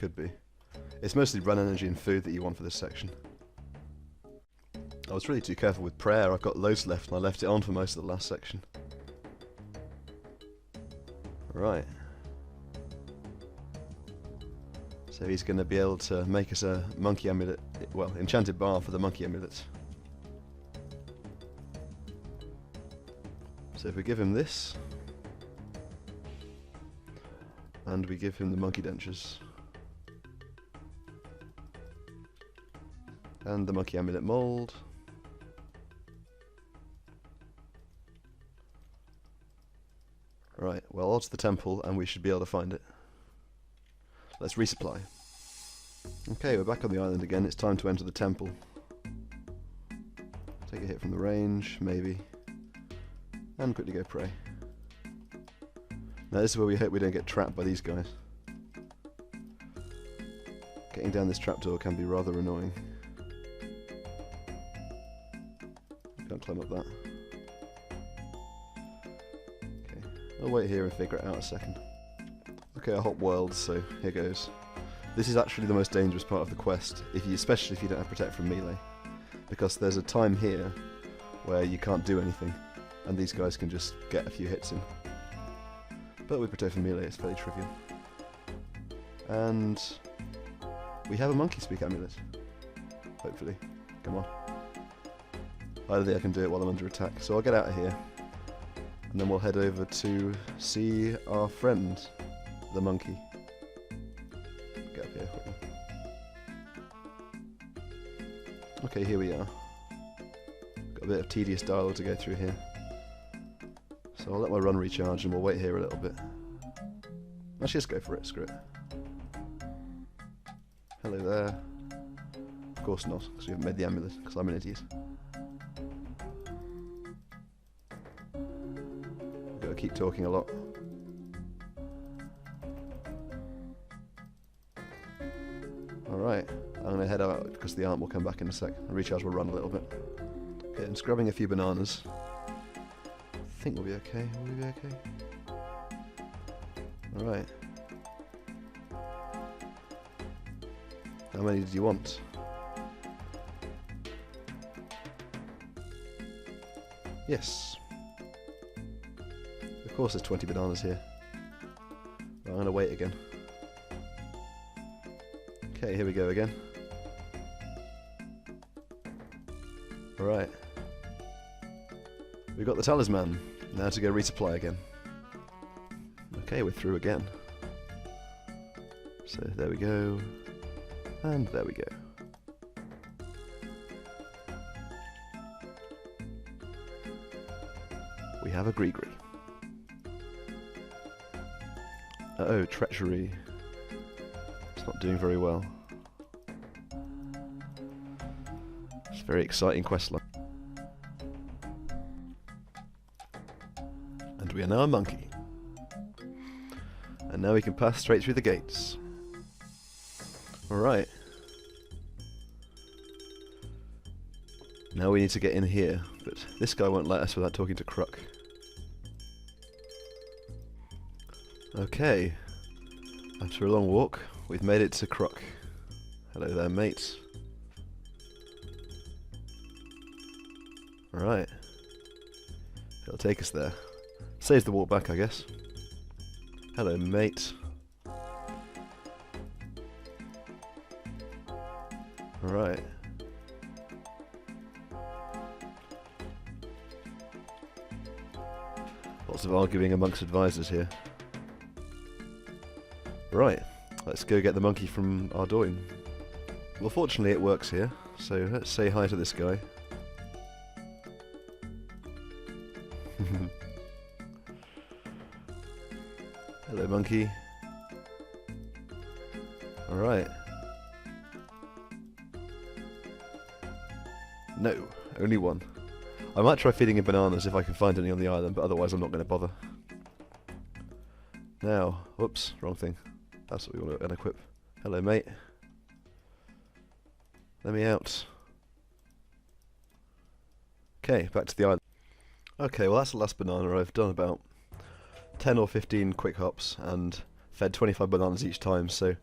Could be. It's mostly run energy and food that you want for this section. I was really too careful with prayer. I've got loads left and I left it on for most of the last section. Right. So he's going to be able to make us a monkey amulet, well, enchanted bar for the monkey amulet. So if we give him this, and we give him the monkey dentures, and the monkey amulet mold, right, well, on to the temple and we should be able to find it. Let's resupply. Okay, we're back on the island again. It's time to enter the temple. Take a hit from the range, maybe. And quickly go pray. Now this is where we hope we don't get trapped by these guys. Getting down this trapdoor can be rather annoying. Can't climb up that. Okay, I'll wait here and figure it out a second. Okay, a hot world, so here goes. This is actually the most dangerous part of the quest, especially if you don't have Protect from melee. Because there's a time here where you can't do anything, and these guys can just get a few hits in. But with Protect from melee it's fairly trivial. And we have a monkey speak amulet. Hopefully. Come on. I don't think I can do it while I'm under attack, so I'll get out of here. And then we'll head over to see our friend, the monkey. Get up here quickly. Okay, here we are. Got a bit of tedious dialogue to go through here. So I'll let my run recharge and we'll wait here a little bit. Let's just go for it, screw it. Hello there. Of course not, because we haven't made the amulet, because I'm an idiot. I've got to keep talking a lot. Alright, I'm going to head out because the aunt will come back in a sec. The recharge will run a little bit. Okay, I'm scrubbing a few bananas. I think we'll be okay. Will we be okay? Alright. How many did you want? Yes. Of course there's 20 bananas here. Well, I'm going to wait again. Okay, here we go again. Alright. We've got the talisman. Now to go resupply again. Okay, we're through again. So there we go. And there we go. We have a Gree-Gree. Uh-oh, treachery. It's not doing very well. It's a very exciting questline. And we are now a monkey. And now we can pass straight through the gates. Alright. Now we need to get in here, but this guy won't let us without talking to Crook. Okay. After a long walk, we've made it to Crook. Hello there, mate. Alright. It'll take us there. Saves the walk back, I guess. Hello, mate. Alright. Lots of arguing amongst advisors here. Right, let's go get the monkey from Ardoin. Well, fortunately it works here, so let's say hi to this guy. Hello, monkey. Alright. No, only one. I might try feeding him bananas if I can find any on the island, but otherwise I'm not going to bother. Now, whoops, wrong thing. That's what we want to unequip. Hello, mate. Let me out. Okay, back to the island. Okay, well that's the last banana. I've done about 10 or 15 quick hops and fed 25 bananas each time, so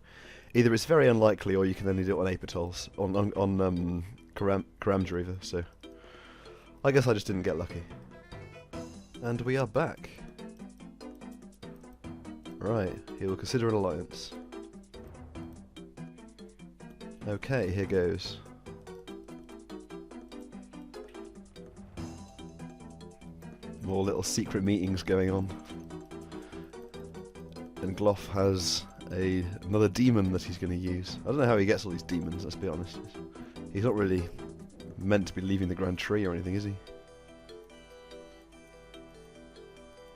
Either it's very unlikely, or you can only do it on Apatols, on Karamjariva, so I guess I just didn't get lucky. And we are back. Right, he will consider an alliance. Okay, here goes. More little secret meetings going on. And Gloff has another demon that he's going to use. I don't know how he gets all these demons, let's be honest. He's not really meant to be leaving the Grand Tree or anything, is he?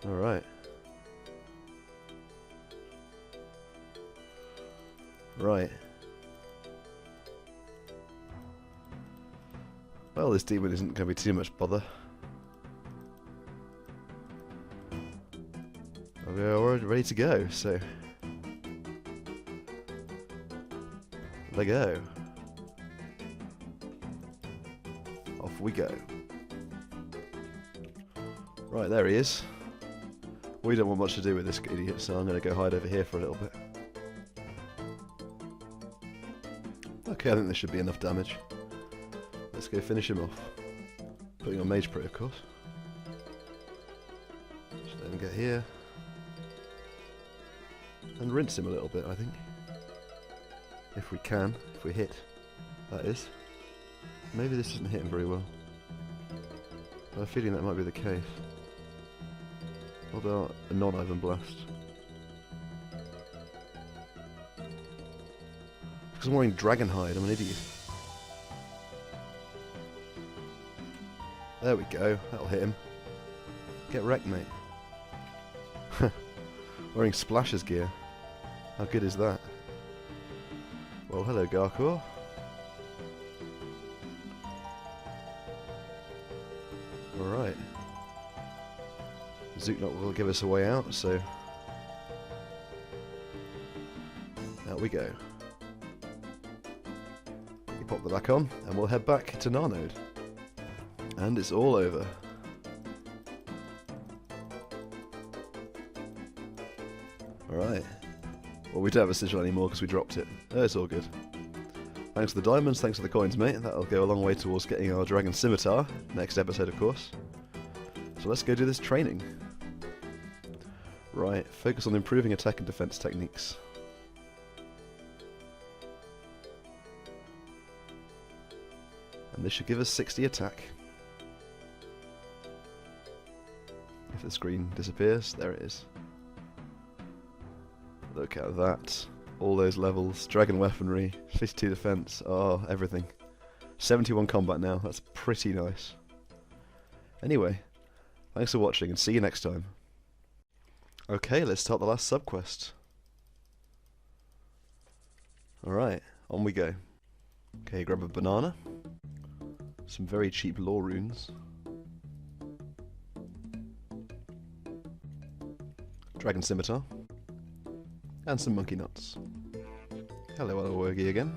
Alright. Right. Well, this demon isn't going to be too much bother. We're ready to go, so... There go. Off we go. Right, there he is. We don't want much to do with this idiot, so I'm going to go hide over here for a little bit. Okay, I think this should be enough damage. Let's go finish him off. Putting on Mage Pro, of course. Just let him get here. And rinse him a little bit, I think. If we can, if we hit, that is. Maybe this isn't hitting very well. I have a feeling that might be the case. What about a non-Ivan Blast? Because I'm wearing Dragonhide, I'm an idiot. There we go, that'll hit him. Get wrecked, mate. Wearing Splasher's gear. How good is that? Well, hello, Garkor. Alright. Zooknot will give us a way out, so... Out we go. We pop the back on, and we'll head back to Narnode. And it's all over. Alright. Well, we don't have a sigil anymore because we dropped it. Oh, it's all good. Thanks for the diamonds, thanks for the coins, mate. That'll go a long way towards getting our Dragon Scimitar. Next episode, of course. So let's go do this training. Right, focus on improving attack and defense techniques. And this should give us 60 attack. If the screen disappears, there it is. Look at that. All those levels. Dragon weaponry, 52 defense, oh, everything. 71 combat now, that's pretty nice. Anyway, thanks for watching and see you next time. Okay, let's start the last subquest. Alright, on we go. Okay, grab a banana. Some very cheap lore runes. Dragon Scimitar. And some monkey nuts. Hello, Awowogei again.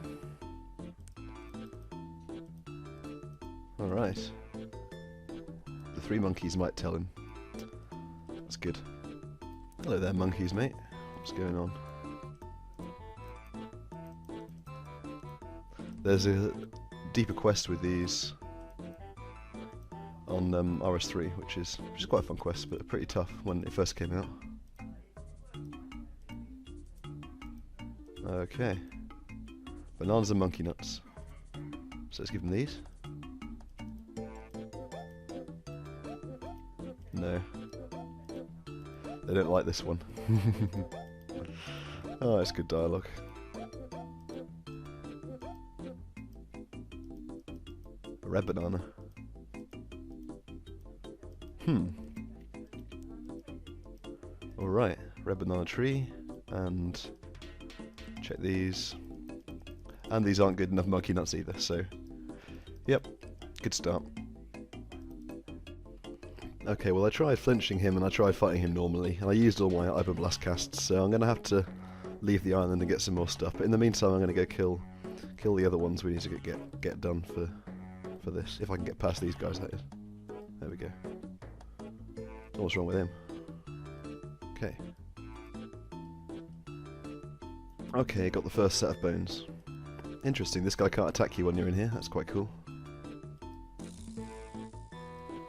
Alright. The 3 monkeys might tell him. That's good. Hello there, monkeys, mate. What's going on? There's a deeper quest with these on RS3, which is quite a fun quest, but pretty tough when it first came out. Okay. Bananas and monkey nuts. So let's give them these. No. They don't like this one. Oh, it's good dialogue. A red banana. Alright, red banana tree, and check these. And these aren't good enough monkey nuts either, so yep, good start. Okay, well I tried flinching him and I tried fighting him normally, and I used all my Iron Blast casts, so I'm going to have to leave the island and get some more stuff. But in the meantime, I'm going to go kill the other ones we need to get done for this. If I can get past these guys, that is. There we go. What's wrong with him? Okay. Okay, got the first set of bones. Interesting, this guy can't attack you when you're in here, that's quite cool.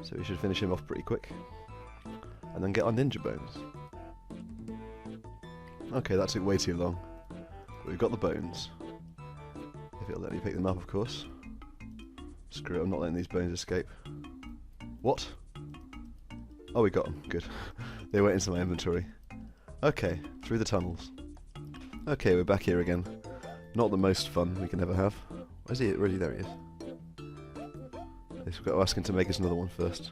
So we should finish him off pretty quick. And then get our ninja bones. Okay, that took way too long. But we've got the bones. If it'll let me pick them up, of course. Screw it, I'm not letting these bones escape. What? Oh, we got them. Good. They went into my inventory. Okay, through the tunnels. Okay, we're back here again. Not the most fun we can ever have. Where's he? Really, there he is. At least we've got to ask him to make us another one first.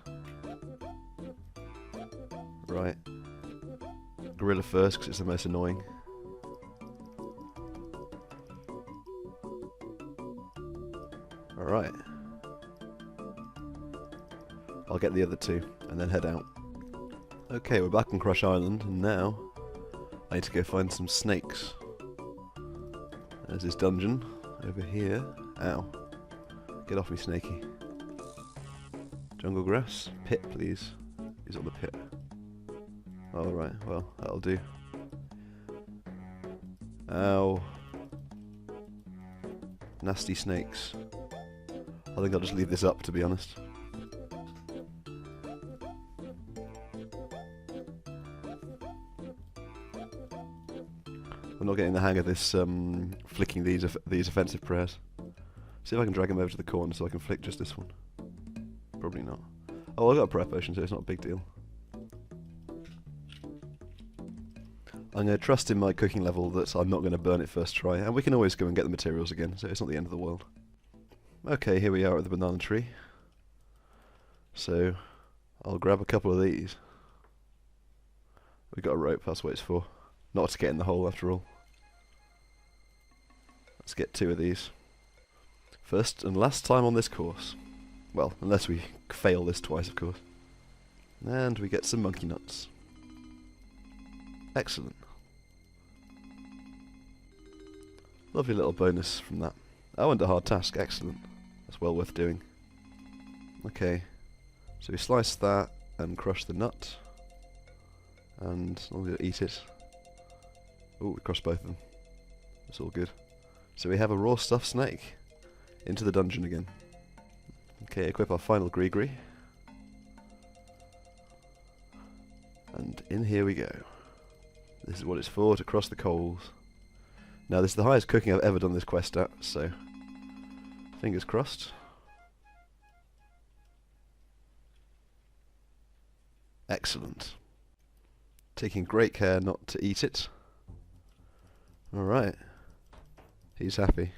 Right. Gorilla first, because it's the most annoying. Alright. I'll get the other two, and then head out. Okay, we're back on Crush Island, and now I need to go find some snakes. There's this dungeon over here. Ow. Get off me, snakey. Jungle grass. Pit, please. He's on the pit. Alright, well, that'll do. Ow. Nasty snakes. I think I'll just leave this up, to be honest. I'm not getting the hang of this flicking these offensive prayers. See if I can drag them over to the corner so I can flick just this one. Probably not. Oh, I've got a prayer potion, so it's not a big deal. I'm going to trust in my cooking level that I'm not going to burn it first try, and we can always go and get the materials again, so it's not the end of the world. Okay, here we are at the banana tree. So, I'll grab a couple of these. We've got a rope, that's what it's for. Not to get in the hole after all. Let's get 2 of these. First and last time on this course. Well, unless we fail this twice, of course. And we get some monkey nuts. Excellent. Lovely little bonus from that. Oh, and a hard task. Excellent. That's well worth doing. Okay. So we slice that and crush the nut. And I'm going to eat it. Oh, we crushed both of them. That's all good. So we have a raw stuffed snake. Into the dungeon again. Okay, equip our final Gree. And in here we go. This is what it's for, to cross the coals. Now this is the highest cooking I've ever done this quest at, so fingers crossed. Excellent. Taking great care not to eat it. Alright. He's happy.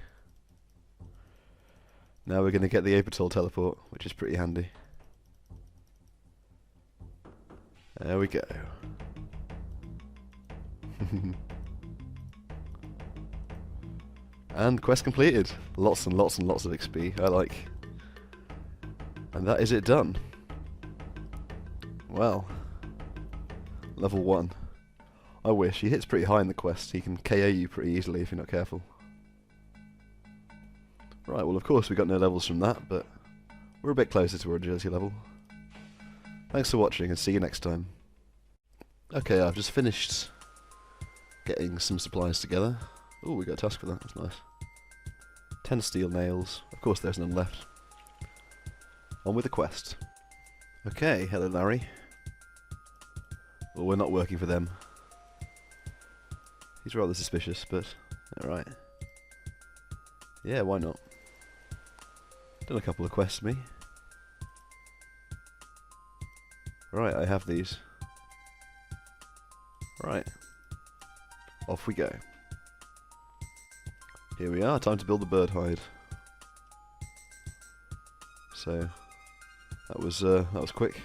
Now we're going to get the Apatol teleport, which is pretty handy. There we go. And quest completed. Lots and lots and lots of XP, I like. And that is it done. Well. Level 1. I wish. He hits pretty high in the quest. He can KO you pretty easily if you're not careful. Right, well of course we got no levels from that, but we're a bit closer to our agility level. Thanks for watching and see you next time. Okay, I've just finished getting some supplies together. Oh, we got a task for that, that's nice. 10 steel nails. Of course there's none left. On with the quest. Okay, hello Larry. Well, we're not working for them. He's rather suspicious, but alright. Yeah, why not? Done a couple of quests, me. Right, I have these. Right. Off we go. Here we are, time to build the bird hide. So that was quick.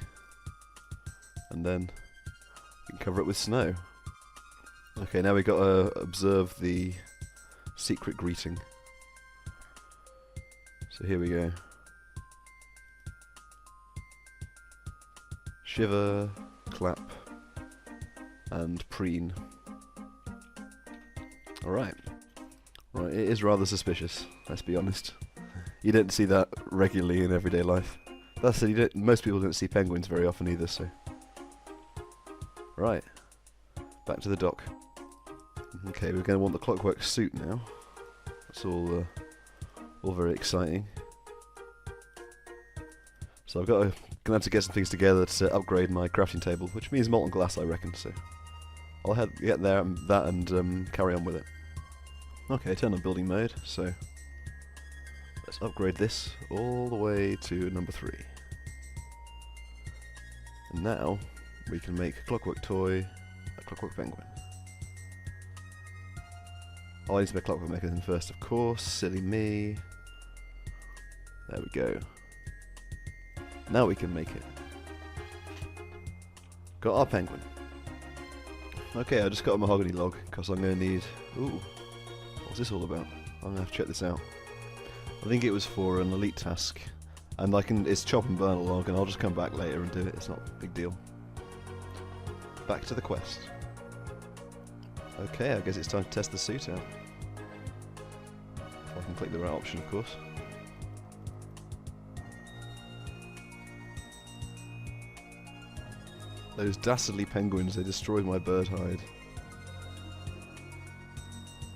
And then we can cover it with snow. Okay, now we've got to observe the secret greeting. So here we go. Shiver, clap, and preen. Alright. Right, it is rather suspicious, let's be honest. You don't see that regularly in everyday life. That said, most people don't see penguins very often either, so... Right. Back to the dock. Okay, we're going to want the clockwork suit now. That's all very exciting. So gonna have to get some things together to upgrade my crafting table, which means molten glass, I reckon. So I'll get there and carry on with it. Okay, turn on building mode. So let's upgrade this all the way to number 3. And now we can make a clockwork toy, a clockwork penguin. Oh, I need to make a clockwork mechanism first, of course. Silly me. There we go. Now we can make it. Got our penguin. Okay, I just got a mahogany log because I'm going to need... Ooh, what's this all about? I'm going to have to check this out. I think it was for an elite task. And it's chop and burn a log, and I'll just come back later and do it. It's not a big deal. Back to the quest. Okay, I guess it's time to test the suit out. If I can click the right option, of course. Those dastardly penguins, they destroyed my bird hide.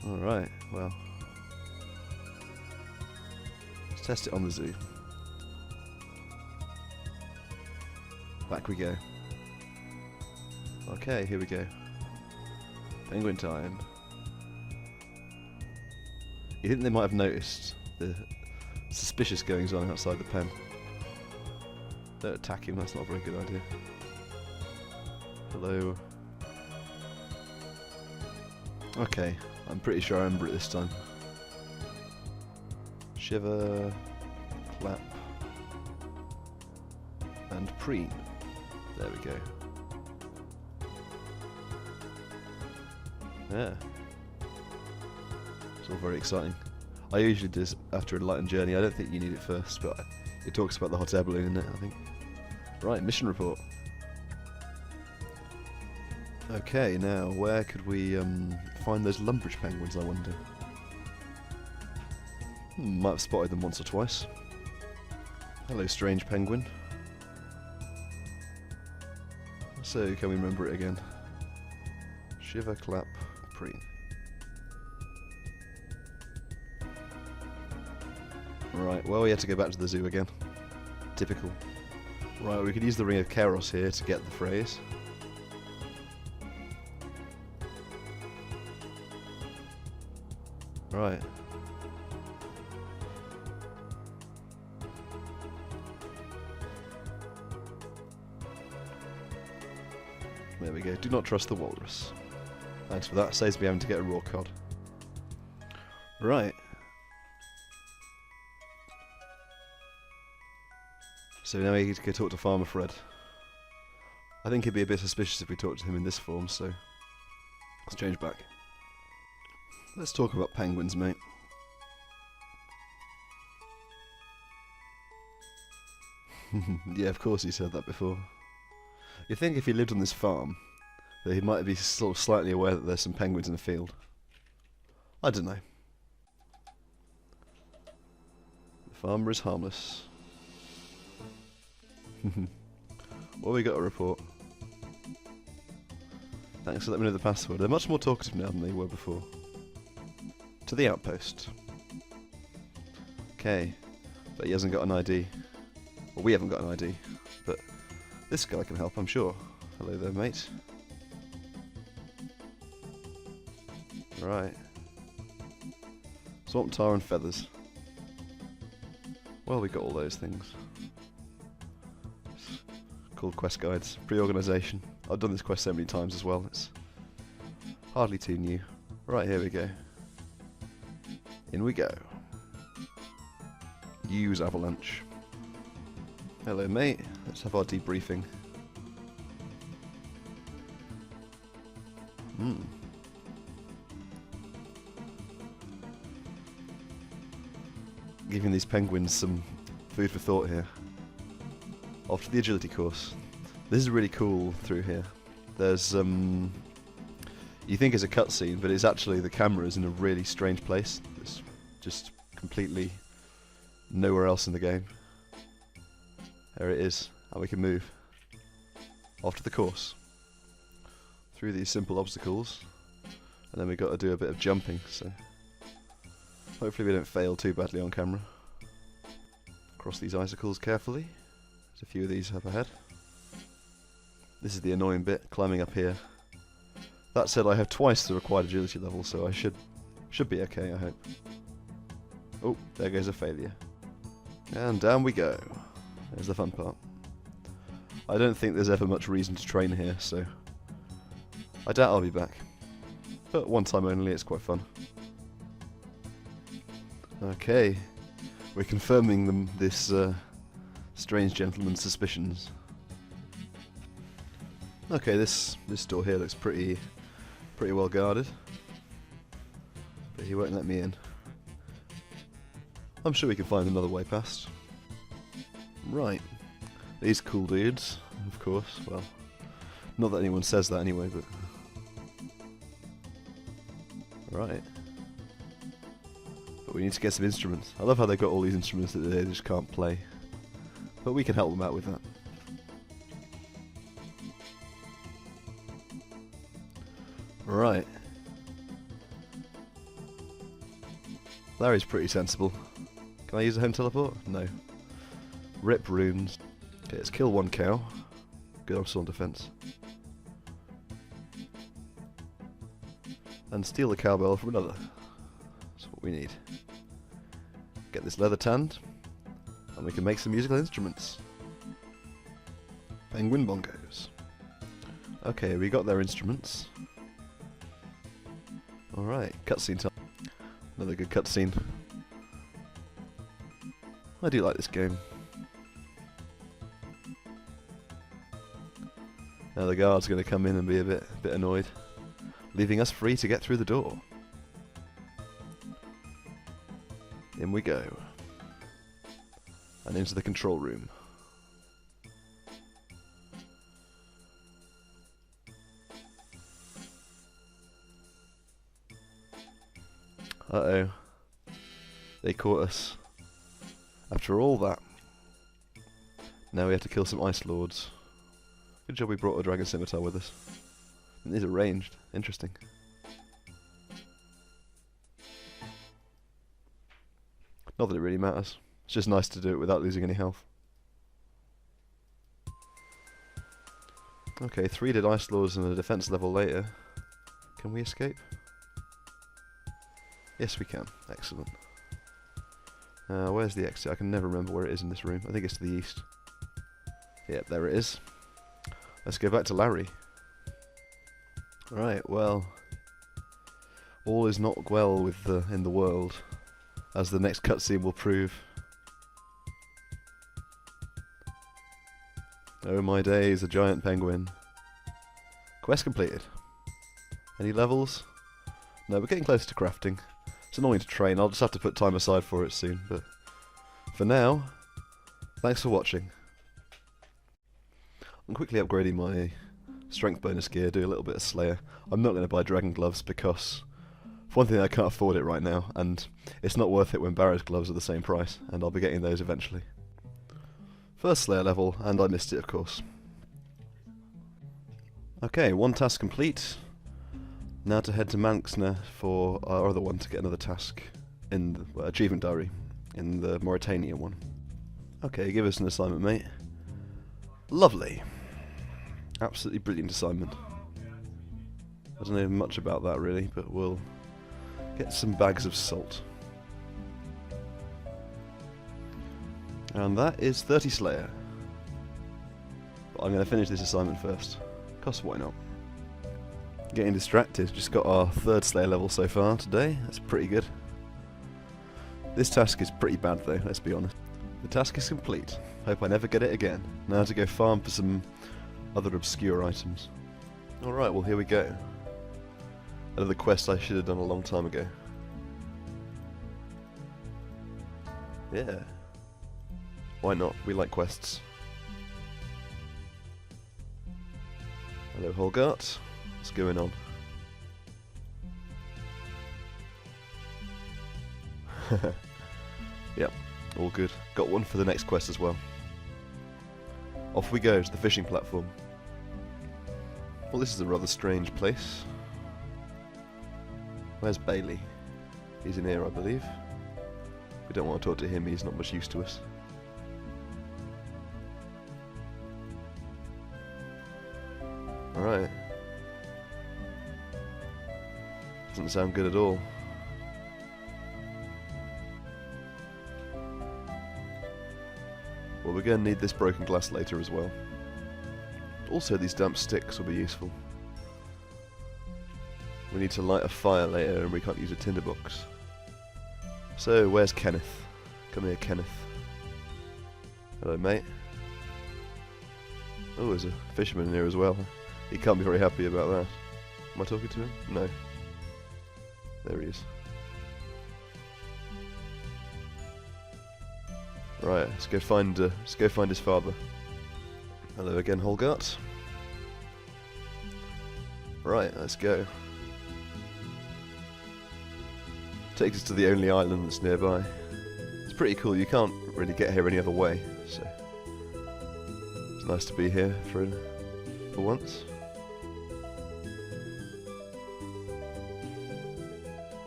Alright, well. Let's test it on the zoo. Back we go. Okay, here we go. Penguin time. You think they might have noticed the suspicious goings on outside the pen? Don't attack him, that's not a very good idea. Hello. Okay, I'm pretty sure I remember it this time. Shiver, clap, and preen. There we go. Yeah. It's all very exciting. I usually do this after a enlightened journey. I don't think you need it first, but it talks about the hot air balloon in it, I think. Right, mission report. Okay, now where could we find those lumberjack penguins, I wonder? Might have spotted them once or twice. Hello, strange penguin. So, can we remember it again? Shiver, clap, preen. Right, well we had to go back to the zoo again. Typical. Right, we could use the Ring of Kairos here to get the phrase. Right. There we go. Do not trust the walrus. Thanks for that. Saves me having to get a raw cod. Right. So now we need to go talk to Farmer Fred. I think he'd be a bit suspicious if we talked to him in this form, so let's change back. Let's talk about penguins, mate. Yeah, of course he said that before. You'd think if he lived on this farm, that he might be sort of slightly aware that there's some penguins in the field. I don't know. The farmer is harmless. Well, we got a report. Thanks for letting me know the password. They're much more talkative now than they were before. To the outpost. Okay, but he hasn't got an ID. Well, we haven't got an ID, but this guy can help, I'm sure. Hello there, mate. Right. Swamp tar and feathers. Well, we got all those things. Called quest guides. Pre-organisation. I've done this quest so many times as well, it's hardly too new. Right, here we go. In we go. Use avalanche. Hello, mate. Let's have our debriefing. Giving these penguins some food for thought here. Off to the agility course. This is really cool through here. There's you think it's a cutscene, but it's actually the camera is in a really strange place. It's just completely nowhere else in the game. There it is, and we can move. Off to the course. Through these simple obstacles. And then we got to do a bit of jumping, so hopefully we don't fail too badly on camera. Cross these icicles carefully. There's a few of these up ahead. This is the annoying bit, climbing up here. That said, I have twice the required agility level, so I should be okay, I hope. Oh, there goes a failure. And down we go. There's the fun part. I don't think there's ever much reason to train here, so I doubt I'll be back. But one time only, it's quite fun. Okay, we're confirming this strange gentleman's suspicions. Okay, this door here looks pretty well guarded, but he won't let me in. I'm sure we can find another way past. Right, these cool dudes, of course. Well, not that anyone says that anyway, but right. But we need to get some instruments. I love how they've got all these instruments that they just can't play, but we can help them out with that. Right. Larry's pretty sensible. Can I use a home teleport? No. Rip runes. Okay, let's kill one cow. Good, I'm still on defense. And steal the cowbell from another. That's what we need. Get this leather tanned, and we can make some musical instruments. Penguin bongos. Okay, we got their instruments. Alright, cutscene time. Another good cutscene. I do like this game. Now the guard's going to come in and be a bit annoyed, leaving us free to get through the door. In we go. And into the control room. Uh-oh. They caught us. After all that. Now we have to kill some ice lords. Good job we brought a dragon scimitar with us. And these are ranged. Interesting. Not that it really matters. It's just nice to do it without losing any health. Okay, 3 dead ice lords and a defense level later. Can we escape? Yes, we can. Excellent. Where's the exit? I can never remember where it is in this room. I think it's to the east. Yep, there it is. Let's go back to Larry. Right, well, all is not well with in the world, as the next cutscene will prove. Oh my days, a giant penguin. Quest completed. Any levels? No, we're getting closer to crafting. It's annoying to train, I'll just have to put time aside for it soon, but for now, thanks for watching. I'm quickly upgrading my strength bonus gear, do a little bit of Slayer. I'm not going to buy dragon gloves because, for one thing, I can't afford it right now, and it's not worth it when Barrow's gloves are the same price, and I'll be getting those eventually. First Slayer level, and I missed it of course. Okay, one task complete. Now to head to Manxna for our other one to get another task in the achievement diary, in the Mauritania one. Okay, give us an assignment, mate. Lovely. Absolutely brilliant assignment. I don't know much about that really, but we'll get some bags of salt. And that is 30 Slayer. But I'm going to finish this assignment first, because why not? Getting distracted, just got our 3rd Slayer level so far today, that's pretty good. This task is pretty bad though, let's be honest. The task is complete, hope I never get it again. Now to go farm for some other obscure items. Alright, well here we go. Another quest I should have done a long time ago. Yeah. Why not? We like quests. Hello Holgart. What's going on? Yep, all good. Got one for the next quest as well. Off we go to the fishing platform. Well, this is a rather strange place. Where's Bailey? He's in here, I believe. We don't want to talk to him, he's not much use to us. Alright. Doesn't sound good at all. Well, we're going to need this broken glass later as well. Also, these damp sticks will be useful. We need to light a fire later and we can't use a tinderbox. So, where's Kenneth? Come here, Kenneth. Hello, mate. Oh, there's a fisherman in here as well. He can't be very happy about that. Am I talking to him? No. There he is. Right, let's go find his father. Hello again, Holgart. Right, let's go. Takes us to the only island that's nearby. It's pretty cool, you can't really get here any other way, so it's nice to be here for once.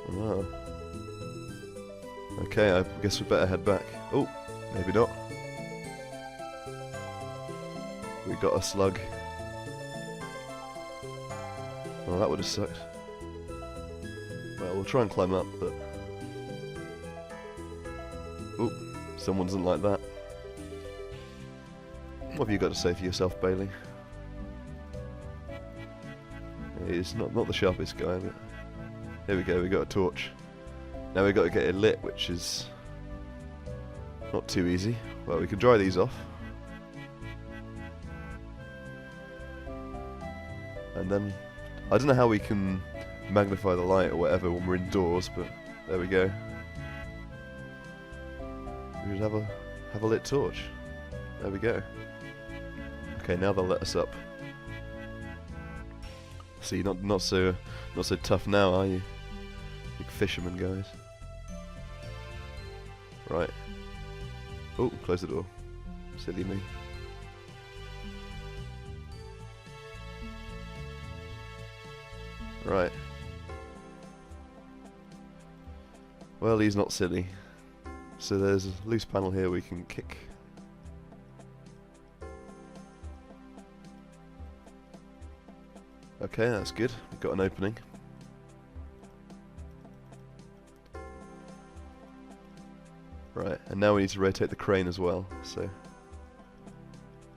Wow. Okay, I guess we better head back. Oh, maybe not. We got a slug. Well, that would have sucked. Well, we'll try and climb up, but... Oh, someone doesn't like that. What have you got to say for yourself, Bailey? He's not the sharpest guy, but... Here we go, we got a torch. Now we've got to get it lit, which is... not too easy. Well, we can dry these off. And then... I don't know how we can magnify the light or whatever when we're indoors, but there we go. We should have a lit torch. There we go. Okay, now they'll let us up. See, not so tough now, are you? Big fisherman guys. Right. Oh, close the door. Silly me. Right. Well, he's not silly. So there's a loose panel here we can kick. Okay, that's good. We've got an opening. Right, and now we need to rotate the crane as well, so...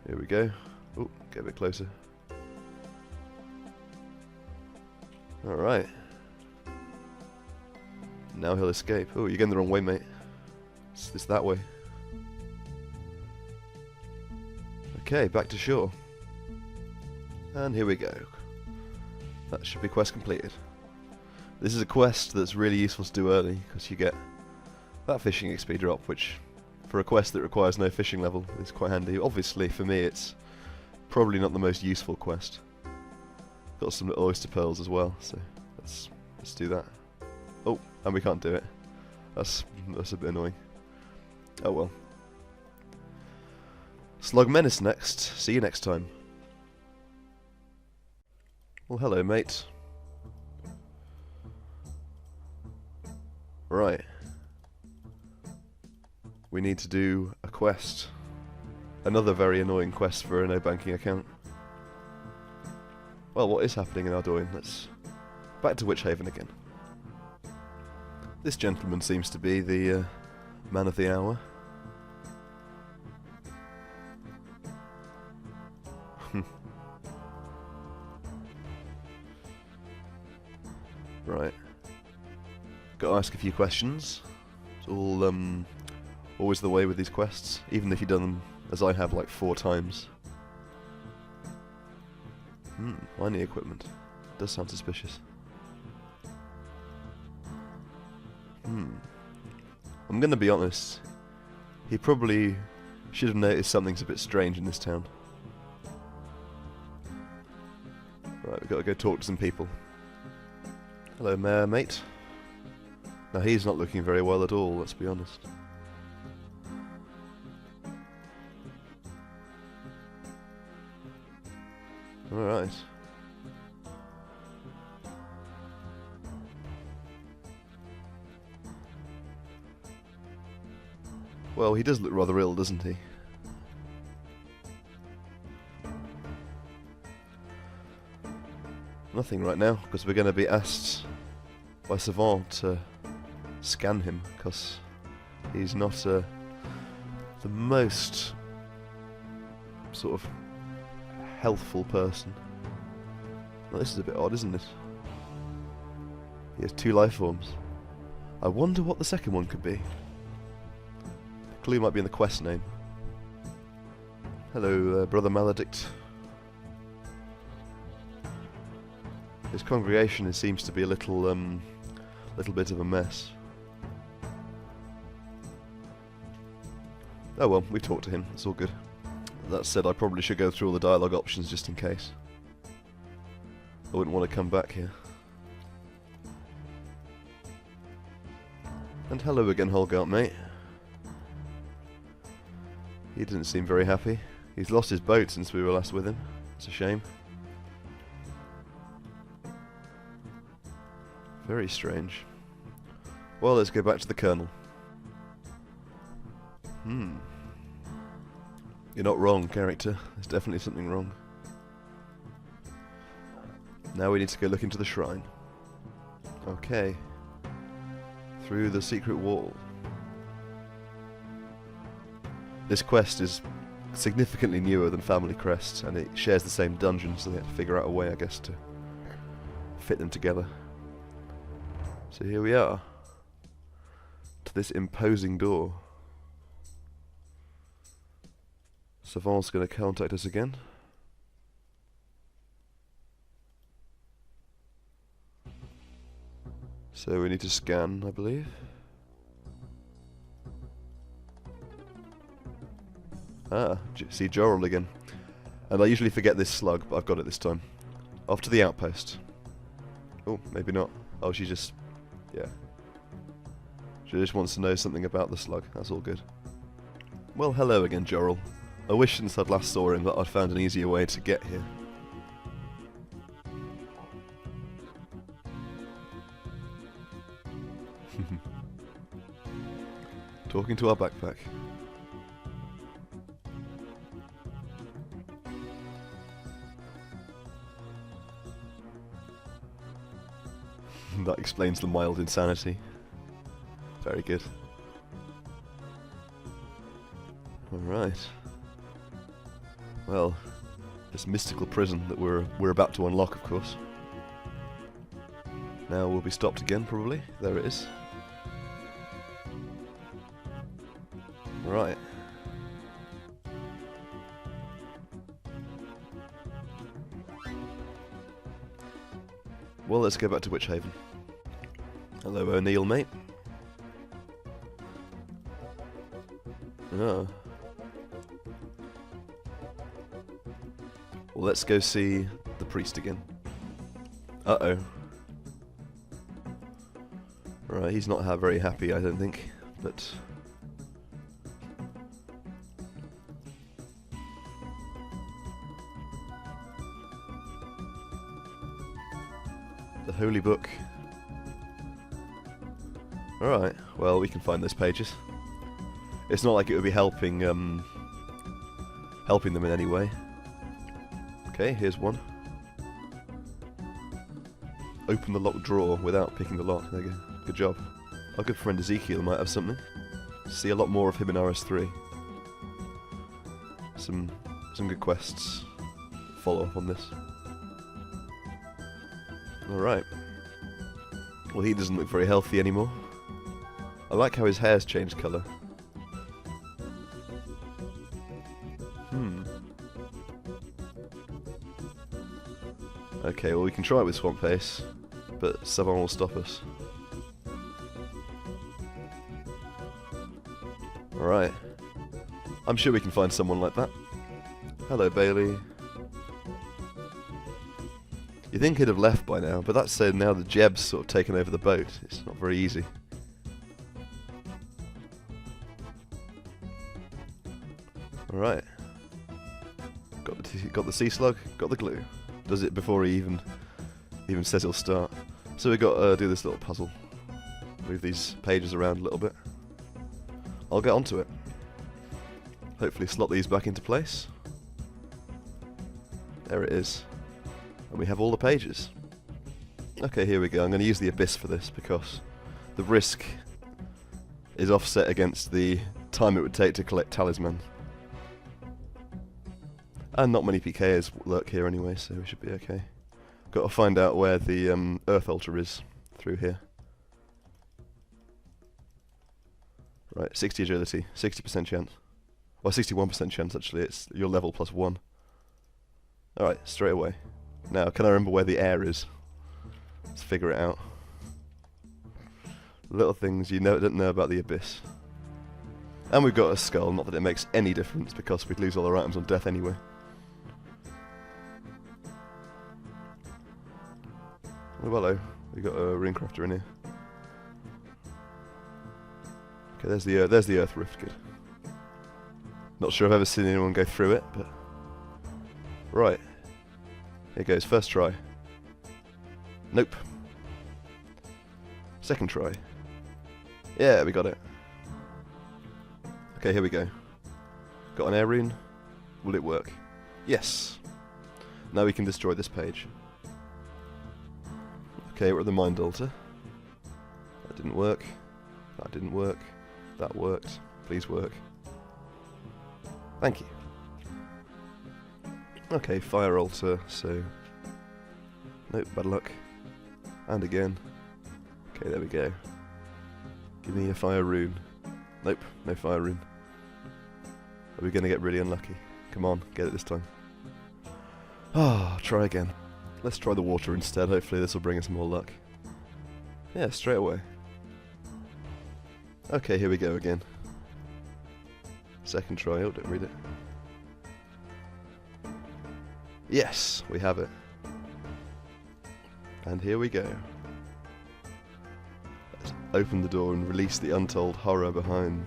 Here we go. Oh, get a bit closer. Alright. Now he'll escape. Oh, you're going the wrong way, mate. It's that way. Okay, back to shore. And here we go. That should be quest completed. This is a quest that's really useful to do early, because you get that fishing XP drop, which, for a quest that requires no fishing level, is quite handy. Obviously, for me, it's probably not the most useful quest. Got some little oyster pearls as well, so let's do that. Oh, and we can't do it. That's a bit annoying. Oh well. Slug Menace next. See you next time. Well, hello, mate. Right. We need to do a quest. Another very annoying quest for a no banking account. Well, what is happening in Ardoin? Let's... back to Witchhaven again. This gentleman seems to be the man of the hour. Right. Got to ask a few questions. It's all always the way with these quests, even if you've done them as I have like 4 times. Mining equipment. Does sound suspicious. I'm gonna be honest. He probably should have noticed something's a bit strange in this town. Right, we've got to go talk to some people. Hello, Mayor, mate. Now he's not looking very well at all, let's be honest. Alright. Well, he does look rather ill, doesn't he? Nothing right now, because we're going to be asked by Swan to scan him, because he's not the most sort of healthful person. Well, this is a bit odd, isn't it? He has 2 life forms. I wonder what the second one could be. The clue might be in the quest name. Hello, Brother Maledict. His congregation seems to be a little bit of a mess. Oh well, we talked to him, it's all good. That said, I probably should go through all the dialogue options just in case. I wouldn't want to come back here. And hello again, Holgart, mate. He didn't seem very happy. He's lost his boat since we were last with him. It's a shame. Very strange. Well, let's go back to the Colonel. You're not wrong, character. There's definitely something wrong. Now we need to go look into the shrine. Okay. Through the secret wall. This quest is significantly newer than Family Crest, and it shares the same dungeon, so they have to figure out a way, I guess, to fit them together. So here we are. To this imposing door. Savant's going to contact us again. So we need to scan, I believe. Ah, see Jorel again. And I usually forget this slug, but I've got it this time. Off to the outpost. Oh, maybe not. Oh, she just... yeah. She just wants to know something about the slug. That's all good. Well, hello again, Jorel. I wish since I'd last saw him that I'd found an easier way to get here. Talking to our backpack. That explains the mild insanity. Very good. Alright. Well, this mystical prison that we're about to unlock, of course. Now we'll be stopped again, probably. There it is. Right. Well, let's go back to Witchhaven. Hello, O'Neill, mate. Oh. Well, let's go see the priest again. Uh-oh. Right, he's not very happy, I don't think, but... the Holy Book. Alright, well, we can find those pages. It's not like it would be helping helping them in any way. Okay, here's one. Open the locked drawer without picking the lock. There you go. Good job. Our good friend Ezekiel might have something. See a lot more of him in RS3. Some good quests. Follow up on this. Alright. Well, he doesn't look very healthy anymore. I like how his hair's changed colour. Okay, well we can try it with Swamp Pace, but Savant will stop us. Alright. I'm sure we can find someone like that. Hello, Bailey. You'd think he'd have left by now, but that's said now the Jeb's sort of taken over the boat. It's not very easy. Alright. Got the sea slug, got the glue. Does it before he even says he'll start. So we got to do this little puzzle. Move these pages around a little bit. I'll get onto it. hopefully slot these back into place. There it is. And we have all the pages. Okay, here we go. I'm going to use the Abyss for this because the risk is offset against the time it would take to collect Talisman. And not many PKs lurk here anyway, so we should be okay. Got to find out where the Earth Altar is through here. Right, 60 agility, 60% chance. Well, 61% chance actually, it's your level plus 1. Alright, straight away. Now, can I remember where the air is? Let's figure it out. Little things you don't know about the Abyss. And we've got a skull, not that it makes any difference because we'd lose all our items on death anyway. Oh, hello. We got a Runecrafter in here. Okay, there's the Earth Rift, good. Not sure I've ever seen anyone go through it, but... Right. Here goes, first try. Nope. Second try. Yeah, we got it. Okay, here we go. Got an air rune. Will it work? Yes. Now we can destroy this page. Okay, we're at the Mind Altar. That didn't work. That didn't work. That worked. Please work. Thank you. Okay, Fire Altar, so... Nope, bad luck. And again. Okay, there we go. Give me a Fire Rune. Nope, no Fire Rune. Are we going to get really unlucky? Come on, get it this time. Ah, try again. Let's try the water instead, hopefully this will bring us more luck. Yeah, straight away. Okay, here we go again. Second try, oh, don't read it. Yes, we have it. And here we go. Let's open the door and release the untold horror behind.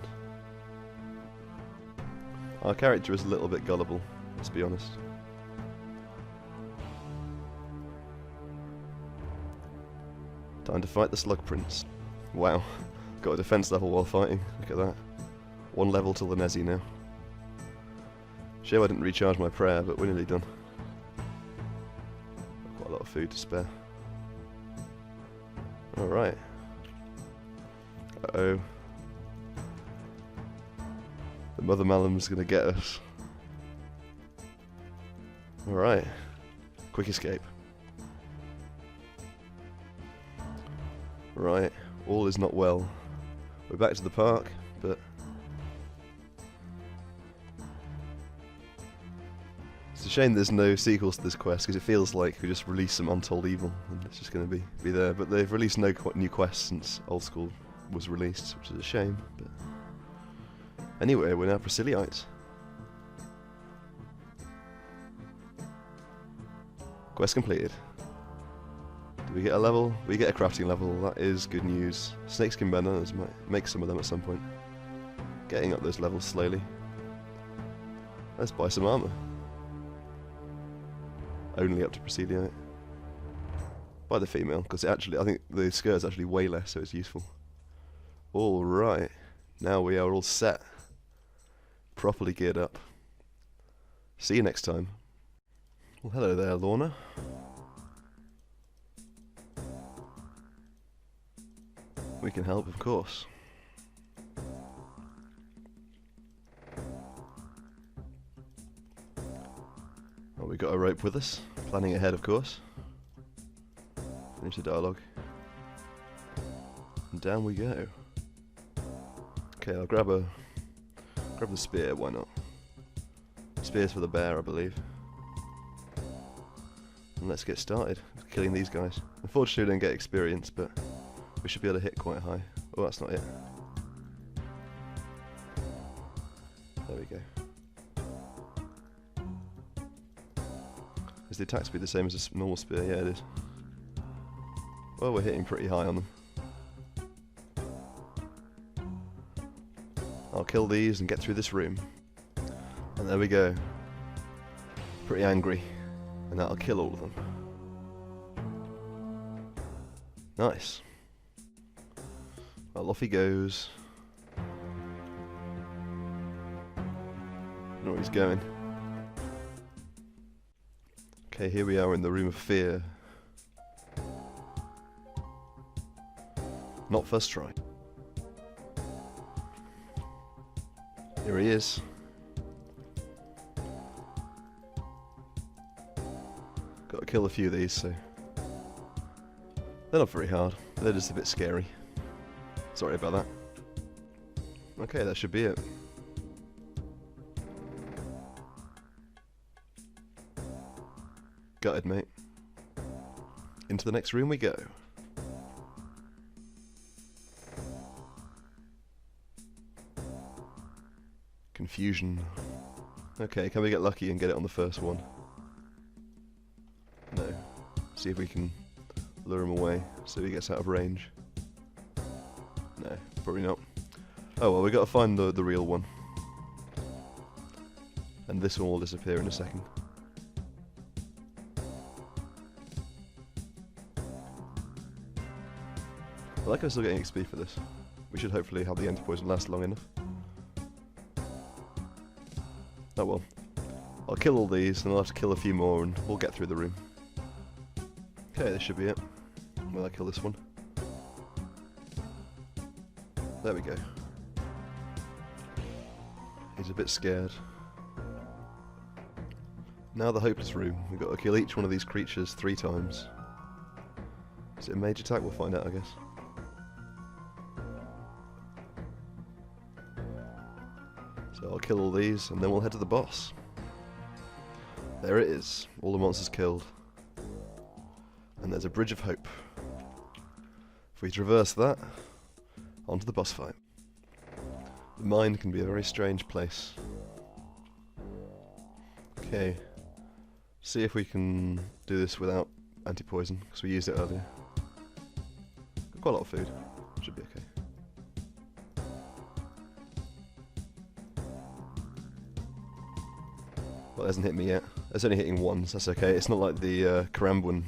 Our character is a little bit gullible, let's be honest. Time to fight the Slug Prince. Wow, got a defense level while fighting, look at that. 1 level till the Nezi now. Shame I didn't recharge my prayer, but we're nearly done. Quite a lot of food to spare. Alright. Uh-oh. The Mother Malum's gonna get us. Alright. Quick escape. Right. All is not well. We're back to the park, but... It's a shame there's no sequels to this quest, because it feels like we just released some Untold Evil, and it's just going to be there. But they've released no new quests since Old School was released, which is a shame. But anyway, we're now Priscilliites. Quest completed. Do we get a level? We get a crafting level, that is good news. Snakeskin bananas might make some of them at some point. Getting up those levels slowly. Let's buy some armour. Only up to Priscilliite. Buy the female, because I think the skirt's actually way less, so it's useful. Alright, now we are all set. Properly geared up. See you next time. Well, hello there, Lorna. We can help, of course. Oh, we got a rope with us. Planning ahead, of course. Finish the dialogue. And down we go. Okay, I'll grab the spear, why not? Spear's for the bear, I believe. And let's get started killing these guys. Unfortunately we don't get experience, but we should be able to hit quite high. Oh, that's not it. There we go. Is the attack speed the same as a normal spear? Yeah, it is. Well, we're hitting pretty high on them. I'll kill these and get through this room. And there we go. Pretty angry. And that'll kill all of them. Nice. Well, off he goes. know where he's going. Okay, here we are in the Room of Fear. Not first try. Here he is. Got to kill a few of these, so... They're not very hard. They're just a bit scary. Sorry about that. Okay, that should be it. Gutted, mate. Into the next room we go. Confusion. Okay, can we get lucky and get it on the first one? No. See if we can lure him away so he gets out of range. No, probably not. Oh well, we got to find the real one. And this one will disappear in a second. I like I'm still getting XP for this. We should hopefully have the anti-poison last long enough. Oh well. I'll kill all these and I'll have to kill a few more and we'll get through the room. Okay, this should be it. Will I kill this one? There we go. He's a bit scared. Now the hopeless room. We've got to kill each one of these creatures 3 times. Is it a mage attack? We'll find out, I guess. So I'll kill all these and then we'll head to the boss. There it is. All the monsters killed. And there's a bridge of hope. If we traverse that, onto the boss fight. The mind can be a very strange place. Okay. See if we can do this without anti-poison, because we used it earlier. Got quite a lot of food. Should be okay. Well, it hasn't hit me yet. It's only hitting once, that's okay. It's not like the Karambwan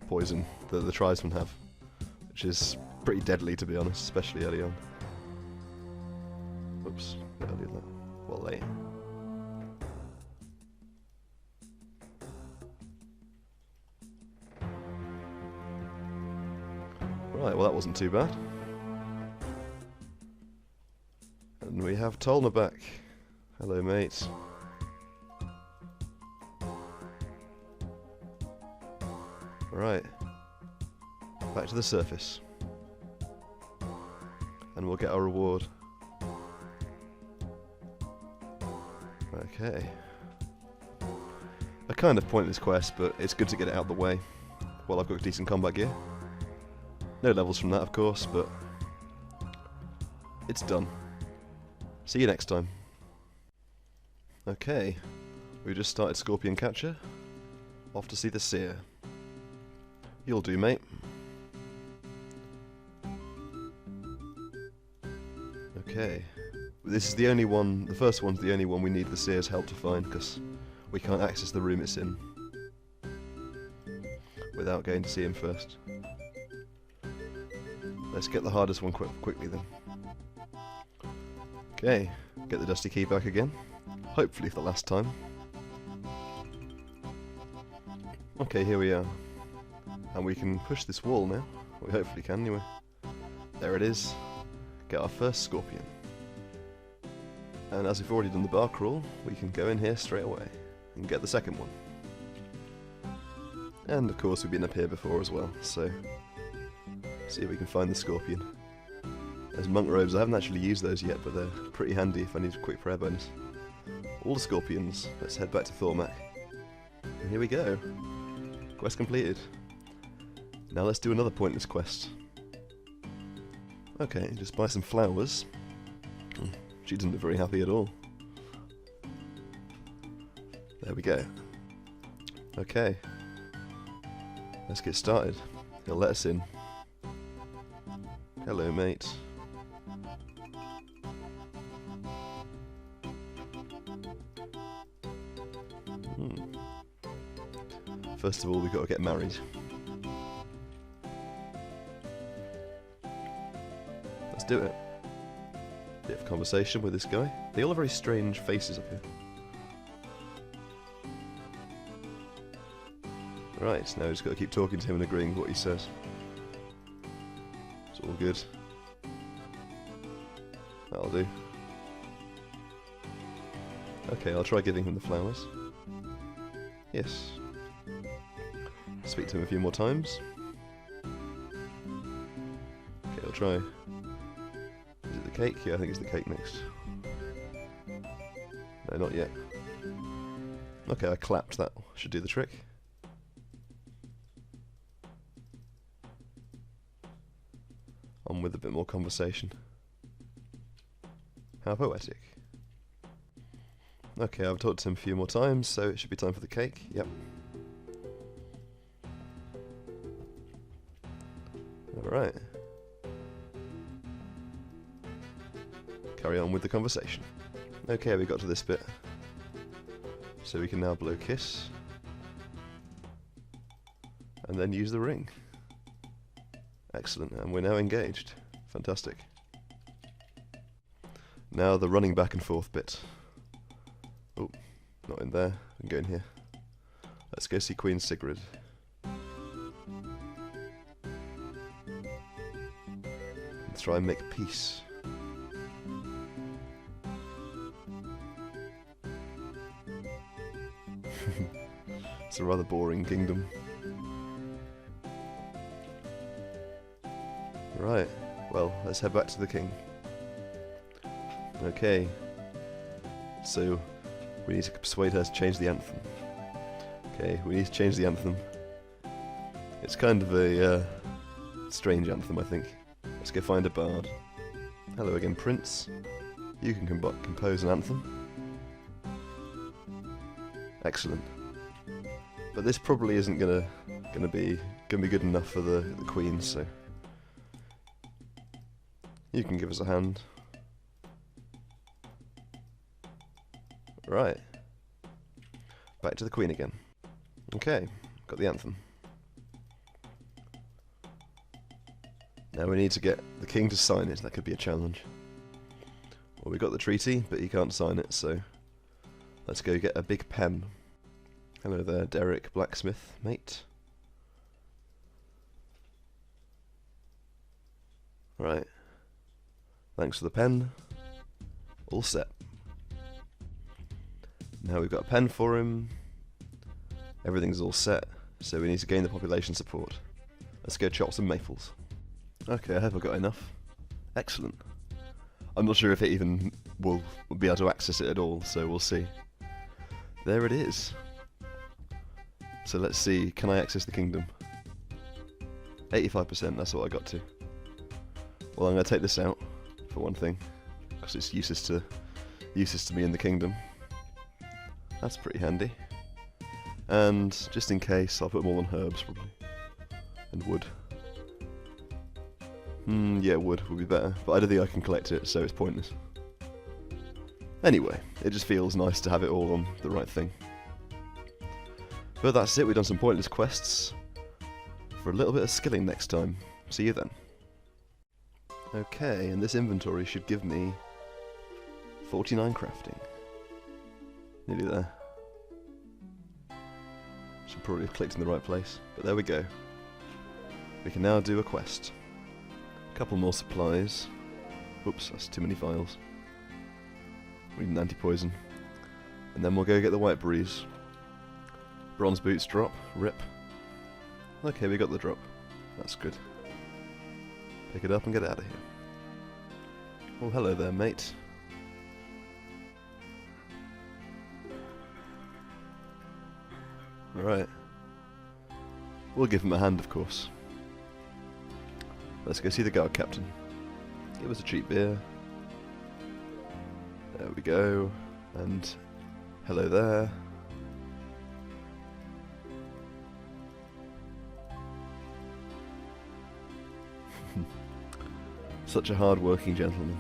poison that the tribesmen have, which is pretty deadly to be honest, especially early on. Oops, early on that. Well, late. Right, well that wasn't too bad. And we have Tolna back. Hello, mate. Right, back to the surface, and we'll get our reward. Okay. A kind of pointless quest, but it's good to get it out of the way while I've got decent combat gear. No levels from that, of course, but it's done. See you next time. Okay, we just started Scorpion Catcher. Off to see the Seer. You'll do, mate. Okay. This is the only one, the first one's the only one we need the Seer's help to find, because we can't access the room it's in without going to see him first. Let's get the hardest one quickly then. Okay, get the Dusty Key back again. Hopefully for the last time. Okay, here we are. And we can push this wall now. We hopefully can anyway. There it is. Get our first scorpion. And as we've already done the bar crawl, we can go in here straight away and get the second one. And of course we've been up here before as well, so see if we can find the scorpion. There's monk robes. I haven't actually used those yet, but they're pretty handy if I need a quick prayer bonus. All the scorpions. Let's head back to Thormac. And here we go. Quest completed. Now let's do another pointless quest. Okay, just buy some flowers. She doesn't look very happy at all. There we go. Okay. Let's get started. He'll let us in. Hello, mate. First of all, we've got to get married. Let's do it. Bit of conversation with this guy. They all have very strange faces up here. Right, now we've just got to keep talking to him and agreeing with what he says. It's all good. That'll do. Okay, I'll try giving him the flowers. Yes. Speak to him a few more times. Okay, I'll try. Is it the cake? Yeah, I think it's the cake next. No, not yet. Okay, I clapped. That should do the trick. On with a bit more conversation. How poetic. Okay, I've talked to him a few more times, so it should be time for the cake. Yep. Alright. Carry on with the conversation. Okay, we got to this bit. So we can now blow kiss. And then use the ring. Excellent, and we're now engaged. Fantastic. Now the running back and forth bit. Oh, not in there. I can go in here. Let's go see Queen Sigrid. Let's try and make peace. It's a rather boring kingdom. Right, well, let's head back to the king. Okay, so we need to persuade her to change the anthem. Okay, we need to change the anthem. It's kind of a strange anthem, I think. Let's go find a bard. Hello again, Prince. You can compose an anthem. Excellent. But this probably isn't gonna be good enough for the queen, so you can give us a hand. Right. Back to the queen again. Okay, got the anthem. Now we need to get the king to sign it. That could be a challenge. Well, we got the treaty, but he can't sign it, so let's go get a big pen. Hello there, Derek, blacksmith, mate. Right. Thanks for the pen. All set. Now we've got a pen for him. Everything's all set, so we need to gain the population support. Let's go chop some maples. Okay, I hope I got enough. Excellent. I'm not sure if it even will be able to access it at all, so we'll see. There it is. So let's see, can I access the kingdom? 85%, that's what I got to. Well, I'm going to take this out, for one thing, because it's useless to me in the kingdom. That's pretty handy. And just in case, I'll put them all on herbs, probably. And wood. Yeah, wood would be better, but I don't think I can collect it, so it's pointless. Anyway, it just feels nice to have it all on the right thing. But that's it, we've done some pointless quests. For a little bit of skilling next time. See you then. Okay, and this inventory should give me 49 crafting. Nearly there. Should probably have clicked in the right place, but there we go. We can now do a quest. A couple more supplies. Oops, that's too many files. We need an anti-poison. And then we'll go get the white breeze. Bronze boots drop, rip. Okay, we got the drop. That's good. Pick it up and get out of here. Oh, hello there, mate. Right. We'll give him a hand, of course. Let's go see the guard captain. Give us a cheap beer. There we go. And hello there. Such a hard-working gentleman.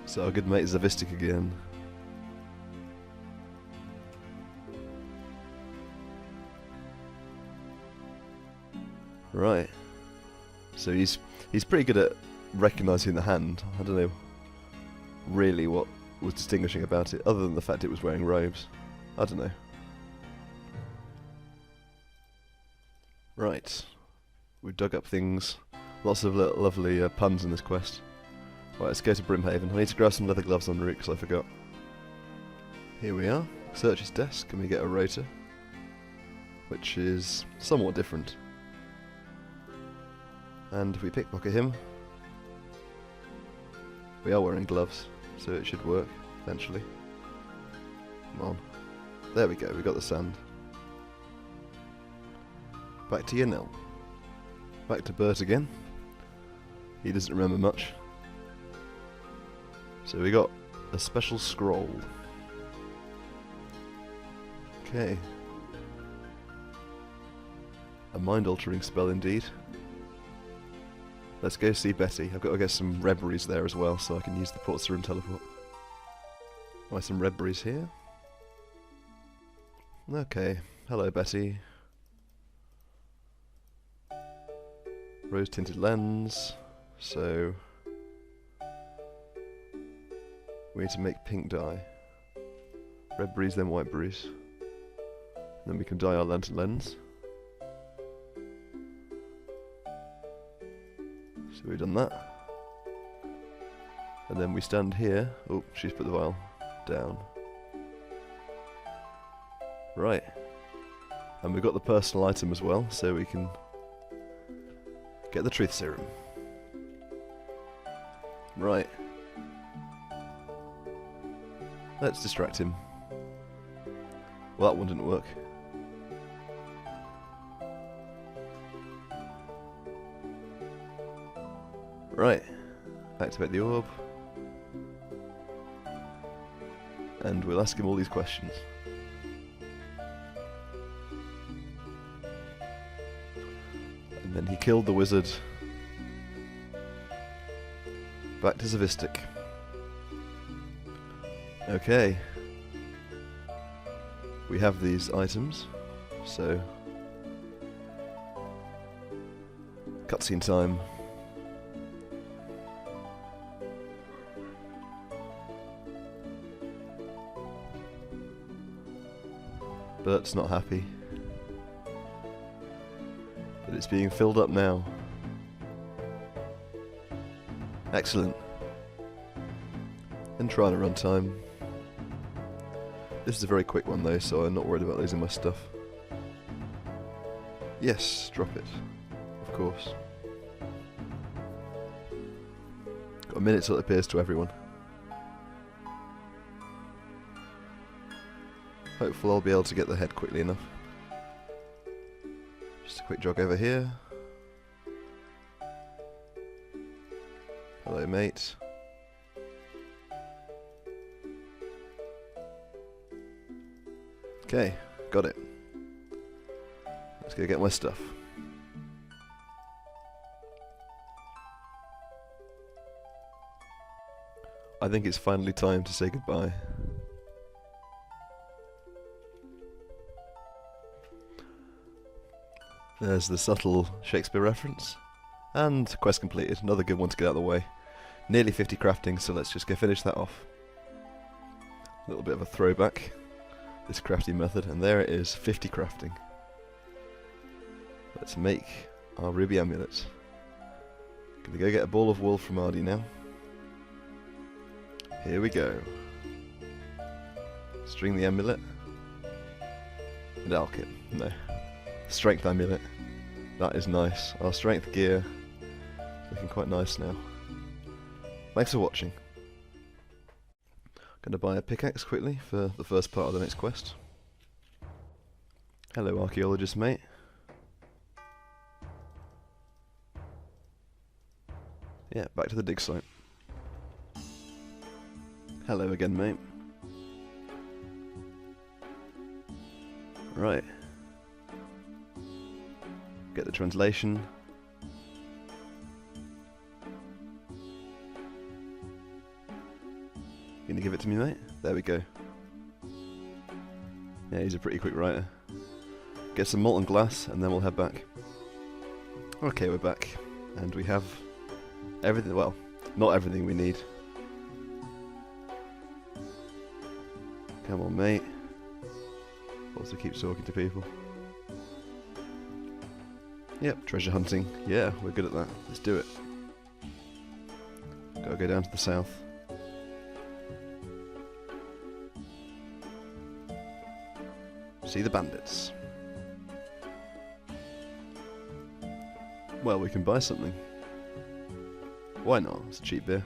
So our good mate Zavistic again. Right. So he's pretty good at recognising the hand. I don't know really what was distinguishing about it, other than the fact it was wearing robes. I don't know. Right. We've dug up things. Lots of lovely puns in this quest. Right, let's go to Brimhaven. I need to grab some leather gloves en route because I forgot. Here we are. Search his desk and we get a rota, which is somewhat different. And if we pickpocket him, we are wearing gloves, so it should work eventually. Come on. There we go, we got the sand. Back to Yanil. Back to Bert again. He doesn't remember much. So we got a special scroll. Okay. A mind-altering spell indeed. Let's go see Betty. I've got to get some Robberies there as well, so I can use the Ports Room teleport. Buy some Robberies here. Okay. Hello, Betty. Rose-tinted lens. So we need to make pink dye. Red breeze, then white breeze. Then we can dye our lantern lens. So we've done that. And then we stand here. Oh, she's put the vial down. Right. And we've got the personal item as well, so we can get the truth serum. Right. Let's distract him. Well, that one didn't work. Right. Activate the orb. And we'll ask him all these questions. And then he killed the wizard. Back to Zavistic. Okay. We have these items, so cutscene time. Bert's not happy, but it's being filled up now. Excellent. And trying to run time. This is a very quick one though, so I'm not worried about losing my stuff. Yes, drop it. Of course. Got a minute till it appears to everyone. Hopefully I'll be able to get the head quickly enough. Just a quick jog over here. Hello, mate. Okay, got it. Let's go get my stuff. I think it's finally time to say goodbye. There's the subtle Shakespeare reference. And quest completed. Another good one to get out of the way. Nearly 50 crafting, so let's just go finish that off. A little bit of a throwback. This crafting method, and there it is, 50 crafting. Let's make our ruby amulets. Gonna go get a ball of wool from Ardy now. Here we go. String the amulet. And alk it. No. Strength amulet. That is nice. Our strength gear looking quite nice now. Thanks for watching. Gonna buy a pickaxe quickly for the first part of the next quest. Hello, archaeologist mate. Yeah, back to the dig site. Hello again, mate. Right. Get the translation. Gonna give it to me, mate? There we go. Yeah, he's a pretty quick writer. Get some molten glass and then we'll head back. Okay, we're back. And we have everything, well, not everything we need. Come on, mate. Also keep talking to people. Yep, treasure hunting. Yeah, we're good at that. Let's do it. Gotta go down to the south. See the bandits. Well, we can buy something. Why not? It's a cheap beer.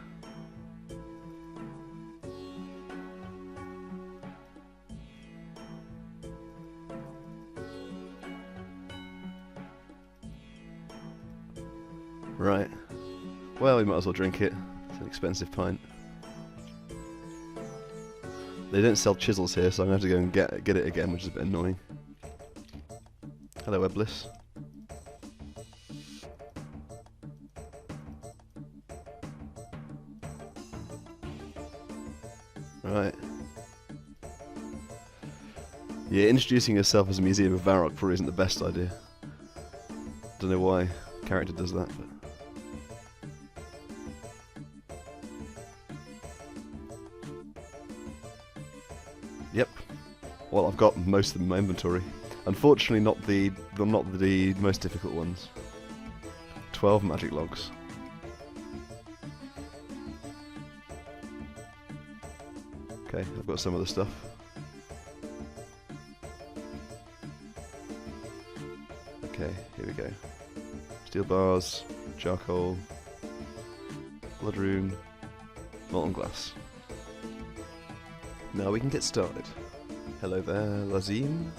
Right. Well, we might as well drink it. It's an expensive pint. They don't sell chisels here, so I'm going to have to go and get it again, which is a bit annoying. Hello, Eblis. Right. Yeah, introducing yourself as a museum of Varrock probably isn't the best idea. Don't know why character does that, but... Yep. Well, I've got most of them in my inventory. Unfortunately, not the most difficult ones. 12 magic logs. Okay, I've got some of the stuff. Okay, here we go. Steel bars, charcoal, blood rune, molten glass. Now we can get started. Hello there, Lazim.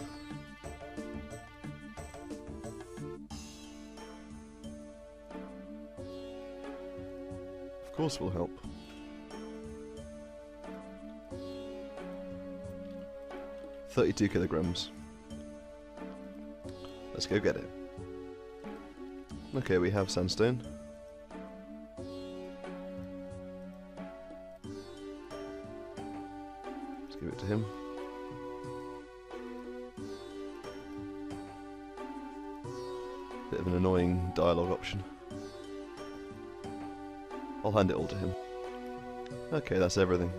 Of course we'll help. $32 kilograms. Let's go get it. Okay, we have sandstone. Let's give it to him. Bit of an annoying dialogue option. I'll hand it all to him. Okay, that's everything.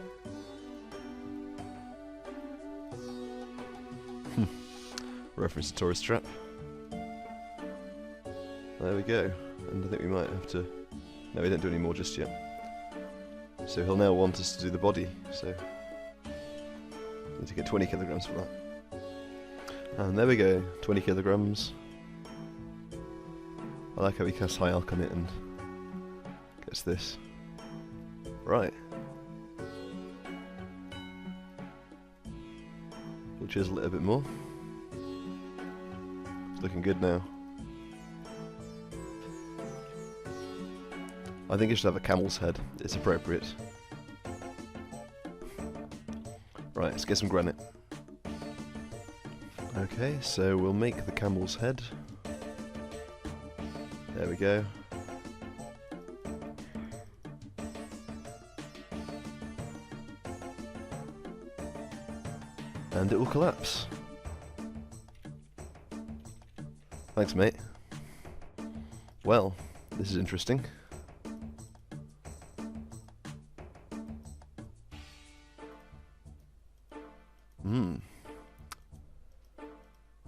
Reference to tourist trap. There we go. And I think we might have to... No, we don't do any more just yet. So he'll now want us to do the body, so... Need to get 20 kilograms for that. And there we go, 20 kilograms. I like how he casts high alch on it and gets this. Right. We'll chisel it a bit more. It's looking good now. I think it should have a camel's head. It's appropriate. Right, let's get some granite. Okay, so we'll make the camel's head. There we go. And it will collapse. Thanks, mate. Well, this is interesting.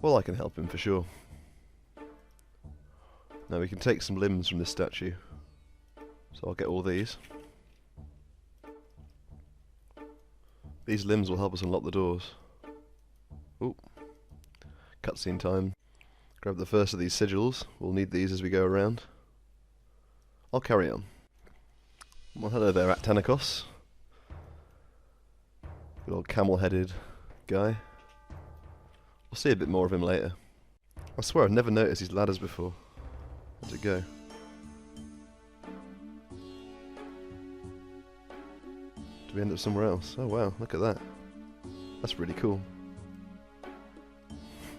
Well, I can help him for sure. Now we can take some limbs from this statue. So I'll get all these. These limbs will help us unlock the doors. Ooh. Cutscene time. Grab the first of these sigils. We'll need these as we go around. I'll carry on. Well, hello there, Actanikos. Good old camel-headed guy. We'll see a bit more of him later. I swear I've never noticed these ladders before. Where'd it go? Did we end up somewhere else? Oh wow, look at that. That's really cool.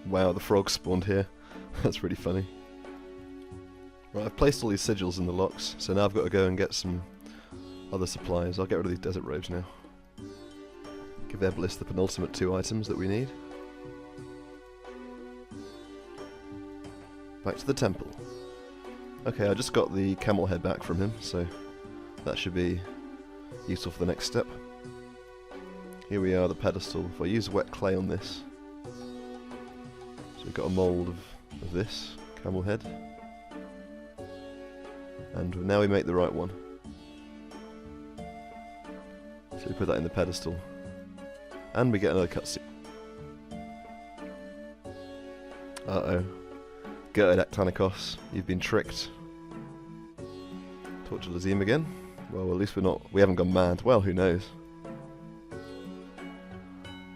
Wow, the frogs spawned here. That's really funny. Right, I've placed all these sigils in the locks, so now I've got to go and get some other supplies. I'll get rid of these desert robes now. Give Eblis the penultimate 2 items that we need. Back to the temple. Okay, I just got the camel head back from him, so that should be useful for the next step. Here we are, the pedestal. If I use wet clay on this, so we've got a mould of this camel head. And now we make the right one. So we put that in the pedestal. And we get another cutscene. Uh-oh. Go ahead, Actanikos. You've been tricked. Torture Lazim again? Well, at least we haven't gone mad. Well, who knows?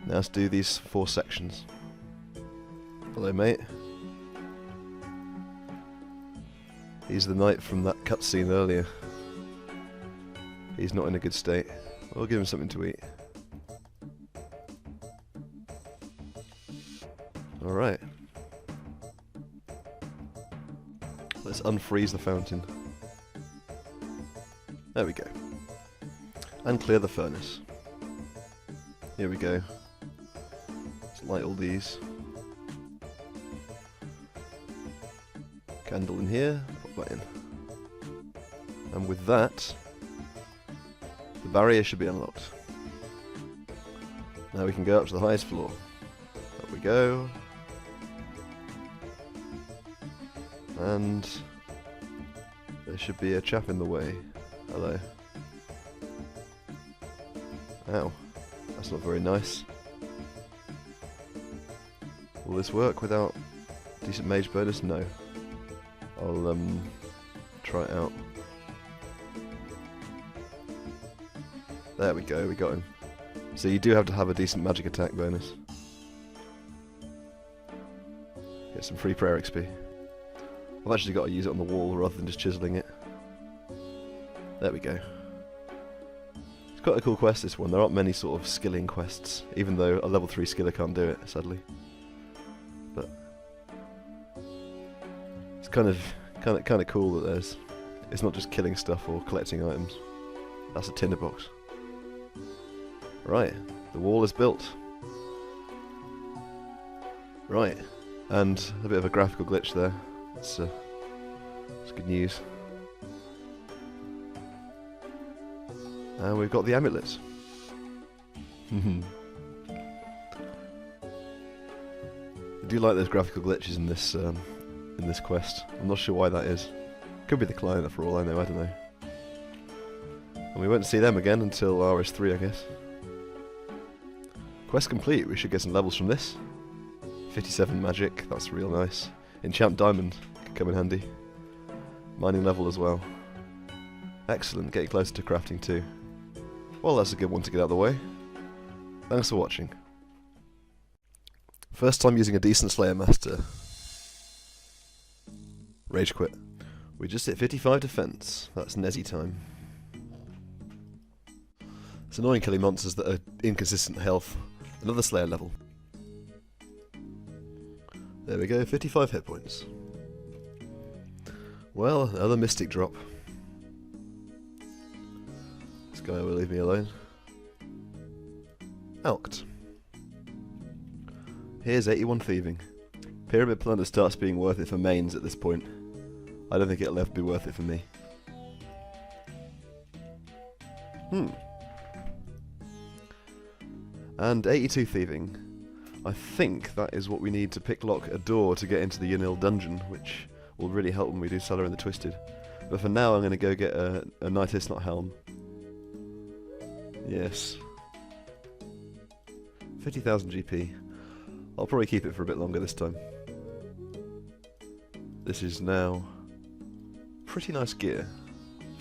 Now let's do these 4 sections. Hello, mate. He's the knight from that cutscene earlier. He's not in a good state. We'll give him something to eat. Alright. Let's unfreeze the fountain. There we go. And clear the furnace. Here we go. Let's light all these. Candle in here, pop that in. And with that, the barrier should be unlocked. Now we can go up to the highest floor. Up we go. And there should be a chap in the way. Hello. Ow. That's not very nice. Will this work without decent mage bonus? No. I'll try it out. There we go, we got him. So you do have to have a decent magic attack bonus. Get some free prayer XP. I've actually got to use it on the wall rather than just chiseling it. There we go. It's quite a cool quest, this one. There aren't many sort of skilling quests, even though a level 3 skiller can't do it, sadly. But it's kind of cool that it's not just killing stuff or collecting items. That's a tinderbox. Right, the wall is built. Right, and a bit of a graphical glitch there. It's good news. And we've got the amulets. I do like those graphical glitches in this quest. I'm not sure why that is. Could be the client for all I know, I don't know. And we won't see them again until RS3, I guess. Quest complete, we should get some levels from this. 57 magic, that's real nice. Enchant diamond, could come in handy. Mining level as well. Excellent, getting closer to crafting too. Well, that's a good one to get out of the way. Thanks for watching. First time using a decent Slayer Master. Rage quit. We just hit 55 defense. That's Nezzy time. It's annoying killing monsters that are inconsistent health. Another Slayer level. There we go, 55 hit points. Well, another Mystic drop. This guy will leave me alone. Alked. Here's 81 thieving. Pyramid Plunder starts being worth it for mains at this point. I don't think it'll ever be worth it for me. And 82 thieving. I think that is what we need to picklock a door to get into the Yunil dungeon, which will really help when we do Cellar in the Twisted. But for now I'm going to go get a Knight Isnot helm. Yes. 50,000 GP. I'll probably keep it for a bit longer this time. This is now pretty nice gear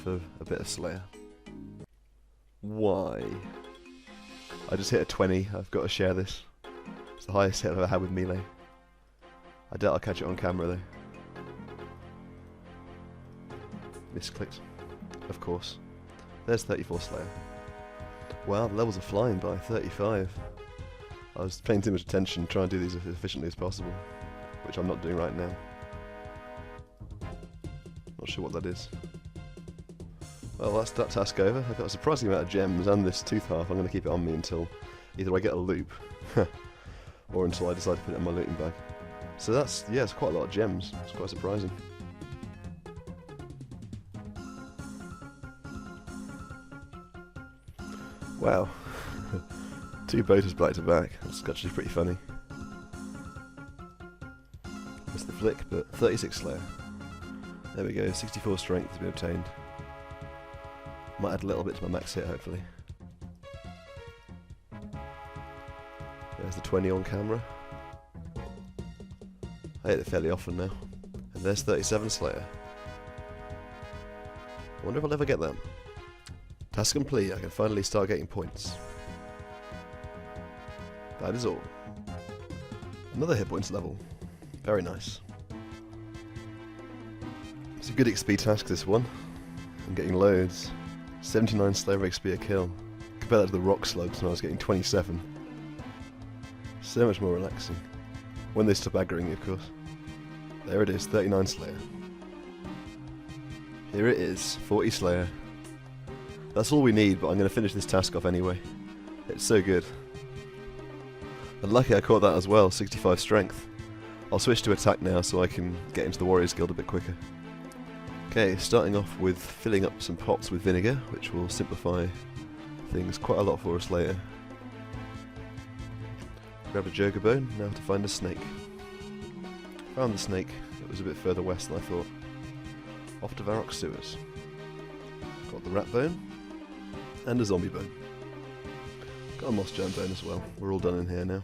for a bit of Slayer. Why? I just hit a 20, I've got to share this. It's the highest hit I've ever had with melee. I doubt I'll catch it on camera though. Misclicked. Of course. There's 34 Slayer. Wow, the levels are flying by 35. I was paying too much attention trying to do these as efficiently as possible, which I'm not doing right now. Not sure what that is. Well, that's that task over. I've got a surprising amount of gems and this tooth half. I'm going to keep it on me until either I get a loop or until I decide to put it in my looting bag. So that's, yeah, it's quite a lot of gems. It's quite surprising. Wow. 2 boaters back to back. That's actually pretty funny. Missed the flick, but 36 Slayer. There we go, 64 strength has been obtained. Might add a little bit to my max hit, hopefully. There's the 20 on camera. I hit it fairly often now. And there's 37 Slayer. I wonder if I'll ever get that. Task complete, I can finally start getting points. That is all. Another hit points level. Very nice. It's a good XP task, this one. I'm getting loads. 79 Slayer XP a kill. Compare that to the rock slugs when I was getting 27. So much more relaxing. When they stop aggroing you, of course. There it is, 39 Slayer. Here it is, 40 Slayer. That's all we need, but I'm going to finish this task off anyway. It's so good. And lucky I caught that as well, 65 strength. I'll switch to attack now so I can get into the Warriors Guild a bit quicker. Okay, starting off with filling up some pots with vinegar, which will simplify things quite a lot for us later. Grab a joker bone, now to find a snake. Found the snake, it was a bit further west than I thought. Off to Varrock Sewers. Got the rat bone, and a zombie bone. Got a moss jam bone as well, we're all done in here now.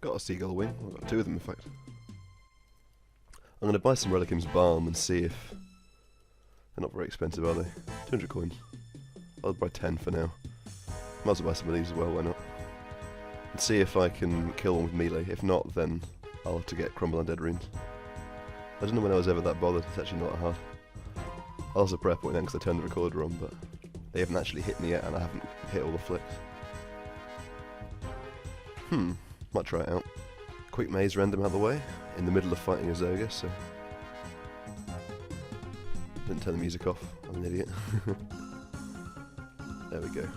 Got a seagull wing, I've got two of them in fact. I'm going to buy some Relicum's balm and see if... They're not very expensive, are they? 200 coins. I'll buy 10 for now. Might as well buy some of these as well, why not? And see if I can kill one with melee. If not, then I'll have to get Crumble Undead runes. I don't know when I was ever that bothered, it's actually not that hard. I'll also prep point now because I turned the recorder on, but they haven't actually hit me yet and I haven't hit all the flicks. Might try it out. Quick maze random out of the way, in the middle of fighting a Zoga, so... Didn't turn the music off, I'm an idiot. There we go.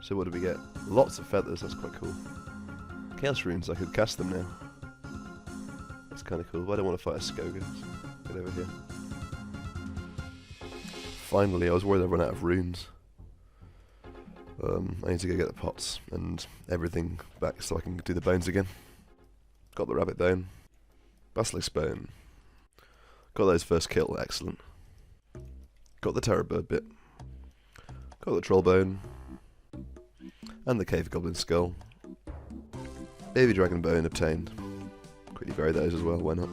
So what did we get? Lots of feathers, that's quite cool. Chaos runes, I could cast them now. That's kind of cool, but I don't want to fight a Skoga. Get over here. Finally, I was worried I'd run out of runes. I need to go get the pots and everything back so I can do the bones again. Got the rabbit bone. Basilisk bone. Got those first kill, excellent. Got the terror bird bit. Got the troll bone. And the cave goblin skull. Baby dragon bone obtained. Quickly bury those as well, why not?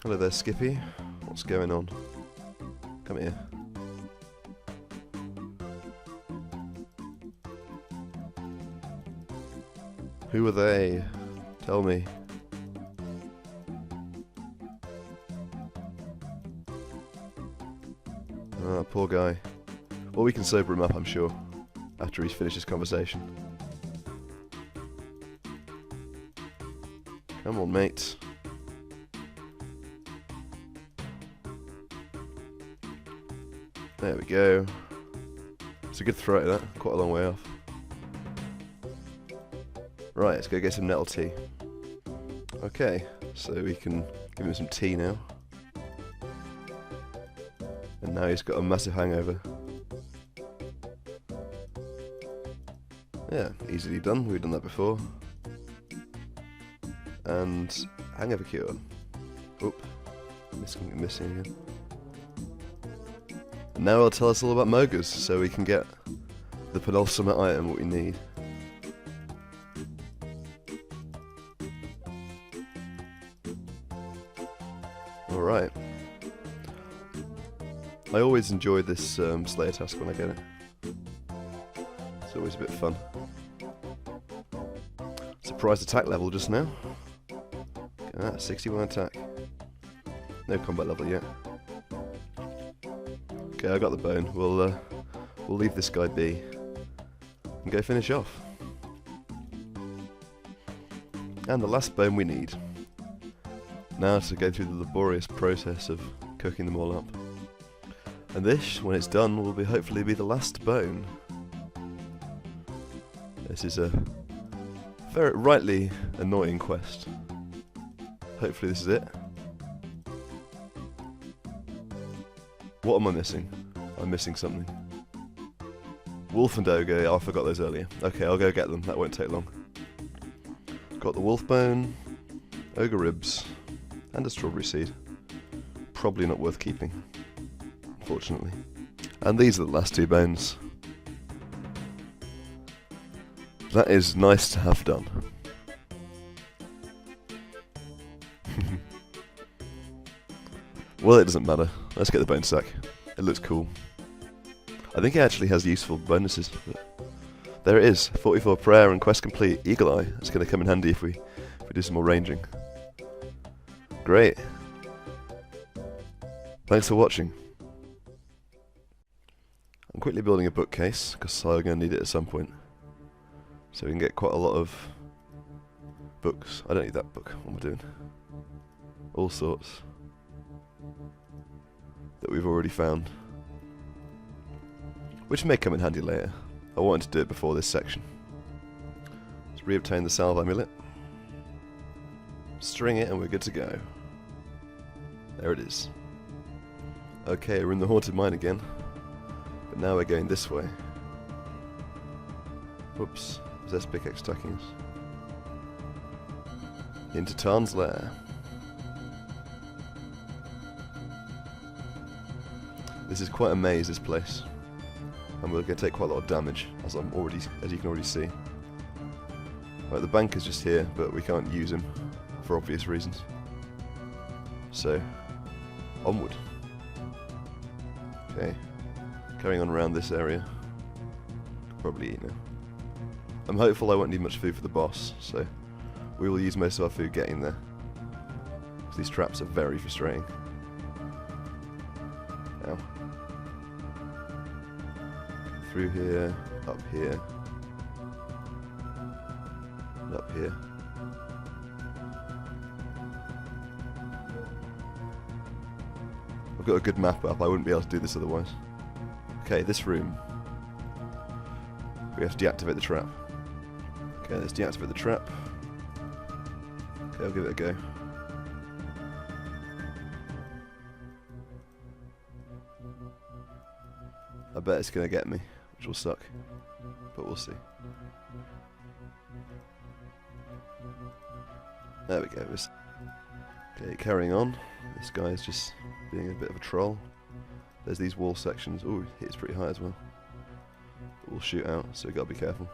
Hello there, Skippy. What's going on? Come here. Who are they? Tell me. Ah, poor guy. Well, we can sober him up, I'm sure, after he's finished his conversation. Come on, mate. There we go. It's a good throw at that, quite a long way off. Right, let's go get some nettle tea. Okay, so we can give him some tea now. And now he's got a massive hangover. Yeah, easily done, we've done that before. And hangover cure. Oop, missing again. And now it'll tell us all about Mogres, so we can get the penultimate item what we need. Alright. I always enjoy this Slayer task when I get it. It's always a bit fun. Surprise attack level just now. Ah, 61 attack. No combat level yet. Okay, I got the bone. We'll leave this guy be and go finish off. And the last bone we need. Now to go through the laborious process of cooking them all up. And this, when it's done, will hopefully be the last bone. This is a very rightly annoying quest. Hopefully this is it. What am I missing? I'm missing something. Wolf and Ogre, oh, I forgot those earlier. Okay, I'll go get them, that won't take long. Got the wolf bone, ogre ribs, And a strawberry seed. Probably not worth keeping, unfortunately. And these are the last 2 bones. That is nice to have done. Well, it doesn't matter. Let's get the bone sack. It looks cool. I think it actually has useful bonuses. There it is. 44 prayer and quest complete. Eagle Eye. It's going to come in handy if we do some more ranging. Great. Thanks for watching. I'm quickly building a bookcase because I'm going to need it at some point. So we can get quite a lot of books. I don't need that book. What am I doing? All sorts that we've already found, which may come in handy later. I wanted to do it before this section. Let's re-obtain the salve amulet, string it, and we're good to go. There it is. Okay, we're in the haunted mine again, but now we're going this way. Whoops, there's pickaxe attacking us. Into Tarn's lair. This is quite a maze, this place, and we're going to take quite a lot of damage, as you can already see. Right, the bank is just here, but we can't use him for obvious reasons. So, onward. Okay, carrying on around this area. Probably eat now. I'm hopeful I won't need much food for the boss, so we will use most of our food getting there. These traps are very frustrating. Ow. Through here, up here, and up here. I've got a good map up, I wouldn't be able to do this otherwise. Okay, this room. We have to deactivate the trap. Okay, let's deactivate the trap. Okay, I'll give it a go. I bet it's going to get me, which will suck, but we'll see. There we go. Okay, carrying on. This guy's just being a bit of a troll. There's these wall sections. Ooh, he hits pretty high as well. We'll shoot out, so we gotta be careful.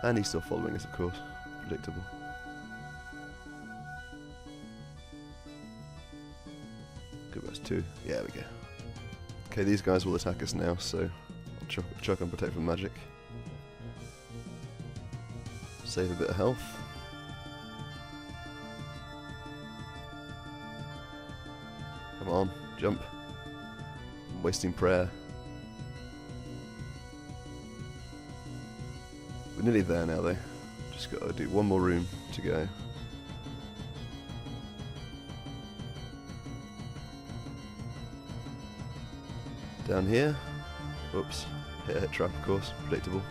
And he's still following us, of course. Predictable. Good, that's 2. Yeah, there we go. Okay, these guys will attack us now, so I'll chuck on Protect from Magic. Save a bit of health. Come on, jump. I'm wasting prayer. We're nearly there now though. Just gotta do one more room to go. Down here. Oops. Hit a trap, of course. Predictable.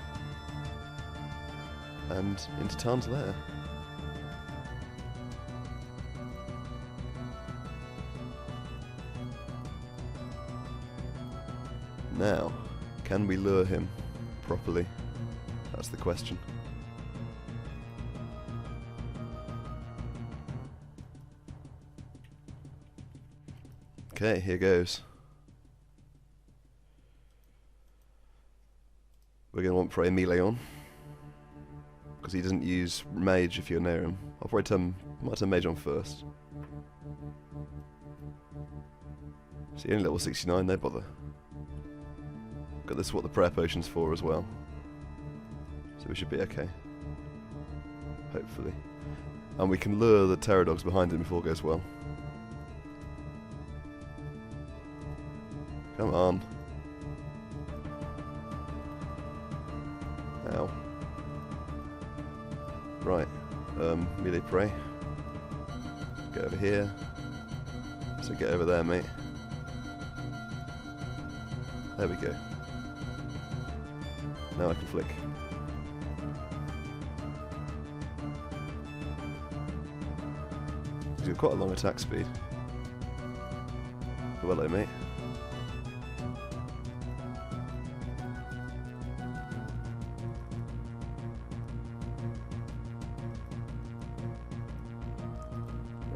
And into Tarn's lair. Now, can we lure him properly? That's the question. Okay, here goes. We're going to want probably melee on, because he doesn't use mage if you're near him. I'll probably might turn mage on first. See, only level 69, no bother. Got this, what the prayer potion's for as well. So we should be okay. Hopefully. And we can lure the terror dogs behind him if all goes well. Come on. Ow. Right. Melee prey. Get over here. So get over there, mate. There we go. Now I can flick. He's got quite a long attack speed. Oh, hello, mate.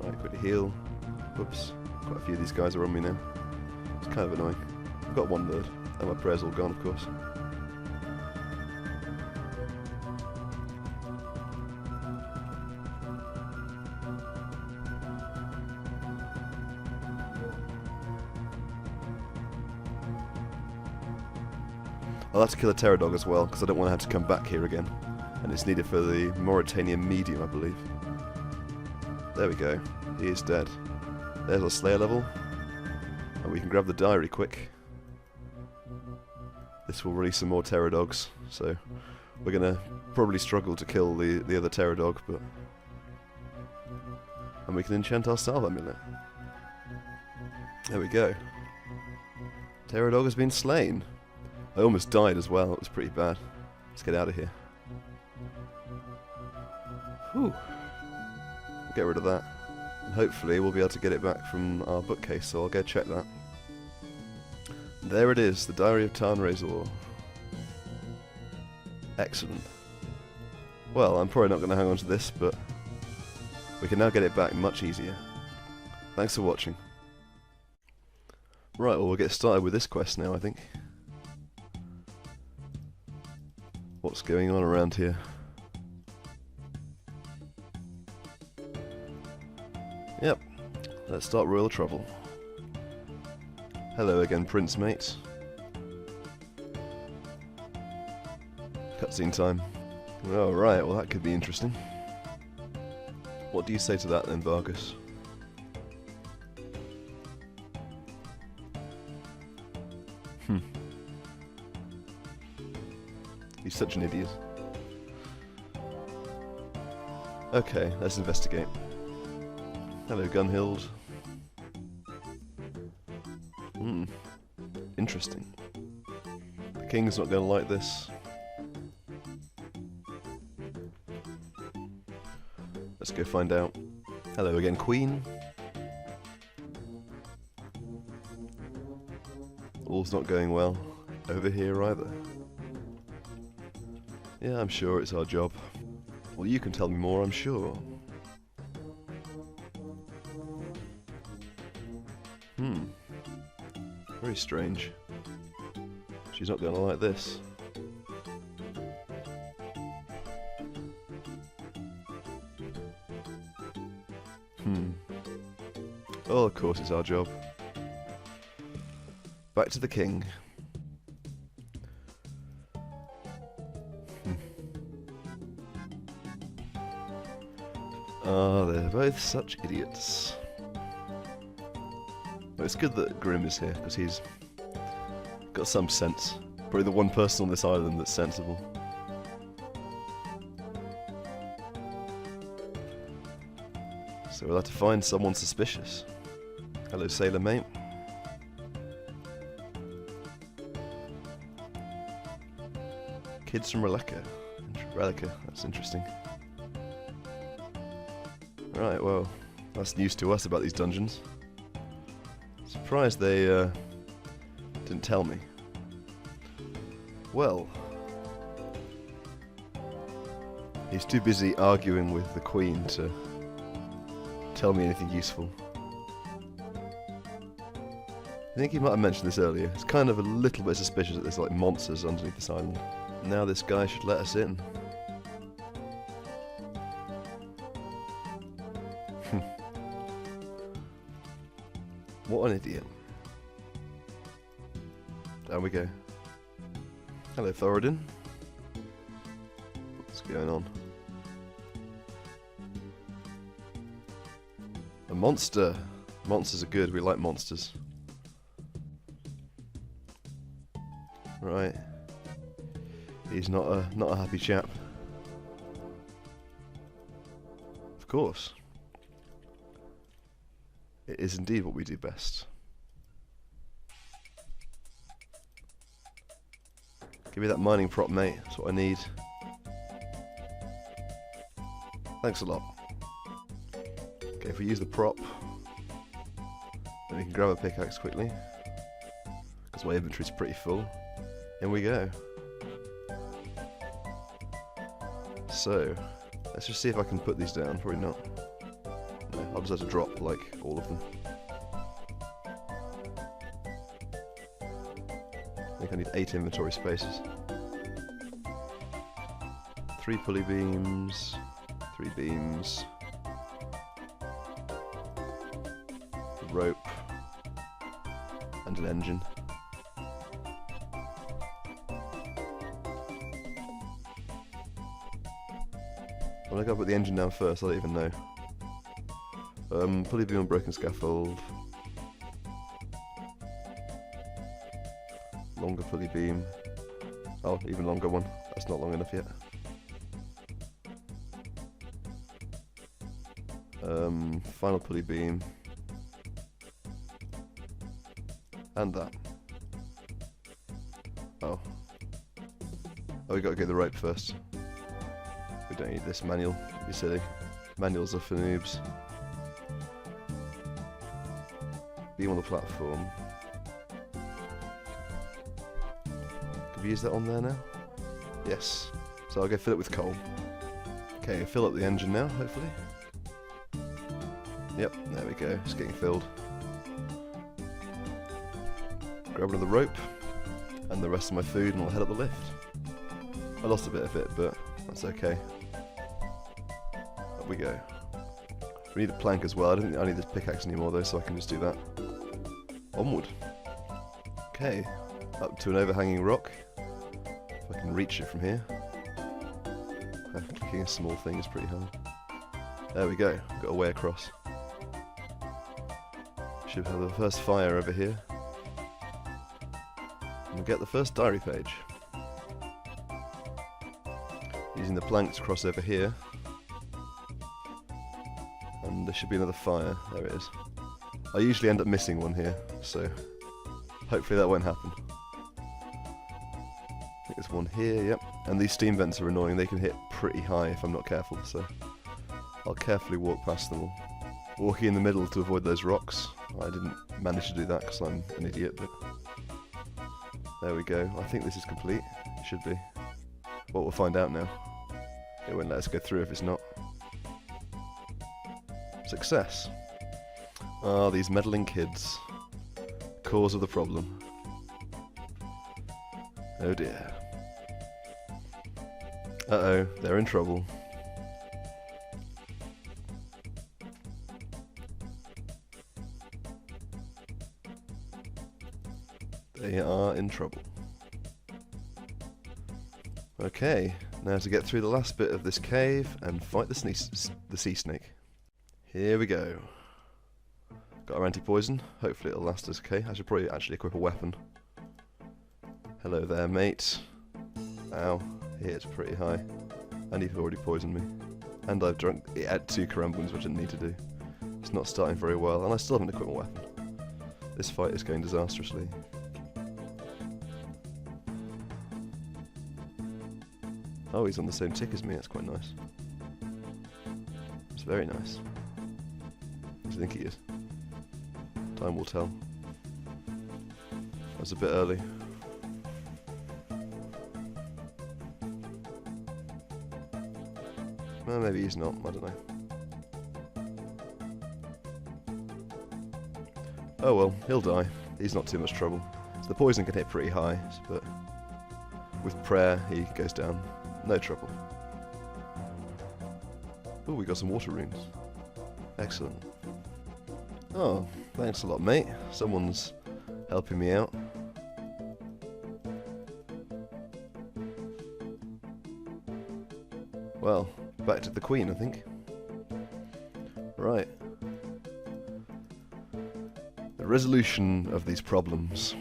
Right. Quickly heal. Whoops. Quite a few of these guys are on me now. It's kind of annoying. I've got one bird. And my prayer's all gone, of course. I'll have to kill a Pterodog as well, because I don't want to have to come back here again. And it's needed for the Mauritania medium, I believe. There we go. He is dead. There's our Slayer level. And we can grab the diary quick. This will release some more Pterodogs, so we're going to probably struggle to kill the other Pterodog, but... And we can enchant our Salve Amulet. There we go. Pterodog has been slain. I almost died as well, it was pretty bad. Let's get out of here. Whew. Get rid of that. And hopefully we'll be able to get it back from our bookcase, so I'll go check that. There it is, the Diary of Tarn Razor. Excellent. Well, I'm probably not going to hang on to this, but we can now get it back much easier. Thanks for watching. Right, well, we'll get started with this quest now, I think. What's going on around here? Yep, let's start royal trouble. Hello again, Prince Mate. Cutscene time. Oh, right, well that could be interesting. What do you say to that then, Vargas? He's such an idiot. Okay, let's investigate. Hello, Gunhild. Interesting. The king's not going to like this. Let's go find out. Hello again, Queen. All's not going well over here either. Yeah, I'm sure it's our job. Well, you can tell me more, I'm sure. Very strange. She's not going to like this. Oh, of course it's our job. Back to the king. Ah, they're both such idiots. Well, it's good that Grim is here, because he's got some sense. Probably the one person on this island that's sensible. So we'll have to find someone suspicious. Hello, Sailor Mate. Kids from Relica. That's interesting. Right, well, that's news to us about these dungeons. Surprised they didn't tell me. Well, he's too busy arguing with the Queen to tell me anything useful. I think he might have mentioned this earlier. It's kind of a little bit suspicious that there's like monsters underneath this island. Now this guy should let us in. What an idiot. Down we go. Hello, Thoradin. What's going on? A monster! Monsters are good, we like monsters. Right. He's not a happy chap. Of course. It is indeed what we do best. Give me that mining prop, mate. That's what I need. Thanks a lot. Okay, if we use the prop, then we can grab a pickaxe quickly. Because my inventory's pretty full. In we go. So, let's just see if I can put these down. Probably not. No, I'll just have to drop, like, all of them. I think I need 8 inventory spaces. 3 pulley beams, 3 beams, a rope, and an engine. When I go put the engine down first, I don't even know. Pulley beam on broken scaffold. Longer pulley beam. Oh, even longer one. That's not long enough yet. Final pulley beam. And that. Oh. Oh, we gotta get the rope first. We don't need this manual, it'd be silly. Manuals are for noobs. Beam on the platform. Can we use that on there now? Yes. So I'll go fill it with coal. Okay, fill up the engine now, hopefully. Yep, there we go, it's getting filled. Grab another rope, and the rest of my food, and I'll head up the lift. I lost a bit of it, but that's okay. Up we go. We need a plank as well. I don't think I need this pickaxe anymore though, so I can just do that. Onward. Okay, up to an overhanging rock. If I can reach it from here. Clicking a small thing is pretty hard. There we go, got a way across. Should have the first fire over here. And we'll get the first diary page. Using the plank to cross over here. And there should be another fire. There it is. I usually end up missing one here, so hopefully that won't happen. I think there's one here, yep. And these steam vents are annoying. They can hit pretty high if I'm not careful, so I'll carefully walk past them all. Walking in the middle to avoid those rocks. I didn't manage to do that because I'm an idiot, but there we go. I think this is complete. It should be. Well, we'll find out now. It won't let us go through if it's not. Success. Ah, these meddling kids. Cause of the problem. Oh dear. Uh-oh, they're in trouble. They are in trouble. Okay, now to get through the last bit of this cave and fight the sea snake. Here we go. Got our anti-poison. Hopefully it'll last us okay. I should probably actually equip a weapon. Hello there, mate. Ow, he hits pretty high. And you've already poisoned me. And I've drunk it at 2 Karambuns, which I didn't need to do. It's not starting very well, and I still haven't equipped my weapon. This fight is going disastrously. Oh, he's on the same tick as me, that's quite nice. It's very nice. What do you think he is? Time will tell. That was a bit early. Well, maybe he's not, I don't know. Oh well, he'll die. He's not too much trouble. So the poison can hit pretty high, but with prayer he goes down. No trouble. Oh, we got some water runes. Excellent. Oh, thanks a lot, mate. Someone's helping me out. Well, back to the Queen, I think. Right. The resolution of these problems.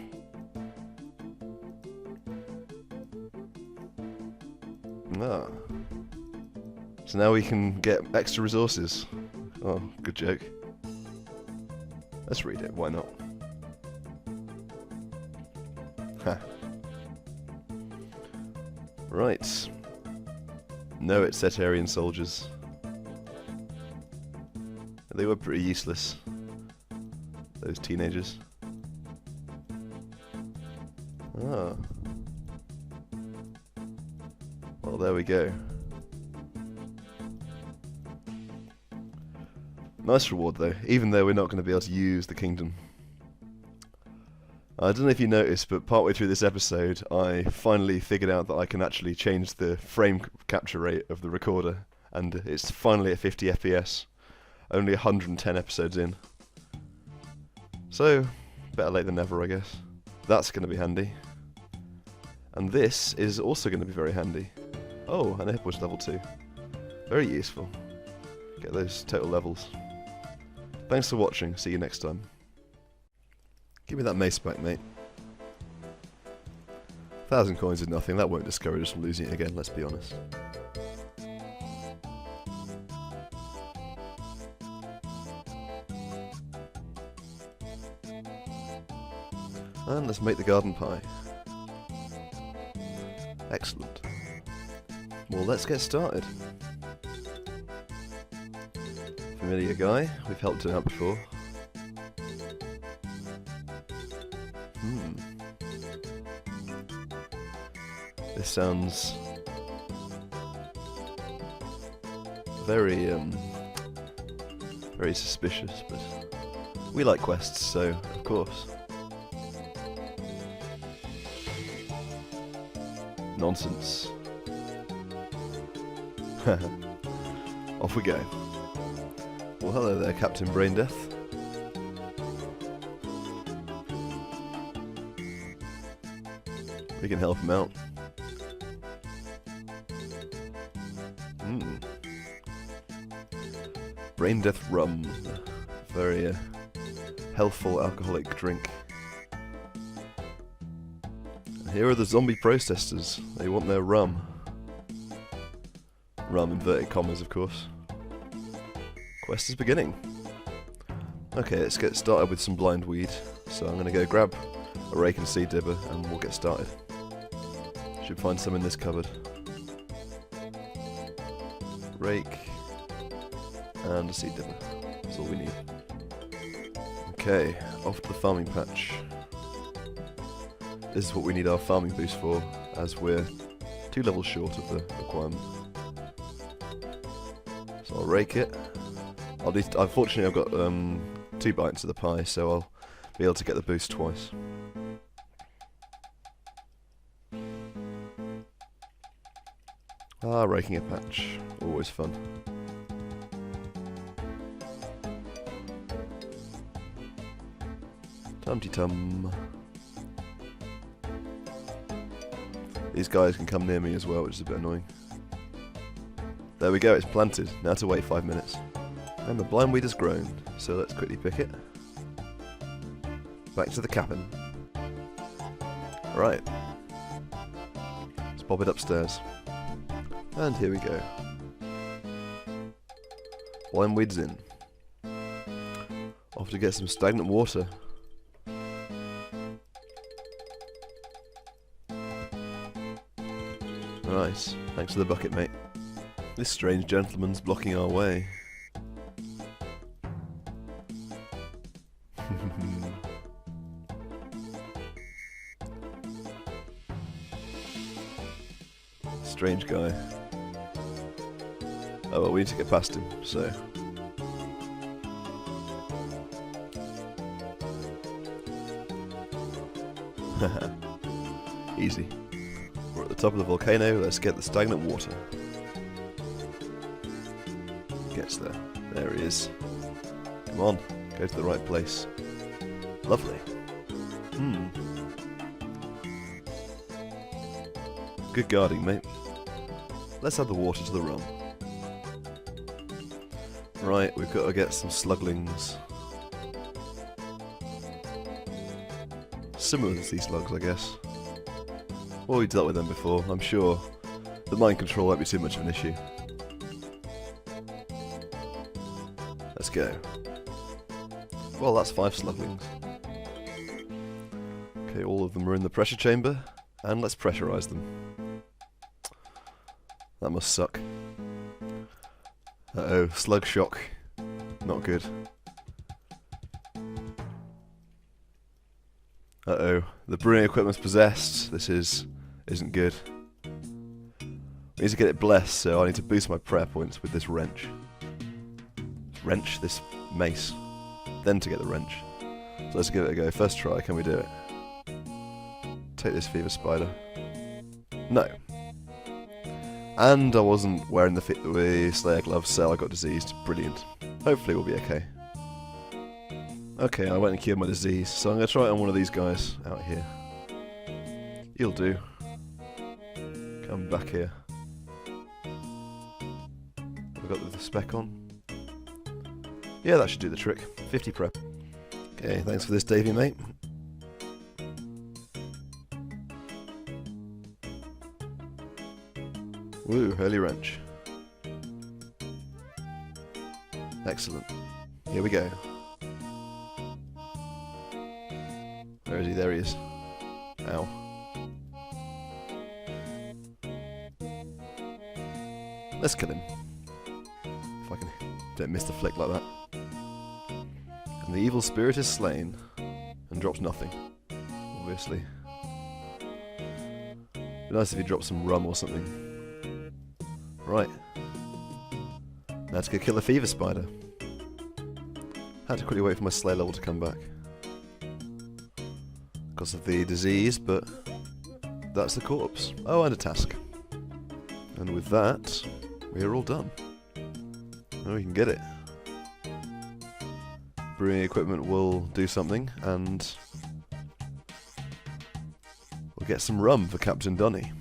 Ah. So now we can get extra resources. Oh, good joke. Let's read it, why not? Ha. Right. No, it's Setarian soldiers. They were pretty useless. Those teenagers. Ah. Well, there we go. Nice reward though, even though we're not going to be able to use the kingdom. I don't know if you noticed, but partway through this episode, I finally figured out that I can actually change the frame capture rate of the recorder, and it's finally at 50 FPS, only 110 episodes in. So, better late than never, I guess. That's going to be handy. And this is also going to be very handy. Oh, and a hit level 2. Very useful. Get those total levels. Thanks for watching, see you next time. Give me that mace back, mate. 1,000 coins is nothing, that won't discourage us from losing it again, let's be honest. And let's make the garden pie. Excellent. Well, let's get started. Familiar guy, we've helped him out before. This sounds very suspicious, but we like quests, so of course. Nonsense. Off we go. Well, hello there, Captain Braindeath. We can help him out. Braindeath rum. Very healthful alcoholic drink. And here are the zombie protesters. They want their rum. Rum, inverted commas, of course. Quest is beginning. Okay, let's get started with some blind weed. So I'm going to go grab a rake and seed dibber and we'll get started. Should find some in this cupboard. Rake and a seed dibber. That's all we need. Okay, off to the farming patch. This is what we need our farming boost for, as we're 2 levels short of the requirement. So I'll rake it. Unfortunately I've got 2 bites of the pie, so I'll be able to get the boost twice. Ah, raking a patch. Always fun. Tum-ty-tum. These guys can come near me as well, which is a bit annoying. There we go, it's planted. Now to wait 5 minutes. And the blind weed has grown, so let's quickly pick it. Back to the cabin. Right. Let's pop it upstairs. And here we go. Blind weed's in. Off to get some stagnant water. Nice. Thanks for the bucket, mate. This strange gentleman's blocking our way. Strange guy. Oh well, we need to get past him, so... Easy. We're at the top of the volcano, let's get the stagnant water. Gets there. There he is. Come on, go to the right place. Lovely. Good guarding, mate. Let's add the water to the rum. Right, we've got to get some sluglings. Similar to these slugs, I guess. Well, we dealt with them before. I'm sure the mind control won't be too much of an issue. Let's go. Well, that's 5 sluglings. Okay, all of them are in the pressure chamber, and let's pressurize them. That must suck. Uh-oh, slug shock. Not good. Uh-oh, the brewing equipment's possessed. This isn't good. We need to get it blessed, so I need to boost my prayer points with this wrench. wrench, this mace, then to get the wrench. So let's give it a go. First try, can we do it? Take this fever spider. No. And I wasn't wearing the Slayer gloves, so I got diseased. Brilliant. Hopefully we'll be okay. Okay, I went and cured my disease, so I'm going to try it on one of these guys out here. You'll do. Come back here. Have I got the spec on? Yeah, that should do the trick. 50 prep. Okay, thanks for this, Davey, mate. Woo, early wrench. Excellent. Here we go. Where is he? There he is. Ow. Let's kill him. If I can don't miss the flick like that. And the evil spirit is slain. And drops nothing. Obviously. It'd be nice if he dropped some rum or something. Right. Now to go kill the fever spider. Had to quickly wait for my Slayer level to come back. Because of the disease, but that's the corpse. Oh, and a task. And with that, we're all done. Now we can get it. Brewing equipment will do something, and we'll get some rum for Captain Donny.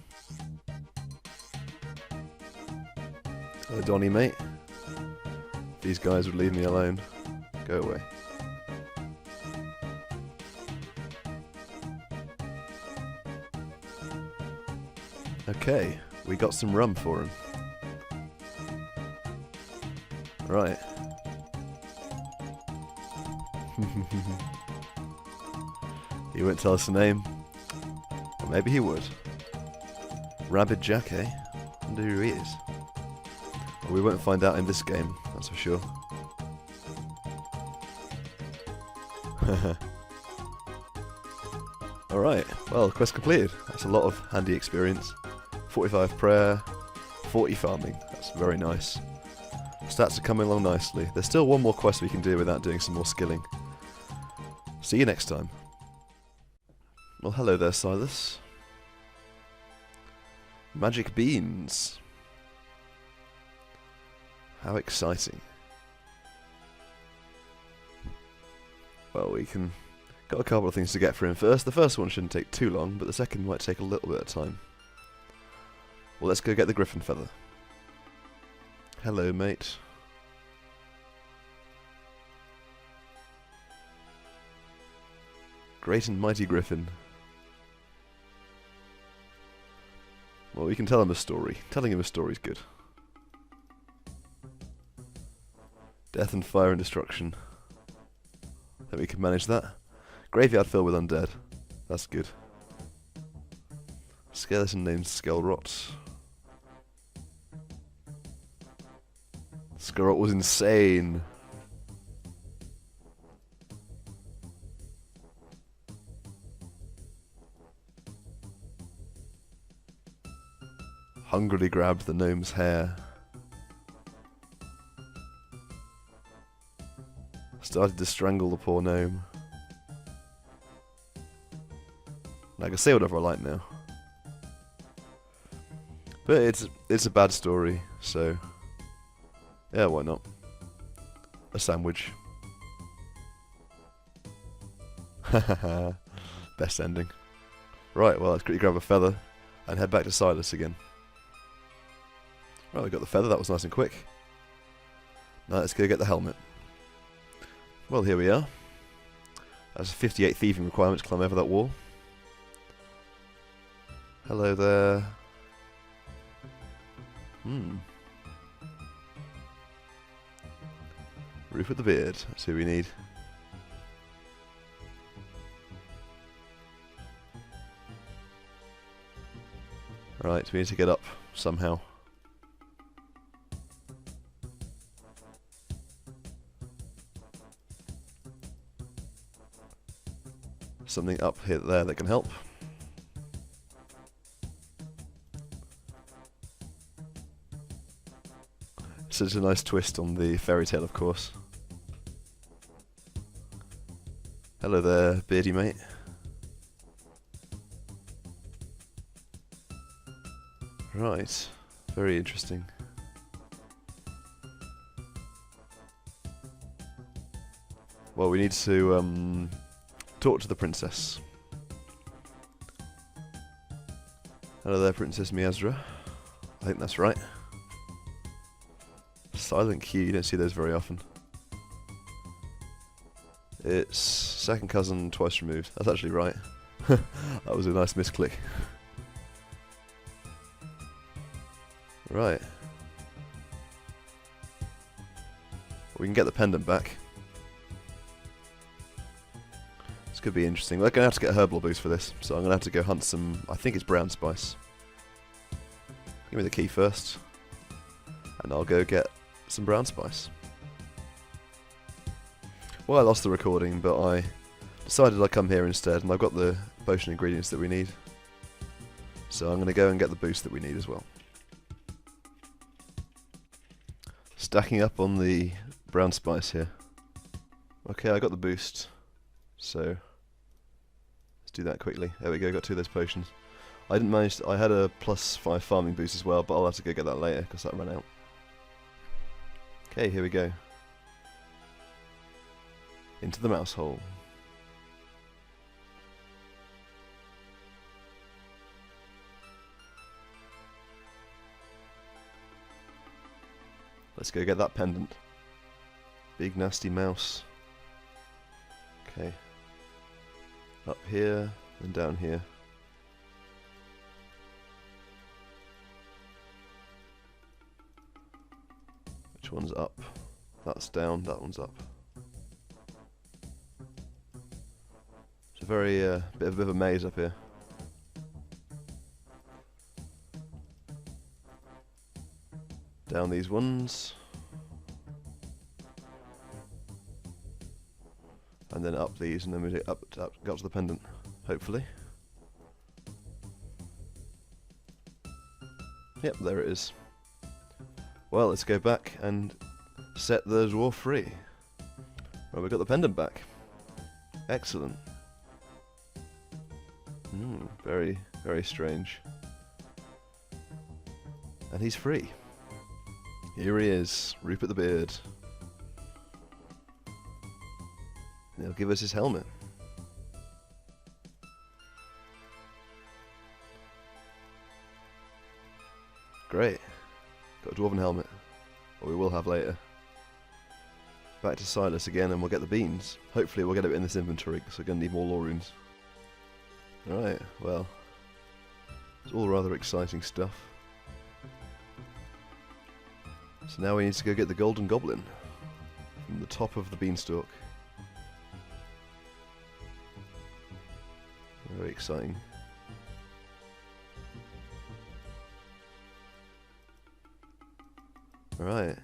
Hello, Donny, mate. These guys would leave me alone. Go away. Okay, we got some rum for him. Right. He won't tell us the name. Or maybe he would. Rabid Jack, eh? I wonder who he is. Well, we won't find out in this game, that's for sure. Alright, well, quest completed. That's a lot of handy experience. 45 prayer, 40 farming. That's very nice. Stats are coming along nicely. There's still one more quest we can do without doing some more skilling. See you next time. Well, hello there, Silas. Magic beans. How exciting. Well, we can... Got a couple of things to get for him first. The first one shouldn't take too long, but the second might take a little bit of time. Well, let's go get the griffin feather. Hello, mate. Great and mighty griffin. Well, we can tell him a story. Telling him a story is good. Death and fire and destruction. I think we can manage that. Graveyard filled with undead. That's good. Skeleton named Skullrot. Skullrot was insane. Hungrily grabbed the gnome's hair. Started to strangle the poor gnome. I can say whatever I like now. But it's a bad story, so yeah, why not? A sandwich. Hahaha. Best ending. Right, well, let's quickly grab a feather and head back to Silas again. Right, we got the feather, that was nice and quick. Now let's go get the helmet. Well, here we are. That's a 58 thieving requirement to climb over that wall. Hello there. Roof with the beard, that's who we need. Right, we need to get up somehow. Something up here there that can help. Such a nice twist on the Fairytale, of course. Hello there, beardy mate. Right, very interesting. Well, we need to talk to the princess. Hello there, Princess Miasra. I think that's right. Silent Q, you don't see those very often. It's second cousin twice removed. That's actually right. That was a nice misclick. Right. We can get the pendant back. This could be interesting. We're going to have to get a herbal boost for this, so I'm going to have to go hunt some, I think it's brown spice. Give me the key first, and I'll go get some brown spice. Well, I lost the recording, but I decided I'd come here instead, and I've got the potion ingredients that we need. So I'm going to go and get the boost that we need as well. Stacking up on the brown spice here. Okay, I got the boost, so let's do that quickly. There we go, got 2 of those potions. I didn't manage to, I had a +5 farming boost as well, but I'll have to go get that later because that ran out. Okay, here we go. Into the mouse hole. Let's go get that pendant. Big nasty mouse. Okay. Up here and down here. Which one's up? That's down, that one's up. It's a very bit of a maze up here. Down these ones. And then up these, and then we up to the pendant, hopefully. Yep, there it is. Well, let's go back and set the dwarf free. Well, we've got the pendant back. Excellent. Very, very strange. And he's free. Here he is, Rupert the Beard. And he'll give us his helmet. Great. Got a dwarven helmet. Or we will have later. Back to Silas again and we'll get the beans. Hopefully we'll get it in this inventory because we're going to need more lore runes. Right, well. It's all rather exciting stuff. So now we need to go get the golden goblin from the top of the beanstalk. Very exciting. Alright.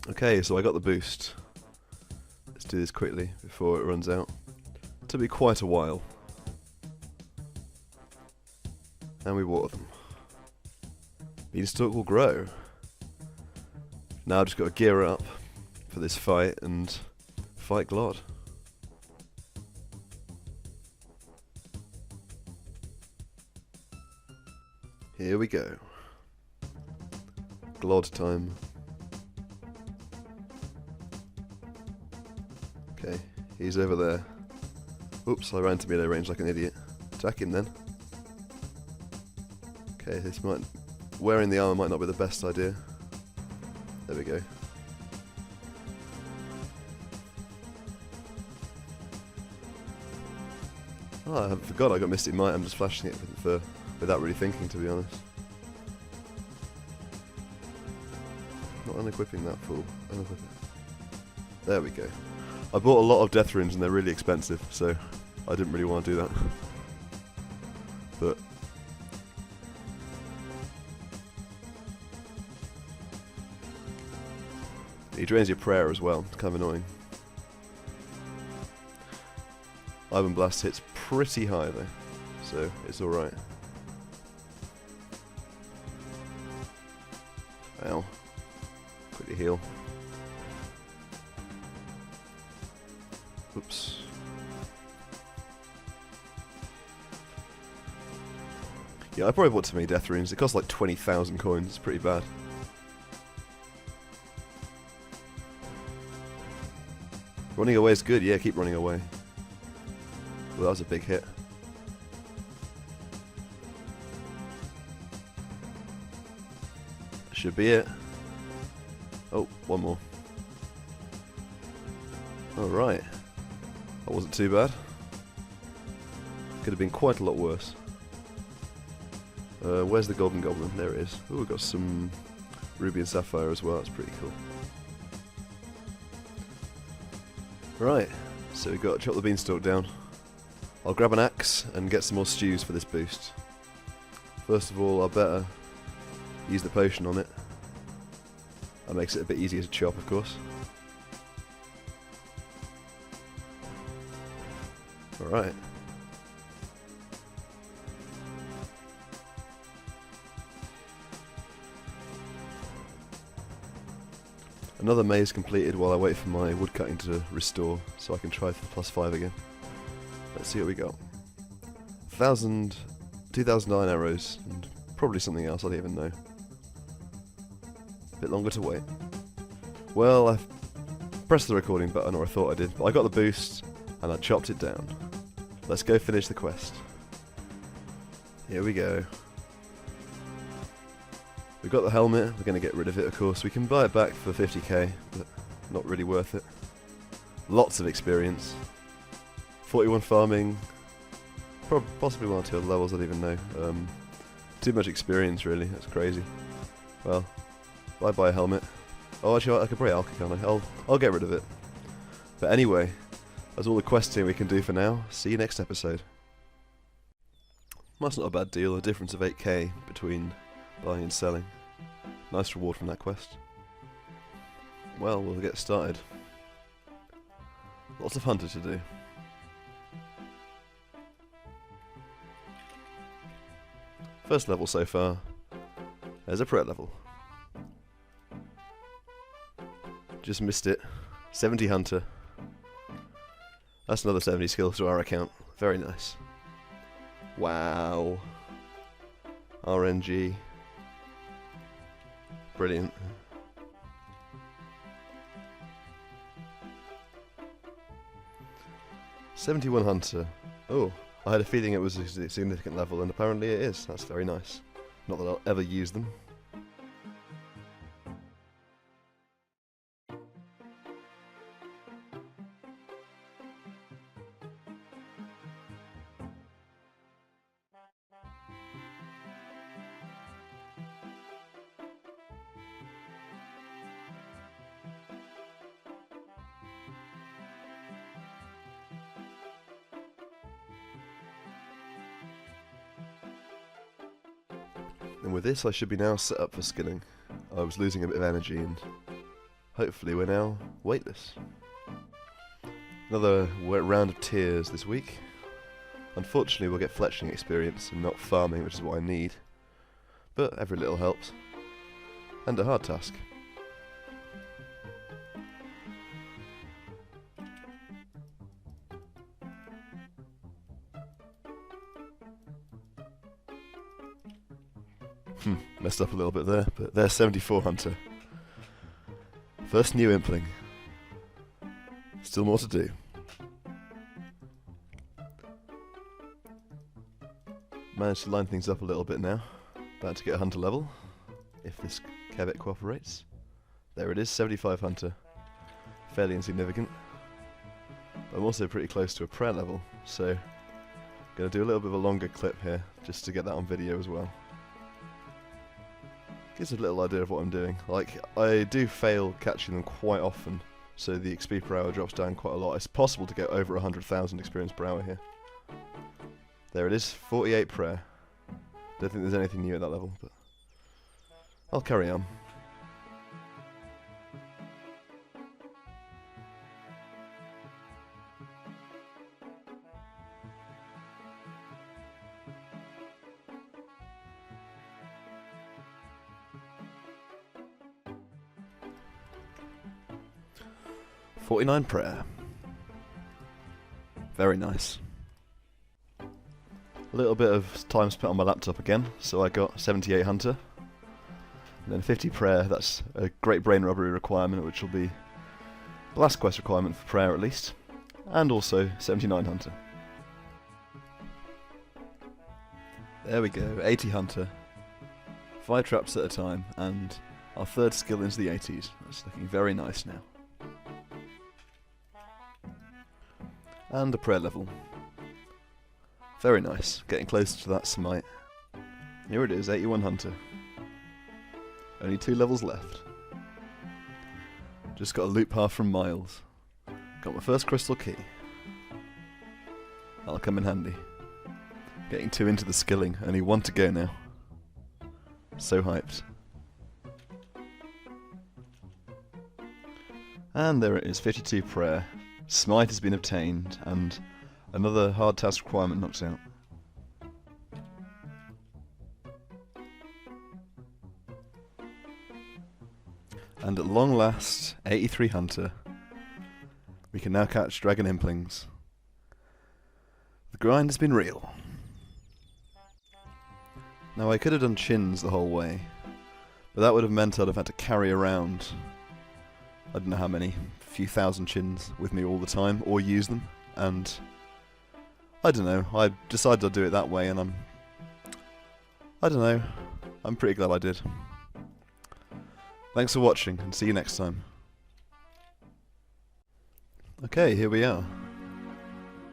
Okay, so I got the boost. Let's do this quickly before it runs out. It took me quite a while. And we water them. Beanstalk will grow. Now I've just got to gear up for this fight and fight Glod. Here we go. Glod time. Okay, he's over there. Oops, I ran to melee range like an idiot. Attack him then. Okay, this might... wearing the armor might not be the best idea. There we go. Oh, I forgot I got Mystic Might. I'm just flashing it without really thinking, to be honest. Not unequipping that fool. Unequip it. There we go. I bought a lot of death runes and they're really expensive, so I didn't really want to do that. But he drains your prayer as well. It's kind of annoying. Iron Blast hits pretty high though, so it's alright. Ow. Quickly heal. Oops. Yeah, I probably bought too many death runes. It cost like 20,000 coins. It's pretty bad. Running away is good. Yeah, keep running away. Well, that was a big hit. Should be it. Oh, one more. Alright. That wasn't too bad. Could have been quite a lot worse. Where's the golden goblin? There it is. Ooh, we've got some ruby and sapphire as well. That's pretty cool. Right, so we've got to chop the beanstalk down. I'll grab an axe and get some more stews for this boost. First of all, I better use the potion on it. That makes it a bit easier to chop, of course. Alright. Another maze completed while I wait for my woodcutting to restore, so I can try for the +5 again. Let's see what we got. 2009 arrows, and probably something else, I don't even know. A bit longer to wait. Well, I pressed the recording button, or I thought I did, but I got the boost, and I chopped it down. Let's go finish the quest. Here we go. We've got the helmet, we're going to get rid of it of course. We can buy it back for 50k, but not really worth it. Lots of experience. 41 farming, possibly 1 or 2 other levels, I don't even know. Too much experience really, that's crazy. Well, if I buy a helmet... Oh actually I could probably alchemy, can't I? I'll get rid of it. But anyway, that's all the questing we can do for now. See you next episode. That's not a bad deal, a difference of 8k between buying and selling. Nice reward from that quest. Well, we'll get started. Lots of hunter to do. First level so far. There's a prayer level. Just missed it. 70 hunter. That's another 70 skills to our account. Very nice. Wow. RNG. Brilliant. "71 hunter. Oh, I had a feeling it was a significant level, and apparently it is. That's very nice. Not that I'll ever use them. And with this I should be now set up for skilling. I was losing a bit of energy and hopefully we're now weightless. Another round of tears this week. Unfortunately we'll get fletching experience and not farming, which is what I need. But every little helps. And a hard task. Messed up a little bit there, but there's 74 hunter. First new impling. Still more to do. Managed to line things up a little bit now. About to get a hunter level, if this caveat cooperates. There it is, 75 hunter. Fairly insignificant. But I'm also pretty close to a prayer level, so gonna do a little bit of a longer clip here, just to get that on video as well. Gives a little idea of what I'm doing. Like, I do fail catching them quite often, so the XP per hour drops down quite a lot. It's possible to get over 100,000 experience per hour here. There it is, 48 prayer. Don't think there's anything new at that level, but I'll carry on. 49 prayer. Very nice. A little bit of time spent on my laptop again, so I got 78 hunter. And then 50 prayer, that's a great brain robbery requirement, which will be the last quest requirement for prayer at least. And also 79 hunter. There we go, 80 hunter. 5 traps at a time, and our third skill into the 80s. That's looking very nice now. And a prayer level. Very nice, getting closer to that smite. Here it is, 81 hunter. Only 2 levels left. Just got a loot path from Miles. Got my first crystal key. That'll come in handy. Getting 2 into the skilling, only 1 to go now. So hyped. And there it is, 52 prayer. Smite has been obtained, and another hard task requirement knocked out. And at long last, 83 hunter, we can now catch dragon implings. The grind has been real. Now I could have done chins the whole way, but that would have meant I'd have had to carry around, I don't know how many, a few thousand chins with me all the time, or use them, and I don't know, I decided I'd do it that way, and I don't know, I'm pretty glad I did. Thanks for watching, and see you next time. Okay, here we are.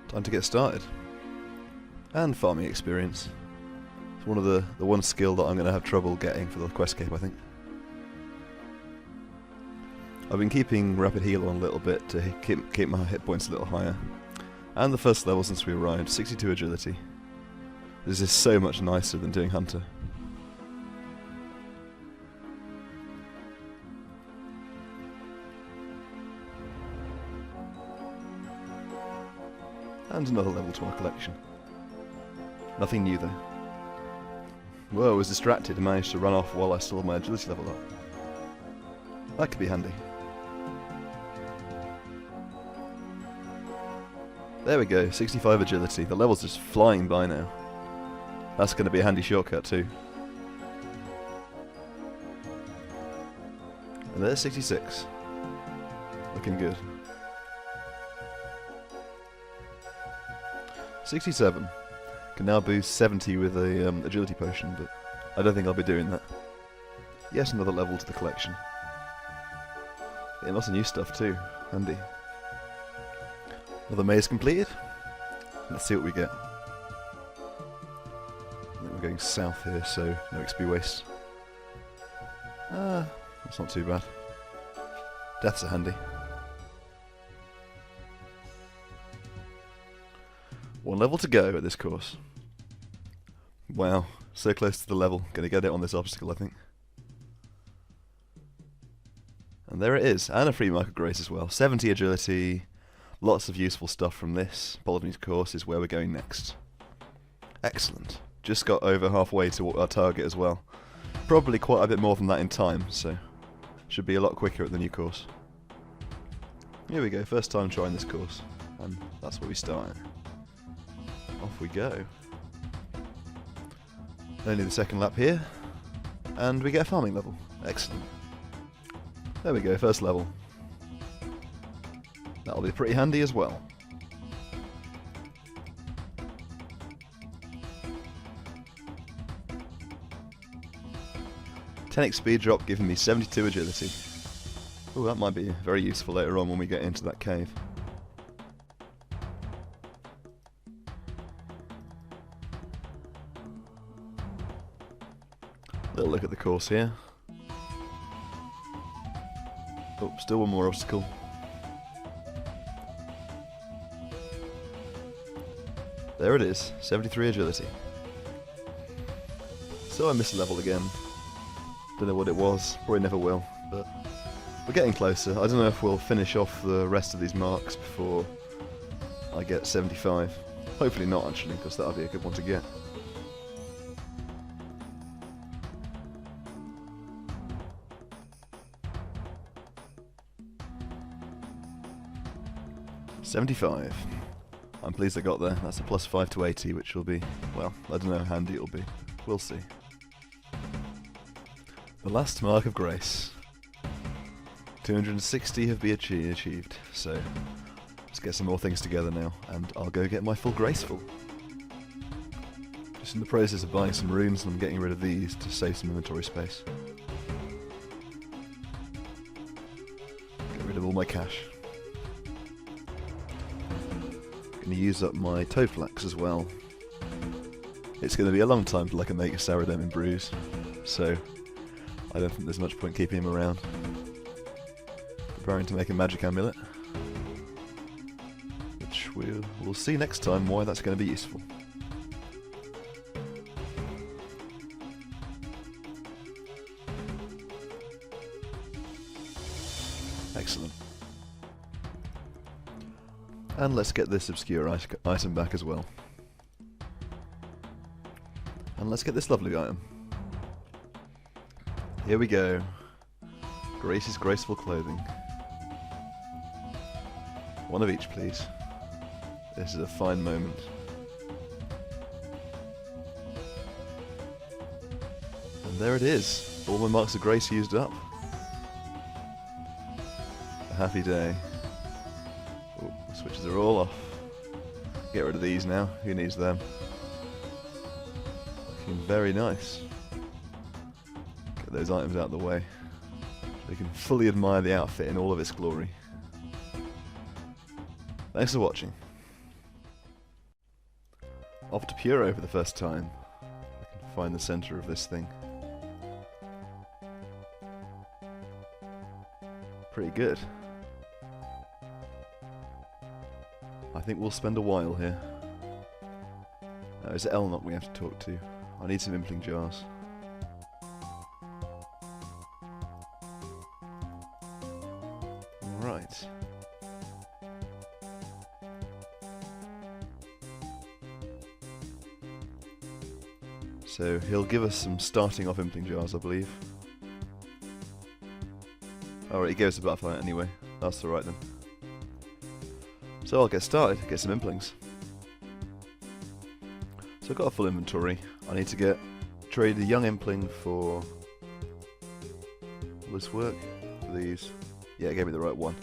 Time to get started. And farming experience. It's one of the one skill that I'm going to have trouble getting for the quest cape, I think. I've been keeping rapid heal on a little bit to keep my hit points a little higher. And the first level since we arrived, 62 agility. This is so much nicer than doing hunter. And another level to our collection. Nothing new though. Whoa, I was distracted and managed to run off while I still had my agility level up. That could be handy. There we go, 65 agility. The level's just flying by now. That's going to be a handy shortcut too. And there's 66. Looking good. 67. Can now boost 70 with a agility potion, but I don't think I'll be doing that. Yet another level to the collection. Getting lots of new stuff too. Handy. Another maze completed. Let's see what we get. I think we're going south here, so no XP waste. That's not too bad. Deaths are handy. One level to go at this course. Wow, so close to the level. Gonna get it on this obstacle, I think. And there it is, and a free mark of grace as well. 70 agility, lots of useful stuff from this. Polyphony's course is where we're going next. Excellent. Just got over halfway to our target as well. Probably quite a bit more than that in time, so should be a lot quicker at the new course. Here we go, first time trying this course, and that's where we start. Off we go. Only the second lap here, and we get a farming level. Excellent. There we go, first level. That'll be pretty handy as well. (10x speed drop giving me 72 agility. Oh, that might be very useful later on when we get into that cave. Little look at the course here. Oh, still one more obstacle. There it is, 73 agility. So I missed a level again. Don't know what it was, probably never will, but we're getting closer. I don't know if we'll finish off the rest of these marks before I get 75. Hopefully not actually, because that'll be a good one to get. 75. I'm pleased I got there. That's a +5 to 80, which will be, well, I don't know how handy it'll be. We'll see. The last mark of grace. 260 have been achieved, so let's get some more things together now, and I'll go get my full Graceful. Just in the process of buying some runes, and I'm getting rid of these to save some inventory space. Get rid of all my cash. Gonna use up my Toadflax as well. It's gonna be a long time till I can make a Saradomin Bruise, so I don't think there's much point keeping him around. Preparing to make a magic amulet, which we'll see next time why that's going to be useful. Excellent. And let's get this obscure item back as well. And let's get this lovely item. Here we go. Grace's Graceful Clothing. One of each, please. This is a fine moment. And there it is. All my marks of grace used up. A happy day. Oh, the switches are all off. Get rid of these now. Who needs them? Looking very nice. Get those items out of the way. So you can fully admire the outfit in all of its glory. Thanks for watching. Off to Puro for the first time. I can find the centre of this thing. Pretty good. I think we'll spend a while here. It's Elnok we have to talk to. I need some impling jars. Right. So he'll give us some starting off impling jars, I believe. Alright, he gave us a butterfly anyway. That's alright then. So I'll get started, get some implings. So I've got a full inventory. I need to trade a young impling for... Will this work? For these? Yeah, it gave me the right one.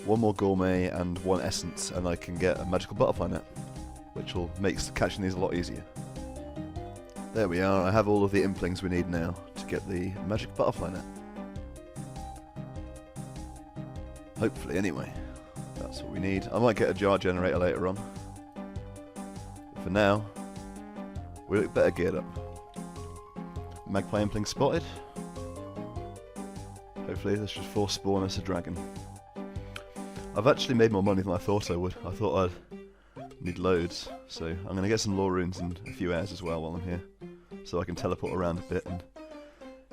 One more gourmet and one essence, and I can get a magical butterfly net, which will make catching these a lot easier. There we are, I have all of the implings we need now to get the magic butterfly net. Hopefully, anyway. That's what we need. I might get a jar generator later on. But for now, we look better geared up. Magpie impling spotted. Hopefully this should force spawn us a dragon. I've actually made more money than I thought I would. I thought I'd need loads, so I'm going to get some lore runes and a few airs as well while I'm here, so I can teleport around a bit and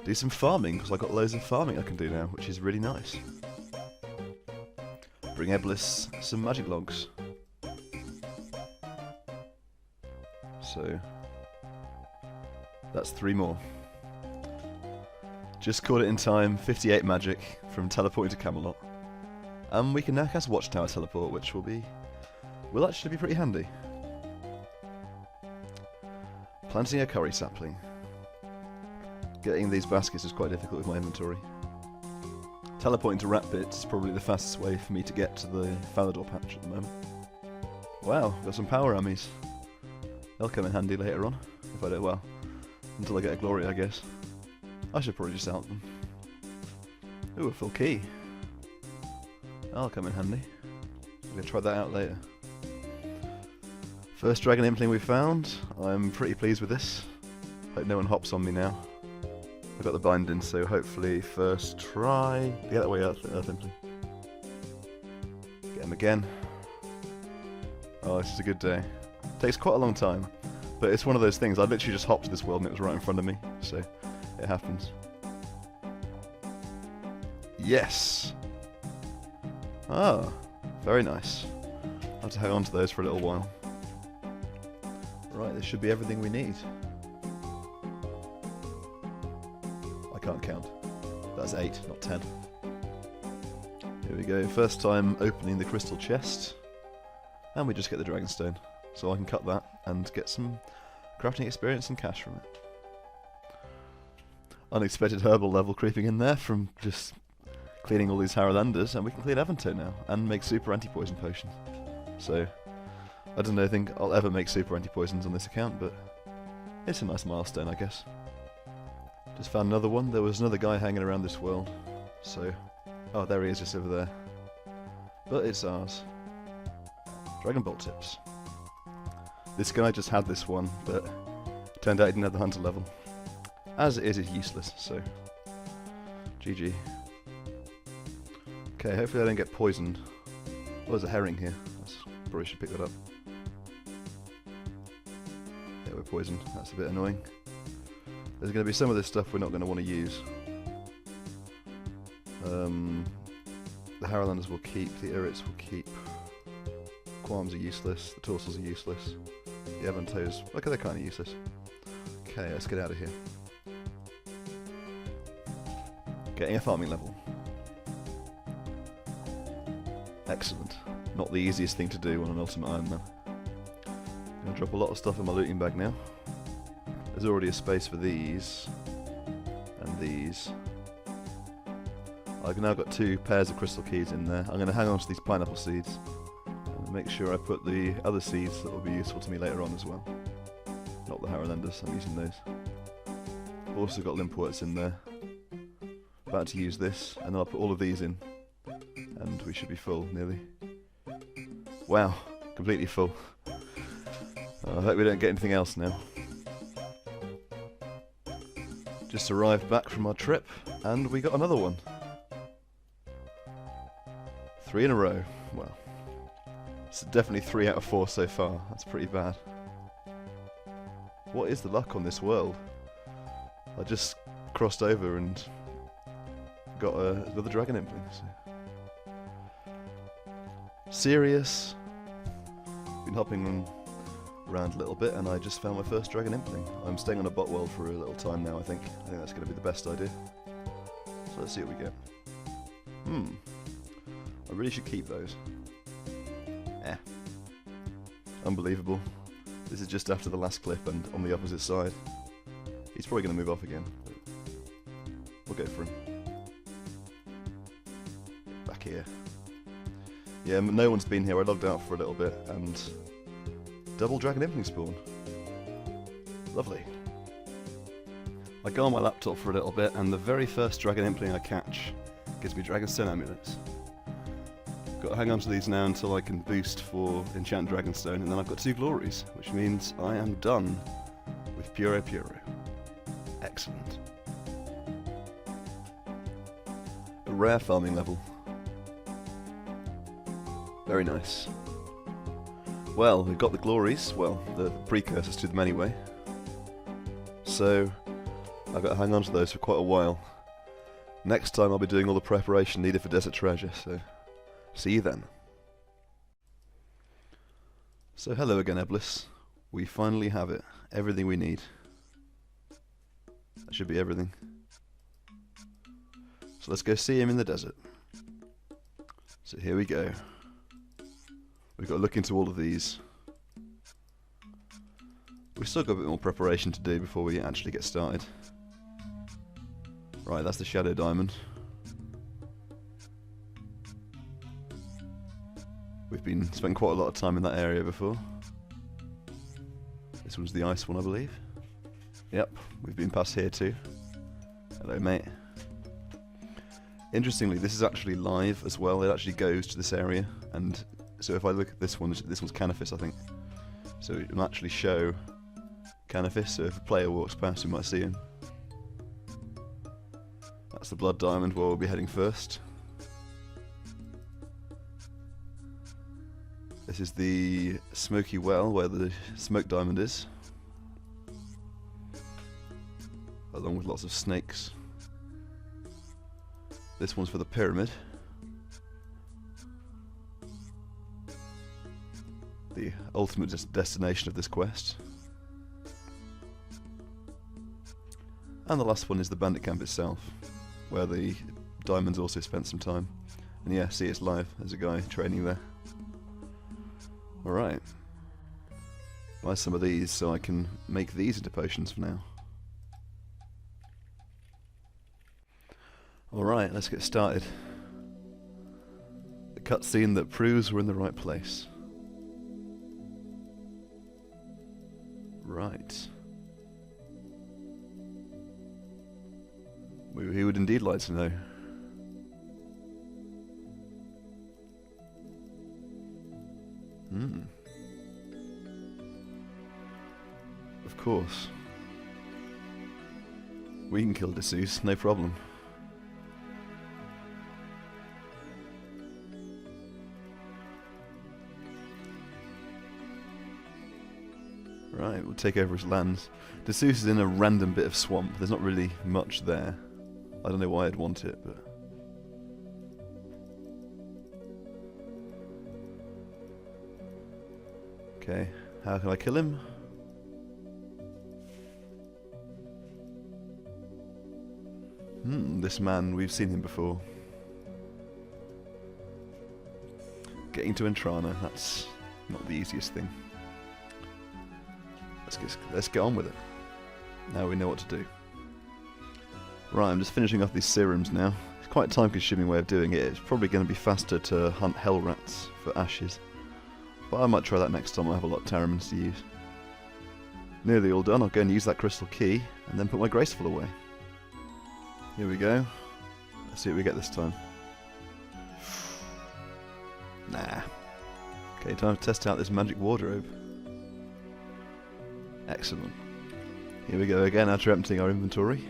do some farming, because I've got loads of farming I can do now, which is really nice. Bring Eblis some magic logs. So that's 3 more. Just caught it in time, 58 magic from teleporting to Camelot. And we can now cast Watchtower Teleport, which will actually be pretty handy. Planting a curry sapling. Getting these baskets is quite difficult with my inventory. Teleporting to Ratbit is probably the fastest way for me to get to the Falador patch at the moment. Wow, got some power armies. They'll come in handy later on, if I do well. Until I get a glory, I guess. I should probably just out them. Ooh, a full key. That'll come in handy. I'm going to try that out later. First dragon impling we found. I'm pretty pleased with this. Hope no one hops on me now. I've got the binding, so hopefully first try. Get that way, Earth impling. Get him again. Oh, this is a good day. Takes quite a long time, but it's one of those things. I literally just hopped to this world and it was right in front of me, so it happens. Yes! Ah, very nice. I'll have to hang on to those for a little while. Right, this should be everything we need. I can't count. That's 8, not 10. Here we go, first time opening the crystal chest, and we just get the dragonstone, so I can cut that and get some crafting experience and cash from it. Unexpected herbal level creeping in there from just cleaning all these Harrowlanders, and we can clean Avento now, and make super anti-poison potions. So, I don't know, I think I'll ever make super anti-poisons on this account, but it's a nice milestone, I guess. Just found another one. There was another guy hanging around this world, so... Oh, there he is, just over there. But it's ours. Dragon Bolt tips. This guy just had this one, but turned out he didn't have the hunter level. As it is, it's useless, so... GG. Okay, hopefully I don't get poisoned. Oh, there's a herring here. Probably should pick that up. Yeah, we're poisoned. That's a bit annoying. There's going to be some of this stuff we're not going to want to use. The Harrowlanders will keep, the Irrits will keep. Qualms are useless, the Torsals are useless. The Avantos, okay, they're kind of useless. Okay, let's get out of here. Getting a farming level. Excellent. Not the easiest thing to do on an Ultimate Ironman. I'm going to drop a lot of stuff in my looting bag now. There's already a space for these. And these. I've now got 2 pairs of crystal keys in there. I'm going to hang on to these pineapple seeds. And make sure I put the other seeds that will be useful to me later on as well. Not the Harrowlanders, I'm using those. Also got Limpworts in there. About to use this, and then I'll put all of these in. And we should be full, nearly. Wow, completely full. I hope we don't get anything else now. Just arrived back from our trip, and we got another one. 3 in a row. Well, it's definitely 3 out of 4 so far. That's pretty bad. What is the luck on this world? I just crossed over and got another dragon impling. So. Serious. Been hopping around a little bit, and I just found my first dragon impling. I'm staying on a bot world for a little time now, I think. I think that's going to be the best idea. So let's see what we get. I really should keep those. Unbelievable. This is just after the last clip and on the opposite side. He's probably going to move off again. But we'll go for him. Back here. Yeah, no one's been here. I logged out for a little bit and double dragon impling spawn. Lovely. I go on my laptop for a little bit, and the very first dragon impling I catch gives me Dragonstone amulets. Got to hang on to these now until I can boost for Enchant Dragonstone, and then I've got 2 glories, which means I am done with Puro Puro. Excellent. A rare farming level. Very nice. Well, we've got the glories, well, the precursors to them anyway. So, I've got to hang on to those for quite a while. Next time I'll be doing all the preparation needed for Desert Treasure, so see you then. So hello again, Eblis. We finally have it. Everything we need. That should be everything. So let's go see him in the desert. So here we go. We've got to look into all of these. We've still got a bit more preparation to do before we actually get started. Right, that's the Shadow Diamond. We've been spending quite a lot of time in that area before. This one's the ice one, I believe. Yep, we've been past here too. Hello, mate. Interestingly, this is actually live as well. It actually goes to this area, and so if I look at this one, this one's Canaphis, I think. So it will actually show Canaphis, so if a player walks past, we might see him. That's the Blood Diamond where we'll be heading first. This is the Smoky Well where the Smoke Diamond is, along with lots of snakes. This one's for the Pyramid. The ultimate destination of this quest. And the last one is the Bandit Camp itself, where the diamonds also spent some time. And yeah, see, it's live. There's a guy training there. Alright. Buy some of these so I can make these into potions for now. Alright, let's get started. The cutscene that proves we're in the right place. Right. He would indeed like to know. Of course. We can kill Devious, no problem. Right, we'll take over his lands. Devious is in a random bit of swamp. There's not really much there. I don't know why I'd want it, but... Okay, how can I kill him? This man, we've seen him before. Getting to Entrana, that's not the easiest thing. Let's get on with it. Now we know what to do. Right, I'm just finishing off these serums now. It's quite a time-consuming way of doing it. It's probably going to be faster to hunt hell rats for ashes. But I might try that next time I have a lot of Terramins to use. Nearly all done. I'll go and use that crystal key and then put my Graceful away. Here we go. Let's see what we get this time. Nah. Okay, time to test out this magic wardrobe. Excellent. Here we go again after emptying our inventory.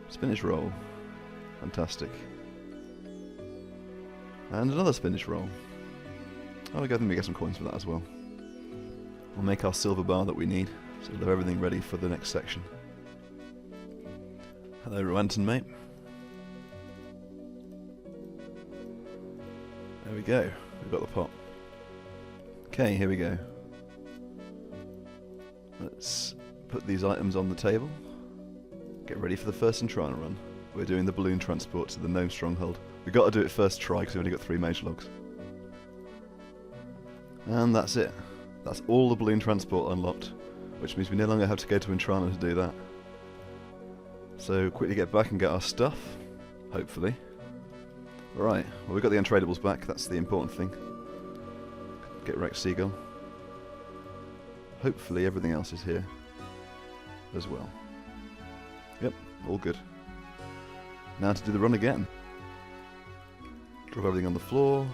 Spinach roll. Fantastic. And another spinach roll. Oh, we get some coins for that as well. We'll make our silver bar that we need, so we'll have everything ready for the next section. Hello, Ransom, mate. There we go. We've got the pot. Okay, here we go. Let's put these items on the table. Get ready for the first Entrana run. We're doing the balloon transport to the gnome stronghold. We've got to do it first try because we've only got 3 mage logs. And that's it. That's all the balloon transport unlocked, which means we no longer have to go to Entrana to do that. So quickly get back and get our stuff, hopefully. Alright, well we've got the untradables back, that's the important thing. Get wrecked Seagull. Hopefully everything else is here as well. Yep, all good. Now to do the run again. Drop everything on the floor.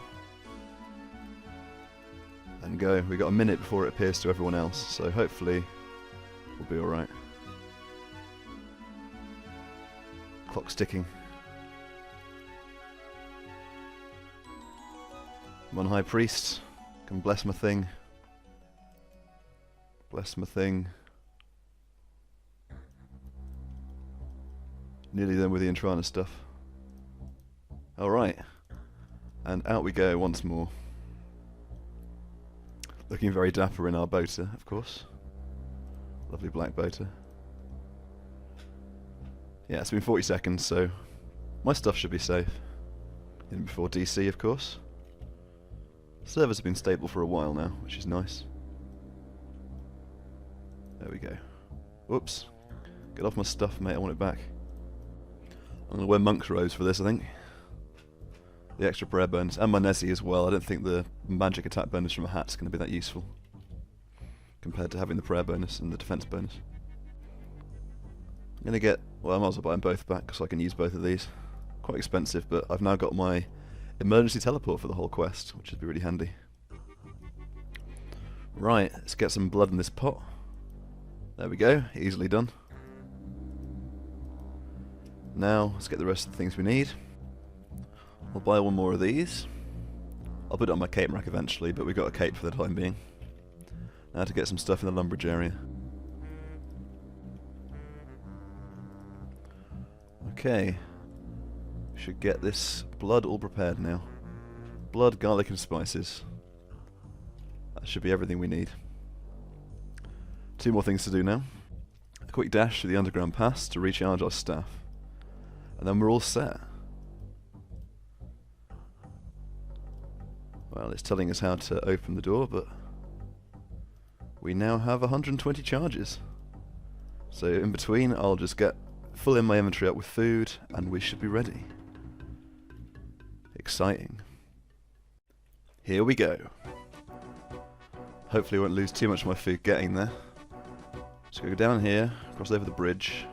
And go. We've got a minute before it appears to everyone else, so hopefully we'll be alright. Clock's ticking. Come on, High Priest. Can bless my thing. Bless my thing. Nearly done with the Entrana stuff. Alright. And out we go once more. Looking very dapper in our boater, of course. Lovely black boater. Yeah, it's been 40 seconds, so my stuff should be safe. In before DC, of course. Servers have been stable for a while now, which is nice. There we go. Whoops. Get off my stuff, mate, I want it back. I'm going to wear monk's robes for this, I think. The extra prayer bonus, and my Nessie as well. I don't think the magic attack bonus from a hat's going to be that useful compared to having the prayer bonus and the defense bonus. I'm going to get, well, I might as well buy them both back so I can use both of these. Quite expensive, but I've now got my emergency teleport for the whole quest, which would be really handy. Right, let's get some blood in this pot. There we go, easily done. Now, let's get the rest of the things we need. I'll buy one more of these. I'll put it on my cape rack eventually, but we've got a cape for the time being. Now to get some stuff in the lumberage area. Okay. Should get this blood all prepared now. Blood, garlic and spices. That should be everything we need. 2 more things to do now. A quick dash to the underground pass to recharge our staff. And then we're all set. Well, it's telling us how to open the door, but we now have 120 charges. So in between, I'll just get full in my inventory up with food, and we should be ready. Exciting. Here we go. Hopefully I won't lose too much of my food getting there. Just go down here, cross over the bridge,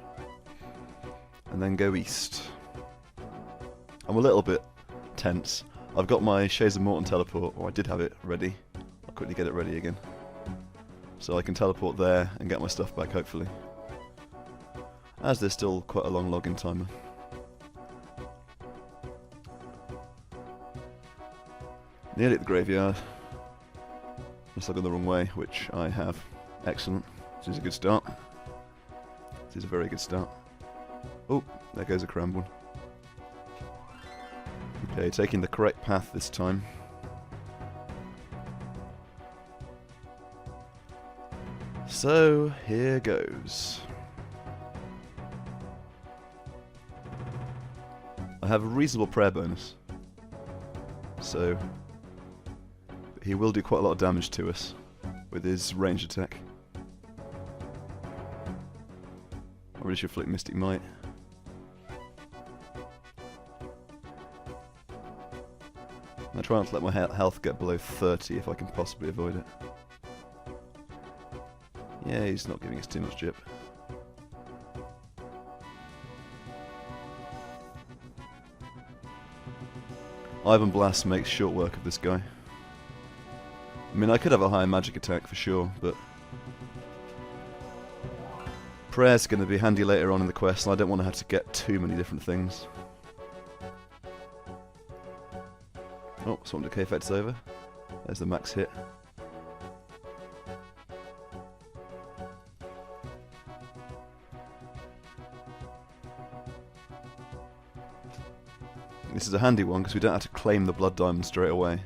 and then go east. I'm a little bit tense. I've got my Shades of Morton teleport, or I did have it ready. I'll quickly get it ready again. So I can teleport there and get my stuff back, hopefully. As there's still quite a long login timer. Nearly at the graveyard. Must have gone the wrong way, which I have. Excellent. This is a good start. This is a very good start. Oh, there goes a crammed one. Okay, taking the correct path this time. So, here goes. I have a reasonable prayer bonus. So, he will do quite a lot of damage to us with his range attack. I really should flick Mystic Might. I try not to let my health get below 30 if I can possibly avoid it. Yeah, he's not giving us too much jip. Ivan Blast makes short work of this guy. I mean, I could have a higher magic attack for sure, but Prayer's going to be handy later on in the quest, and I don't want to have to get too many different things. Oh, Swan Decay effect's over. There's the max hit. This is a handy one because we don't have to claim the blood diamond straight away.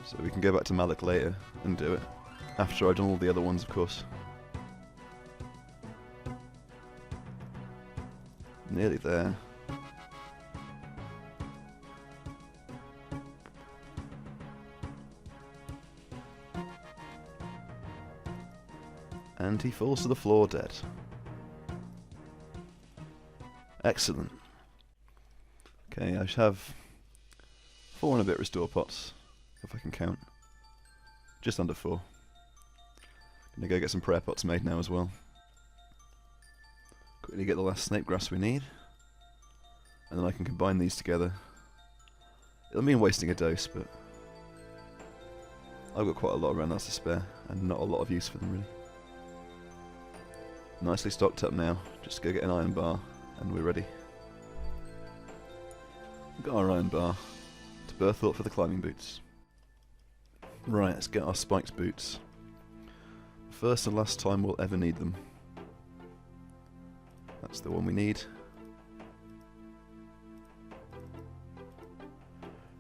So we can go back to Malik later and do it. After I've done all the other ones, of course. Nearly there. And he falls to the floor dead. Excellent. Okay, I should have 4 and a bit restore pots, if I can count. Just under 4. Gonna go get some prayer pots made now as well. Quickly get the last snake grass we need. And then I can combine these together. It'll mean wasting a dose, but I've got quite a lot around that's to spare, and not a lot of use for them really. Nicely stocked up now. Just go get an iron bar, and we're ready. Got our iron bar to birth up for the climbing boots. Right, let's get our spiked boots. First and last time we'll ever need them. That's the one we need.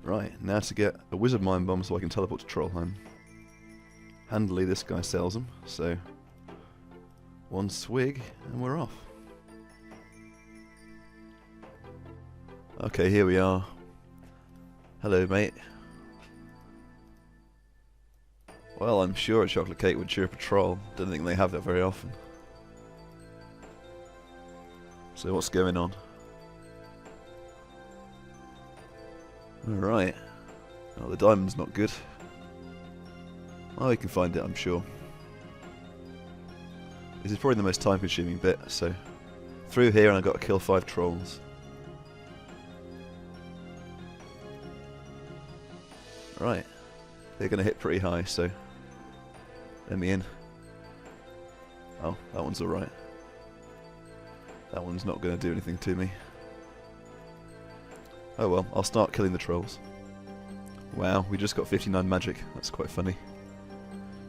Right, now to get a wizard mind bomb so I can teleport to Trollheim. Handily this guy sells them, so one swig and we're off. Okay, here we are. Hello, mate. Well, I'm sure a chocolate cake would cheer a patrol. Don't think they have that very often. So what's going on? Alright. Oh, the diamond's not good. Oh, we can find it, I'm sure. This is probably the most time-consuming bit, so through here and I've got to kill 5 trolls. Right. They're going to hit pretty high, so let me in. Oh, that one's alright. That one's not going to do anything to me. Oh well, I'll start killing the trolls. Wow, we just got 59 magic. That's quite funny.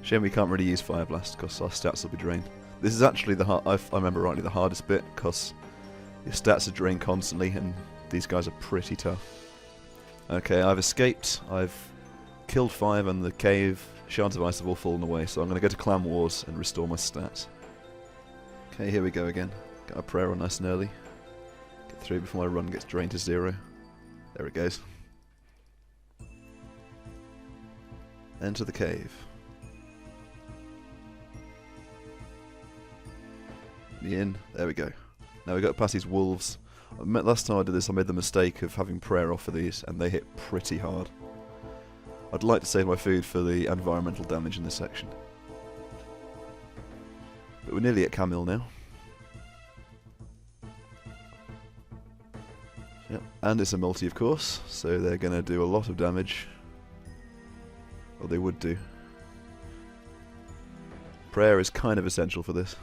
Shame we can't really use Fire Blast because our stats will be drained. This is actually the I remember rightly, the hardest bit because your stats are drained constantly and these guys are pretty tough. Okay, I've escaped. I've killed 5 and the cave. Shards of Ice have all fallen away, so I'm going to go to Clan Wars and restore my stats. Okay, here we go again. Got a prayer on nice and early. Get through before my run gets drained to 0. There it goes. Enter the cave. The inn. There we go. Now we got past these wolves. Last time I did this, I made the mistake of having prayer off for these, and they hit pretty hard. I'd like to save my food for the environmental damage in this section. But we're nearly at Camille now. Yep, and it's a multi, of course, so they're going to do a lot of damage. Or they would do. Prayer is kind of essential for this.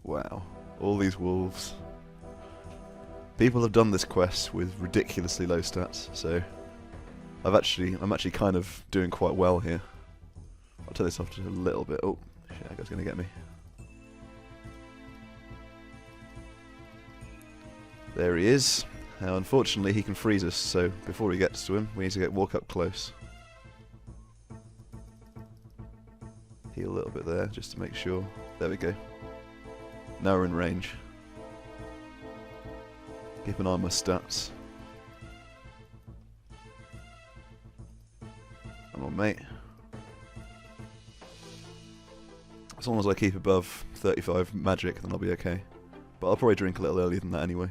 Wow, all these wolves. People have done this quest with ridiculously low stats, so I'm actually kind of doing quite well here. I'll turn this off just a little bit. Oh, shit, that guy's gonna get me. There he is. Now, unfortunately, he can freeze us, so before he gets to him, we need to walk up close. Heal a little bit there, just to make sure. There we go. Now we're in range. Keep an eye on my stats. Come on, mate. As long as I keep above 35 magic, then I'll be okay. But I'll probably drink a little earlier than that anyway.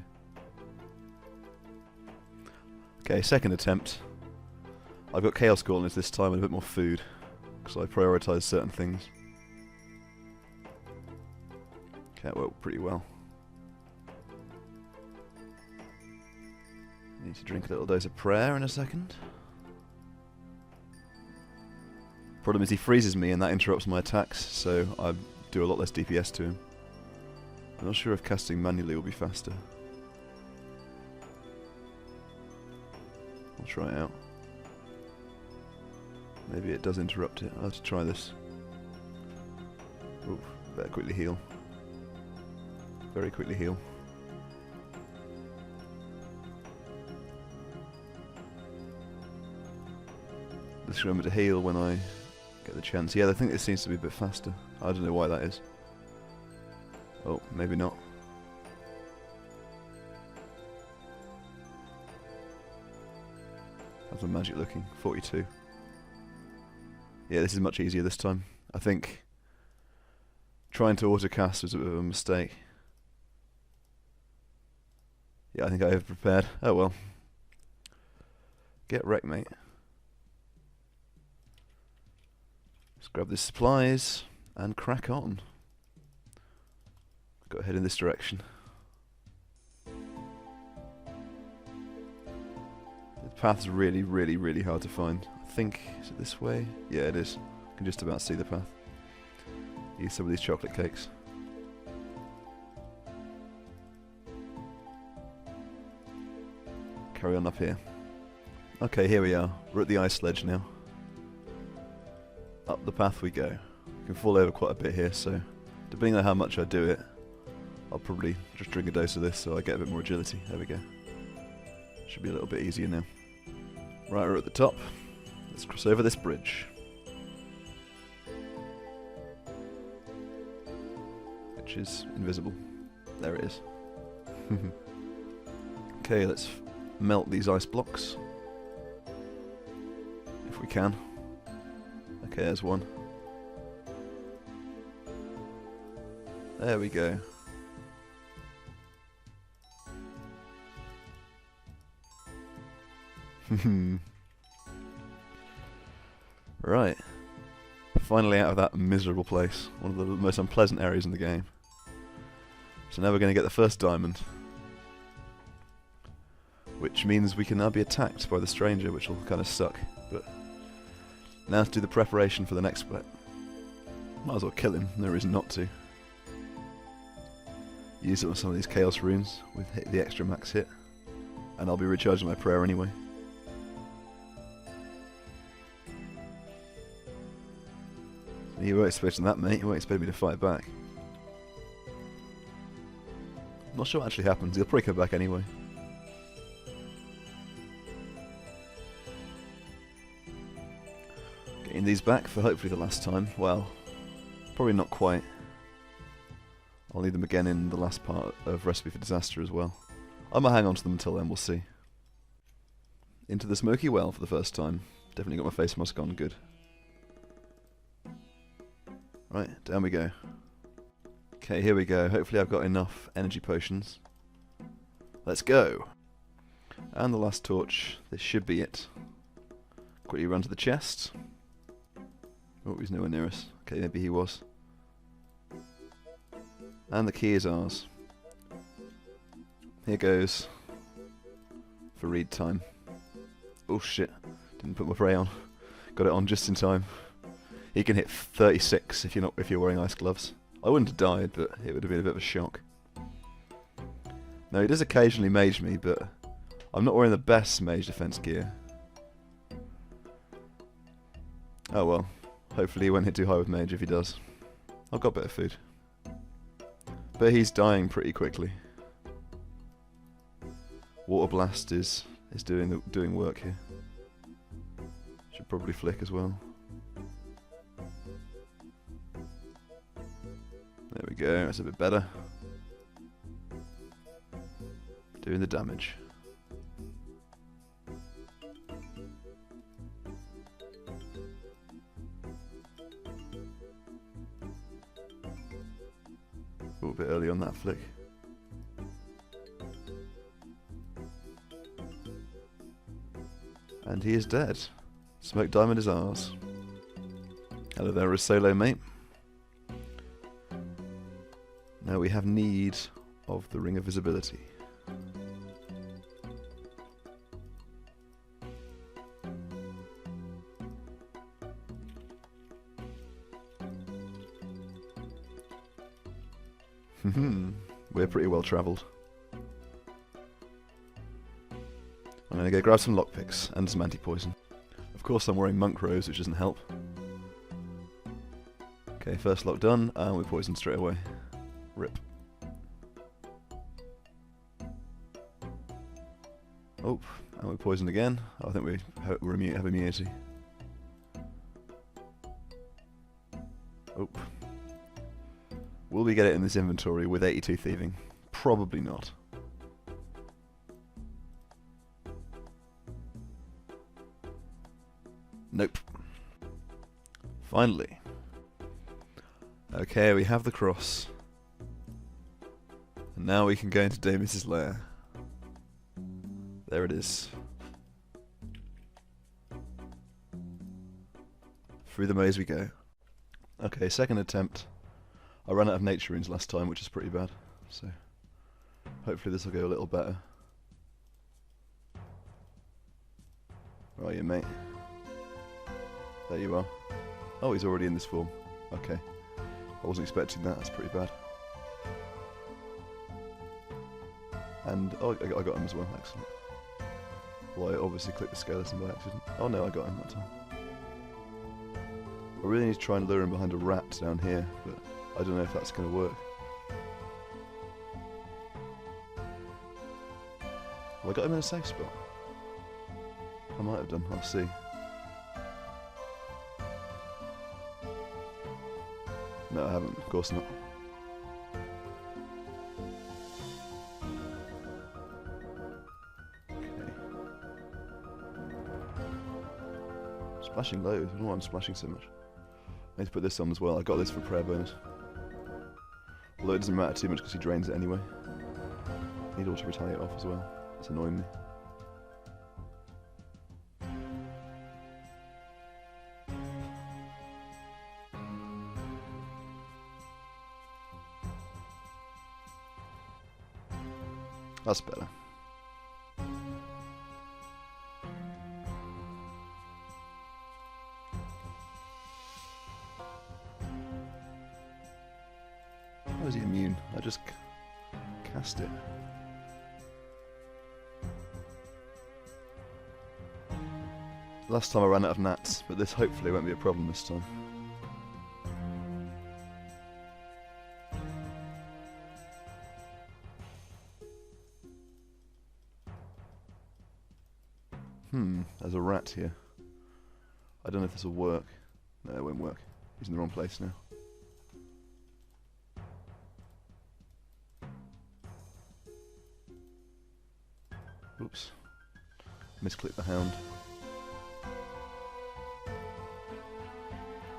Okay, second attempt. I've got Chaos Gauntlets this time and a bit more food, because I prioritise certain things. Okay, that worked pretty well. Need to drink a little dose of prayer in a second. Problem is he freezes me and that interrupts my attacks, so I do a lot less DPS to him. I'm not sure if casting manually will be faster. I'll try it out. Maybe it does interrupt it. I'll have to try this. Ooh, better quickly heal. Very quickly heal. Just remember to heal when I get the chance. Yeah, I think this seems to be a bit faster. I don't know why that is. Oh, maybe not. How's the magic looking? 42. Yeah, this is much easier this time. I think trying to autocast was a bit of a mistake. Yeah, I think I have prepared. Oh well. Get wrecked, mate. Let's grab the supplies and crack on. Got to head in this direction. The path's really, really, really hard to find. I think, is it this way? Yeah, it is. I can just about see the path. Eat some of these chocolate cakes. Carry on up here. Okay, here we are. We're at the ice ledge now. Up the path we go. We can fall over quite a bit here, so depending on how much I do it, I'll probably just drink a dose of this so I get a bit more agility. There we go. Should be a little bit easier now. Right, we're at the top. Let's cross over this bridge. Which is invisible. There it is. Okay, let's melt these ice blocks. If we can. Okay, there's one. There we go. Right. Finally out of that miserable place. One of the most unpleasant areas in the game. So now we're going to get the first diamond. Which means we can now be attacked by the stranger, which will kind of suck. But now to do the preparation for the next split. Might as well kill him, no reason not to. Use it on some of these chaos runes with the extra max hit. And I'll be recharging my prayer anyway. You weren't expecting that, mate. You weren't expecting me to fight back. I'm not sure what actually happens. He'll probably come back anyway. Getting these back for hopefully the last time. Well, probably not quite. I'll need them again in the last part of Recipe for Disaster as well. I might hang on to them until then, we'll see. into the smoky well for the first time. Definitely got my face mask on, good. Right, down we go. Okay, here we go. Hopefully I've got enough energy potions. Let's go! And the last torch. This should be it. Quickly run to the chest. Oh, he's nowhere near us. Okay, maybe he was. And the key is ours. Here goes. For read time. Oh shit. Didn't put my prey on. Got it on just in time. He can hit 36 if you're wearing ice gloves. I wouldn't have died, but it would have been a bit of a shock. Now he does occasionally mage me, but I'm not wearing the best mage defense gear. Oh well. Hopefully he won't hit too high with mage if he does. I've got a bit of food. But he's dying pretty quickly. Water Blast is doing work here. Should probably flick as well. There we go, that's a bit better. Doing the damage. A little bit early on that flick. And he is dead. Smoke Diamond is ours. Hello there, solo mate. Now we have need of the Ring of Visibility. We're pretty well travelled. I'm going to go grab some lockpicks and some anti-poison. Of course I'm wearing monk robes, which doesn't help. Okay, first lock done, and we poison straight away. Rip. Oh, and we poisoned again. Oh, I think we have immunity. Oh. Will we get it in this inventory with 82 thieving? Probably not. Nope. Finally. Okay, we have the cross. And now we can go into Devious' lair. There it is. Through the maze we go. Okay, second attempt. I ran out of nature runes last time, which is pretty bad. So, hopefully this will go a little better. Where are you, mate? There you are. Oh, he's already in this form. Okay. I wasn't expecting that, that's pretty bad. And, oh, I got him as well, excellent. Well, I obviously clicked the skeleton by accident. Oh no, I got him that time. I really need to try and lure him behind a rat down here, but I don't know if that's going to work. Have I got him in a safe spot? I might have done, I'll see. No, I haven't, of course not. Okay. Splashing loads, I don't know why I'm splashing so much. I need to put this on as well, I got this for prayer bonus. Although it doesn't matter too much because he drains it anyway. Need auto retaliate off as well, it's annoying me. That's better. How is he immune? I just cast it. Last time I ran out of gnats, but this hopefully won't be a problem this time. There's a rat here. I don't know if this will work. No, it won't work. He's in the wrong place now. Oops. Misclick the Hound.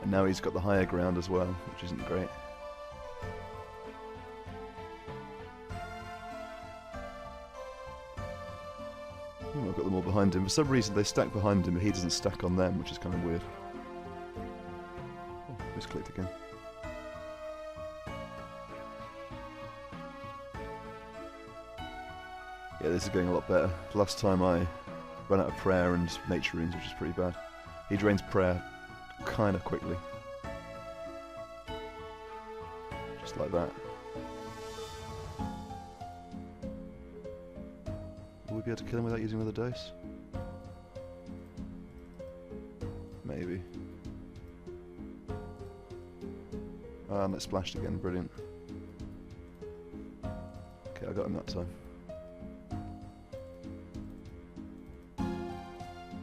And now he's got the higher ground as well, which isn't great. I've got them all behind him. For some reason they stack behind him, but he doesn't stack on them, which is kind of weird. Oh, misclicked again. Yeah, this is going a lot better. Last time I ran out of prayer and nature runes, which is pretty bad. He drains prayer kind of quickly. Just like that. Will we be able to kill him without using another dose? Maybe. Ah, and it splashed again, brilliant. Okay, I got him that time.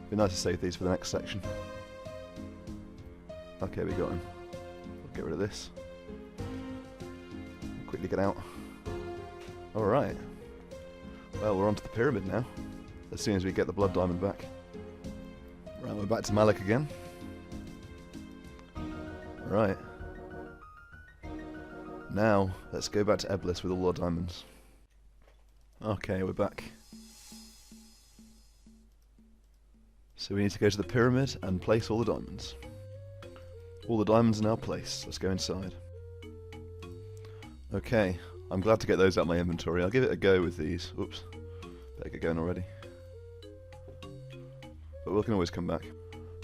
Be nice to save these for the next section. Okay, we got him. We'll get rid of this. Quickly get out. Alright. Well, we're onto the pyramid now. As soon as we get the blood diamond back. Right, we're back to Malik again. Right. Now, let's go back to Eblis with all our diamonds. Okay, we're back. So we need to go to the pyramid and place all the diamonds. All the diamonds are now placed. Let's go inside. Okay, I'm glad to get those out of my inventory. I'll give it a go with these. Oops, better get going already. But we can always come back.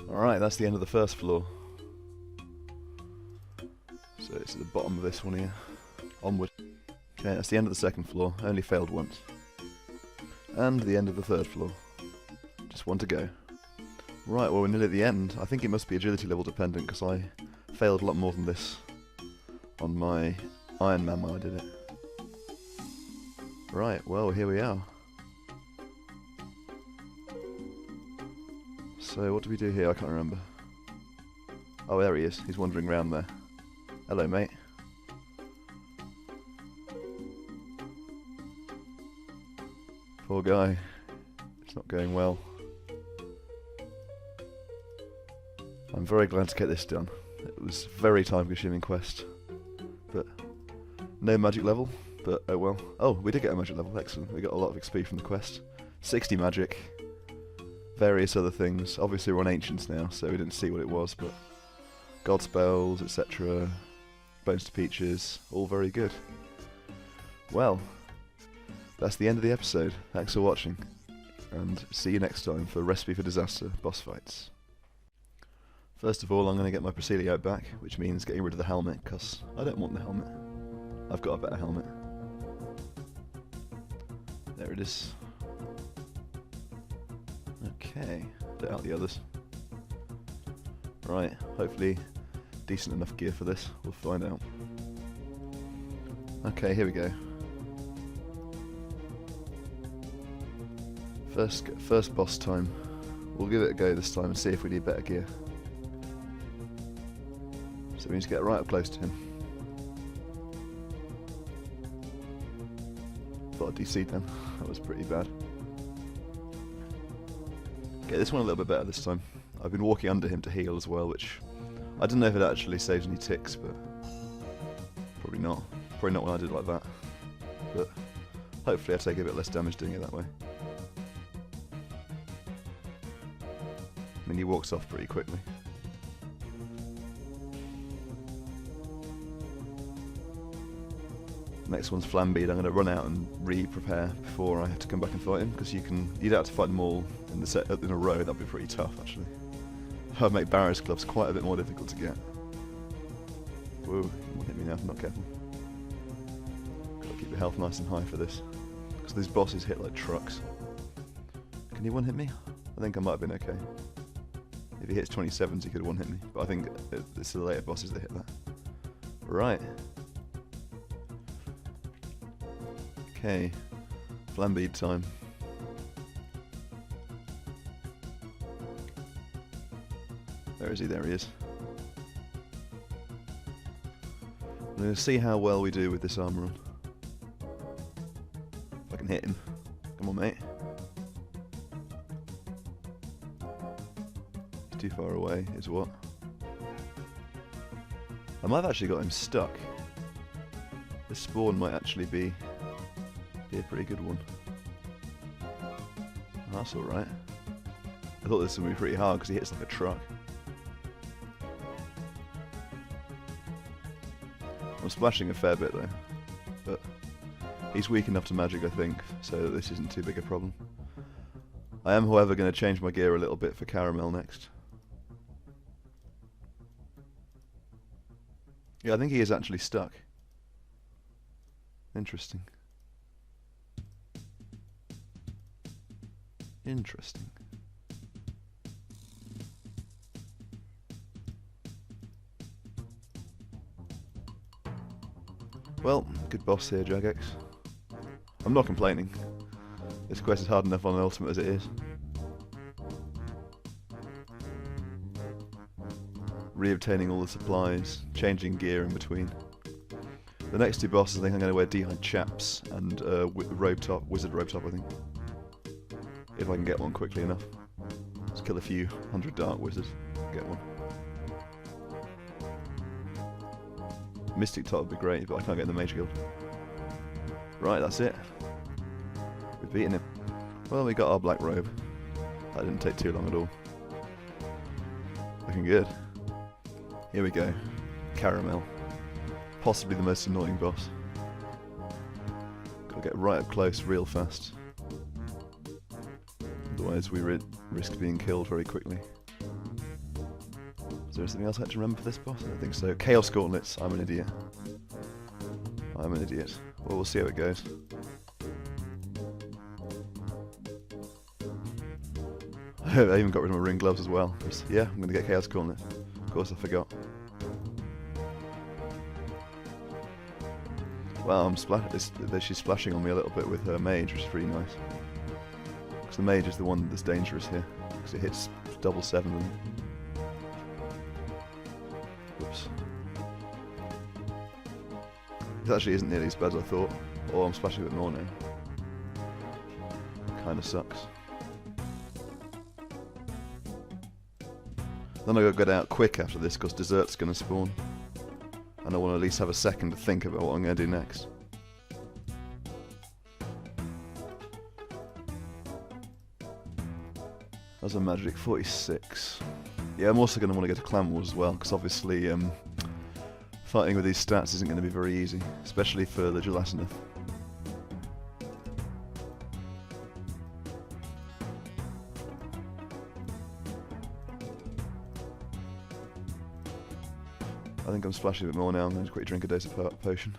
Alright, that's the end of the first floor. So it's at the bottom of this one here. Onward. Okay, that's the end of the second floor. Only failed once. And the end of the third floor. Just one to go. Right, well we're nearly at the end. I think it must be agility level dependent because I failed a lot more than this on my Ironman when I did it. Right, well here we are. So what do we do here? I can't remember. Oh, there he is. He's wandering around there. Hello, mate. Poor guy. It's not going well. I'm very glad to get this done. It was a very time-consuming quest. But no magic level, but oh well. Oh, we did get a magic level, excellent. We got a lot of XP from the quest. 60 magic. Various other things. Obviously we're on Ancients now, so we didn't see what it was, but God spells, etc. Bones to Peaches, all very good. Well, that's the end of the episode. Thanks for watching, and see you next time for Recipe for Disaster boss fights. First of all, I'm going to get my Brasilio back, which means getting rid of the helmet, because I don't want the helmet. I've got a better helmet. There it is. Okay, put out the others. Right, hopefully decent enough gear for this, we'll find out. Okay, here we go. First boss time. We'll give it a go this time and see if we need better gear. So we need to get right up close to him. Thought I'd DC'd then, that was pretty bad. Okay, this one a little bit better this time. I've been walking under him to heal as well, which I don't know if it actually saves any ticks, but probably not. Probably not when I did it like that. But hopefully I take a bit less damage doing it that way. I mean, he walks off pretty quickly. Next one's Flambeed. I'm going to run out and re-prepare before I have to come back and fight him, because you don't have to fight them all in a row. That'd be pretty tough, actually. I'd make Barrow's gloves quite a bit more difficult to get. Whoa, he won't hit me now if I'm not careful. Gotta keep your health nice and high for this, because these bosses hit like trucks. Can he one-hit me? I think I might have been okay. If he hits 27s, he could have one-hit me, but I think it's the later bosses that hit that. Right. Okay, Flambeed time. Where is he? There he is. I'm going to see how well we do with this armor on. If I can hit him. Come on, mate. is what? I might have actually got him stuck. This spawn might actually be a pretty good one. That's alright. I thought this would be pretty hard because he hits like a truck. I'm splashing a fair bit though, but he's weak enough to magic I think, so this isn't too big a problem. I am however going to change my gear a little bit for Caramel next. Yeah, I think he is actually stuck. Interesting. Interesting. Well, good boss here, Jagex. I'm not complaining. This quest is hard enough on Ultimate as it is. Reobtaining all the supplies, changing gear in between. The next two bosses I think I'm going to wear D-hide chaps and robe top, wizard robe top I think. If I can get one quickly enough. Let's kill a few 100 dark wizards, get one. Mystic top would be great, but I can't get in the Mage Guild. Right, that's it. We've beaten him. Well, we got our black robe. That didn't take too long at all. Looking good. Here we go. Caramel. Possibly the most annoying boss. Gotta get right up close real fast. Otherwise we risk being killed very quickly. Is there something else I have to remember for this boss? I don't think so. Chaos Gauntlets. I'm an idiot. I'm an idiot. Well, we'll see how it goes. I even got rid of my ring gloves as well. Just, yeah, I'm going to get Chaos Gauntlet. Of course I forgot. Wow, she's splashing on me a little bit with her mage, which is pretty nice. Because the mage is the one that's dangerous here. Because it hits double 7 of them. Whoops. This actually isn't nearly as bad as I thought. Or I'm splashing a bit more now. Kinda sucks. Then I gotta get out quick after this because dessert's gonna spawn. And I want to at least have a second to think about what I'm going to do next. That's a magic 46. Yeah, I'm also going to want to go to Clan Wars as well, because obviously fighting with these stats isn't going to be very easy, especially for the Gelatinous. I think I'm splashing a bit more now. I'm going to quickly drink a dose of potion.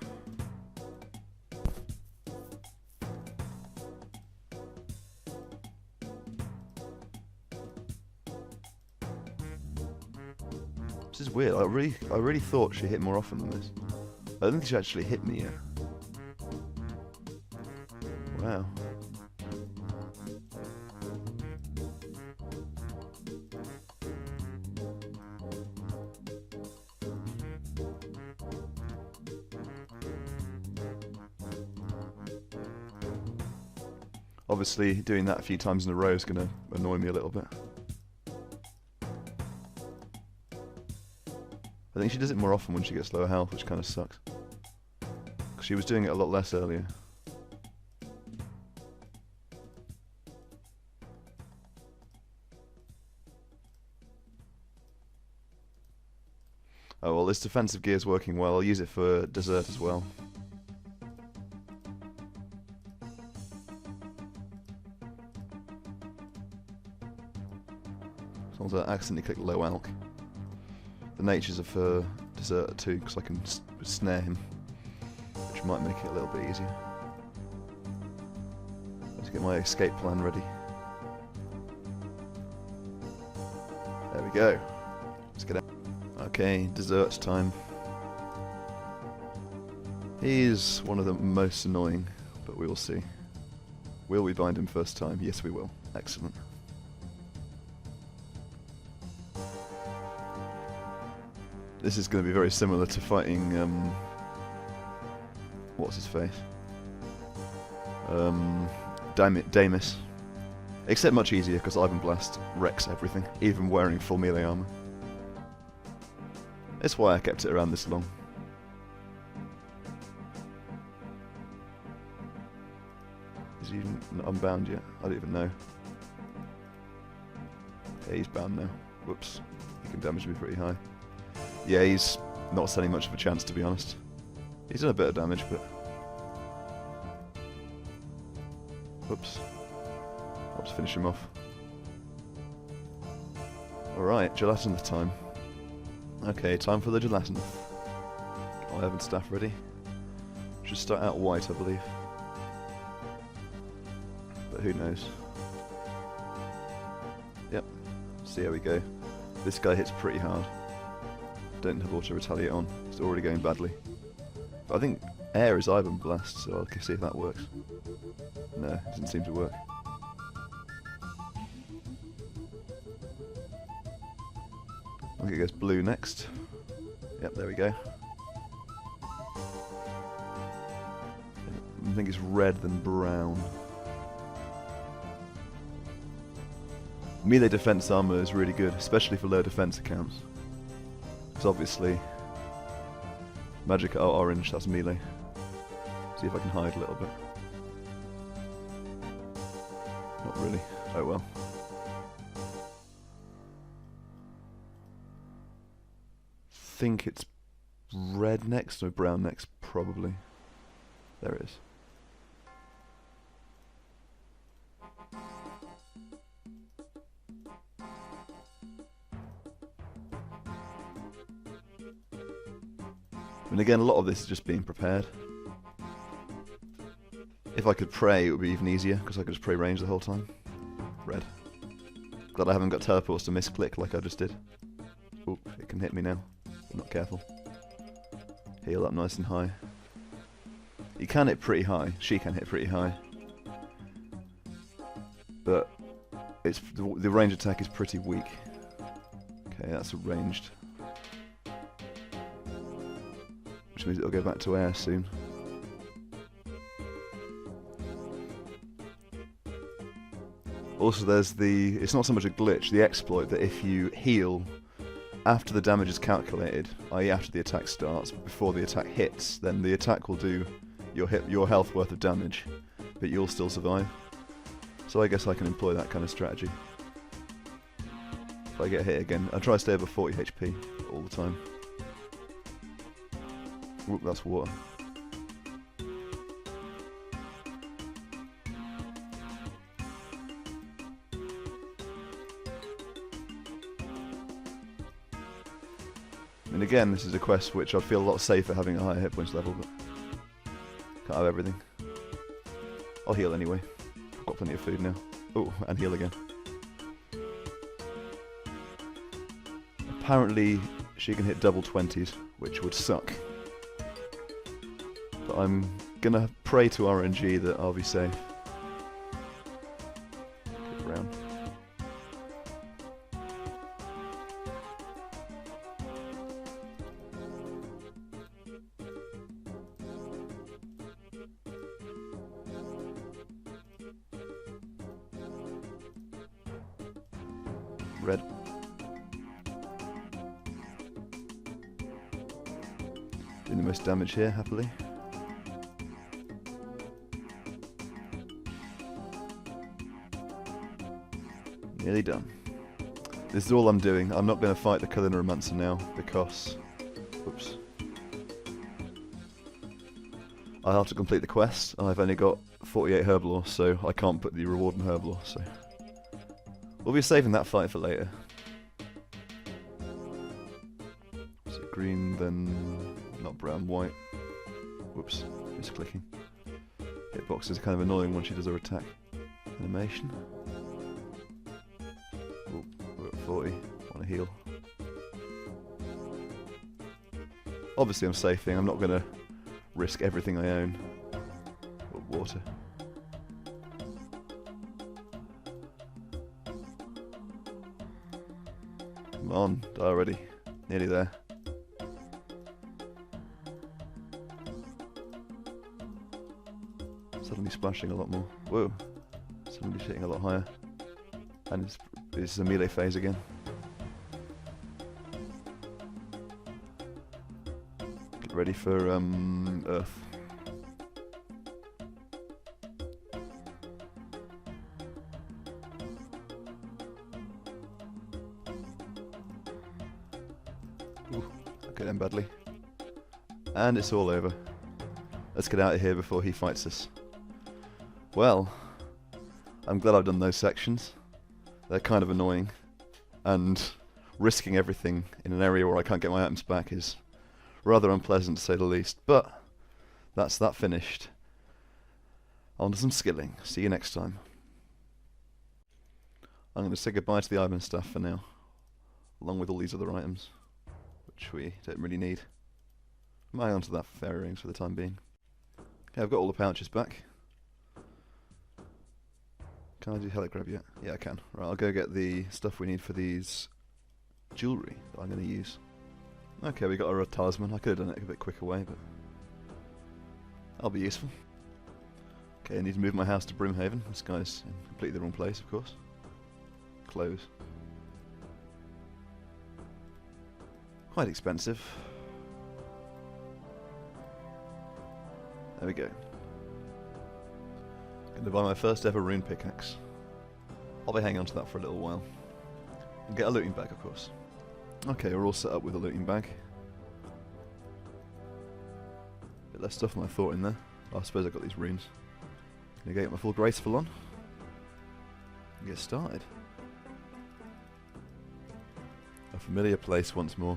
This is weird. I really thought she hit more often than this. I don't think she actually hit me yet. Wow. Obviously, doing that a few times in a row is going to annoy me a little bit. I think she does it more often when she gets lower health, which kind of sucks. Because she was doing it a lot less earlier. Oh well, this defensive gear is working well. I'll use it for dessert as well. As long as I accidentally click low alch. The natures are for dessert too, because I can snare him, which might make it a little bit easier. Let's get my escape plan ready. There we go. Let's get out. Okay, desserts time. He's one of the most annoying, but we will see. Will we bind him first time? Yes, we will. Excellent. This is going to be very similar to fighting, what's his face? Devious. Except much easier, because Ivan Blast wrecks everything, even wearing full melee armor. That's why I kept it around this long. Is he not unbound yet? I don't even know. Yeah, he's bound now. Whoops. He can damage me pretty high. Yeah, he's not standing much of a chance, to be honest. He's done a bit of damage, but... Whoops. I'll just finish him off. Alright, gelatinous time. Okay, time for the gelatinous. I have staff ready. Should start out white, I believe. But who knows. Yep. See how we go. This guy hits pretty hard. Don't have auto retaliate on. It's already going badly. But I think air is Ivan Blast, so I'll see if that works. No, it doesn't seem to work. I think it goes blue next. Yep, there we go. I think it's red then brown. Melee defense armor is really good, especially for low defense accounts. Because obviously, magic orange, that's melee. See if I can hide a little bit. Not really. Oh well. Think it's red next or brown next, probably. There it is. And again, a lot of this is just being prepared. If I could pray, it would be even easier, because I could just pray range the whole time. Red. Glad I haven't got teleports to misclick like I just did. Oop, it can hit me now. I'm not careful. Heal up nice and high. You can hit pretty high. She can hit pretty high. But it's the range attack is pretty weak. Okay, that's ranged. Which means it'll go back to air soon. Also there's the, it's not so much a glitch, the exploit that if you heal after the damage is calculated, i.e. after the attack starts, but before the attack hits, then the attack will do your health worth of damage, but you'll still survive. So I guess I can employ that kind of strategy. If I get hit again, I try to stay above 40 HP all the time. Oop, that's water. And again, this is a quest which I'd feel a lot safer having a higher hit points level, but can't have everything. I'll heal anyway. I've got plenty of food now. Oh, and heal again. Apparently, she can hit double 20s, which would suck. But I'm gonna pray to RNG that I'll be safe. Get around. Red. Doing the most damage here, happily. Nearly done. This is all I'm doing. I'm not going to fight the Lunar Diplomacy now because... Whoops. I have to complete the quest. I've only got 48 Herblore, so I can't put the reward in Herblore, so... We'll be saving that fight for later. Is it green, then... not brown, white. Whoops, misclicking. Hitbox is kind of annoying when she does her attack animation. Oh, we're at 40. Want to heal. Obviously I'm safing, I'm not going to risk everything I own. Oh, water. Come on, die already. Nearly there. Suddenly splashing a lot more. Whoa. Suddenly hitting a lot higher. And it's a melee phase again. ready for Earth. Ooh, okay then, badly. And it's all over. Let's get out of here before he fights us. Well, I'm glad I've done those sections. They're kind of annoying, and risking everything in an area where I can't get my items back is rather unpleasant to say the least, but that's that finished. On to some skilling. See you next time. I'm going to say goodbye to the item stuff for now, along with all these other items, which we don't really need. I'm hang on to that for fairy rings for the time being. Okay, I've got all the pouches back. Can I do Helic Grab yet? Yeah, I can. Right, I'll go get the stuff we need for these jewellery that I'm going to use. Okay, we got our talisman. I could have done it a bit quicker way, but that'll be useful. Okay, I need to move my house to Brimhaven. This guy's in completely the wrong place, of course. Close. Quite expensive. There we go. Going to buy my first ever rune pickaxe. I'll be hanging on to that for a little while. And get a looting bag, of course. Okay, we're all set up with a looting bag. Bit less stuff than I thought in there. Oh, I suppose I got these runes. Gonna get my full Graceful on. And get started. A familiar place once more.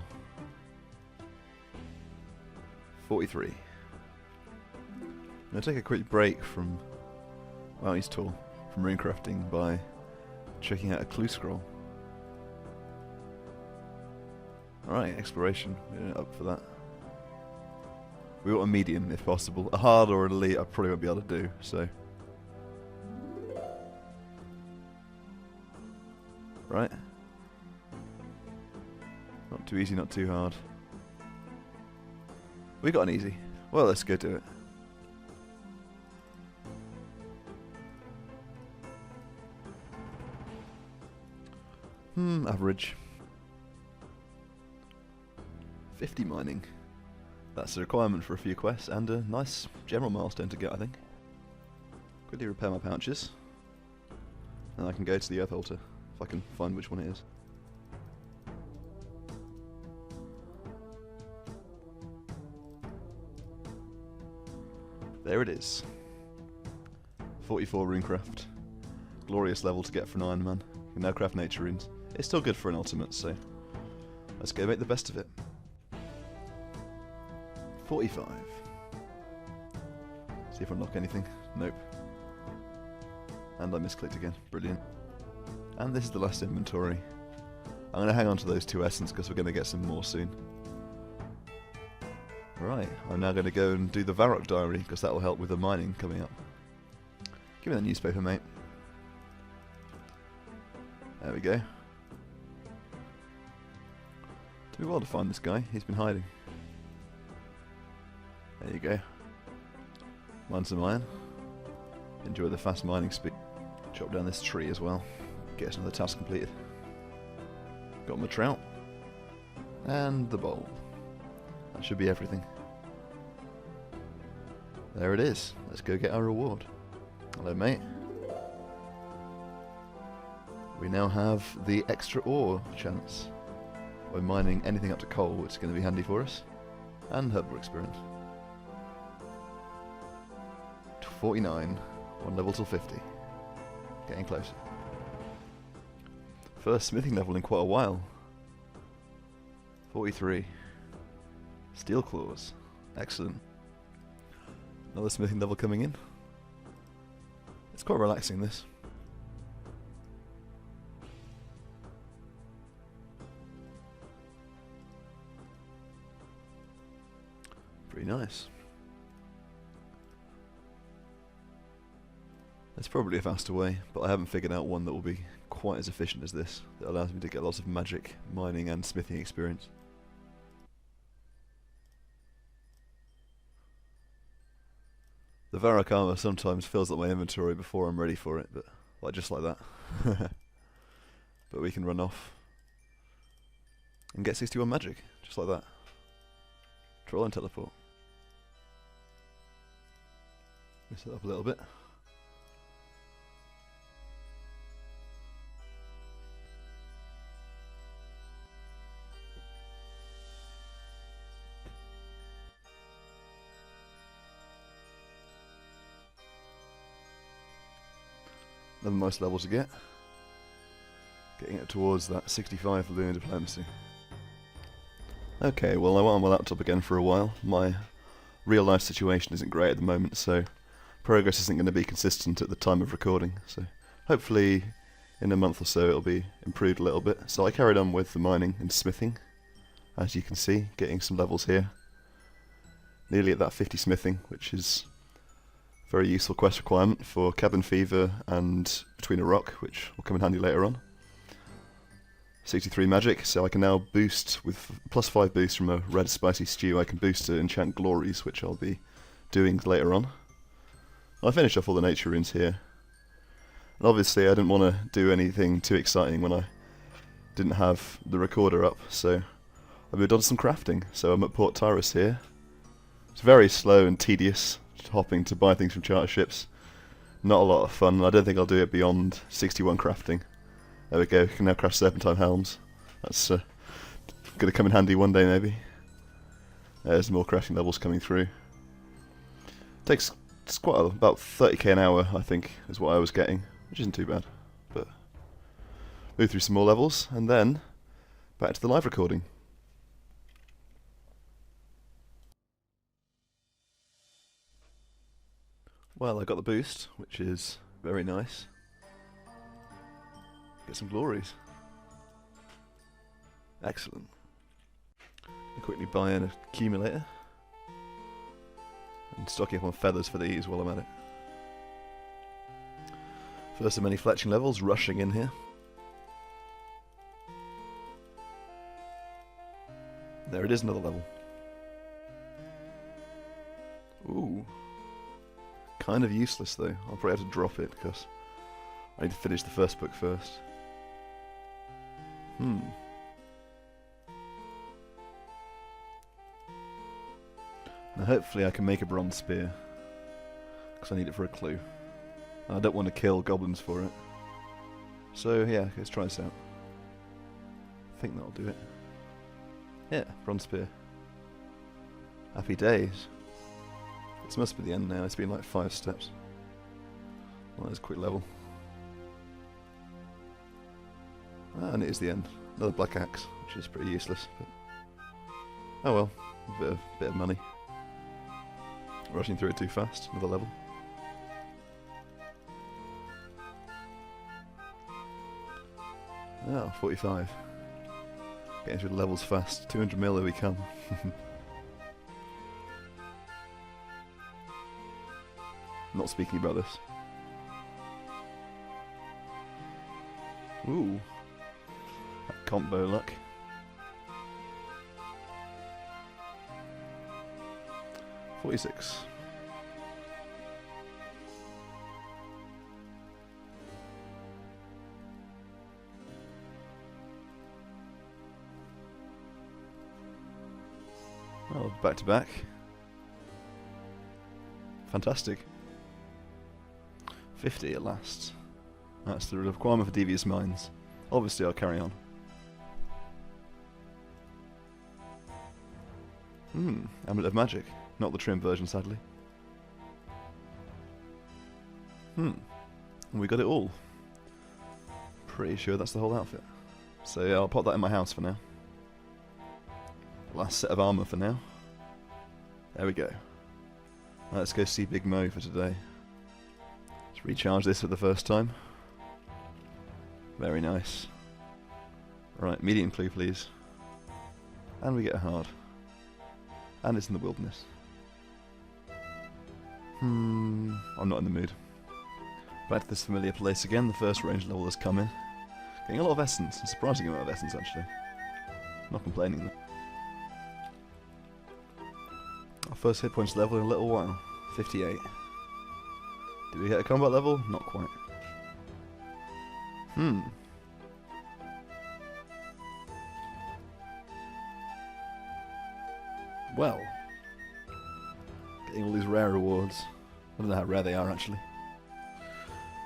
43. I'm gonna take a quick break from... Wow, he's tall. From runecrafting by checking out a clue scroll. Alright, exploration. We're up for that. We want a medium if possible. A hard or an elite I probably won't be able to do, so. Right. Not too easy, not too hard. We got an easy. Well, let's go do it. Average. 50 mining. That's a requirement for a few quests and a nice general milestone to get, I think. Quickly repair my pouches. And I can go to the Earth Altar, if I can find which one it is. There it is. 44 runecraft. Glorious level to get for an Ironman. You can now craft nature runes. It's still good for an ultimate, so let's go make the best of it. 45. See if I unlock anything. Nope. And I misclicked again. Brilliant. And this is the last inventory. I'm going to hang on to those 2 essence because we're going to get some more soon. Right, I'm now going to go and do the Varrock diary because that will help with the mining coming up. Give me the newspaper, mate. There we go. Took me a while to find this guy. He's been hiding. There you go. Mine some iron. Enjoy the fast mining speed. Chop down this tree as well. Get us another task completed. Got my trout. And the bowl. That should be everything. There it is. Let's go get our reward. Hello, mate. We now have the extra ore chance. By mining anything up to coal, it's going to be handy for us. And herbal experience. 49. 1 level till 50. Getting closer. First smithing level in quite a while. 43. Steel claws. Excellent. Another smithing level coming in. It's quite relaxing, this. Pretty nice. There's probably a faster way, but I haven't figured out one that will be quite as efficient as this, that allows me to get lots of magic, mining and smithing experience. The Varrock armor sometimes fills up my inventory before I'm ready for it, but like just like that. But we can run off and get 61 magic, just like that. Troll and teleport. Mess it up a little bit. Another nice level to get. Getting it towards that 65 for Lunar Diplomacy. Okay, well I won't on my laptop again for a while. My real life situation isn't great at the moment, so progress isn't going to be consistent at the time of recording. So hopefully in a month or so it'll be improved a little bit. So I carried on with the mining and smithing, as you can see, getting some levels here. Nearly at that 50 smithing, which is a very useful quest requirement for cabin fever and between a rock, which will come in handy later on. 63 magic, so I can now boost with +5 boost from a red spicy stew. I can boost to enchant glories, which I'll be doing later on. I finished off all the nature runes here. And obviously I didn't want to do anything too exciting when I didn't have the recorder up, so I moved on to some crafting. So I'm at Port Tyrus here. It's very slow and tedious, hopping to buy things from charter ships. Not a lot of fun. I don't think I'll do it beyond 61 crafting. There we go, we can now craft serpentine helms. That's going to come in handy one day maybe. There's more crafting levels coming through. Takes about 30k an hour, I think, is what I was getting, which isn't too bad. But move through some more levels, and then back to the live recording. Well, I got the boost, which is very nice. Get some glories. Excellent. I'll quickly buy an accumulator. And stocking up on feathers for these while I'm at it. First of many fletching levels, rushing in here. There it is, another level. Ooh. Kind of useless though. I'll probably have to drop it because I need to finish the first book first. Now hopefully I can make a bronze spear, because I need it for a clue. And I don't want to kill goblins for it. So yeah, let's try this out. I think that'll do it. Yeah, bronze spear. Happy days. This must be the end now, it's been like 5 steps. Well, that's a quick level. And it is the end. Another black axe, which is pretty useless. But oh well, a bit of money. Rushing through it too fast, another level. Oh, 45. Getting through the levels fast. 200 mil, here we come. Not speaking about this. Ooh. That combo luck. $46. Oh, back to back. Fantastic. 50 at last. That's the requirement for Devious Mines. Obviously I'll carry on. Amulet of Magic. Not the trim version, sadly. And we got it all. Pretty sure that's the whole outfit. So yeah, I'll pop that in my house for now. Last set of armour for now. There we go. Let's go see Big Mo for today. Let's recharge this for the first time. Very nice. Right, medium clue please. And we get a hard. And it's in the wilderness. I'm not in the mood. Back to this familiar place again, the first range level has come in. Getting a lot of essence, a surprising amount of essence actually. Not complaining though. Our first hit points level in a little while. 58. Did we hit a combat level? Not quite. Well, Getting all these rare rewards. I don't know how rare they are, actually.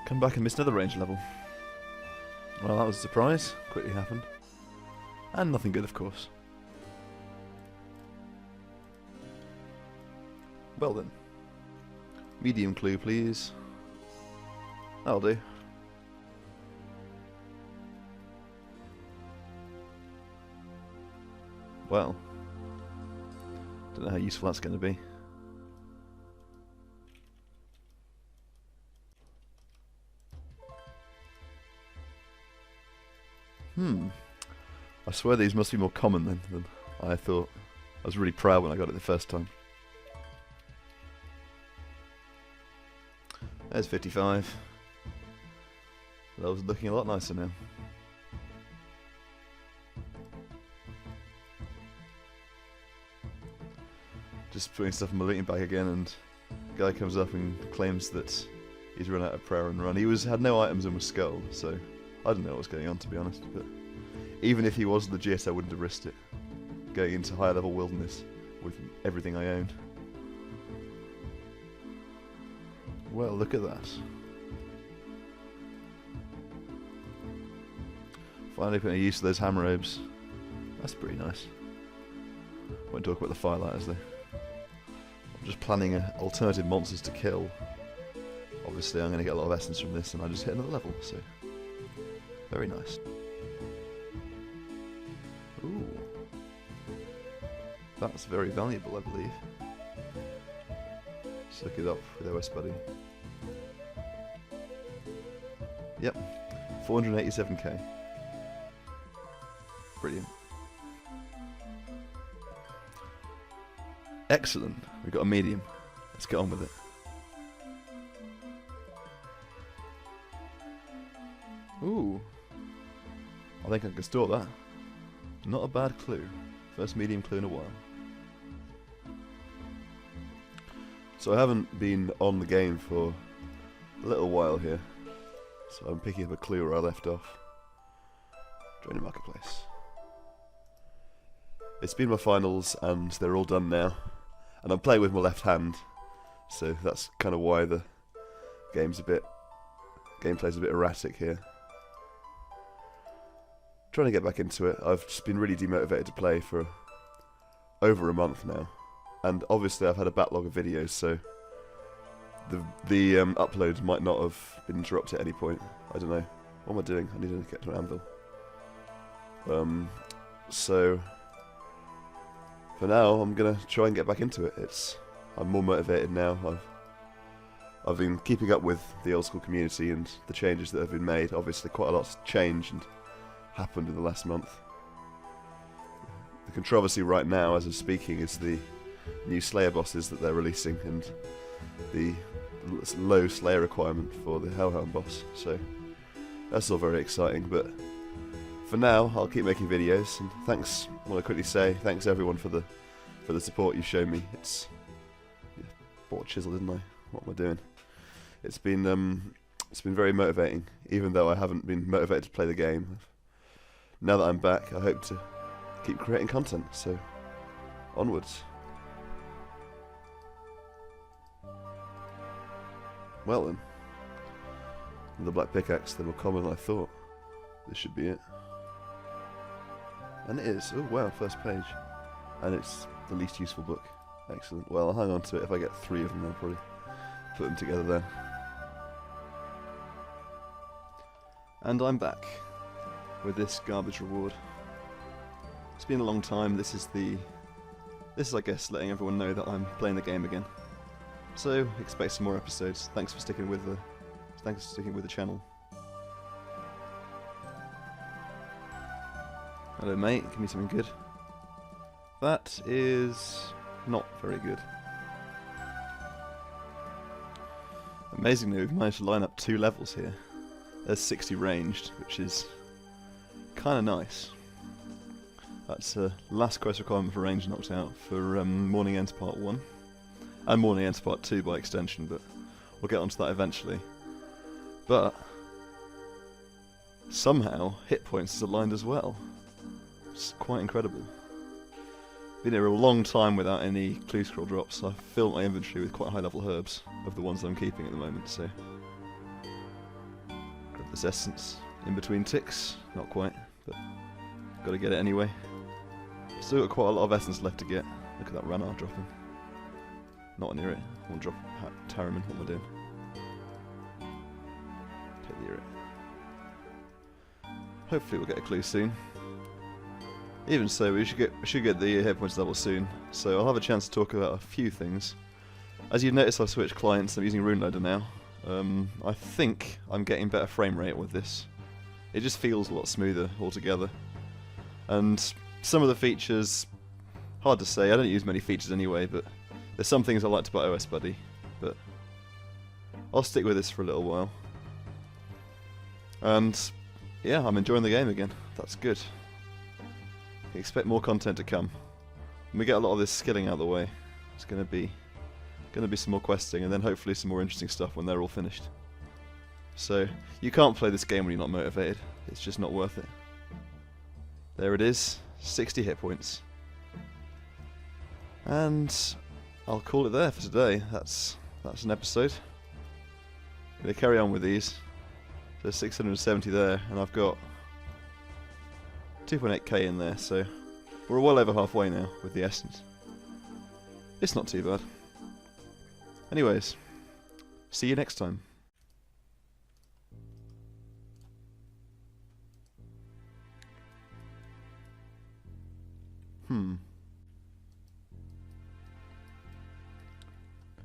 Come back and miss another range level. Well, that was a surprise. Quickly happened. And nothing good, of course. Well then. Medium clue, please. That'll do. Well. Don't know how useful that's going to be. I swear these must be more common then than I thought. I was really proud when I got it the first time. There's 55. That was looking a lot nicer now. Just putting stuff in my looting bag again, and a guy comes up and claims that he's run out of prayer and run. He had no items in his skull, so I don't know what was going on, to be honest. But even if he was legit, I wouldn't have risked it. Going into higher level wilderness with everything I owned. Well, look at that. Finally putting use of those hammer robes. That's pretty nice. Won't talk about the firelighters though. I'm just planning alternative monsters to kill. Obviously I'm going to get a lot of essence from this, and I just hit another level, so very nice. Ooh. That's very valuable, I believe. Just look it up with OS Buddy. Yep, 487k. Brilliant. Excellent. We've got a medium. Let's get on with it. Ooh. I think I can store that. Not a bad clue. First medium clue in a while. So I haven't been on the game for a little while here. So I'm picking up a clue where I left off. Join the marketplace. It's been my finals and they're all done now. And I'm playing with my left hand. So that's kind of why the gameplay's a bit erratic here. Trying to get back into it. I've just been really demotivated to play for over a month now. And obviously I've had a backlog of videos, so the uploads might not have been interrupted at any point. I don't know. What am I doing? I need to get to an anvil. So for now, I'm gonna try and get back into it. I'm more motivated now. I've been keeping up with the old school community and the changes that have been made. Obviously, quite a lot's changed and happened in the last month. The controversy right now, as I'm speaking, is the new Slayer bosses that they're releasing and the low Slayer requirement for the Hellhound boss. So that's all very exciting, but for now I'll keep making videos. And thanks, I want to quickly say thanks everyone for the support you've shown me. Bought a chisel, didn't I? What am I doing? It's been very motivating, even though I haven't been motivated to play the game. Now that I'm back, I hope to keep creating content, so onwards. Well then, with the black pickaxe, they're more common than I thought. This should be it. And it is. Oh wow, first page. And it's the least useful book. Excellent. Well, I'll hang on to it. If I get 3 of them, I'll probably put them together then. And I'm back with this garbage reward. It's been a long time. This is I guess letting everyone know that I'm playing the game again. So expect some more episodes. Thanks for sticking with the channel. Hello mate, give me something good. That is not very good. Amazingly, we've managed to line up 2 levels here. There's 60 ranged, which is kind of nice. That's last quest requirement for range knocked out for Mourning Ends Part 1. And Mourning Ends Part 2 by extension, but we'll get onto that eventually. But somehow hit points is aligned as well. It's quite incredible. Been here a long time without any clue scroll drops. I've filled my inventory with quite high level herbs of the ones that I'm keeping at the moment, so... Grab this essence in between ticks. Not quite, but gotta get it anyway. Still got quite a lot of essence left to get. Look at that Ranar dropping. Not near it. I want to drop Tarn. What am I doing? Take the ear. Hopefully we'll get a clue soon. Even so, we should get the hit points level soon, so I'll have a chance to talk about a few things. As you've noticed, I've switched clients. I'm using RuneLoader now. I think I'm getting better frame rate with this. It just feels a lot smoother altogether. And some of the features, hard to say. I don't use many features anyway, but there's some things I liked about OS Buddy. But I'll stick with this for a little while. And yeah, I'm enjoying the game again. That's good. Expect more content to come. When we get a lot of this skilling out of the way, it's going to be some more questing, and then hopefully some more interesting stuff when they're all finished. So you can't play this game when you're not motivated. It's just not worth it. There it is, 60 hit points, and I'll call it there for today. That's an episode. I'm going to carry on with these. So 670 there, and I've got 2.8k in there, so we're well over halfway now with the essence. It's not too bad. Anyways, see you next time.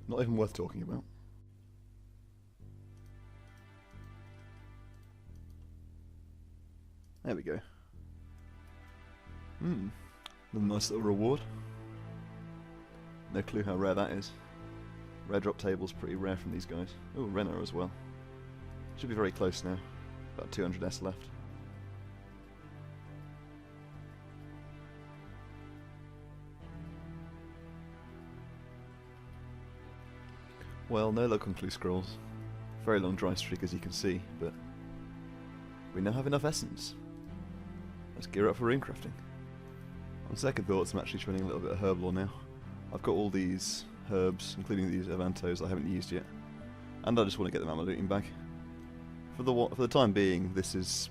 Not even worth talking about. There we go. A nice little reward. No clue how rare that is. Rare drop table's pretty rare from these guys. Oh, Renner as well. Should be very close now. About 200s left. Well, no luck on clue scrolls. Very long dry streak as you can see, but we now have enough essence. Let's gear up for rune crafting. On second thoughts, I'm actually training a little bit of herb lore now. I've got all these herbs, including these Avantos I haven't used yet, and I just want to get them out of my looting bag. For the time being, these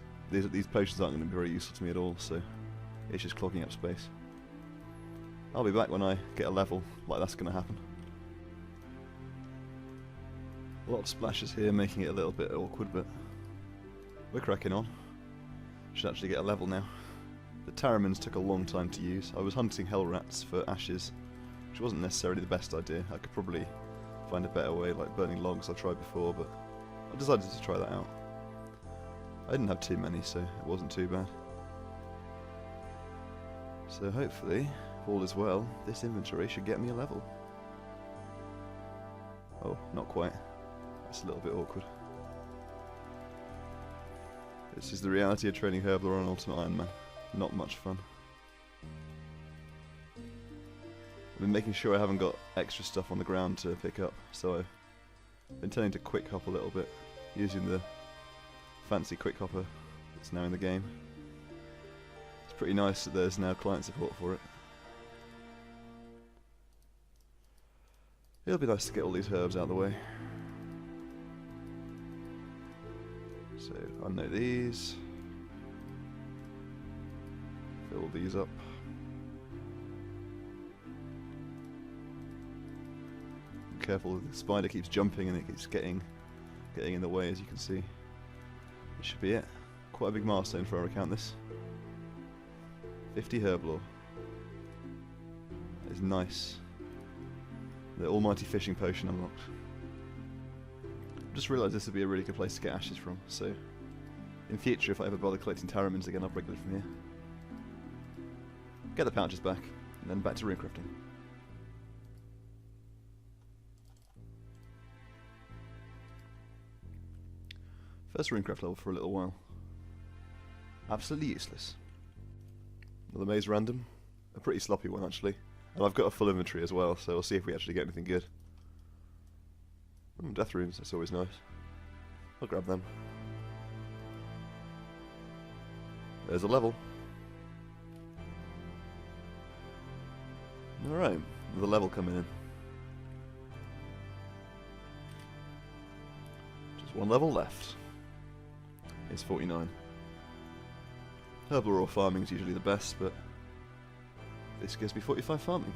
potions aren't going to be very useful to me at all, so it's just clogging up space. I'll be back when I get a level like that's going to happen. A lot of splashes here, making it a little bit awkward, but we're cracking on. Should actually get a level now. The Tarramans took a long time to use. I was hunting hell rats for ashes, which wasn't necessarily the best idea. I could probably find a better way, like burning logs I tried before, but I decided to try that out. I didn't have too many, so it wasn't too bad. So hopefully, if all is well, this inventory should get me a level. Oh, not quite. That's a little bit awkward. This is the reality of training herb lore on Ultimate Ironman. Not much fun. I've been making sure I haven't got extra stuff on the ground to pick up, so I've been tending to quick hop a little bit, using the fancy quick hopper that's now in the game. It's pretty nice that there's now client support for it. It'll be nice to get all these herbs out of the way. So, unknow these. Fill these up. Be careful, the spider keeps jumping and it keeps getting in the way, as you can see. This should be it. Quite a big milestone for our account, this. 50 herb lore. That is nice. The almighty fishing potion unlocked. Just realised this would be a really good place to get ashes from, so in future if I ever bother collecting Tarramans again, I'll regularly from here. Get the pouches back, and then back to rune crafting. First runecraft level for a little while. Absolutely useless. Another maze random. A pretty sloppy one actually. And I've got a full inventory as well, so we'll see if we actually get anything good. Death runes, that's always nice. I'll grab them. There's a level. Alright, another level coming in. Just one level left. It's 49. Herbal raw farming is usually the best, but this gives me 45 farming.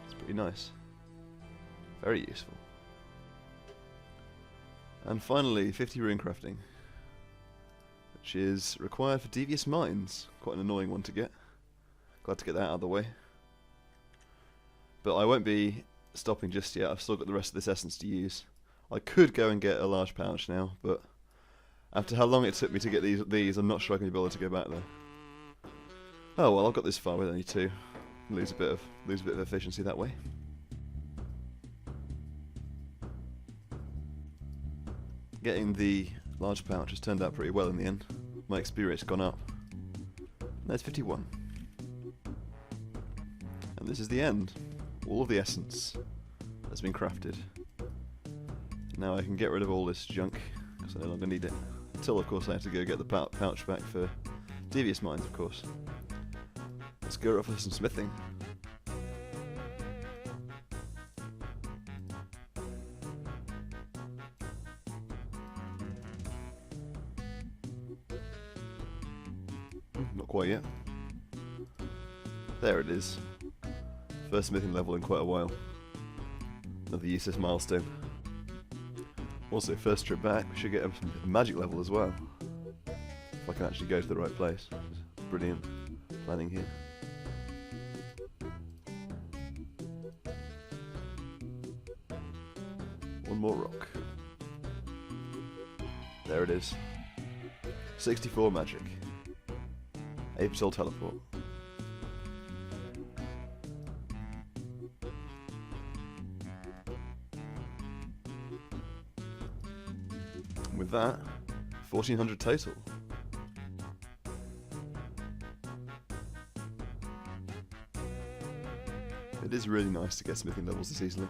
It's pretty nice. Very useful. And finally, 50 rune crafting, which is required for Devious Mines. Quite an annoying one to get. Glad to get that out of the way. But I won't be stopping just yet. I've still got the rest of this essence to use. I could go and get a large pouch now, but after how long it took me to get these, I'm not sure I can be bothered to go back there. Oh well, I've got this far with only 2. Lose a bit of efficiency that way. Getting the large pouch has turned out pretty well in the end. My experience has gone up. There's 51. And this is the end. All of the essence has been crafted. Now I can get rid of all this junk, because I no longer need it. Until, of course, I have to go get the pouch back for Devious Mines, of course. Let's go for some smithing. Not quite yet. There it is. First smithing level in quite a while. Another useless milestone. Also, first trip back, we should get a magic level as well. If I can actually go to the right place. Brilliant planning here. One more rock. There it is. 64 magic. Apetal teleport. With that, 1400 total. It is really nice to get smithing levels this easily.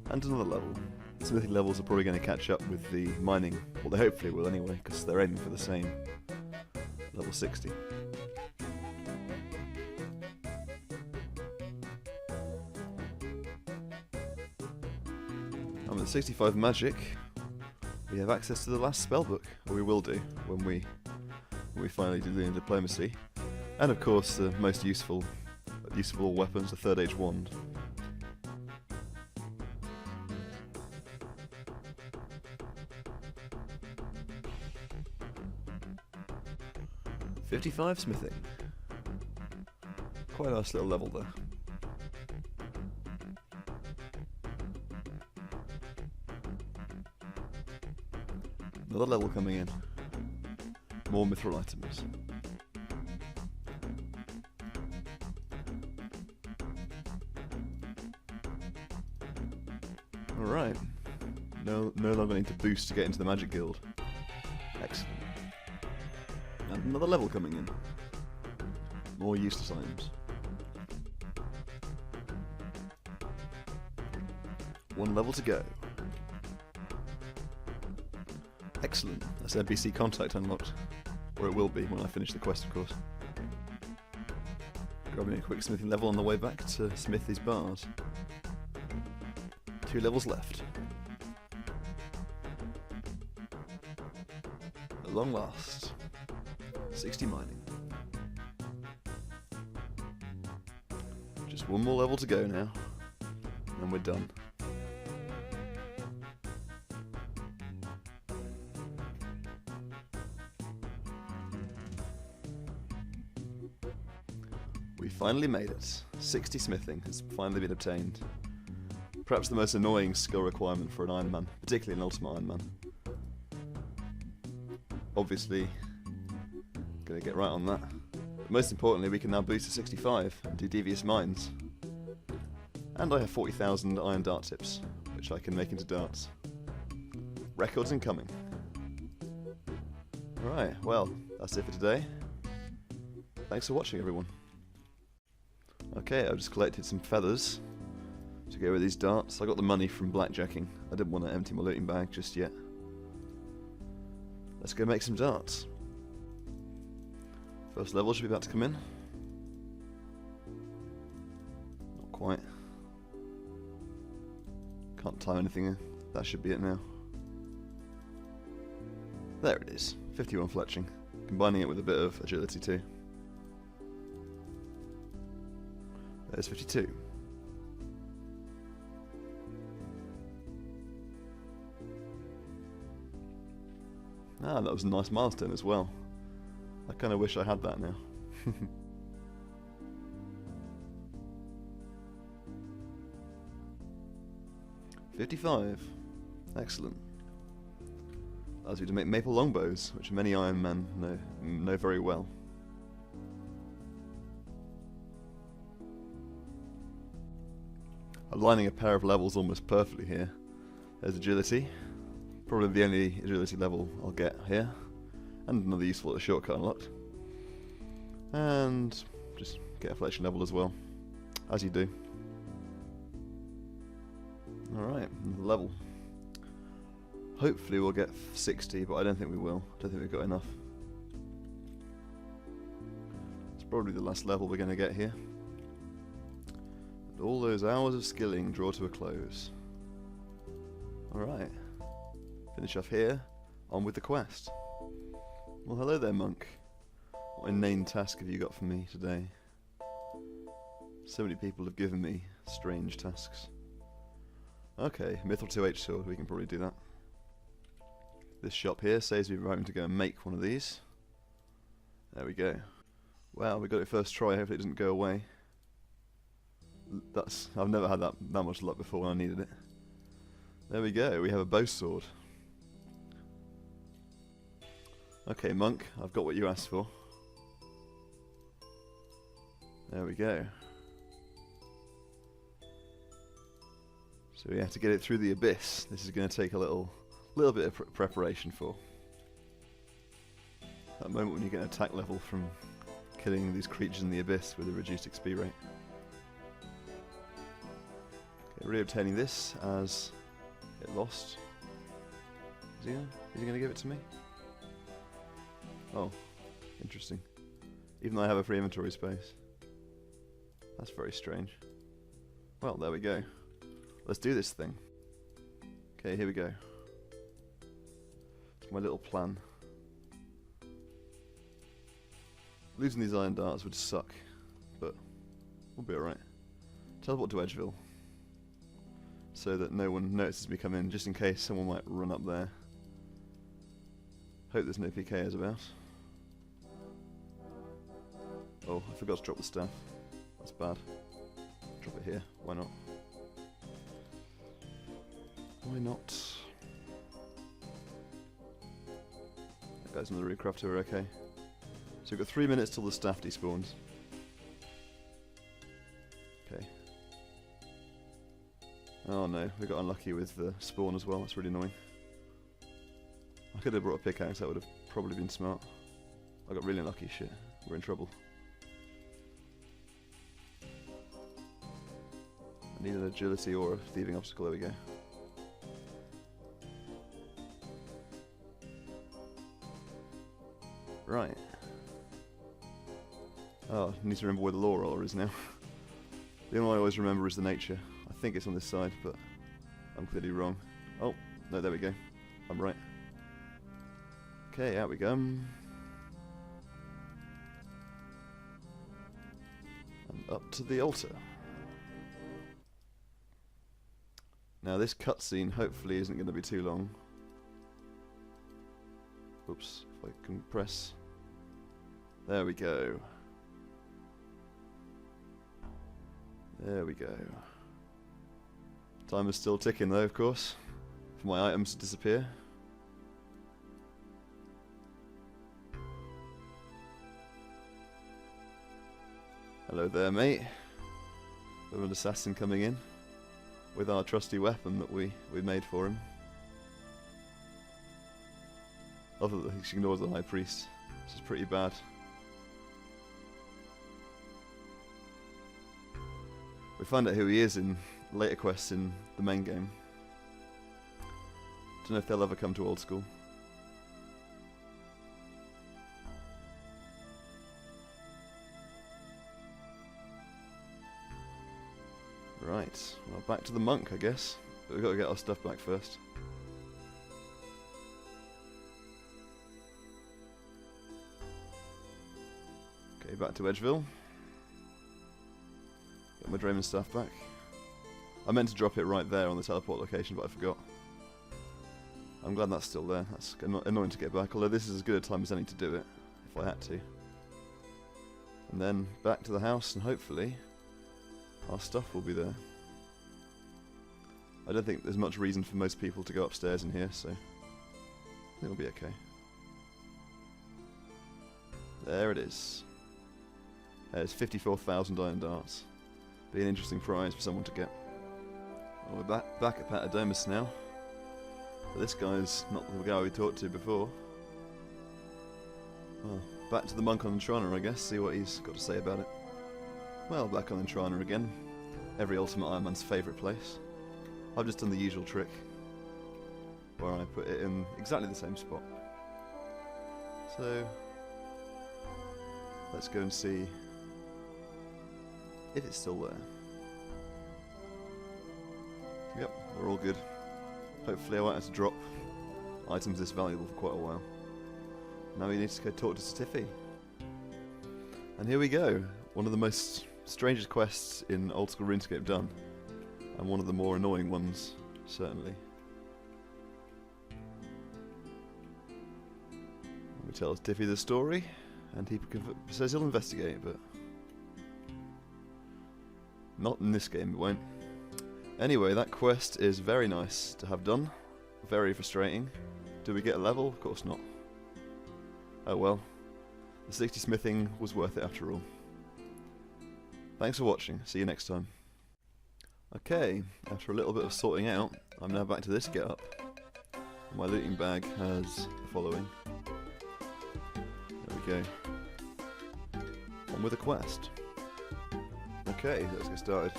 And another level. The smithing levels are probably going to catch up with the mining. Well, they hopefully will anyway, because they're aiming for the same. Level 60. And with 65 magic, we have access to the last spellbook, or we will do when we finally do Lunar Diplomacy, and of course the most useful of all weapons, the Third Age Wand. $55 smithing. Quite a nice little level there. Another level coming in. More mithril items. Alright. No longer need to boost to get into the Magic Guild. Excellent. And another level coming in. More useless items. One level to go. Excellent. That's NPC contact unlocked. Or it will be when I finish the quest, of course. Grabbing a quick smithing level on the way back to smith these bars. 2 levels left. At long last. 60 mining. Just one more level to go now. And we're done. We finally made it. 60 smithing has finally been obtained. Perhaps the most annoying skill requirement for an Ironman, particularly an Ultimate Ironman. Obviously, gonna get right on that. But most importantly, we can now boost to 65 and do Devious Mines. And I have 40,000 iron dart tips, which I can make into darts. Records incoming. Alright, well, that's it for today. Thanks for watching, everyone. Okay, I've just collected some feathers to go with these darts. I got the money from blackjacking. I didn't want to empty my looting bag just yet. Let's go make some darts. First level should be about to come in. Not quite. Can't time anything in. That should be it now. There it is. 51 fletching. Combining it with a bit of agility too. There's 52. Ah, that was a nice milestone as well. I kind of wish I had that now. 55. Excellent. Allows you to make maple longbows, which many Ironmen know very well. Aligning a pair of levels almost perfectly here. There's agility. Probably the only agility level I'll get here. And another useful little shortcut unlocked. And just get a fletching level as well. As you do. Alright, another level. Hopefully we'll get 60, but I don't think we will. I don't think we've got enough. It's probably the last level we're going to get here. And all those hours of skilling draw to a close. Alright. Finish off here. On with the quest. Well, hello there, monk. What inane task have you got for me today? So many people have given me strange tasks. Okay, Mithril 2H sword, we can probably do that. This shop here says we're having to go and make one of these. There we go. Wow, we got it first try, hopefully it doesn't go away. I've never had that much luck before when I needed it. There we go, we have a bow sword. Okay, monk, I've got what you asked for. There we go. So we have to get it through the abyss. This is going to take a little bit of preparation for. That moment when you get an attack level from killing these creatures in the abyss with a reduced XP rate. Okay, re-obtaining this as it lost. Is he going to give it to me? Oh, interesting. Even though I have a free inventory space. That's very strange. Well, there we go. Let's do this thing. Okay, here we go. It's my little plan. Losing these iron darts would suck, but we'll be alright. Teleport to Edgeville, so that no one notices me come in, just in case someone might run up there. Hope there's no PKs about. Oh, I forgot to drop the staff. That's bad. Drop it here. Why not? Why not? That guy's another recrafter, we're okay. So we've got 3 minutes till the staff despawns. Okay. Oh no, we got unlucky with the spawn as well, that's really annoying. I could have brought a pickaxe, that would have probably been smart. I got really unlucky, shit. We're in trouble. I need an agility or a thieving obstacle, there we go. Right. Oh, I need to remember where the law roller is now. The only one I always remember is the nature. I think it's on this side, but I'm clearly wrong. Oh, no, there we go. I'm right. Okay, out we go. And up to the altar. Now this cutscene hopefully isn't going to be too long. Oops, if I can press. There we go. There we go. Time is still ticking though, of course, for my items to disappear. Hello there, mate. We have an assassin coming in with our trusty weapon that we made for him. Other than he ignores the high priest, which is pretty bad. We find out who he is in later quests in the main game. Don't know if they'll ever come to old school. Right, well, back to the monk, I guess. But we've got to get our stuff back first. Okay, back to Edgeville. Get my Draymond staff back. I meant to drop it right there on the teleport location, but I forgot. I'm glad that's still there. That's annoying to get back, although this is as good a time as any to do it, if I had to. And then back to the house, and hopefully our stuff will be there. I don't think there's much reason for most people to go upstairs in here, so I think it'll be okay. There it is. There's 54,000 iron darts. Be an interesting prize for someone to get. Well, we're back at Patadomus now. But this guy's not the guy we talked to before. Well, back to the monk on Entrana, I guess, see what he's got to say about it. Well, back on Entrana again. Every Ultimate Iron Man's favourite place. I've just done the usual trick, where I put it in exactly the same spot. So, let's go and see if it's still there. Yep, we're all good. Hopefully I won't have to drop items this valuable for quite a while. Now we need to go talk to Stiffy. And here we go, one of the most strangest quests in old school RuneScape done. And one of the more annoying ones, certainly. We tell Stiffy the story, and he says he'll investigate, but not in this game, it won't. Anyway, that quest is very nice to have done. Very frustrating. Do we get a level? Of course not. Oh well. The 60 smithing was worth it after all. Thanks for watching. See you next time. Okay, after a little bit of sorting out, I'm now back to this getup. My looting bag has the following. There we go. On with a quest. Okay, let's get started.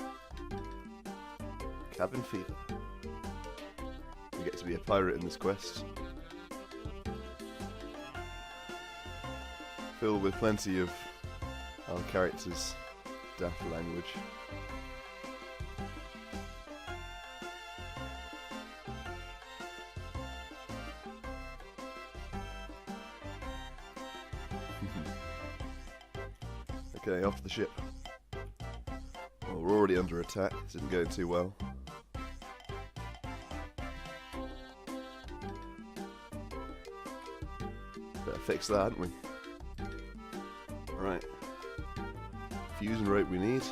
Cabin Fever. We get to be a pirate in this quest. Filled with plenty of our characters' daft language. Okay, off the ship. Well, we're already under attack. This isn't going too well. Better fix that, hadn't we? Right. Fuse and rope we need.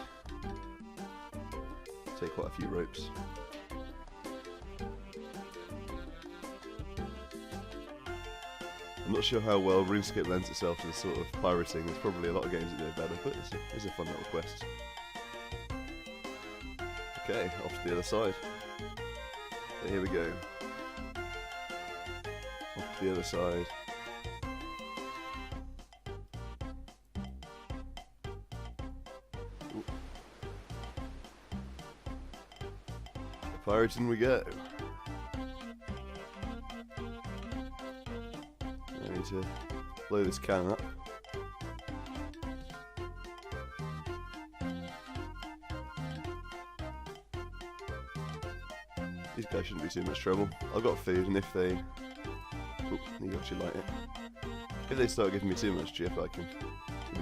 Take quite a few ropes. I'm not sure how well RuneScape lends itself to this sort of pirating. There's probably a lot of games that do it better, but it's a fun little quest. Okay, off to the other side. So here we go. Off to the other side. Ooh. Pirating we go. I need to blow this cannon up. These guys shouldn't be too much trouble. I've got food, and if they... Oop, you can actually light it. If they start giving me too much GF, I can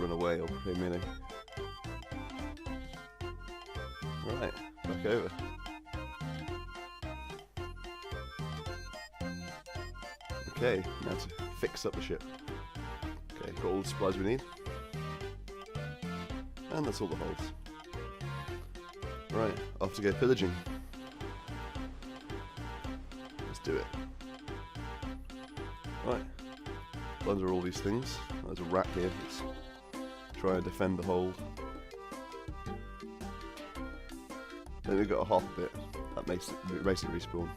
run away or play melee. Right, back over. Okay, now to fix up the ship. Okay, got all the supplies we need. And that's all the holds. Right, off to go pillaging. Let's do it. Right, plunder all these things. There's a rat here that's trying to defend the hold. Then we've got a hop a bit. That makes it respawn.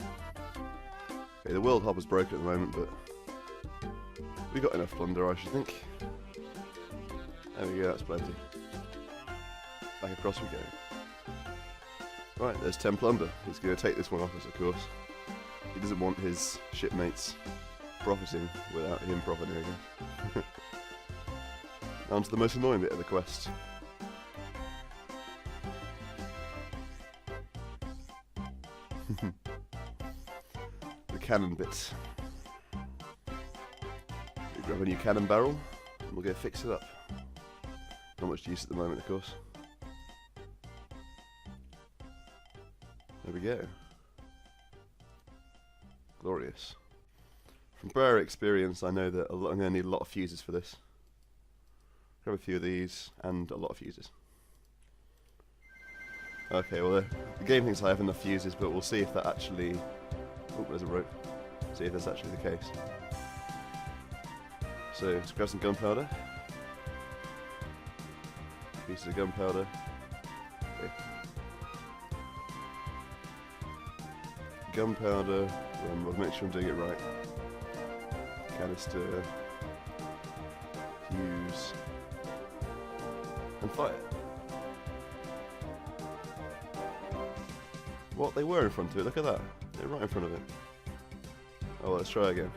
Okay, the world hop is broken at the moment, but we got enough plunder, I should think. There we go, that's plenty. Back across we go. Right, there's 10 plunder. He's going to take this one off us, of course. He doesn't want his shipmates profiting without him profiting again. On to the most annoying bit of the quest. The cannon bit. We grab a new cannon barrel and we'll go fix it up. Not much use at the moment, of course. There we go. Glorious. From prior experience, I know that I'm going to need a lot of fuses for this. Grab a few of these and a lot of fuses. Okay, well the game thinks I have enough fuses, but we'll see if that actually... Oh, there's a rope. See if that's actually the case. So, let's grab some gunpowder. Pieces of gunpowder. Okay. Gunpowder. We'll make sure I'm doing it right. Canister. Fuse. And fire. What? They were in front of it, look at that. They're right in front of it. Oh, well, let's try again.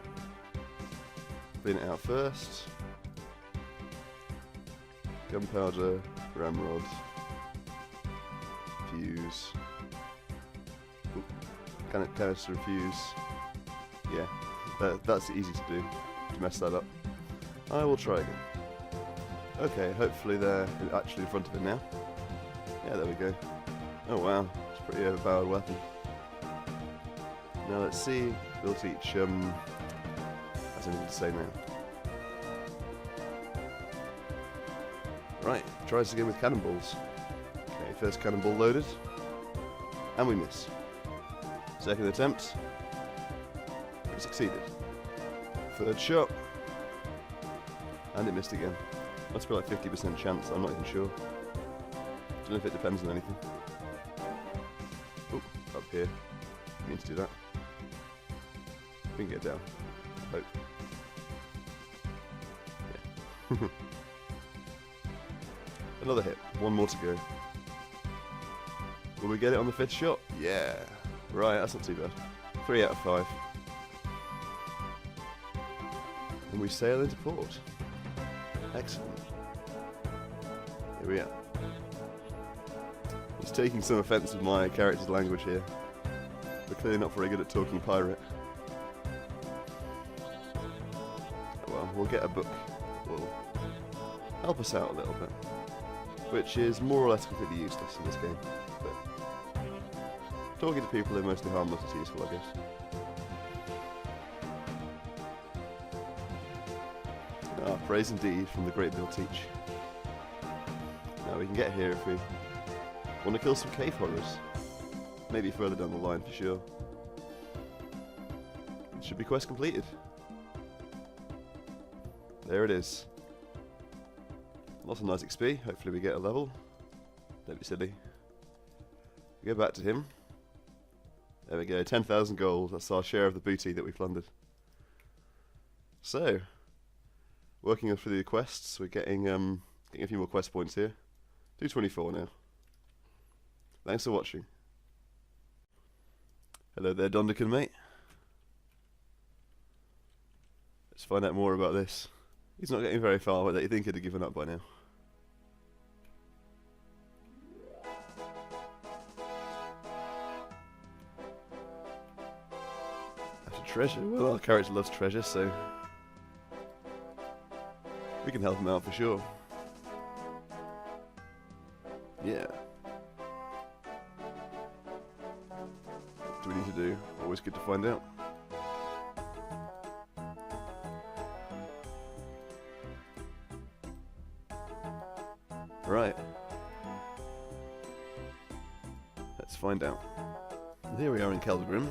Clean it out first. Gunpowder, ramrod, fuse. Canister and fuse. Yeah, that's easy to do, to mess that up. I will try again. Okay, hopefully they're actually in front of it now. Yeah, there we go. Oh wow. Pretty overpowered weapon. Now let's see. We'll teach. That's anything to say now. Right, try this again with cannonballs. Okay, first cannonball loaded, and we miss. Second attempt, we succeeded. Third shot, and it missed again. Must be like 50% chance. I'm not even sure. Don't know if it depends on anything. Up here. We need to do that. We can get down. Hope. Yeah. Another hit. One more to go. Will we get it on the 5th shot? Yeah. Right, that's not too bad. 3 out of 5. And we sail into port. Excellent. Here we are. He's taking some offence with my character's language here. We're clearly not very good at talking pirate. Well, we'll get a book that will help us out a little bit. Which is more or less completely useless in this game. But talking to people are mostly harmless is useful, I guess. Ah, praise indeed from the great Bill Teach. Now we can get here if we want to kill some cave horrors. Maybe further down the line for sure. It should be quest completed. There it is. Lots of nice XP. Hopefully we get a level. Don't be silly. We go back to him. There we go. 10,000 gold. That's our share of the booty that we plundered. So, working through the quests, we're getting a few more quest points here. 224 now. Thanks for watching. Hello there, Dondican mate. Let's find out more about this. He's not getting very far with it. You'd think he'd have given up by now. After treasure? Well, our character loves treasure, so we can help him out for sure. Yeah. What do we need to do? Always good to find out. Right. Let's find out. And here we are in Keldgrim.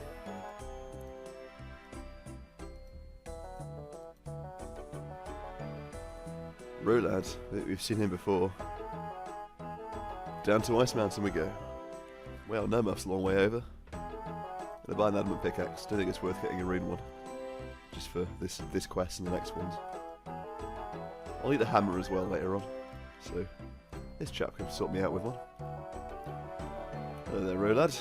Rolad, we've seen him before. Down to Ice Mountain we go. Well, Nermuff's a long way over. Gonna buy an adamant pickaxe. Don't think it's worth getting a rune one. Just for this quest and the next ones. I'll need a hammer as well later on. So, this chap can sort me out with one. Hello there, Rolad.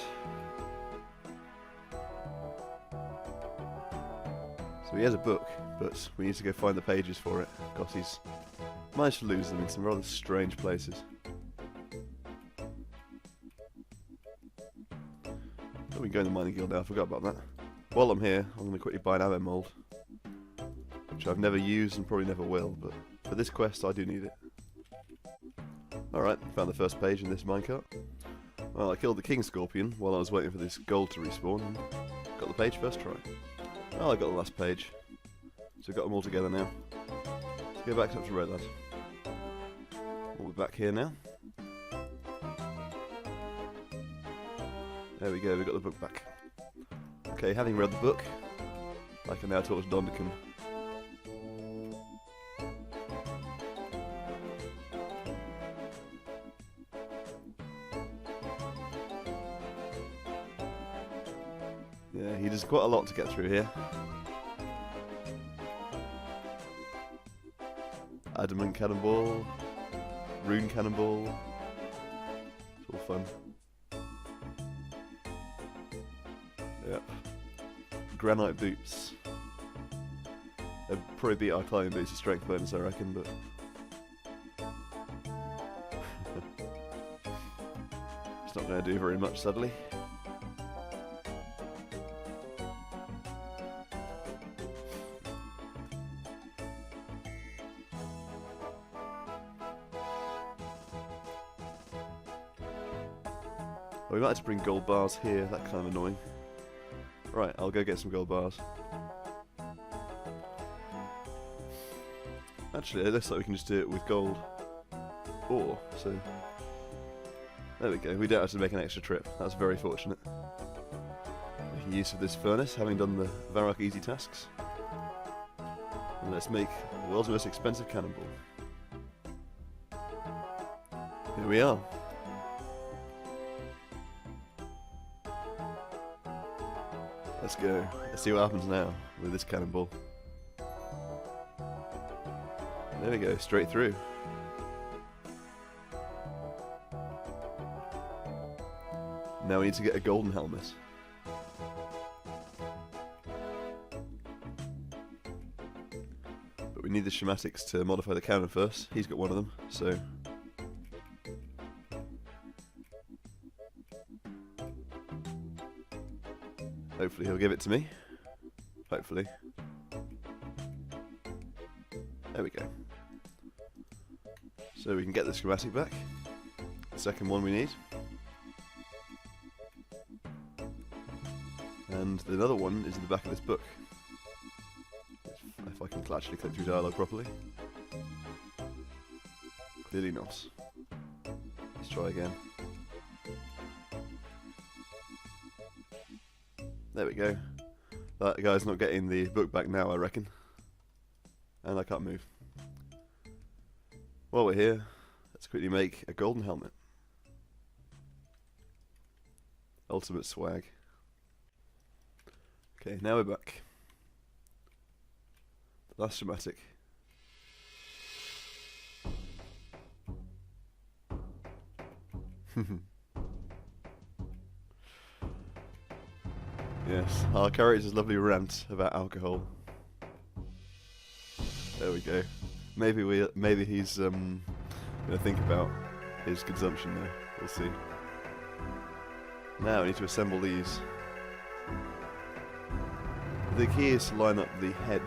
So he has a book, but we need to go find the pages for it, because he's managed to lose them in some rather strange places. Oh, we can go in the mining guild now, I forgot about that. While I'm here, I'm going to quickly buy an ammo mould, which I've never used and probably never will, but for this quest I do need it. Alright, found the first page in this minecart. Well, I killed the king scorpion while I was waiting for this gold to respawn, and got the page first try. Well, I got the last page, so we've got them all together now. Let's go back up to Red Lad. We'll be back here now. There we go, we got the book back. Okay, having read the book, I can now talk to Donderkin. Yeah, he does quite a lot to get through here. Adamant cannonball, rune cannonball, it's all fun. Yep. Granite boots. They'd probably beat our climbing boots with strength bonus, I reckon, but... it's not going to do very much, sadly. Oh, we might have to bring gold bars here, that's kind of annoying. Right, I'll go get some gold bars. Actually, it looks like we can just do it with gold ore, so... there we go, we don't have to make an extra trip, that's very fortunate. Making use of this furnace, having done the Varrock easy tasks. And let's make the world's most expensive cannonball. Here we are. Let's go. Let's see what happens now with this cannonball. There we go, straight through. Now we need to get a golden helmet. But we need the schematics to modify the cannon first. He's got one of them, so... hopefully he'll give it to me. Hopefully. There we go. So we can get the schematic back. The second one we need. And the other one is in the back of this book. If I can actually click through dialogue properly. Clearly not. Let's try again. There we go. That guy's not getting the book back now, I reckon. And I can't move. While we're here, let's quickly make a golden helmet. Ultimate swag. Okay, now we're back. The last schematic. Yes, our character's lovely rant about alcohol. There we go. Maybe he's gonna think about his consumption there. We'll see. Now we need to assemble these. The key is to line up the head.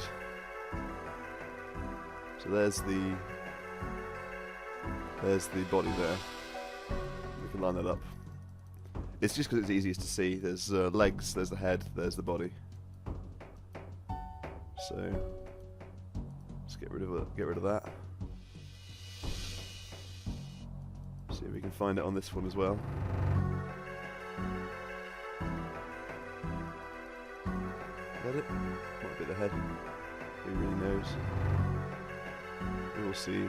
So there's the body there. We can line that up. It's just because it's easiest to see. There's legs, there's the head, there's the body. So let's get rid of that. See if we can find it on this one as well. Is that it? Might be the head. Who really knows? We will see.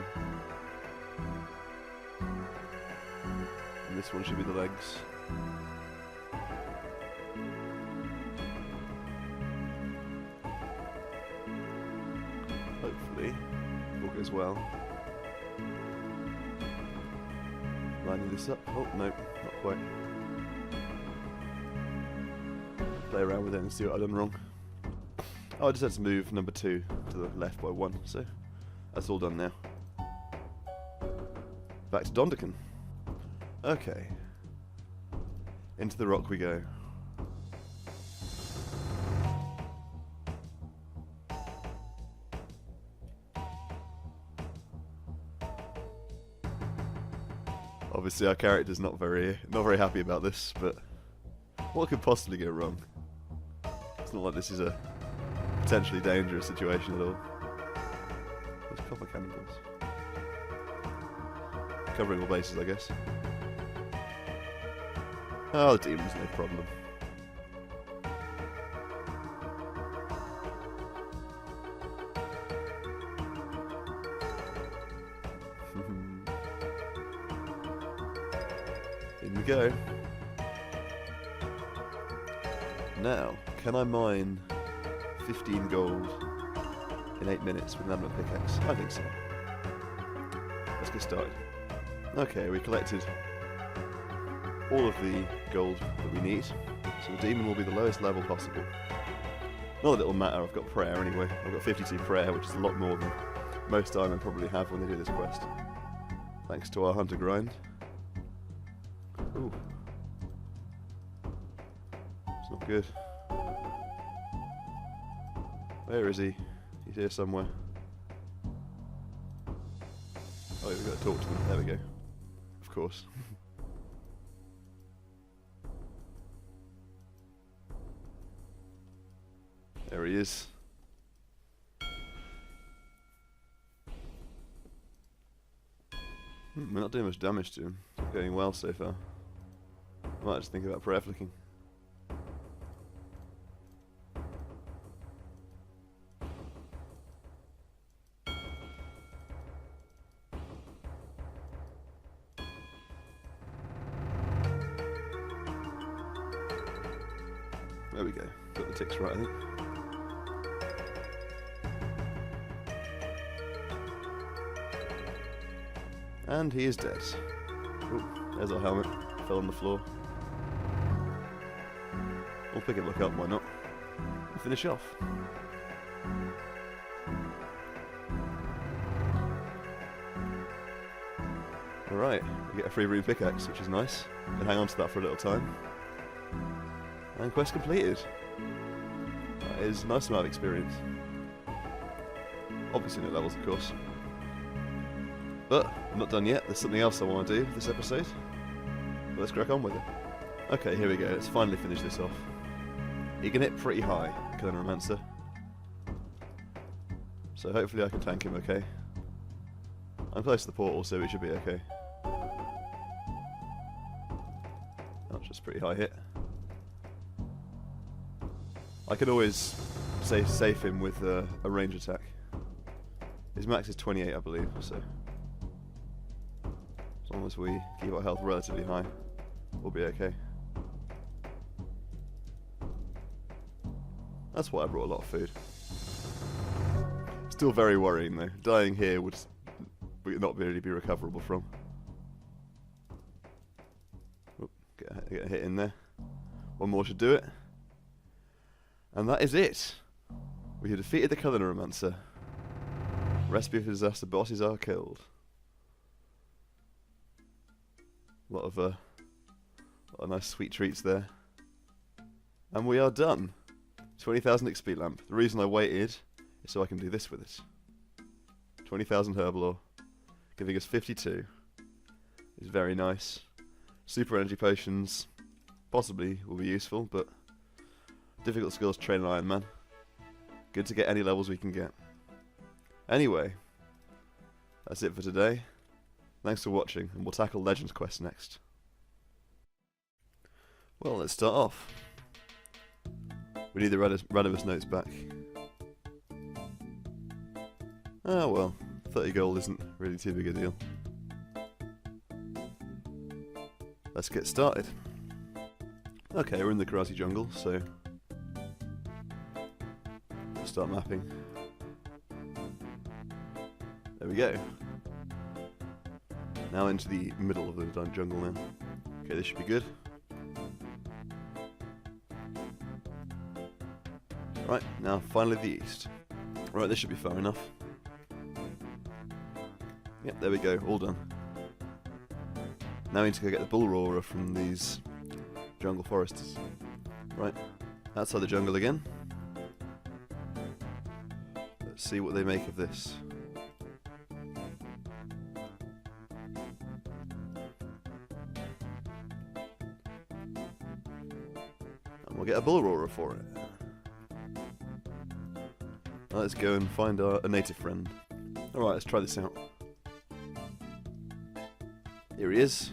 And this one should be the legs. Hopefully, all goes well. Lining this up. Oh, no, not quite. Play around with it and see what I've done wrong. Oh, I just had to move number 2 to the left by 1, so that's all done now. Back to Donderkin. Okay. Into the rock we go. Obviously our character's not very happy about this, but what could possibly go wrong? It's not like this is a potentially dangerous situation at all. There's copper cannonballs. Covering all bases, I guess. Oh, the demon's no problem. In we go. Now, can I mine 15 gold in 8 minutes with an adamant pickaxe? I think so. Let's get started. Okay, we collected all of the gold that we need, so the demon will be the lowest level possible. Not that it'll matter, I've got prayer anyway. I've got 52 prayer, which is a lot more than most Ironmen probably have when they do this quest. Thanks to our hunter grind. Ooh. It's not good. Where is he? He's here somewhere. Oh, we've got to talk to them. There we go. Of course. There he is. We're not doing much damage to him. It's going well so far. I might just think about prayer flicking. There we go. Got the ticks right, I think. And he is dead. Ooh, there's our helmet. Fell on the floor. We'll pick it back up, why not? And finish off. Alright, we get a free rune pickaxe, which is nice. Can hang on to that for a little time. And quest completed. That is a nice amount of experience. Obviously no levels, of course. But I'm not done yet. There's something else I want to do this episode. But let's crack on with it. Okay, here we go. Let's finally finish this off. You can hit pretty high, Romancer. So hopefully I can tank him okay. I'm close to the portal, so it should be okay. That's just pretty high hit. I can always save him with a range attack. His max is 28, I believe, so as long as we keep our health relatively high, we'll be okay. That's why I brought a lot of food. Still very worrying though. Dying here would not really be recoverable from. Oop, get a hit in there. One more should do it. And that is it. We have defeated the Romancer. Recipe for disaster, bosses are killed. A lot of nice sweet treats there. And we are done. 20,000 XP lamp. The reason I waited is so I can do this with it. 20,000 herb ore, giving us 52. Is very nice. Super energy potions possibly will be useful, but difficult skills to train an Iron Man. Good to get any levels we can get. Anyway, that's it for today. Thanks for watching, and we'll tackle Legends Quest next. Well, let's start off. We need the Radimus notes back. Ah well, 30 gold isn't really too big a deal. Let's get started. Okay, we're in the Karate jungle, so let's start mapping. There we go. Now into the middle of the jungle now. Okay, this should be good. Right, now finally the east. Right, this should be far enough. Yep, there we go, all done. Now we need to go get the bull roarer from these jungle foresters. Right, outside the jungle again. Let's see what they make of this. We'll get a bull roarer for it. Let's go and find a native friend. Alright, let's try this out. Here he is.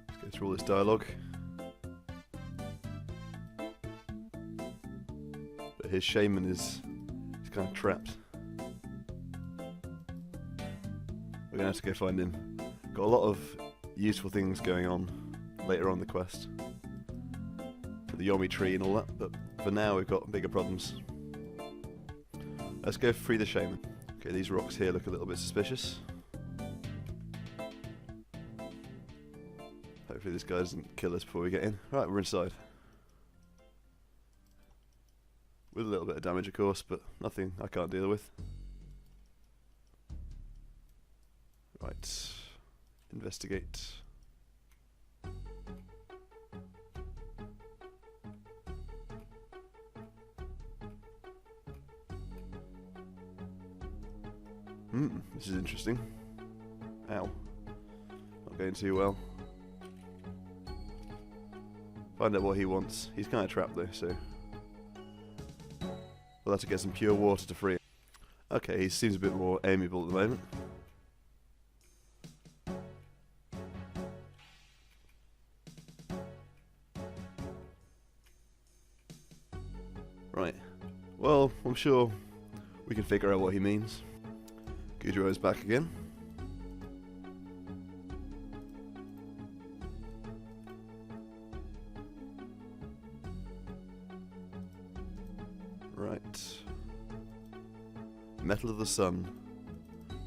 Let's go through all this dialogue. But his shaman is kind of trapped. We're going to have to go find him. Got a lot of useful things going on later on in the quest. For the Yomi tree and all that, but for now we've got bigger problems. Let's go free the shaman. Okay, these rocks here look a little bit suspicious. Hopefully this guy doesn't kill us before we get in. Right, we're inside. With a little bit of damage of course, but nothing I can't deal with. Right, investigate. This is interesting. Ow. Not going too well. Find out what he wants. He's kind of trapped though, so we'll have to get some pure water to free him. Okay, he seems a bit more amiable at the moment. Right. Well, I'm sure we can figure out what he means. Gujuro's back again. Right. Metal of the Sun.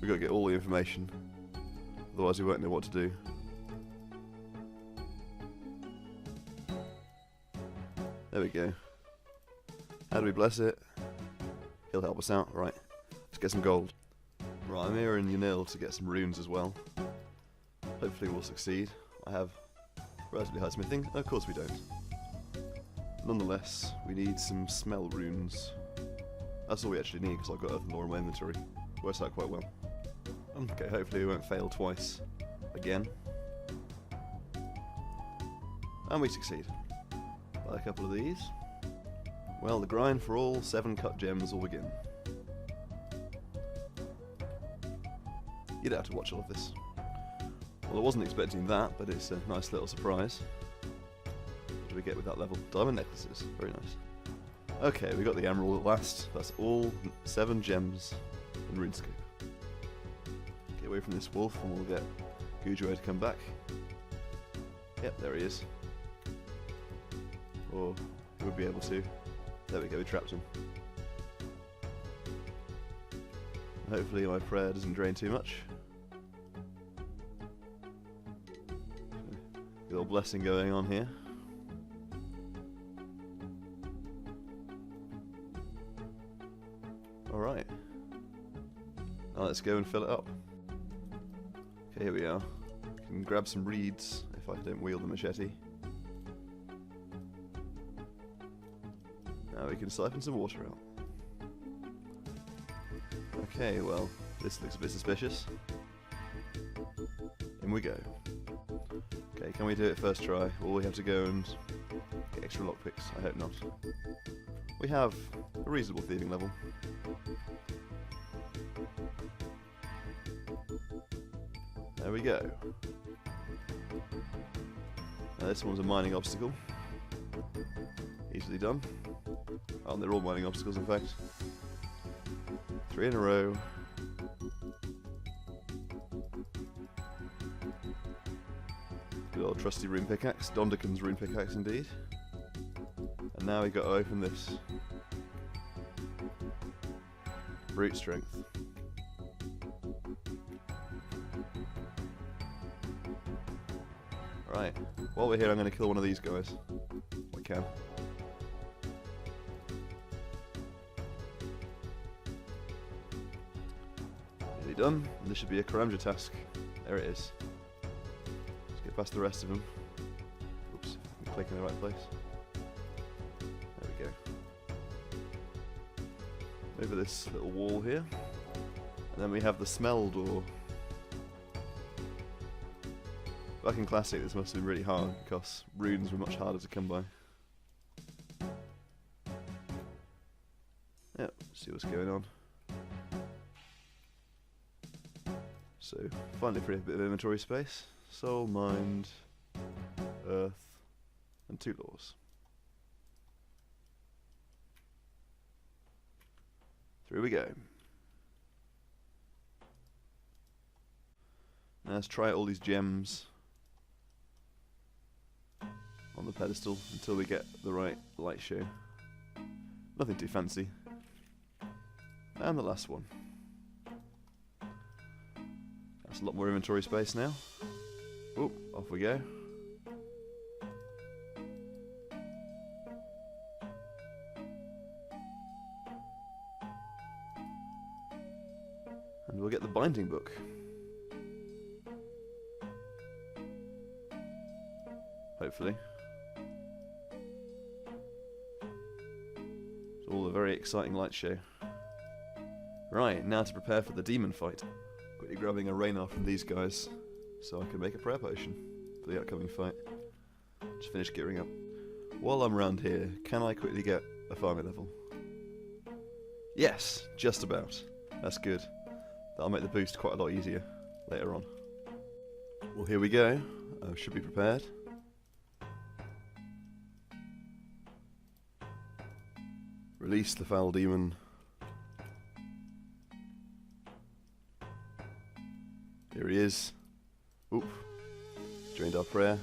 We've got to get all the information. Otherwise we won't know what to do. There we go. How do we bless it? He'll help us out. Right. Let's get some gold. Right, I'm here in Yanil to get some runes as well. Hopefully we'll succeed. I have relatively high smithing. Of course we don't. Nonetheless, we need some smell runes. That's all we actually need because I've got earthen lore in my inventory. Works out quite well. Okay, hopefully we won't fail twice again. And we succeed. Buy a couple of these. Well, the grind for all 7 cut gems will begin. You'd have to watch all of this. Well, I wasn't expecting that, but it's a nice little surprise. What do we get with that level? Diamond necklaces. Very nice. Okay, we got the emerald at last. That's all 7 gems in RuneScape. Get away from this wolf and we'll get Gujuro to come back. Yep, there he is. Or he would be able to. There we go, we trapped him. Hopefully my prayer doesn't drain too much. A little blessing going on here. Alright. Now let's go and fill it up. Okay, here we are. I can grab some reeds if I don't wield the machete. Now we can siphon some water out. Okay, well, this looks a bit suspicious. In we go. Okay, can we do it first try? Or we have to go and get extra lockpicks? I hope not. We have a reasonable thieving level. There we go. Now this one's a mining obstacle. Easily done. Oh, and they're all mining obstacles in fact. 3 in a row. Good old trusty rune pickaxe. Donderkin's rune pickaxe indeed. And now we got to open this. Brute strength. Right. While we're here I'm going to kill one of these guys. If I can. Done. And this should be a Karamja task. There it is. Let's get past the rest of them. Oops, I'm clicking in the right place. There we go. Over this little wall here. And then we have the smell door. Back in Classic, this must have been really hard because runes were much harder to come by. Yep, see what's going on. So, finally free a bit of inventory space. Soul, Mind, Earth, and 2 laws. Through we go. Now let's try all these gems on the pedestal until we get the right light show. Nothing too fancy. And the last one. That's a lot more inventory space now. Oh, off we go. And we'll get the binding book. Hopefully. It's all a very exciting light show. Right, now to prepare for the demon fight. Quickly grabbing a Raynar from these guys so I can make a prayer potion for the upcoming fight. Just finish gearing up. While I'm around here, can I quickly get a farming level? Yes, just about. That's good. That'll make the boost quite a lot easier later on. Well, here we go. I should be prepared. Release the foul demon. Here he is. Oop. Drained our prayer.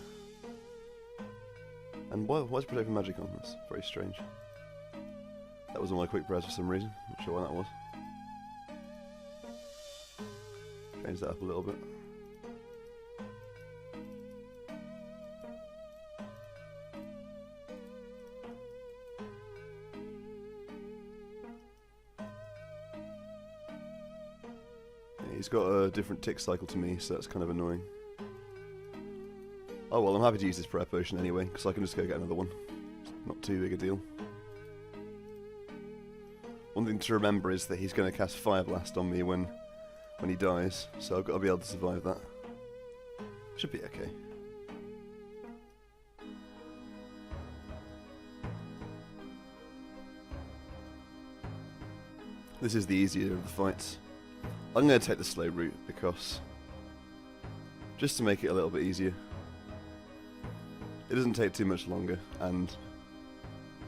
And why is protecting magic on this? Very strange. That was on my quick prayers for some reason. Not sure why that was. Change that up a little bit. He's got a different tick cycle to me, so that's kind of annoying. Oh well, I'm happy to use this prayer potion anyway, because I can just go get another one. It's not too big a deal. One thing to remember is that he's going to cast Fire Blast on me when he dies, so I've got to be able to survive that. Should be okay. This is the easier of the fights. I'm going to take the slow route because just to make it a little bit easier. It doesn't take too much longer, and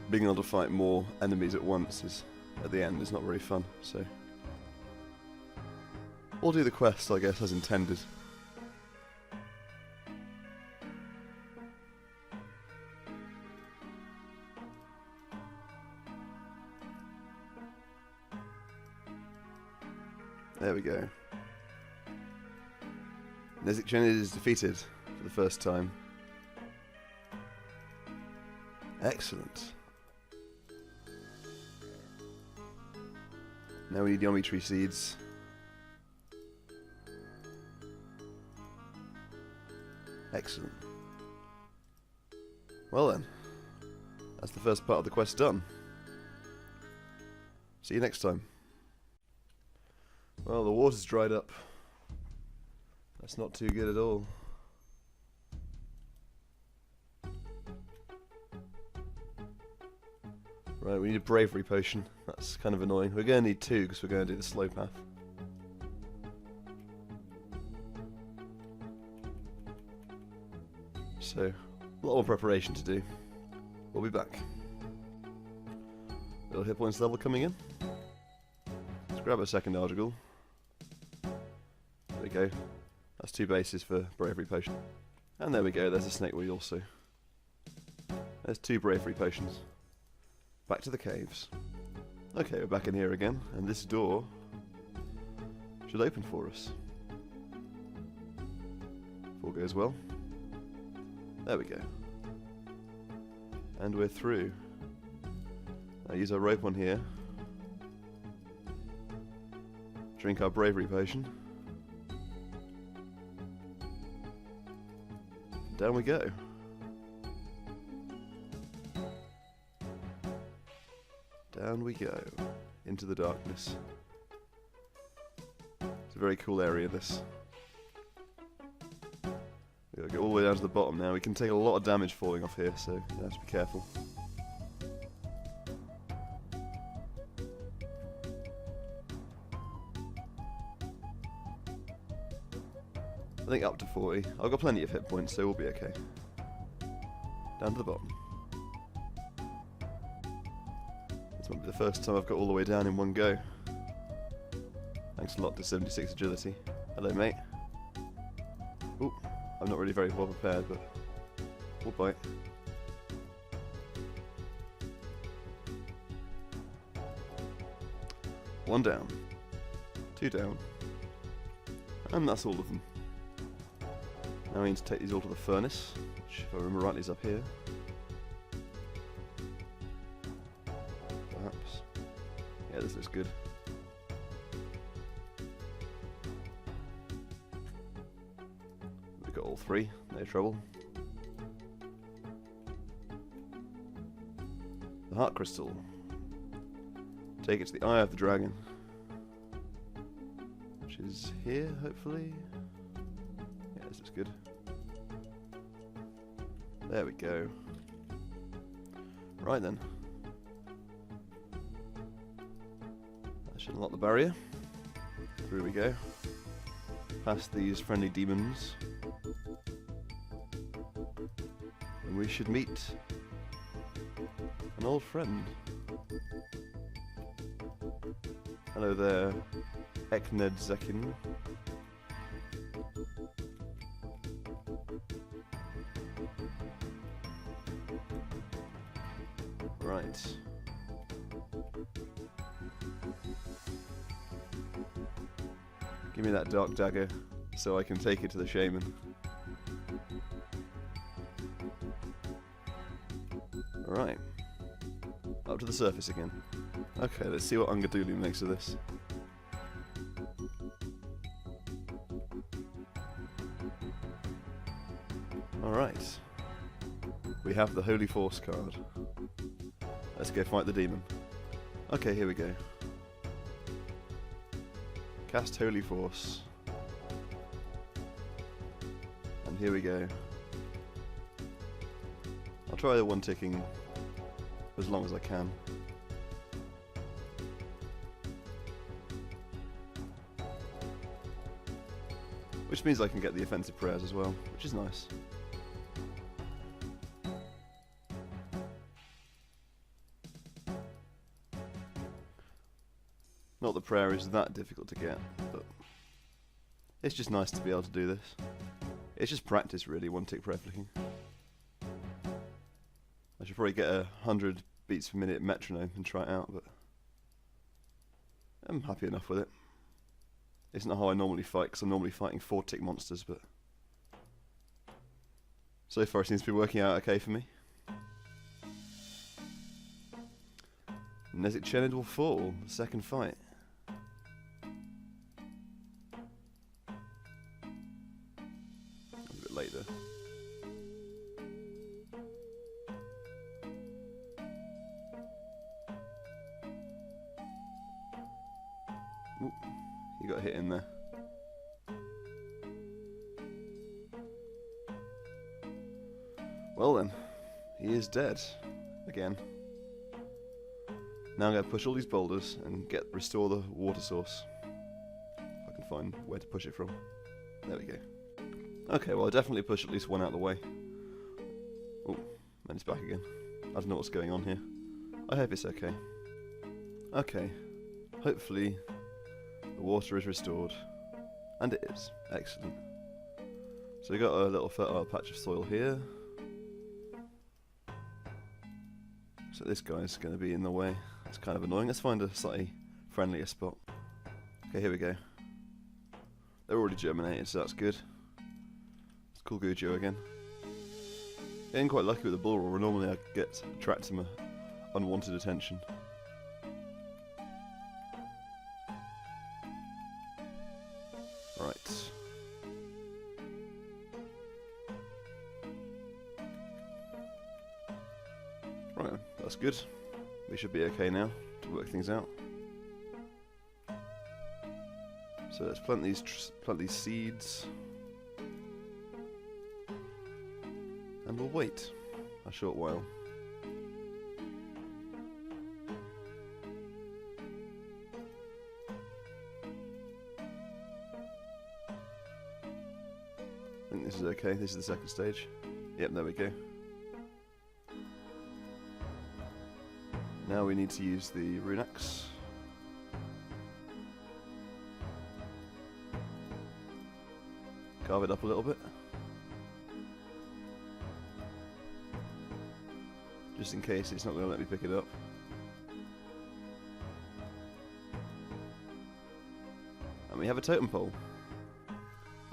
being able to fight more enemies at once is, at the end, is not very fun, so we'll do the quest, I guess, as intended. There we go. Miscellania is defeated for the first time. Excellent. Now we need Yomi Tree Seeds. Excellent. Well then, that's the first part of the quest done. See you next time. Well, the water's dried up. That's not too good at all. Right, we need a bravery potion. That's kind of annoying. We're going to need 2 because we're going to do the slow path. So, a lot more preparation to do. We'll be back. Little hit points level coming in. Let's grab a second Argyle. There we go. That's 2 bases for bravery potion. And there we go, there's a snake wheel also. There's 2 bravery potions. Back to the caves. Okay, we're back in here again, and this door should open for us. If all goes well. There we go. And we're through. Now use our rope on here. Drink our bravery potion. Down we go. Down we go. Into the darkness. It's a very cool area, this. Gotta get all the way down to the bottom now. We can take a lot of damage falling off here, so you have to be careful. I think up to 40. I've got plenty of hit points, so we'll be okay. Down to the bottom. This might be the first time I've got all the way down in one go. Thanks a lot to 76 agility. Hello, mate. Ooh, I'm not really very well prepared, but we'll bite. One down. Two down. And that's all of them. Now we need to take these all to the furnace, which, if I remember rightly, is up here. Perhaps. Yeah, this looks good. We've got all three, no trouble. The heart crystal. Take it to the eye of the dragon, which is here, hopefully. Yeah, this looks good. There we go. Right then. That should unlock the barrier. Through we go. Past these friendly demons. And we should meet an old friend. Hello there, Ekned Zekin. Right. Give me that dark dagger so I can take it to the shaman. Alright. Up to the surface again. Okay, let's see what Ungadulu makes of this. Alright. We have the Holy Force card. Let's go fight the demon. Okay, here we go. Cast Holy Force. And here we go. I'll try the one ticking as long as I can. Which means I can get the offensive prayers as well, which is nice. Not that prayer is that difficult to get, but it's just nice to be able to do this. It's just practice really, one tick prayer flicking. I should probably get 100 beats per minute metronome and try it out, but I'm happy enough with it. It's not how I normally fight, because I'm normally fighting 4-tick monsters, but so far it seems to be working out okay for me. Nezik Chenid will fall, the second fight. A bit later. Ooh, he got hit in there. Well then, he is dead again. Now I'm going to push all these boulders and restore the water source. If I can find where to push it from. There we go. Okay, well I definitely push at least one out of the way. Oh, and it's back again. I don't know what's going on here. I hope it's okay. Okay, hopefully the water is restored. And it is. Excellent. So we got a little fertile patch of soil here. So this guy's going to be in the way. It's kind of annoying. Let's find a slightly friendlier spot. Okay, here we go. They're already germinated, so that's good. It's cool Gujo again. Getting quite lucky with the bull roar. Normally I attract some unwanted attention. Right. Right, that's good. We should be okay now to work things out. So let's plant these seeds. And we'll wait a short while. I think this is okay. This is the second stage. Yep, there we go. Now we need to use the rune axe. Carve it up a little bit. Just in case it's not going to let me pick it up. And we have a totem pole.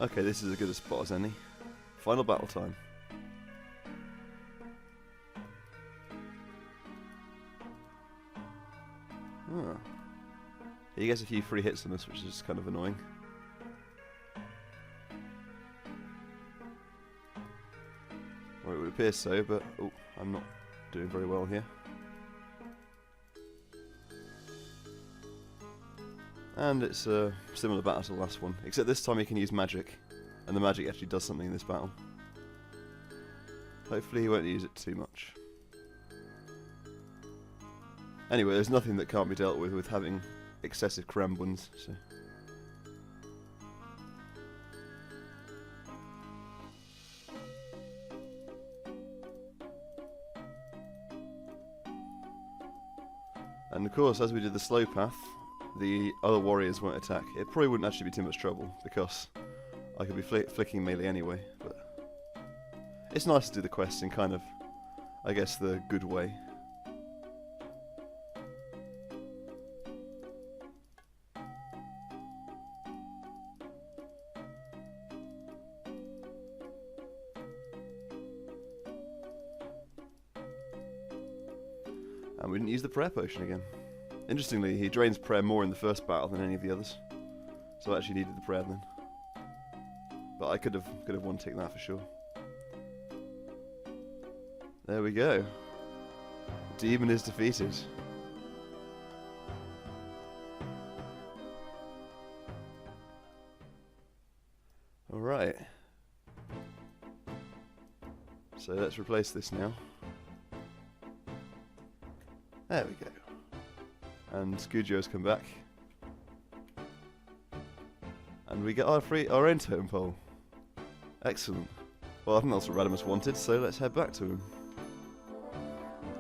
Okay, this is as good a spot as any. Final battle time. Ah. He gets a few free hits on this, which is kind of annoying. Or it would appear so, but oh, I'm not doing very well here. And it's a similar battle to the last one, except this time he can use magic, and the magic actually does something in this battle. Hopefully he won't use it too much. Anyway, there's nothing that can't be dealt with having excessive Krembuns, so... And of course, as we did the slow path, the other warriors won't attack. It probably wouldn't actually be too much trouble, because I could be flicking melee anyway, but... It's nice to do the quest in kind of, I guess, the good way. And we didn't use the prayer potion again. Interestingly, he drains prayer more in the first battle than any of the others. So I actually needed the prayer then. But I could have one-ticked that for sure. There we go. Demon is defeated. Alright. So let's replace this now. There we go. And Scujio's come back. And we get our own totem pole. Excellent. Well, I think that's what Radimus wanted, so let's head back to him.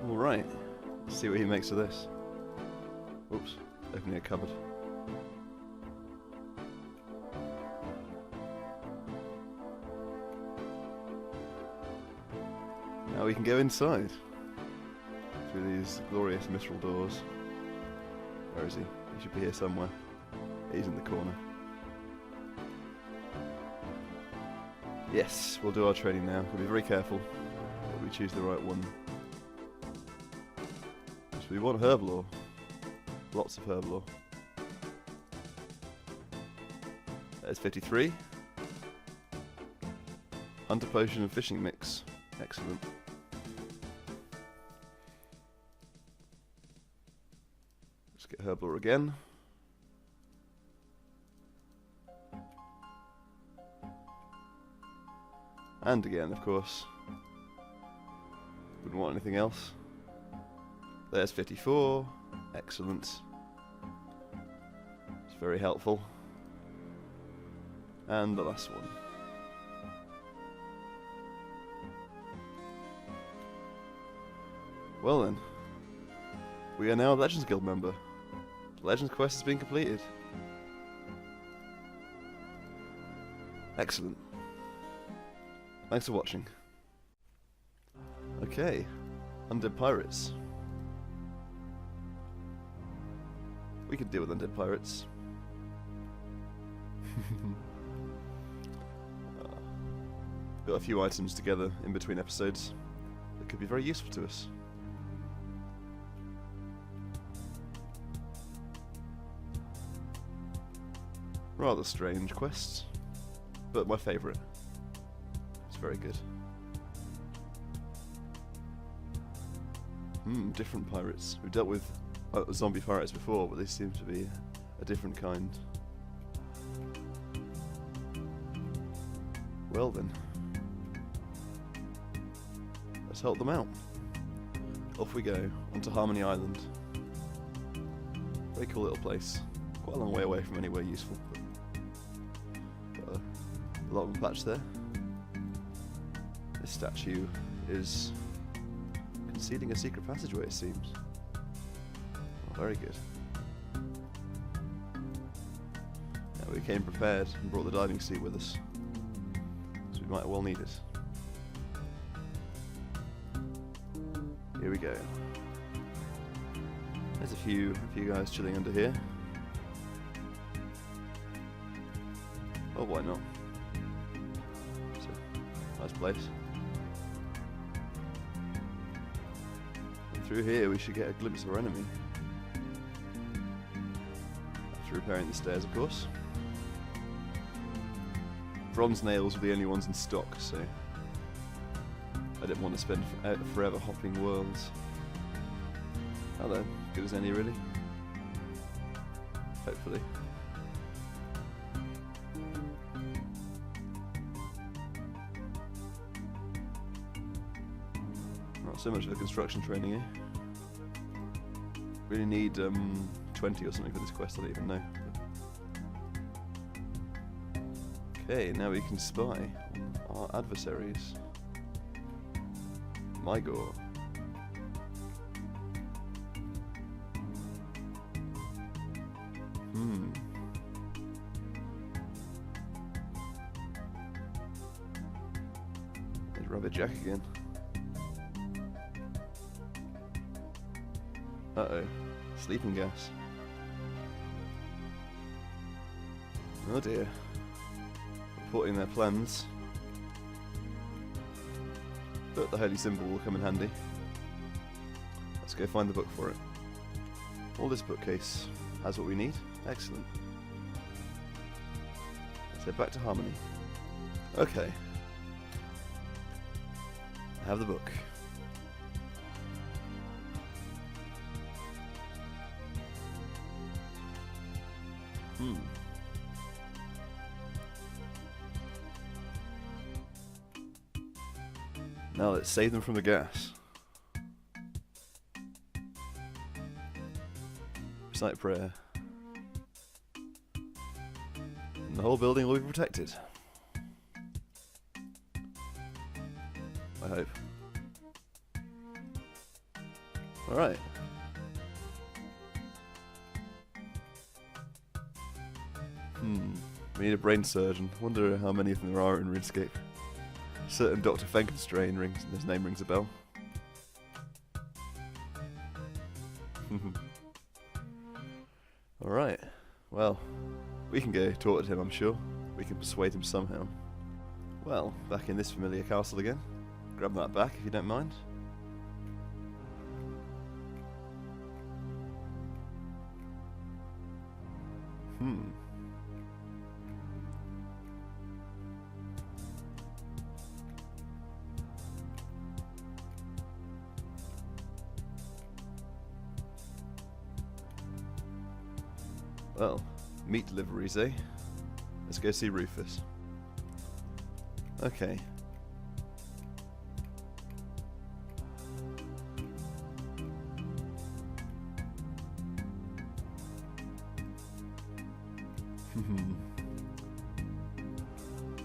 Alright. Let's see what he makes of this. Oops. Opening a cupboard. Now we can go inside. Through these glorious mithril doors. Where is he? He should be here somewhere. He's in the corner. Yes, we'll do our training now. We'll be very careful that we choose the right one. So we want herblore. Lots of herblore. There's 53. Hunter potion and fishing mix. Excellent. Let's get herblore again. And again, of course. Wouldn't want anything else. There's 54. Excellent. It's very helpful. And the last one. Well then. We are now a Legends Guild member. The Legends quest has been completed. Excellent. Thanks for watching. Okay, undead pirates. We can deal with undead pirates. Got a few items together in between episodes that could be very useful to us. Rather strange quests, but my favourite. It's very good. Different pirates. We've dealt with zombie pirates before, but they seem to be a different kind. Well then. let's help them out. Off we go, onto Harmony Island. Very cool little place. Quite a long way away from anywhere useful. Got a long patch there. This statue is concealing a secret passageway, it seems. Oh, very good. Now we came prepared and brought the diving suit with us, so we might well need it. Here we go. There's a few guys chilling under here. Oh, why not? It's a nice place. And through here we should get a glimpse of our enemy. After repairing the stairs, of course. Bronze nails were the only ones in stock, so I didn't want to spend forever hopping worlds. Hello, good as any really. Hopefully. Not so much for construction training, eh? Really need 20 or something for this quest, I don't even know. Okay, now we can spy on our adversaries. My gore. There's Rubber Jack again. Uh-oh. Sleeping gas. Oh dear. Reporting their plans. But the holy symbol will come in handy. Let's go find the book for it. All this bookcase has what we need. Excellent. Let's head back to Harmony. Okay. I have the book. Now let's save them from the gas. Recite prayer. And the whole building will be protected. I hope. Alright. We need a brain surgeon. Wonder how many of them there are in RuneScape. Certain Dr. Fenkenstrain his name rings a bell. Alright, well, we can go talk to him, I'm sure. We can persuade him somehow. Well, back in this familiar castle again. Grab that back if you don't mind. Well, meat deliveries, eh? Let's go see Rufus. Okay.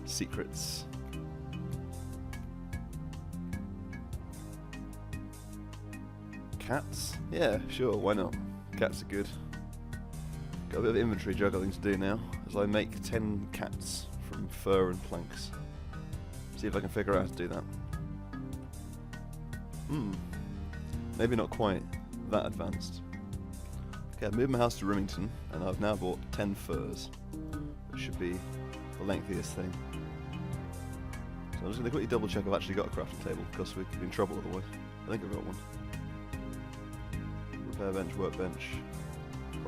Secrets. Cats? Yeah, sure, why not? Cats are good. Got a bit of inventory juggling to do now, as I make 10 cats from fur and planks. See if I can figure out how to do that. Maybe not quite that advanced. Okay, I've moved my house to Rimington, and I've now bought 10 furs, which should be the lengthiest thing. So I'm just going to quickly double check I've actually got a crafting table, because we'd be in trouble otherwise. I think I've got one. Repair bench, workbench.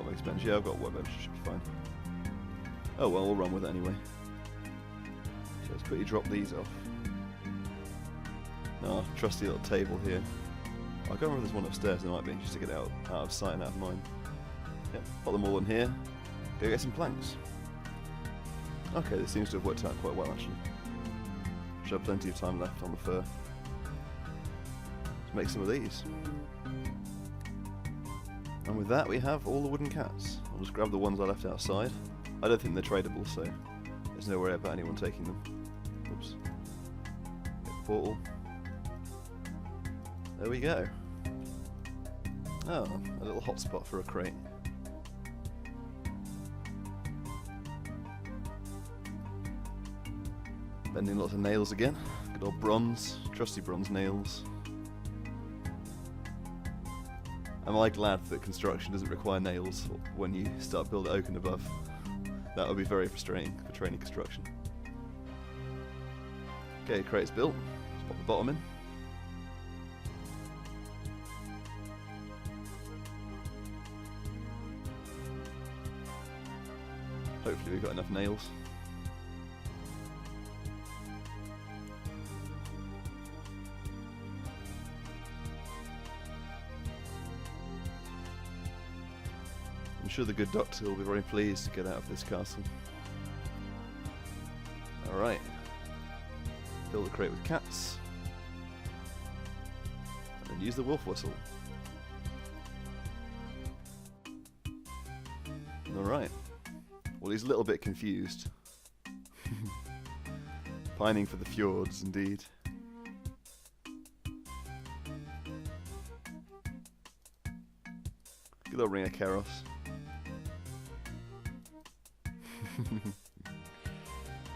Makes bench. Yeah, I've got a workbench, should be fine. Oh well, we'll run with it anyway. So let's quickly drop these off. Our trusty little table here. I can't remember if there's one upstairs, there might be, just to get it out of sight and out of mind. Yep, put them all in here. Go get some planks. Okay, this seems to have worked out quite well actually. Should have plenty of time left on the fur. make some of these. And with that we have all the wooden cats. I'll just grab the ones I left outside. I don't think they're tradable, so there's no worry about anyone taking them. Oops. Portal. There we go. Oh, a little hotspot for a crate. Bending lots of nails again. Good old bronze, trusty bronze nails. Am I glad that construction doesn't require nails when you start building oak and above? That would be very frustrating for training construction. Okay, crate's built. Let's pop the bottom in. Hopefully we've got enough nails. I'm sure the good doctor will be very pleased to get out of this castle. Alright. Fill the crate with cats. And then use the wolf whistle. Alright. Well, he's a little bit confused. Pining for the fjords, indeed. Good old ring of Keros.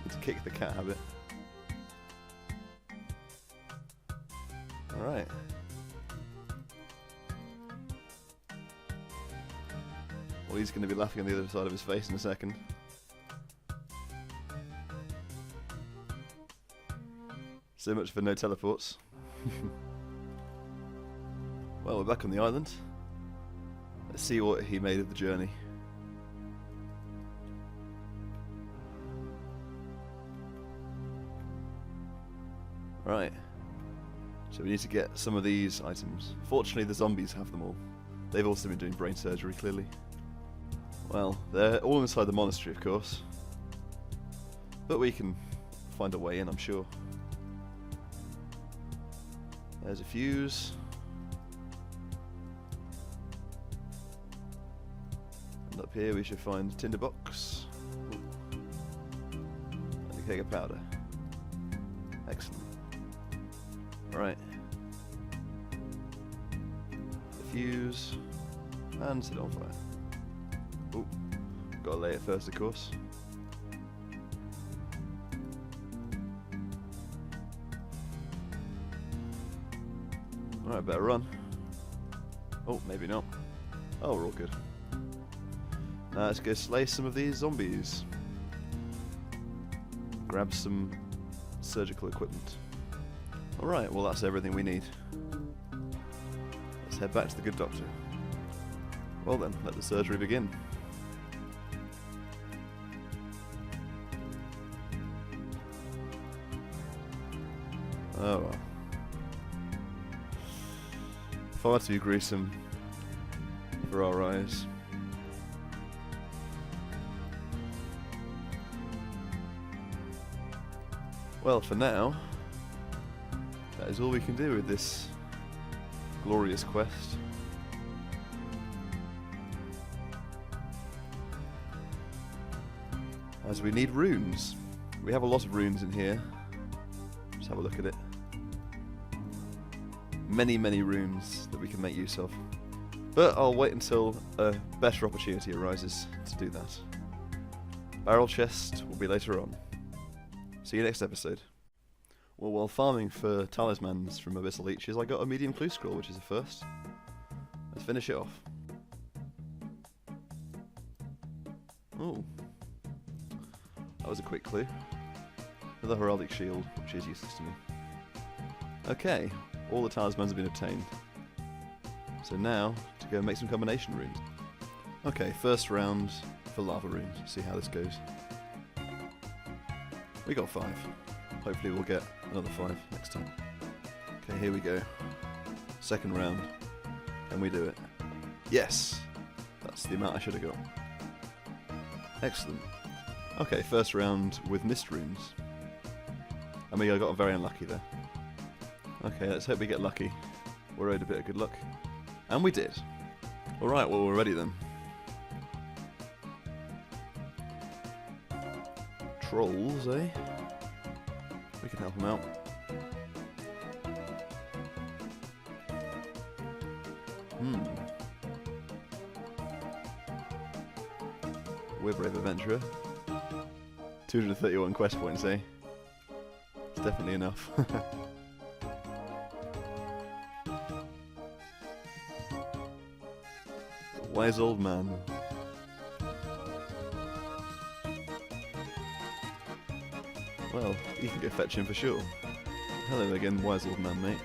Let's kick the cat habit. Alright. Well, he's going to be laughing on the other side of his face in a second. So much for no teleports. Well, we're back on the island. Let's see what he made of the journey. Right. So we need to get some of these items. Fortunately, the zombies have them all. They've also been doing brain surgery, clearly. Well, they're all inside the monastery, of course. But we can find a way in, I'm sure. There's a fuse. And up here we should find a tinderbox. And a keg of powder. Excellent. Right. The fuse. And set it on fire. Oh, gotta lay it first, of course. Alright, better run. Oh, maybe not. Oh, we're all good. Now let's go slay some of these zombies. Grab some surgical equipment. Alright, well that's everything we need. Let's head back to the good doctor. Well then, let the surgery begin. Oh well. Far too gruesome for our eyes. Well, for now, that is all we can do with this glorious quest. As we need runes. We have a lot of runes in here. Just have a look at it. Many, many runes that we can make use of. But I'll wait until a better opportunity arises to do that. Barrel chest will be later on. See you next episode. Well, while farming for talismans from Abyssal Leeches, I got a medium clue scroll, which is a first. Let's finish it off. Oh. That was a quick clue. Another heraldic shield, which is useless to me. Okay, all the talismans have been obtained. So now, to go make some combination runes. Okay, first round for lava runes. See how this goes. We got 5. Hopefully we'll get another 5 next time. Okay, here we go. Second round. Can we do it? Yes! That's the amount I should have got. Excellent. Okay, first round with mist runes. I mean, I got very unlucky there. Okay, let's hope we get lucky we're owed a bit of good luck. And we did. Alright, well, we're ready then. Trolls, eh? We can help them out. We're brave adventurer. 231 quest points, eh? It's definitely enough. Wise old man. Well, you can go fetch him for sure. Hello again, wise old man, mate.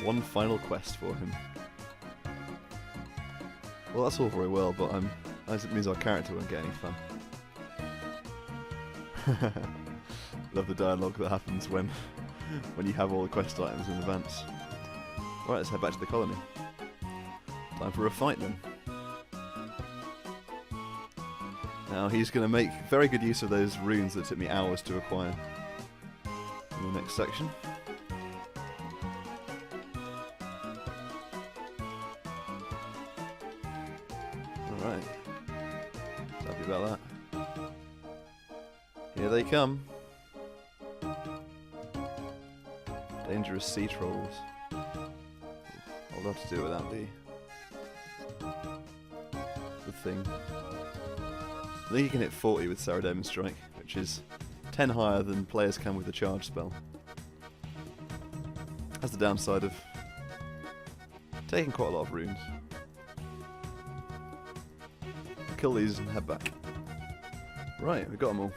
One final quest for him. Well, that's all very well, but it means our character won't get any fun. Love the dialogue that happens when you have all the quest items in advance. Right, let's head back to the colony. Time for a fight then. Now he's going to make very good use of those runes that took me hours to acquire in the next section. Alright. Happy about that. Here they come. Dangerous sea trolls. I'll have to do it without the thing. I think you can hit 40 with Saradomin Strike, which is 10 higher than players can with the charge spell. Has the downside of taking quite a lot of runes. Kill these and head back. Right, we've got them all.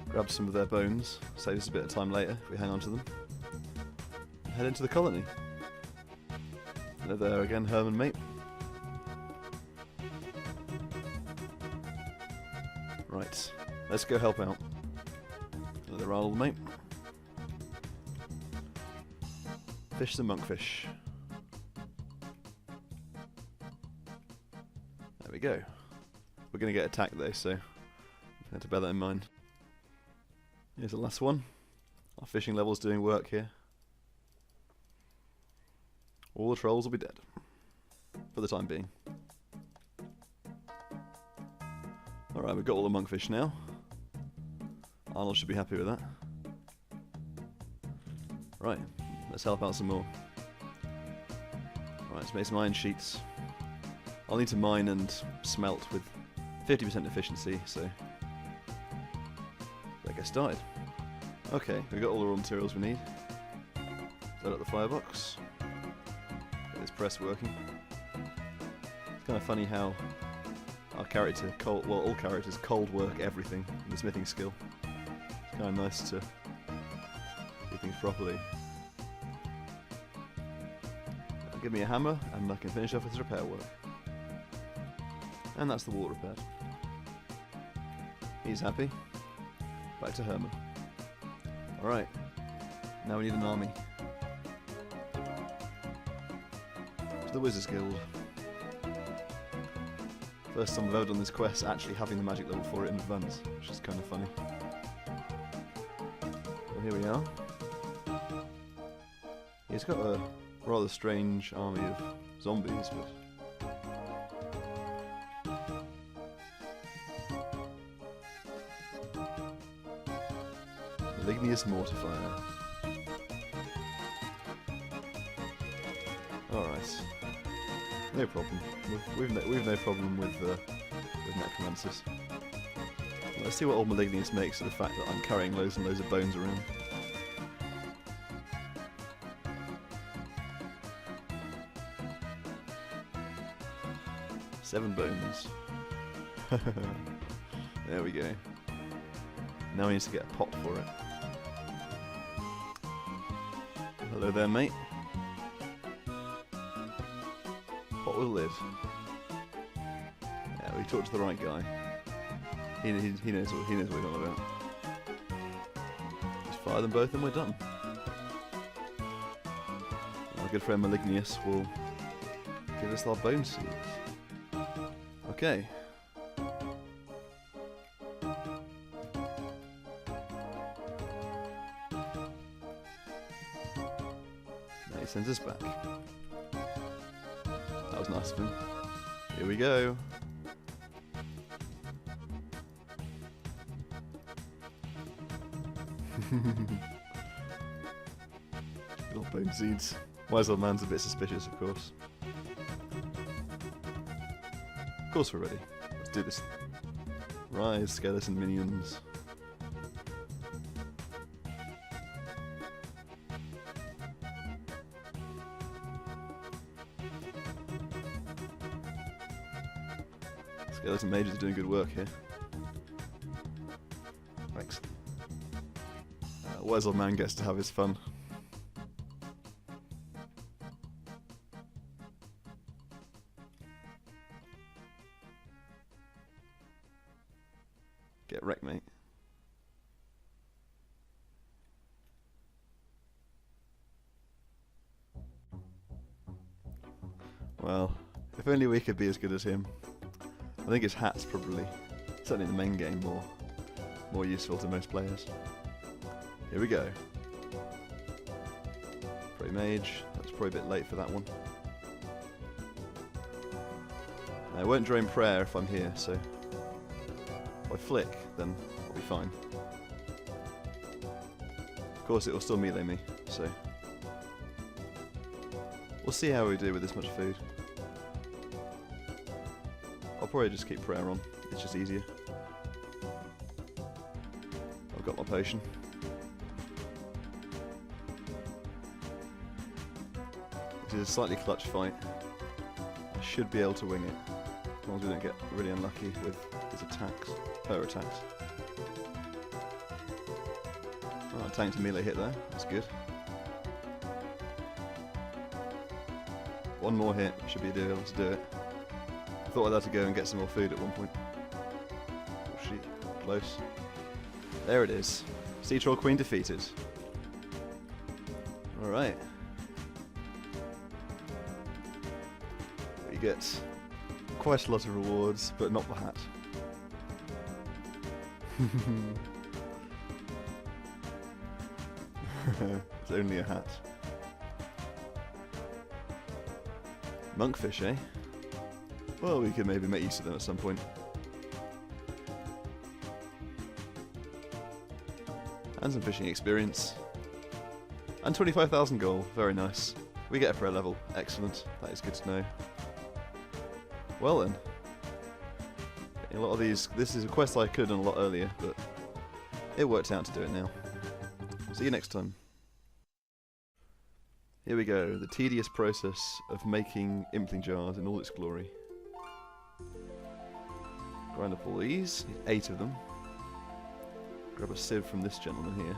Grab some of their bones, save us a bit of time later if we hang on to them. Head into the colony. Hello there again, Herman, mate. Right, let's go help out. Hello there, old mate. Fish some monkfish. There we go. We're going to get attacked though, so I have to bear that in mind. Here's the last one. Our fishing level's doing work here. All the trolls will be dead. For the time being. Alright, we've got all the monkfish now. Arnold should be happy with that. Right, let's help out some more. Right, let's make some iron sheets. I'll need to mine and smelt with 50% efficiency, so let's get started. Okay, we've got all the raw materials we need. Load up the firebox. Get this press working. It's kind of funny how our character, all characters cold work everything in the smithing skill. It's kind of nice to do things properly. Give me a hammer and I can finish off with repair work. And that's the wall repaired. He's happy. Back to Herman. Alright, now we need an army. To the Wizards Guild. First time I've ever done this quest actually having the magic level for it in advance, which is kind of funny. Well, here we are. He's got a rather strange army of zombies, but Igneous Mortifier. Alright. No problem. We've no problem with necromancers. Let's see what old Malignius makes of the fact that I'm carrying loads and loads of bones around. Seven bones. There we go. Now we need to get a pot for it. Hello there, mate. Pot with a lid. Yeah, we talked to the right guy. He knows what he's on about. Just fire them both and we're done. Our good friend Malignius will give us our bone seeds. Okay. he sends us back. That was nice of him. Here we go. Little bone seeds. Wisel man's a bit suspicious, of course. Of course we're ready. Let's do this. Rise, skeleton minions. Skeleton mages are doing good work here. Thanks. Wisel man gets to have his fun. Get wrecked, mate. Well, if only we could be as good as him. I think his hat's probably, certainly in the main game, more useful to most players. Here we go. Pray mage. That's probably a bit late for that one. I won't drain prayer if I'm here, so if I flick, then I'll be fine. Of course, it will still melee me, so we'll see how we do with this much food. I'll probably just keep prayer on. It's just easier. I've got my potion. This is a slightly clutch fight. I should be able to wing it, as long as we don't get really unlucky with his attacks, her attacks. Oh, tank to melee hit there. That's good. One more hit should be able to do it. I thought I'd have to go and get some more food at one point. Oh shit, close. There it is. Sea Troll Queen defeated. Alright. We get quite a lot of rewards, but not the hat. It's only a hat. Monkfish, eh? Well, we could maybe make use of them at some point. And some fishing experience. And 25,000 gold. Very nice. We get it for a level. Excellent. That is good to know. Well then. A lot of these... This is a quest I could have done a lot earlier, but it worked out to do it now. See you next time. Here we go. The tedious process of making impling jars in all its glory. Grind up all these, 8 of them. Grab a sieve from this gentleman here.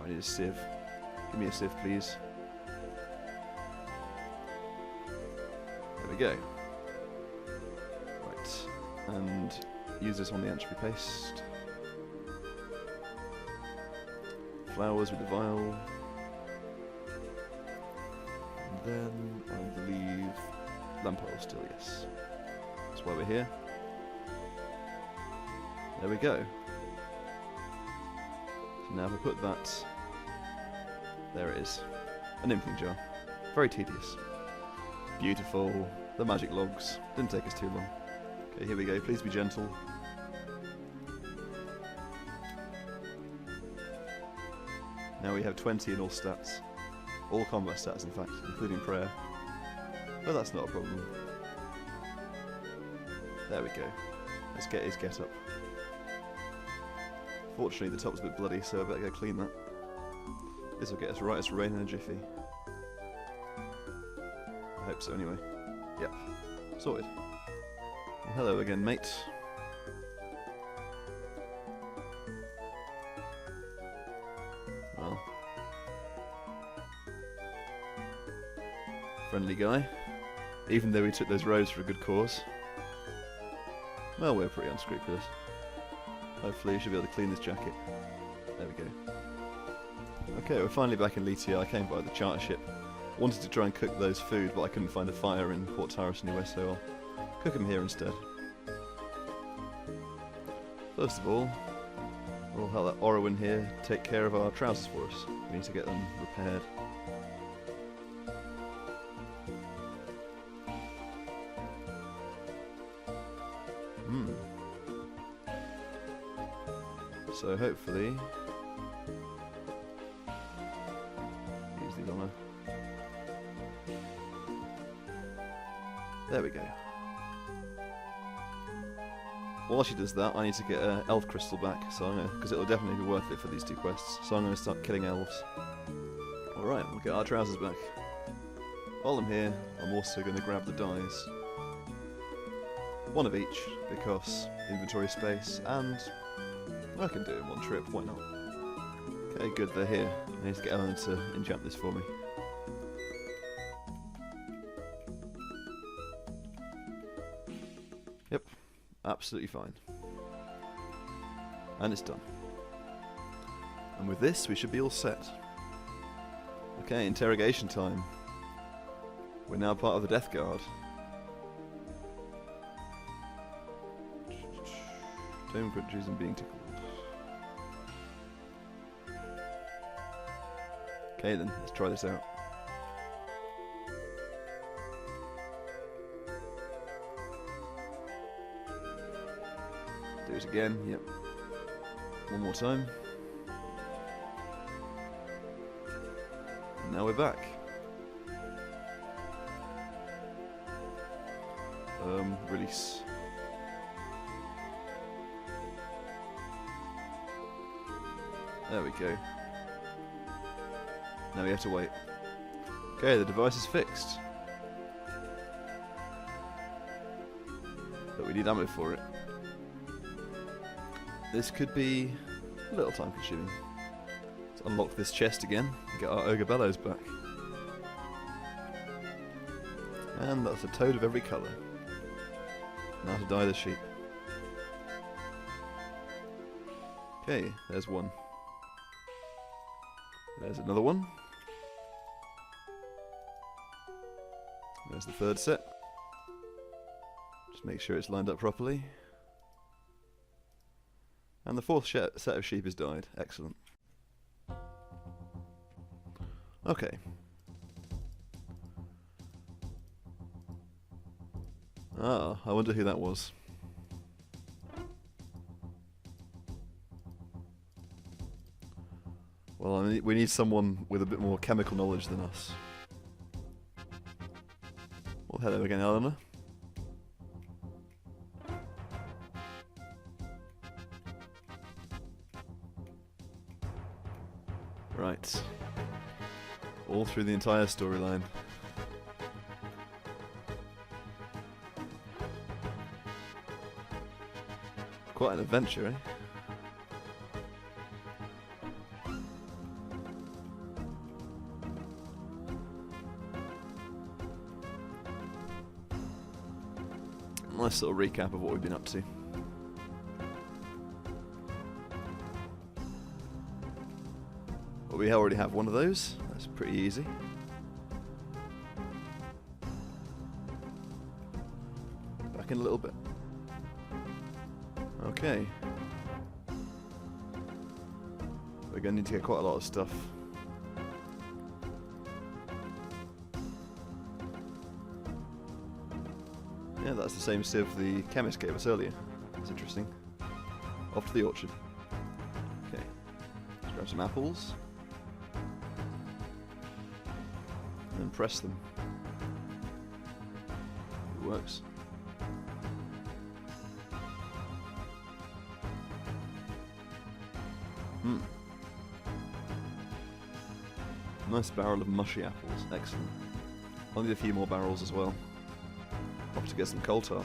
I need a sieve. Give me a sieve, please. There we go. Right, and use this on the anchovy paste. Flowers with the vial. And then, I believe, lamp oil still, yes. That's why we're here. There we go. So now if I put that... There it is. An impling jar. Very tedious. Beautiful. The magic logs. Didn't take us too long. Okay, here we go. Please be gentle. Now we have 20 in all stats. All combat stats, in fact, including prayer. But that's not a problem. There we go. Let's get his get up. Fortunately, the top's a bit bloody, so I better go clean that. This will get us right as rain in a jiffy. I hope so, anyway. Yep. Sorted. Well, hello again, mate. Well. Friendly guy. Even though we took those roads for a good cause. Well, we're pretty unscrupulous. Hopefully we should be able to clean this jacket. There we go. Okay, we're finally back in Litia. I came by the charter ship. Wanted to try and cook those food, but I couldn't find a fire in Port Tyrus anyway, so I'll cook them here instead. First of all, we'll have that Orowin here take care of our trousers for us. We need to get them repaired. So hopefully, use these on her. There we go. While she does that, I need to get an elf crystal back, so I'm gonna, because it'll definitely be worth it for these two quests. So I'm going to start killing elves. Alright, we'll get our trousers back. While I'm here, I'm also going to grab the dyes. One of each, because inventory space, and I can do it in one trip, why not? Okay, good, they're here. I need to get Ellen to enchant this for me. Yep, absolutely fine. And it's done. And with this, we should be all set. Okay, interrogation time. We're now part of the Death Guard. Tome countries and being tickled. Okay then, let's try this out. Do it again, yep. One more time. And now we're back. Release. There we go. Now we have to wait. Okay, the device is fixed. But we need ammo for it. This could be a little time consuming. Let's unlock this chest again and get our Ogre Bellows back. And that's a toad of every colour. Now to dye the sheep. Okay, there's one. There's another one. There's the third set. Just make sure it's lined up properly. And the fourth set of sheep is dyed. Excellent. Okay. Ah, I wonder who that was. Well, we need someone with a bit more chemical knowledge than us. Well, hello again, Eleanor. Right. All through the entire storyline. Quite an adventure, eh? Nice little recap of what we've been up to. Well, we already have one of those. That's pretty easy. Back in a little bit. Okay. We're going to need to get quite a lot of stuff. Yeah, that's the same sieve the chemist gave us earlier. That's interesting. Off to the orchard. Okay. Let's grab some apples. And press them. It works. Nice barrel of mushy apples. Excellent. I'll need a few more barrels as well. Off to get some coal tar.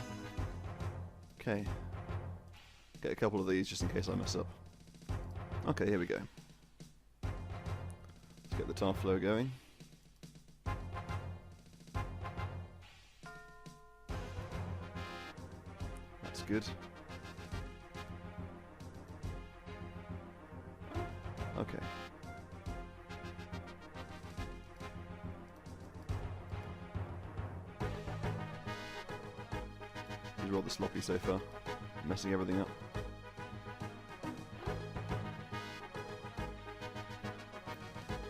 Okay. Get a couple of these just in case I mess up. Okay, here we go. Let's get the tar flow going. That's good. Okay. is rather sloppy so far, messing everything up.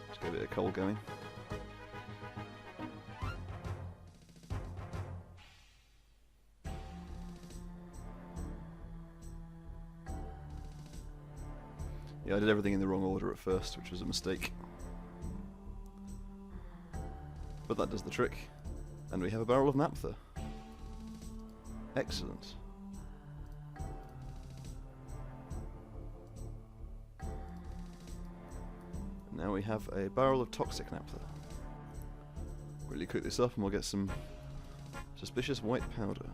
Just get a bit of coal going. Yeah, I did everything in the wrong order at first, which was a mistake. But that does the trick. And we have a barrel of naphtha. Excellent. Now we have a barrel of toxic naphtha. Really cook this up and we'll get some suspicious white powder.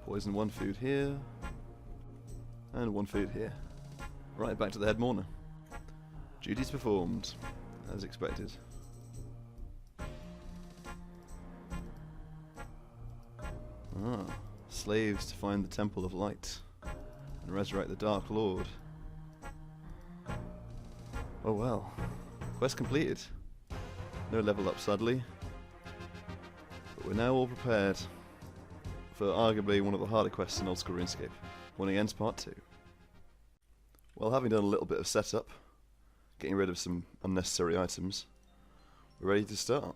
Poison one food here. And one food here. Right, back to the head mourner. Duties performed, as expected. Ah, slaves to find the Temple of Light and resurrect the Dark Lord. Oh well. Quest completed. No level up sadly. But we're now all prepared for arguably one of the harder quests in Old School RuneScape. Mourning Ends Part 2. Well, having done a little bit of setup, getting rid of some unnecessary items, we're ready to start.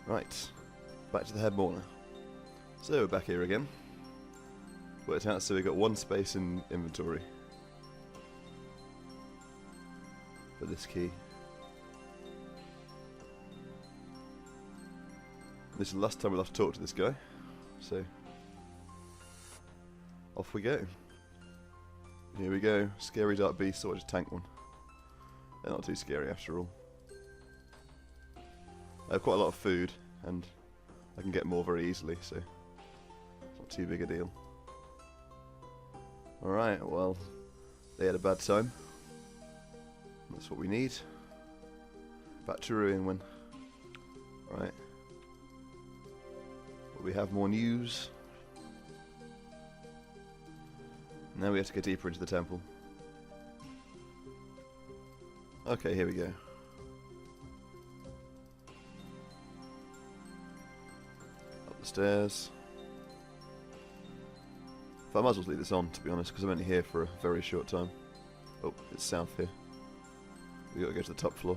Right, back to the head mourner. So we're back here again. Worked out so we've got one space in inventory for this key. This is the last time we'll have to talk to this guy. So, off we go. Here we go. Scary dark beast, or just tank one. They're not too scary after all. I have quite a lot of food, and I can get more very easily, so it's not too big a deal. Alright, well, they had a bad time. That's what we need. Back to ruin when. Right. We have more news. Now we have to go deeper into the temple. Okay, here we go. Up the stairs. I might as well leave this on, to be honest, because I'm only here for a very short time. Oh, it's south here. We gotta go to the top floor.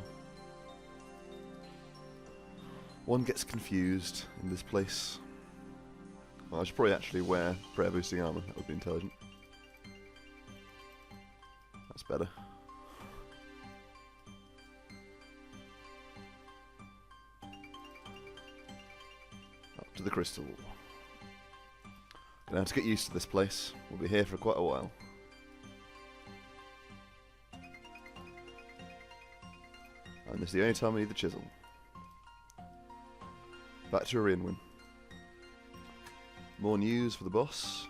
One gets confused in this place. Well, I should probably actually wear prayer boosting armor. That would be intelligent. That's better. Up to the crystal. Gonna have to get used to this place. We'll be here for quite a while. And this is the only time I need the chisel. Back to Ironman. More news for the boss.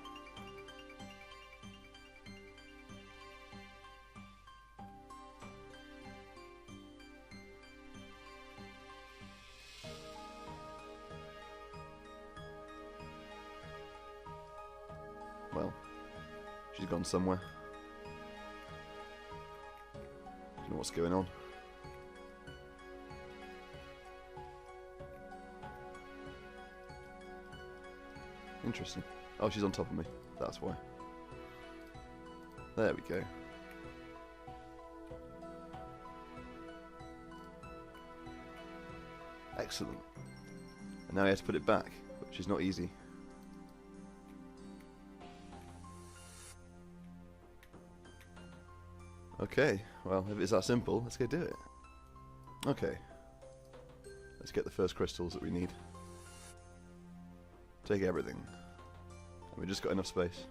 Well, she's gone somewhere. Don't know what's going on. Interesting. Oh, she's on top of me. That's why. There we go. Excellent. And now we have to put it back, which is not easy. Okay, well, if it's that simple, let's go do it. Okay. Let's get the first crystals that we need. Take everything. And we just got enough space.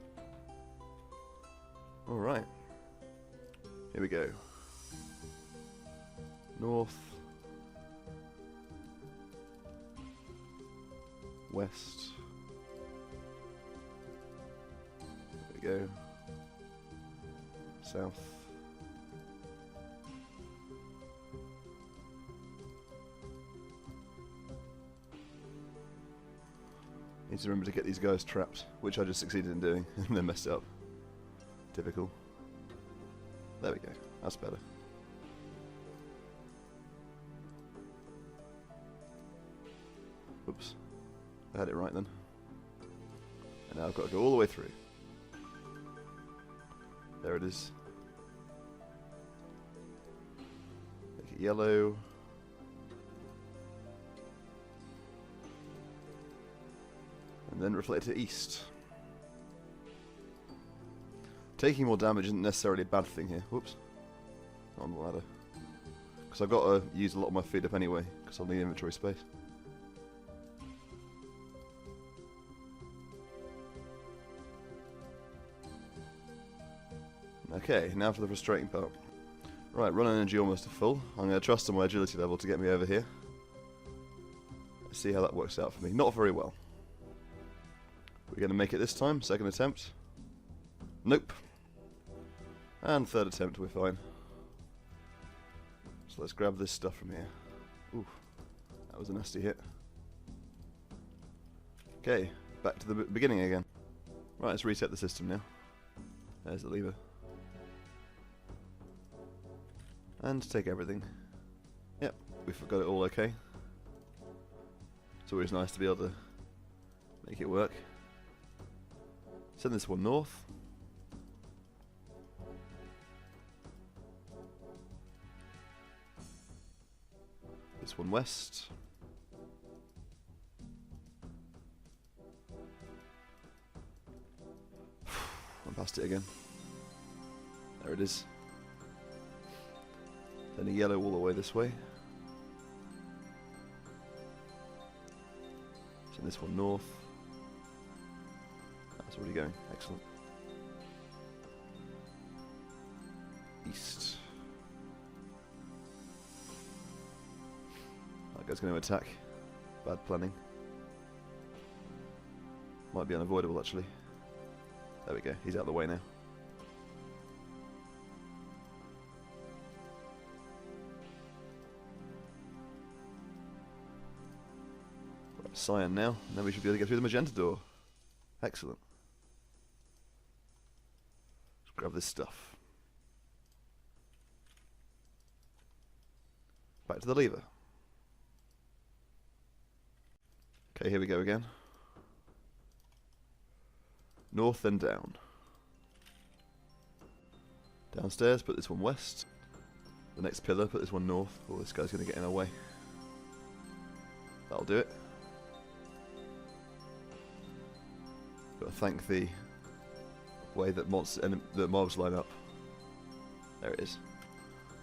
Alright. Here we go. North. West. There we go. South. Need to remember to get these guys trapped, which I just succeeded in doing, and then messed it up. Typical. There we go. That's better. I had it right then. And now I've got to go all the way through. There it is. Make it yellow. And then reflect it to east. Taking more damage isn't necessarily a bad thing here. Whoops. Not on the ladder. Because I've got to use a lot of my feet up anyway, because I'll need inventory space. Okay, now for the frustrating part. Right, run energy almost to full. I'm going to trust on my agility level to get me over here. Let's see how that works out for me. Not very well. We're going to make it this time. Second attempt. Nope. And third attempt, we're fine. So let's grab this stuff from here. Ooh, that was a nasty hit. Okay, back to the beginning again. Right, let's reset the system now. There's the lever. And take everything. Yep, we've got it all okay. It's always nice to be able to make it work. Send this one north. This one west. I'm past it again. There it is. Then a yellow all the way this way. Send this one north. That's already going. Excellent. East. That guy's going to attack. Bad planning. Might be unavoidable actually. There we go. He's out of the way now. Cyan now, and then we should be able to get through the magenta door. Excellent. Let's grab this stuff. Back to the lever. Okay, here we go again. North then down. Downstairs, put this one west. The next pillar, put this one north. Oh, this guy's going to get in our way. That'll do it. Got to thank the way that mobs line up. There it is.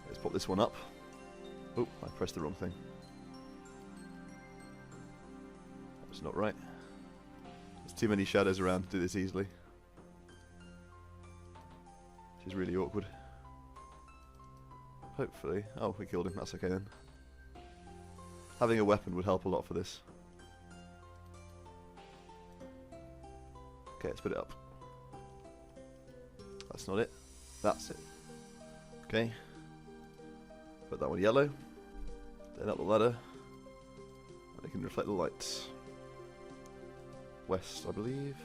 Let's pop this one up. Oh, I pressed the wrong thing. That's not right. There's too many shadows around to do this easily. This is really awkward. Hopefully... Oh, we killed him. That's okay then. Having a weapon would help a lot for this. Okay, let's put it up. That's not it. That's it. Okay. Put that one yellow. Then up the ladder. And it can reflect the light. West, I believe.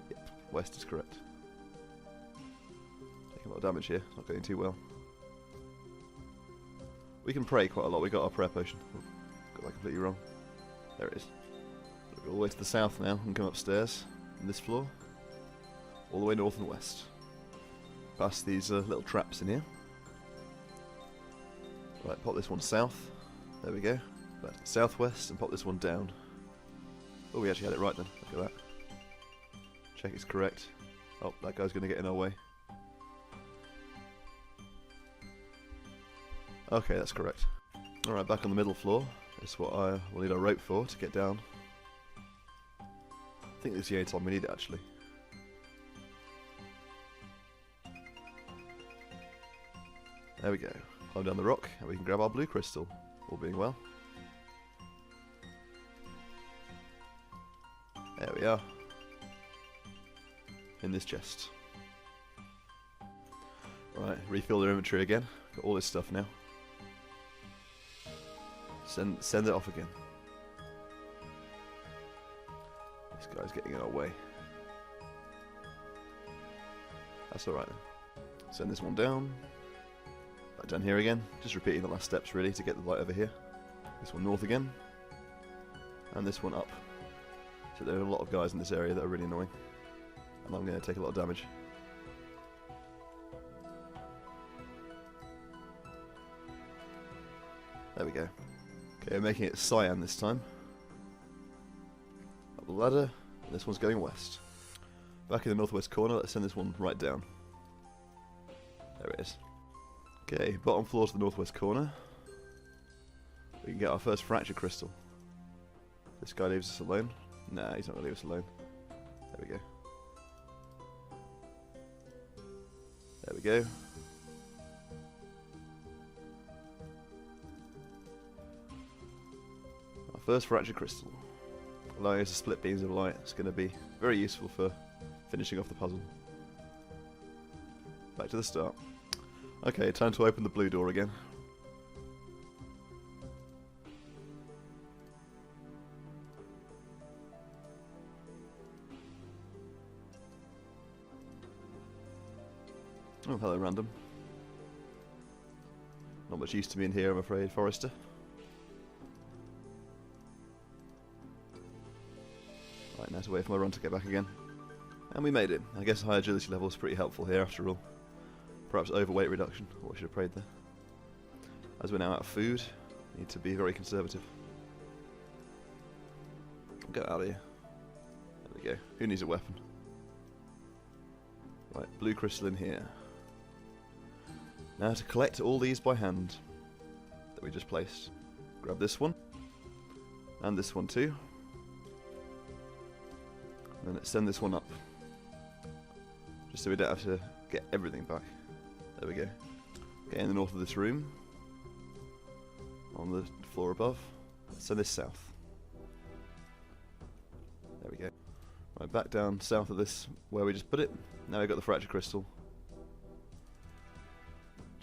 Yep, west is correct. Taking a lot of damage here. Not going too well. We can pray quite a lot. We got our prayer potion. Oh, got that completely wrong. There it is. Go all the way to the south now and come upstairs on this floor. All the way north and west. Past these little traps in here. Right, pop this one south. There we go. Back to the southwest and pop this one down. Oh, we actually had it right then. Look at that. Check it's correct. Oh, that guy's going to get in our way. Okay, that's correct. Alright, back on the middle floor. That's what I will need a rope for to get down. I think this is the only time we need it actually. There we go. Climb down the rock and we can grab our blue crystal, all being well. There we are. In this chest. Right, refill their inventory again. Got all this stuff now. Send it off again. This guy's getting in our way. That's alright then. Send this one down. Back down here again. Just repeating the last steps really to get the light over here. This one north again. And this one up. So there are a lot of guys in this area that are really annoying. And I'm going to take a lot of damage. There we go. Okay, we're making it cyan this time. Up the ladder, and this one's going west. Back in the northwest corner, let's send this one right down. There it is. Okay, bottom floor to the northwest corner. We can get our first fracture crystal. This guy leaves us alone. Nah, he's not going to leave us alone. There we go. There we go. Our first fracture crystal. Allowing us to split beams of light. It's going to be very useful for finishing off the puzzle. Back to the start. Okay, time to open the blue door again. Oh, hello, random. Not much use to me in here, I'm afraid, Forester. Right, now to wait for my run to get back again. And we made it. I guess high agility level is pretty helpful here, after all. Perhaps overweight reduction. Oh, I should have prayed there. As we're now out of food, need to be very conservative. Get out of here. There we go. Who needs a weapon? Right, blue crystal in here. Now to collect all these by hand that we just placed. Grab this one. And this one too. And then let's send this one up. Just so we don't have to get everything back. There we go. Okay, in the north of this room. On the floor above. Let's send this south. There we go. Right, back down south of this where we just put it. Now we've got the fracture crystal.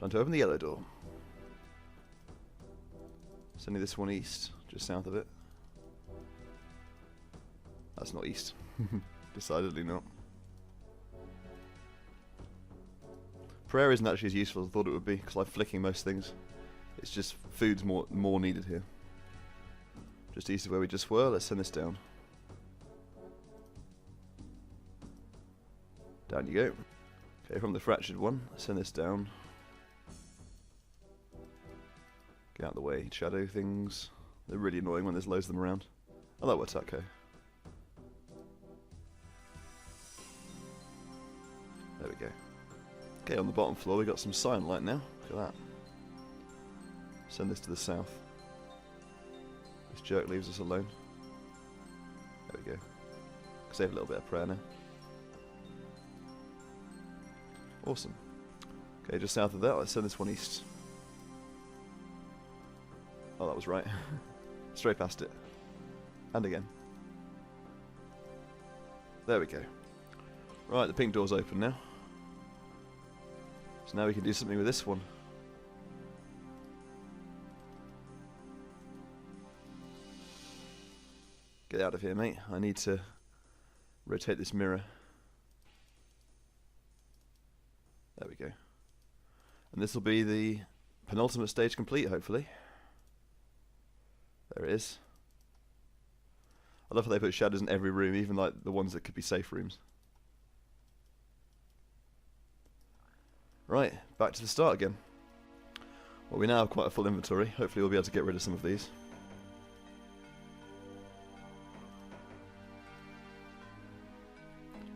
Time to open the yellow door. Sending this one east, just south of it. That's not east. Decidedly not. Prayer isn't actually as useful as I thought it would be, because I'm flicking most things. It's just food's more needed here. Just east of where we just were, let's send this down. Down you go. Okay, from the fractured one, let's send this down. Get out of the way, shadow things. They're really annoying when there's loads of them around. I like what's that, okay. There we go. Okay, on the bottom floor we got some cyan light now. Look at that. Send this to the south. This jerk leaves us alone. There we go. Save a little bit of prayer now. Awesome. Okay, just south of that, let's send this one east. Oh, that was right. Straight past it. And again. There we go. Right, the pink door's open now. So now we can do something with this one. Get out of here, mate. I need to rotate this mirror. There we go. And this will be the penultimate stage complete, hopefully. There it is. I love how they put shadows in every room, even like the ones that could be safe rooms. Right, back to the start again. Well, we now have quite a full inventory. Hopefully we'll be able to get rid of some of these.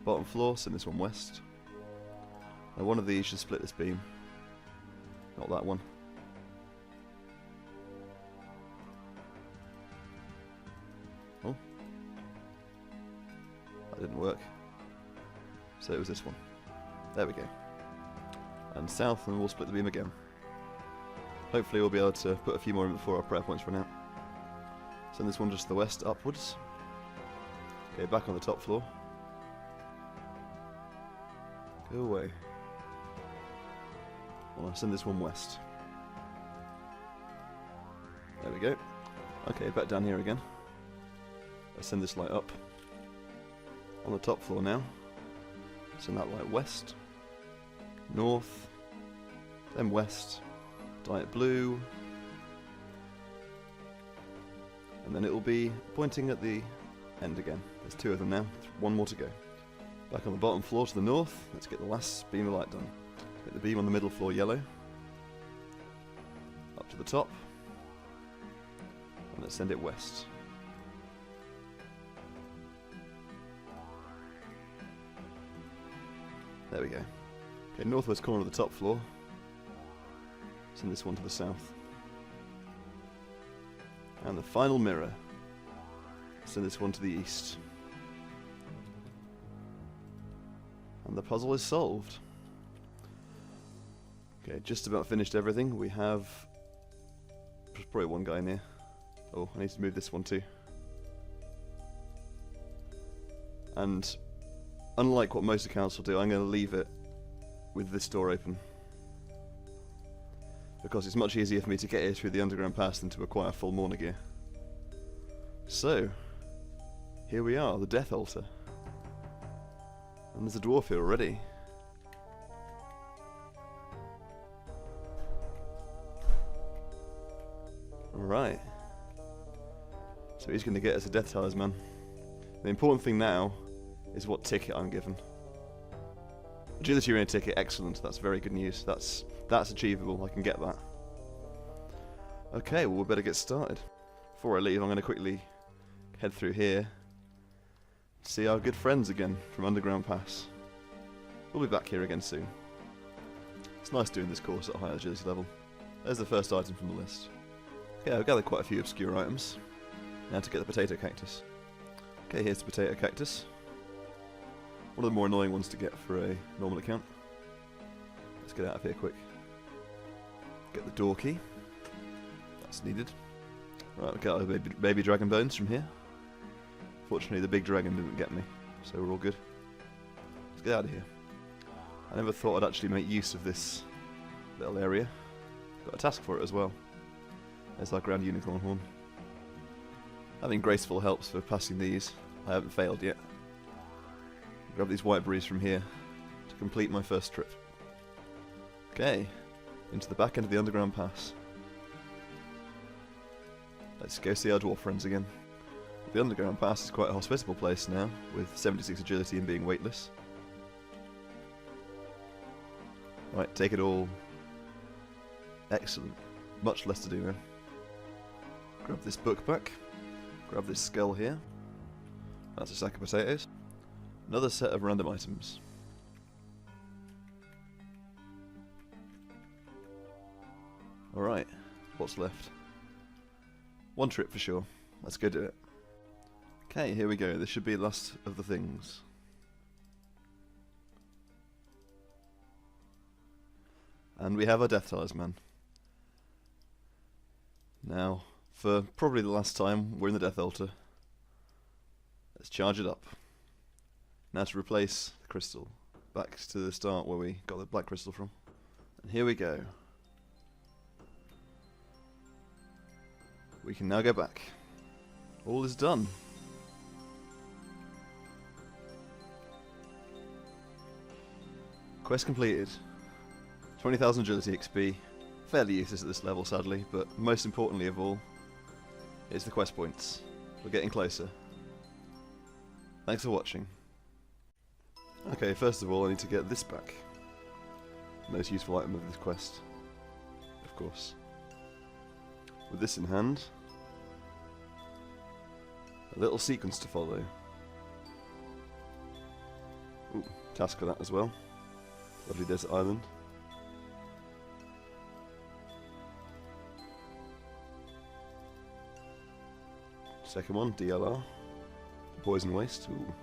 Bottom floor, send this one west. Now one of these should split this beam. Not that one. Oh. That didn't work. So it was this one. There we go. And south, and we'll split the beam again. Hopefully we'll be able to put a few more in before our prayer points run out. Send this one just to the west, upwards. Okay, back on the top floor. Go away. I'll send this one west. There we go. Okay, back down here again. Let's send this light up. On the top floor now. Send that light west. North. Then west. Dye it blue. And And then it will be pointing at the end again. There's 2 of them now, 1 more to go. Back on the bottom floor to the north, let's get the last beam of light done. Get the beam on the middle floor yellow. Up to the top. And let's send it west. There we go. Okay, northwest corner of the top floor. Send this one to the south. And the final mirror. Send this one to the east. And the puzzle is solved. Okay, just about finished everything. We have... There's probably one guy in here. Oh, I need to move this one too. And unlike what most accounts will do, I'm going to leave it with this door open. Because it's much easier for me to get here through the underground pass than to acquire full Mourning gear. So, here we are, the Death Altar. And there's a dwarf here already. Alright. So he's going to get us a Death Talisman. The important thing now is what ticket I'm given. Agility Arena ticket, excellent. That's very good news. That's achievable. I can get that. Okay, well we better get started. Before I leave, I'm going to quickly head through here. See our good friends again from Underground Pass. We'll be back here again soon. It's nice doing this course at a higher agility level. There's the first item from the list. Okay, I've gathered quite a few obscure items. Now to get the potato cactus. Okay, here's the potato cactus. One of the more annoying ones to get for a normal account. Let's get out of here quick. Get the door key. That's needed. Right, we've got our baby dragon bones from here. Fortunately, the big dragon didn't get me, so we're all good. Let's get out of here. I never thought I'd actually make use of this little area. Got a task for it as well. There's our grand unicorn horn. Having Graceful helps for passing these. I haven't failed yet. Grab these white berries from here to complete my first trip. Okay, into the back end of the underground pass. Let's go see our dwarf friends again. The underground pass is quite a hospitable place now, with 76 agility and being weightless. Right, take it all. Excellent. Much less to do now. Grab this book back. Grab this skull here. That's a sack of potatoes. Another set of random items. Alright, what's left? One trip for sure. Let's go do it. Okay, here we go. This should be the last of the things. And we have our Death Talisman. Now, for probably the last time, we're in the Death Altar. Let's charge it up. Now to replace the crystal. Back to the start where we got the black crystal from. And here we go. We can now go back. All is done. Quest completed. 20,000 agility XP. Fairly useless at this level, sadly, but most importantly of all, is the quest points. We're getting closer. Thanks for watching. Okay, first of all I need to get this back. Most useful item of this quest. Of course. With this in hand, a little sequence to follow. Ooh, task for that as well. Lovely desert island. Second one, DLR. Poison waste. Ooh.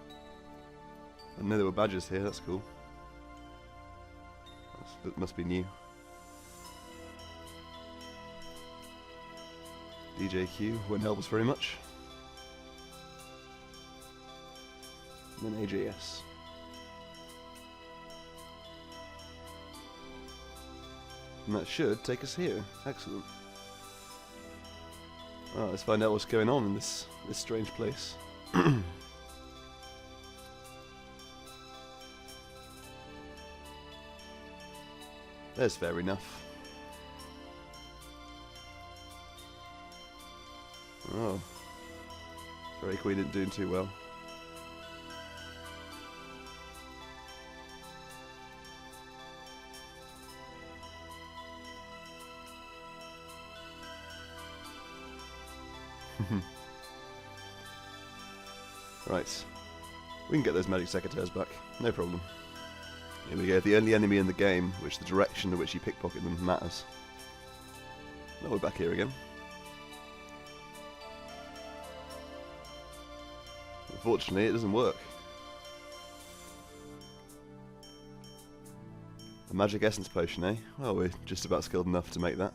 I didn't know there were badges here, that's cool. That must be new. DJQ won't help us very much. And then AJS. And that should take us here. Excellent. Well, let's find out what's going on in this strange place. There's fair enough. Oh, Fairy Queen isn't doing too well. Right. We can get those magic secretaires back. No problem. Here we go. The only enemy in the game, which the direction in which you pickpocket them matters. Now we're back here again. Unfortunately, it doesn't work. A magic essence potion, eh? Well, we're just about skilled enough to make that.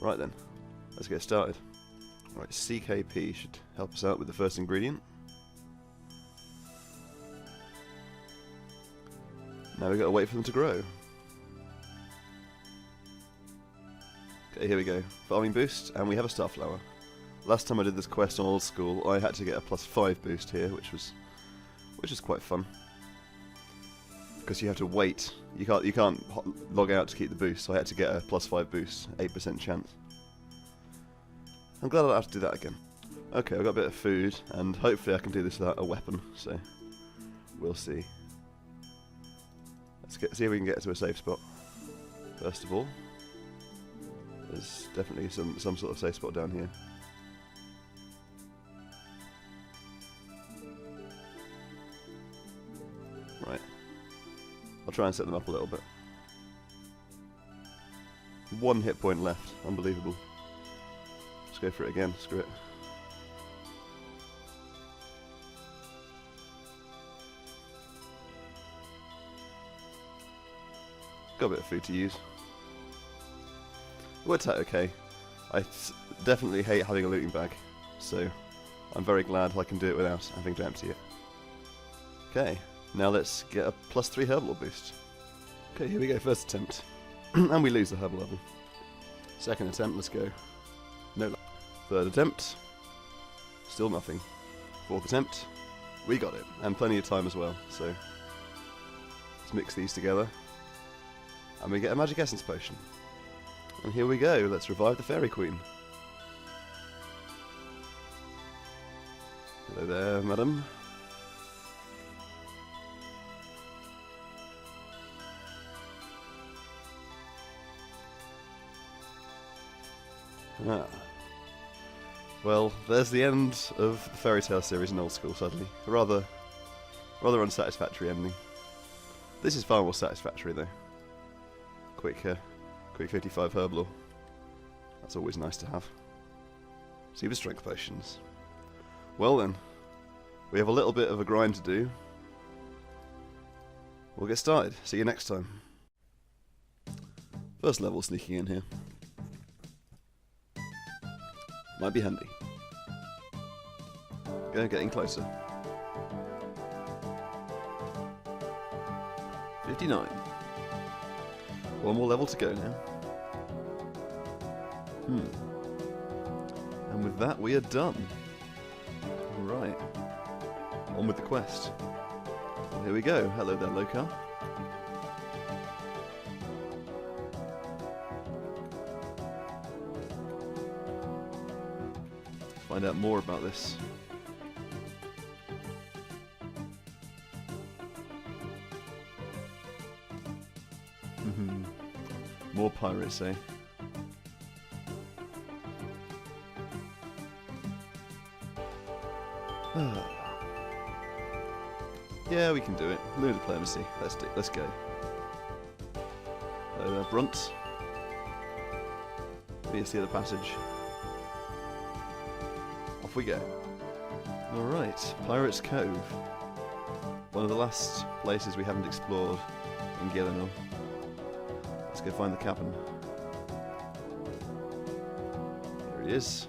Right then, let's get started. Right, CKP should help us out with the first ingredient. Now we've got to wait for them to grow. Okay, here we go. Farming boost, and we have a starflower. Last time I did this quest on old school, I had to get a +5 boost here, which was quite fun. Because you have to wait. You can't log out to keep the boost, so I had to get a +5 boost, 8% chance. I'm glad I don't have to do that again. Okay, I've got a bit of food, and hopefully I can do this without a weapon, so we'll see. Let's see if we can get to a safe spot. First of all, there's definitely some sort of safe spot down here. Right. I'll try and set them up a little bit. 1 hit point left. Unbelievable. Let's go for it again. Screw it. Got a bit of food to use. Worked out okay. I definitely hate having a looting bag, so I'm very glad I can do it without having to empty it. Okay, now let's get a +3 herbal boost. Okay, here we go, first attempt. And we lose the herbal level. Second attempt, let's go. No luck. Third attempt. Still nothing. Fourth attempt. We got it, and plenty of time as well, so let's mix these together. And we get a magic essence potion. And here we go, let's revive the Fairy Queen. Hello there, madam. Ah. Well, there's the end of the Fairytale series in old school, sadly. A rather unsatisfactory ending. This is far more satisfactory, though. Quick 55 herbal. That's always nice to have. Super strength potions. Well then, we have a little bit of a grind to do. We'll get started. See you next time. First level sneaking in here. Might be handy. Getting closer. 59. One more level to go now. And with that, we are done. Alright. On with the quest. Well, here we go. Hello there, Lokar. Find out more about this. More pirates, eh? Yeah, we can do it. Lunar Diplomacy. Let's go. Hello there, Brunt. Here's the other passage. Off we go. Alright, Pirates Cove. One of the last places we haven't explored in Gillingham. Let's go find the cabin. There he is.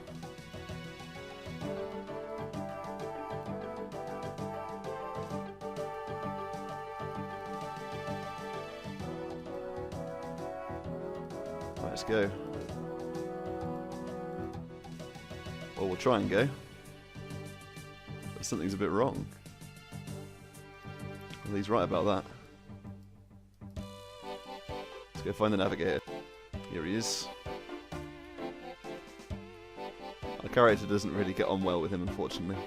Let's go. Well, we'll try and go. But something's a bit wrong. Well, he's right about that. Let's go find the navigator. Here he is. Our character doesn't really get on well with him, unfortunately.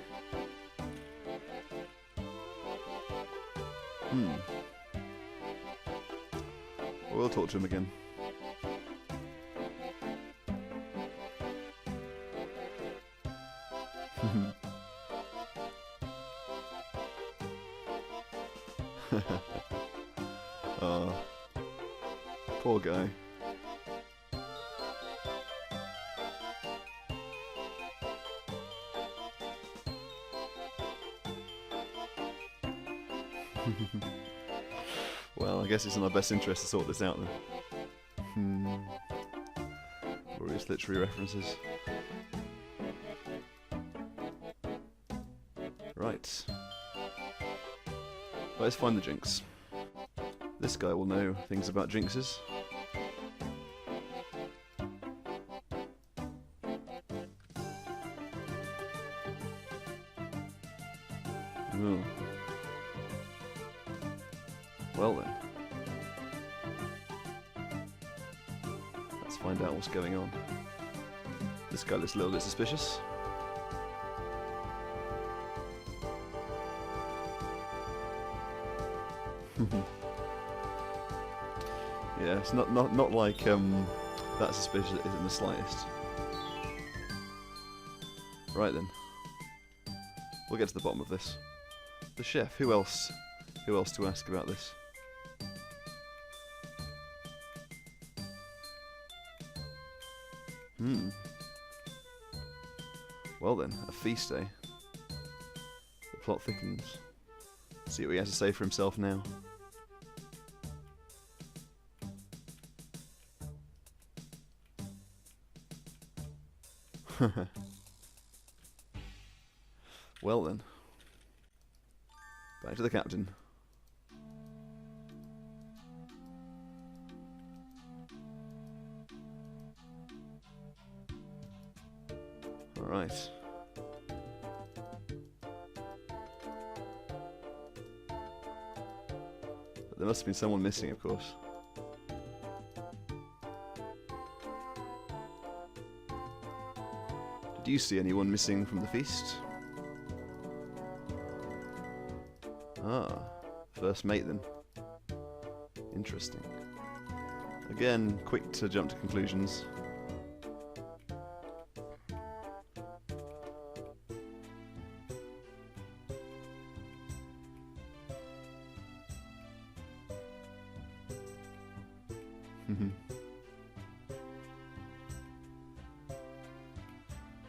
We'll talk to him again. Oh, poor guy. Well, I guess it's in our best interest to sort this out then. Glorious literary references. Right. Let's find the jinx. This guy will know things about jinxes. Oh. Well then. Let's find out what's going on. This guy looks a little bit suspicious. Yeah, it's not like that suspicious in the slightest. Right then. We'll get to the bottom of this. The chef, who else to ask about this? Well then, a feast, eh? The plot thickens. See what he has to say for himself now. Well then. Back to the captain. Alright. There must have been someone missing, of course. Did you see anyone missing from the feast? Ah, first mate then. Interesting. Again, quick to jump to conclusions.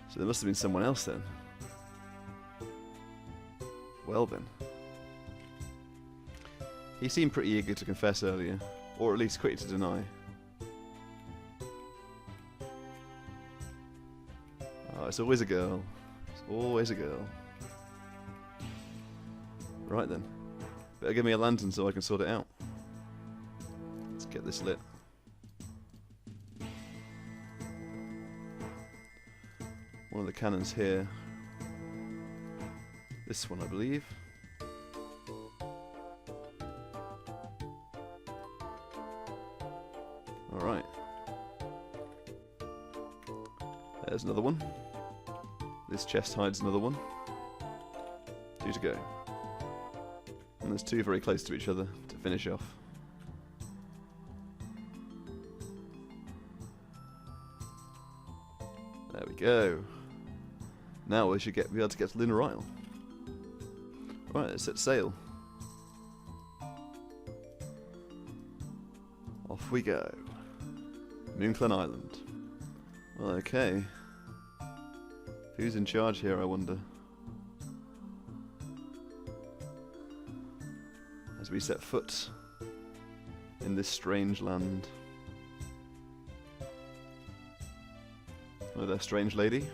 So there must have been someone else then. Well then. He seemed pretty eager to confess earlier, or at least quick to deny. Oh, it's always a girl. It's always a girl. Right then. Better give me a lantern so I can sort it out. Let's get this lit. One of the cannons here. This one, I believe. Alright. There's another one. This chest hides another one. 2 to go. And there's 2 very close to each other to finish off. There we go. Now we should be able to get to Lunar Isle. Right, let's set sail. Off we go. Moonclan Island. Well, okay. Who's in charge here, I wonder? As we set foot in this strange land. Hello there, strange lady.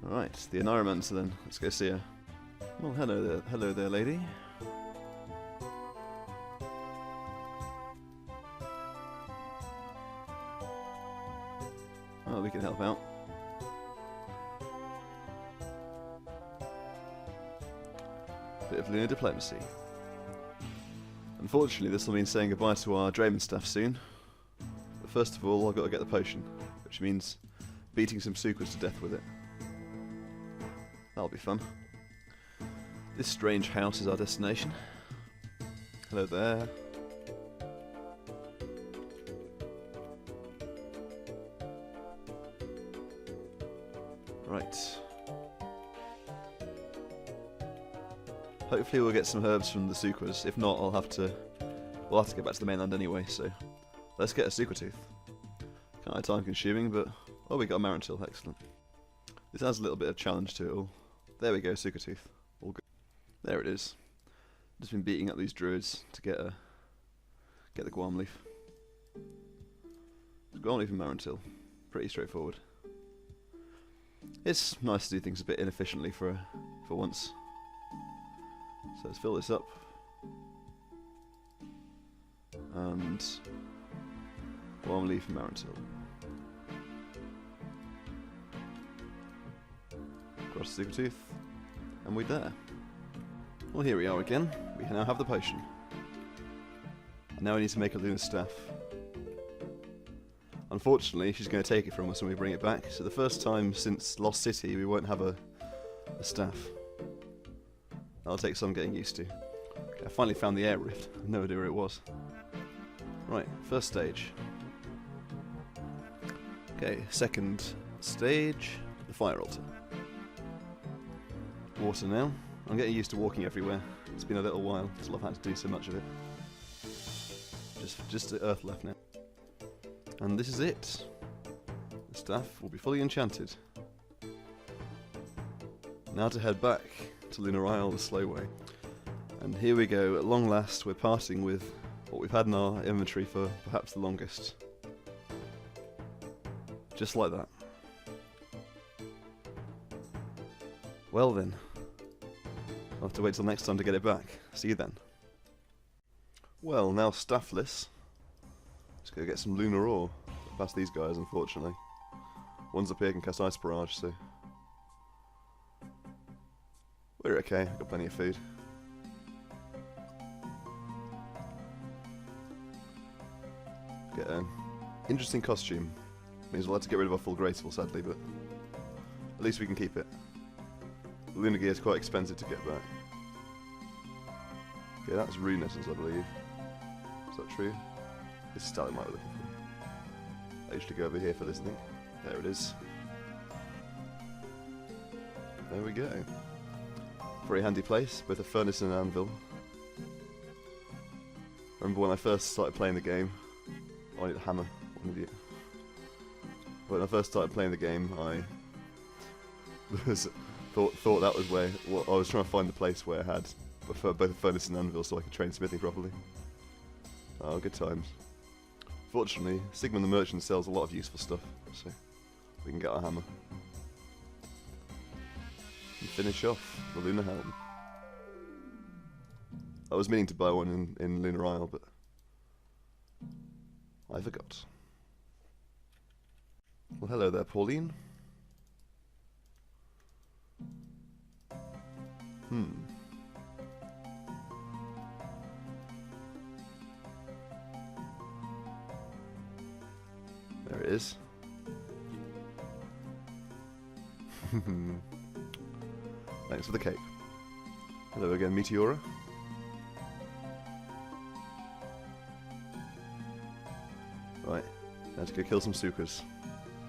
Alright, the Environmentalist then. Let's go see her. Well, hello there, lady. Oh, we can help out. Bit of Lunar Diplomacy. Unfortunately, this will mean saying goodbye to our Drayman staff soon. But first of all I've got to get the potion, which means beating some Sukas to death with it. That'll be fun. This strange house is our destination. Hello there. Right. Hopefully we'll get some herbs from the Sukas. If not, we'll have to get back to the mainland anyway, so let's get a Suka tooth. Kind of time consuming, but oh, we got a Marantil, excellent. This has a little bit of challenge to it all. There we go, Suka tooth. All good. There it is. Just been beating up these druids to get the Guam leaf. Guam leaf and Marantil. Pretty straightforward. It's nice to do things a bit inefficiently for once. So let's fill this up. And Guam leaf and Marantil. Cross the Super Tooth. And we're there. Well, here we are again. We now have the potion. Now we need to make a lunar staff. Unfortunately, she's going to take it from us when we bring it back, so the first time since Lost City we won't have a staff. That'll take some getting used to. Okay, I finally found the air rift. I have no idea where it was. Right, first stage. Okay, second stage, the fire altar. Water now. I'm getting used to walking everywhere. It's been a little while until I've had to do so much of it. Just the earth left now. And this is it. The staff will be fully enchanted. Now to head back to Lunar Isle the slow way. And here we go, at long last we're parting with what we've had in our inventory for perhaps the longest. Just like that. Well then, I'll have to wait till next time to get it back. See you then. Well, now staffless. Let's go get some lunar ore. Past these guys, unfortunately. One's up here can cast Ice Barrage, so we're okay. Got plenty of food. Get an interesting costume. Means we'll have to get rid of our full Graceful, sadly, but at least we can keep it. The lunar gear is quite expensive to get back. Okay, that's Rune Essence, I believe. Is that true? This is Stalagmite we're looking for. I usually go over here for this thing. There it is. There we go. Very handy place, both a furnace and an anvil. I remember when I first started playing the game. Oh, I need a hammer. What an idiot. When I first started playing the game, I thought that was where I was trying to find the place where I had both a furnace and anvil so I could train smithing properly. Oh, good times. Fortunately, Sigmund the Merchant sells a lot of useful stuff, so we can get our hammer. And finish off the Lunar Helm. I was meaning to buy one in Lunar Isle, but I forgot. Well, hello there, Pauline. There it is. Thanks for the cape. Hello again, Meteora. Right, now to go kill some Sukas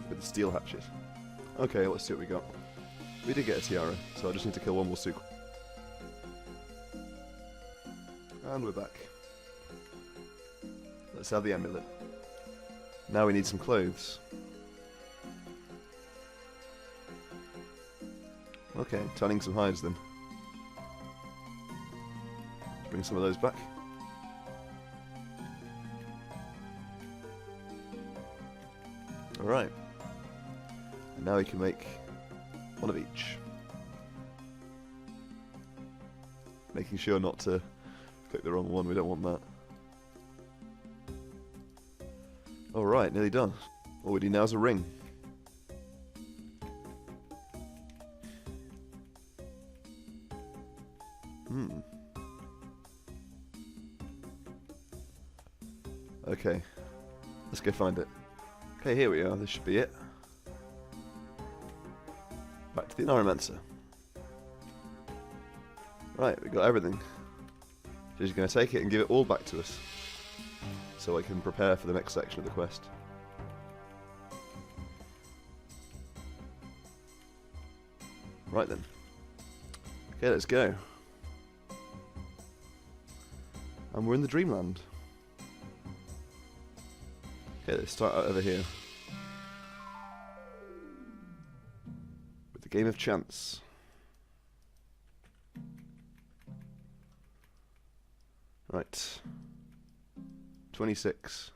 with the steel hatchet. Okay, let's see what we got. We did get a tiara, so I just need to kill one more Suka. And we're back. Let's have the amulet. Now we need some clothes. Okay, tanning some hides then. Let's bring some of those back. Alright. And now we can make one of each. Making sure not to click the wrong one, we don't want that. Alright, nearly done. All we do now is a ring. Okay. Let's go find it. Okay, here we are. This should be it. Back to the Environmancer. Right, we got everything. She's going to take it and give it all back to us, so I can prepare for the next section of the quest. Right then. Okay, let's go. And we're in the Dreamland. Okay, let's start out over here. With the game of chance. Right. 26.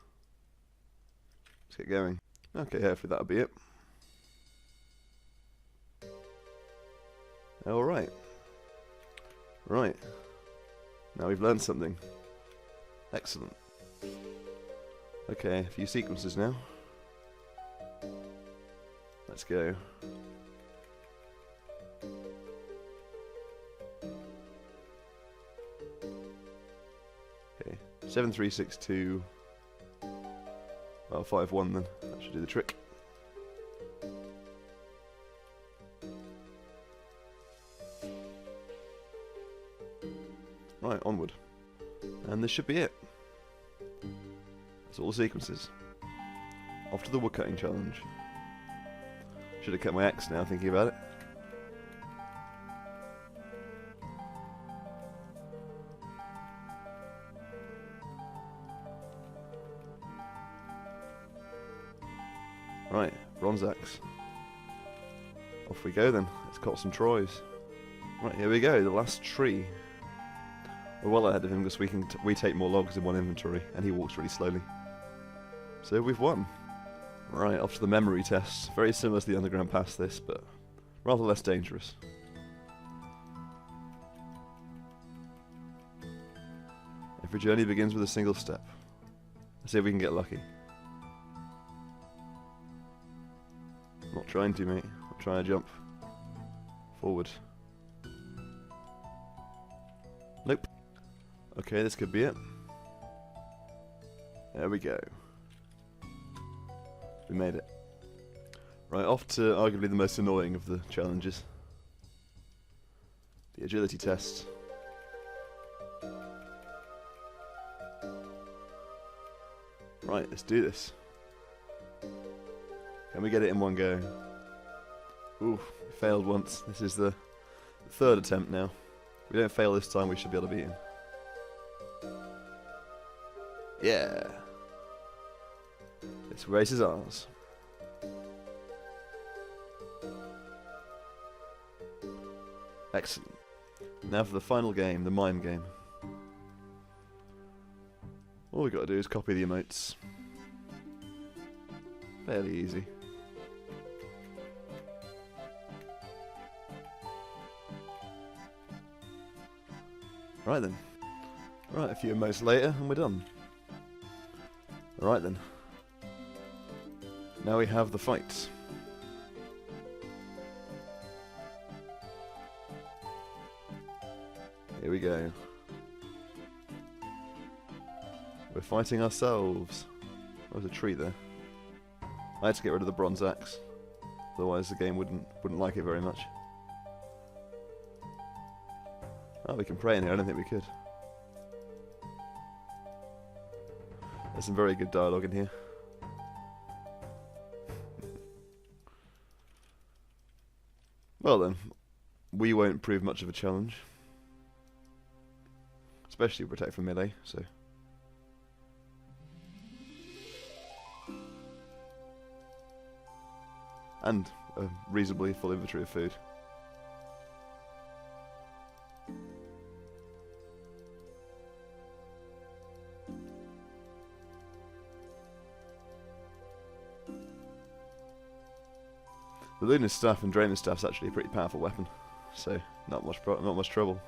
Let's get going. Okay, hopefully that'll be it. Alright. Right. Now we've learned something. Excellent. Okay, a few sequences now. Let's go. Okay, 7362. Well, 51 then. That should do the trick. Right, onward. And this should be it. That's all the sequences. Off to the woodcutting challenge. Should have kept my axe now, thinking about it. Right, bronze axe. Off we go then. Let's cut some Troys. Right, here we go, the last tree. We're well ahead of him because we take more logs in one inventory, and he walks really slowly. So we've won. Right, off to the memory test. Very similar to the underground pass this, but rather less dangerous. Every journey begins with a single step. Let's see if we can get lucky. I'm not trying to, mate. I'm trying to jump forward. Nope. Okay, this could be it. There we go. We made it. Right, off to arguably the most annoying of the challenges. The agility test. Right, let's do this. Can we get it in one go? Ooh, we failed once. This is the third attempt now. If we don't fail this time, we should be able to beat him. Yeah. This race is ours. Excellent. Now for the final game, the mime game. All we got to do is copy the emotes. Fairly easy. Right then. Right, a few emotes later and we're done. Alright then. Now we have the fight. Here we go. We're fighting ourselves. There was a tree there. I had to get rid of the bronze axe, otherwise the game wouldn't like it very much. Oh, we can pray in here. I don't think we could. There's some very good dialogue in here. Well then, we won't prove much of a challenge. Especially protect from melee, so... And a reasonably full inventory of food. The Lunar Staff and Drainer Staff's actually a pretty powerful weapon, so not much trouble.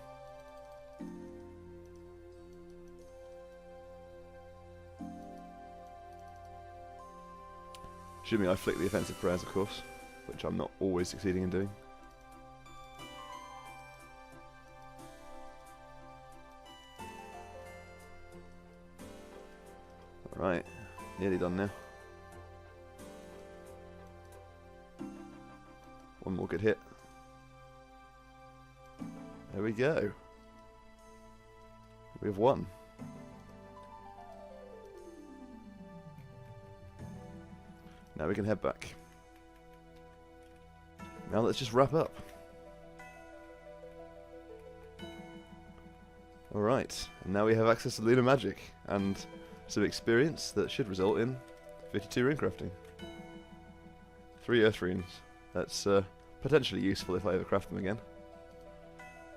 Assuming I flick the offensive prayers, of course, which I'm not always succeeding in doing. Alright, Nearly done now. One more good hit. There we go. We have won. Now we can head back. Now let's just wrap up. Alright, and now we have access to lunar magic and some experience that should result in 52 rune crafting. 3 earth runes. That's potentially useful if I ever craft them again.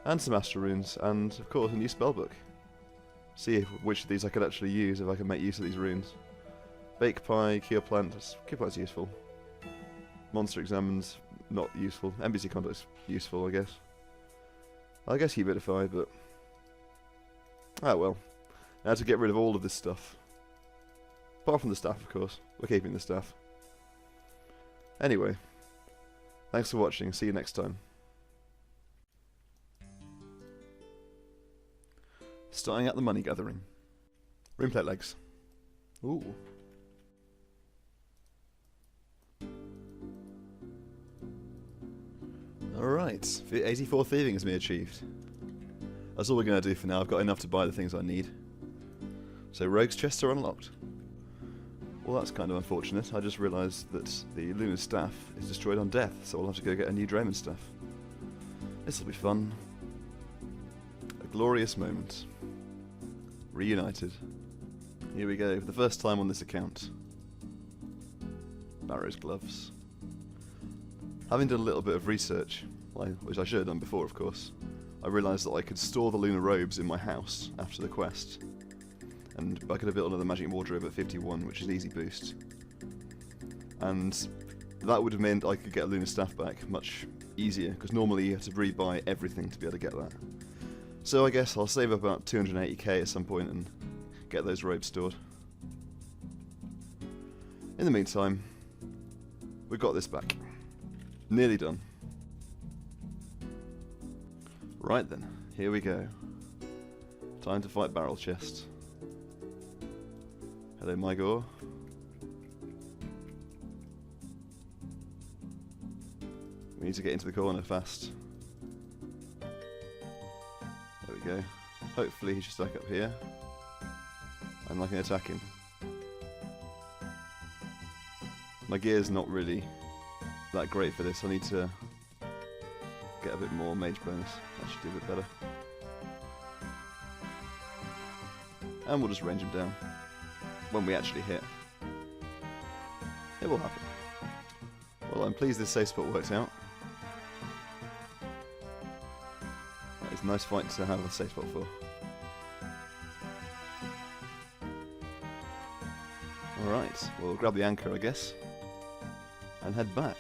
And some astral runes, and of course a new spellbook. See which of these I could actually use if I can make use of these runes. Bake Pie, Cure Plant, Cure Plant's useful. Monster Examines, not useful. NPC Contact's useful, I guess. I guess Humidify, but... ah well. Now to get rid of all of this stuff. Apart from the staff, of course. We're keeping the staff. Anyway. Thanks for watching, see you next time. Starting at the money gathering. Runeplate legs. Ooh. Alright, 84 thieving has been achieved. That's all we're going to do for now. I've got enough to buy the things I need. So rogues' chests are unlocked. Well, that's kind of unfortunate. I just realised that the Lunar staff is destroyed on death, so I'll have to go get a new Drayman staff. This'll be fun. A glorious moment. Reunited. Here we go, for the first time on this account. Barrow's gloves. Having done a little bit of research, which I should have done before of course, I realised that I could store the lunar robes in my house after the quest. And I could have built another magic wardrobe at 51, which is an easy boost. And that would have meant I could get a lunar staff back much easier, because normally you have to rebuy everything to be able to get that. So I guess I'll save about 280k at some point and get those robes stored. In the meantime, we've got this back. Nearly done. Right then, here we go. Time to fight Barrel Chest. Hello, Mygor. We need to get into the corner fast. There we go. Hopefully he should stack up here. And I can attack him. My gear's not really that great for this. I need to get a bit more mage bonus. That should do a bit better. And we'll just range him down. When we actually hit. It will happen. Well, I'm pleased this safe spot worked out. That is a nice fight to have a safe spot for. Alright, we'll grab the anchor, I guess. And head back.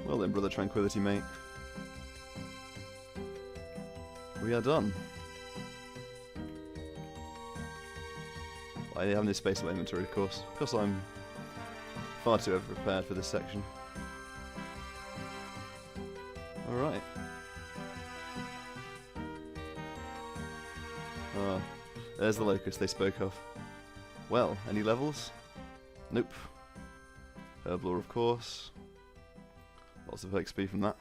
Well then, Brother Tranquility, mate. We are done. I have no space in my inventory, of course, because I'm far too over-prepared for this section. Alright. Ah, there's the locust they spoke of. Well, any levels? Nope. Herblore, of course. Lots of XP from that.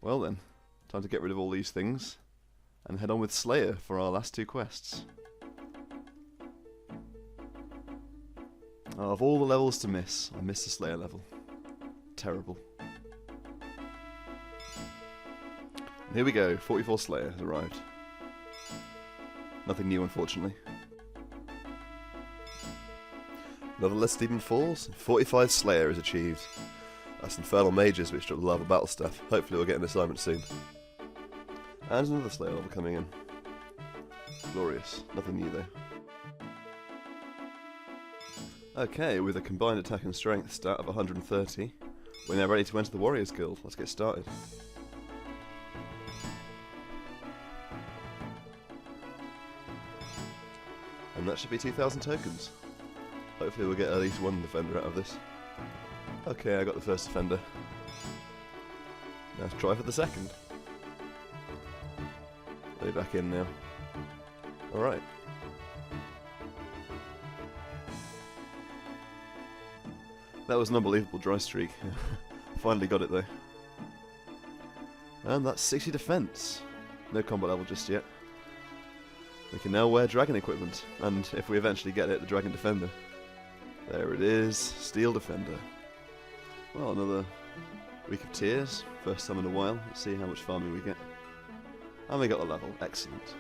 Well then, time to get rid of all these things and head on with Slayer for our last 2 quests. Oh, of all the levels to miss, I missed the Slayer level. Terrible. And here we go, 44 Slayer has arrived. Nothing new, unfortunately. Another less Demon Falls, 45 Slayer is achieved. That's Infernal Mages, which drop the Lava Battle Staff. Hopefully we'll get an assignment soon. And another Slayer level coming in. Glorious. Nothing new though. Okay, with a combined attack and strength stat of 130, we're now ready to enter the Warriors Guild. Let's get started. And that should be 2,000 tokens. Hopefully we'll get at least one defender out of this. Okay, I got the first defender. Now let's try for the second. Way back in now. Alright. That was an unbelievable dry streak. Finally got it though. And that's 60 defense. No combat level just yet. We can now wear dragon equipment, and if we eventually get it, the dragon defender. There it is, steel defender. Well, another week of tears, first time in a while. Let's see how much farming we get. And we got the level, excellent.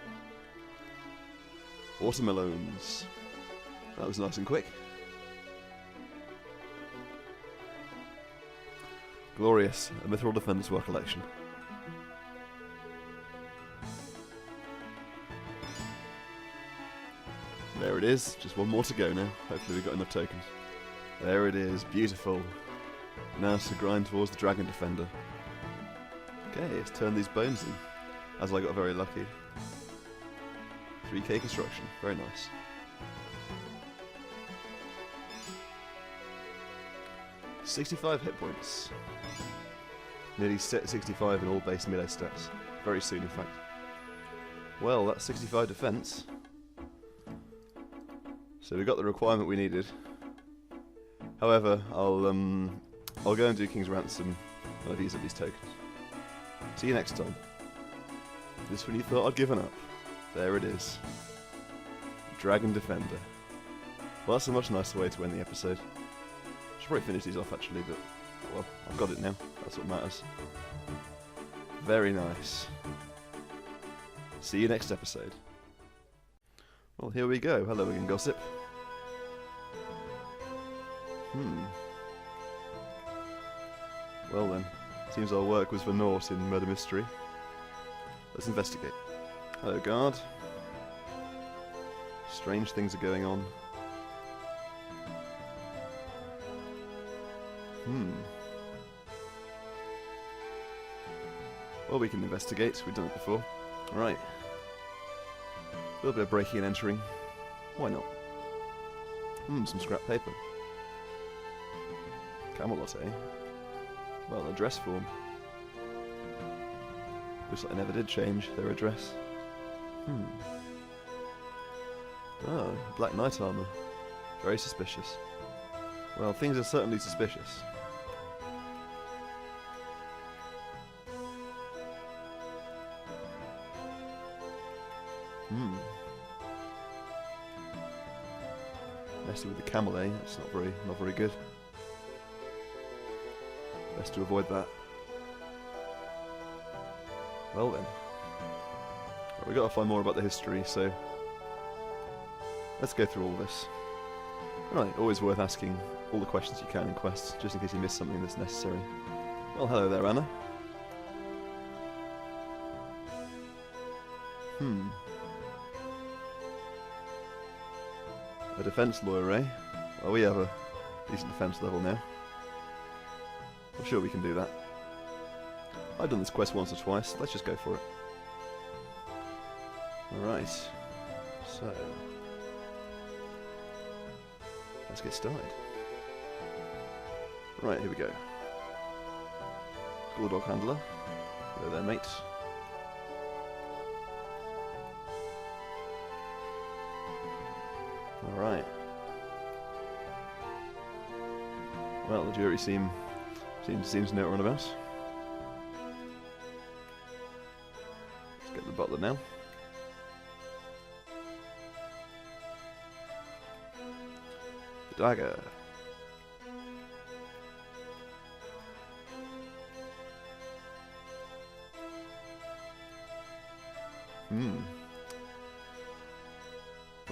Watermelons. That was nice and quick. Glorious, a mithril defender to our collection. There it is, just one more to go now. Hopefully we've got enough tokens. There it is, beautiful. Now to grind towards the dragon defender. Okay, let's turn these bones in. As I got very lucky. 3k construction, very nice. $65 hit points. Nearly 65 in all base melee stats. Very soon, in fact. Well, that's 65 defense. So we got the requirement we needed. However, I'll go and do King's Ransom when I've used up these tokens. See you next time. This one you thought I'd given up. There it is. Dragon Defender. Well, that's a much nicer way to end the episode. Should probably finish these off actually, but well, I've got it now. That's what matters. Very nice. See you next episode. Well, here we go. Hello again, Gossip. Well then, seems our work was for naught in Murder Mystery. Let's investigate. Hello, guard. Strange things are going on. Well, we can investigate. We've done it before. Right. A little bit of breaking and entering. Why not? Some scrap paper. Camelot, eh? Well, an address form. Looks like they never did change their address. Oh, black knight armour. Very suspicious. Well, things are certainly suspicious. Messing with the camel, eh? That's not very good. Best to avoid that. Well then. Right, we've got to find more about the history, so let's go through all this. Right, always worth asking all the questions you can in quests, just in case you miss something that's necessary. Well, hello there, Anna. A defense lawyer, eh? Well, we have a decent defense level now. I'm sure we can do that. I've done this quest once or twice, let's just go for it. Alright, so let's get started. Right, here we go. School dog handler. Hello there, mate. Alright. Well, the jury seems to know what we're on about. Let's get the butler now. The dagger.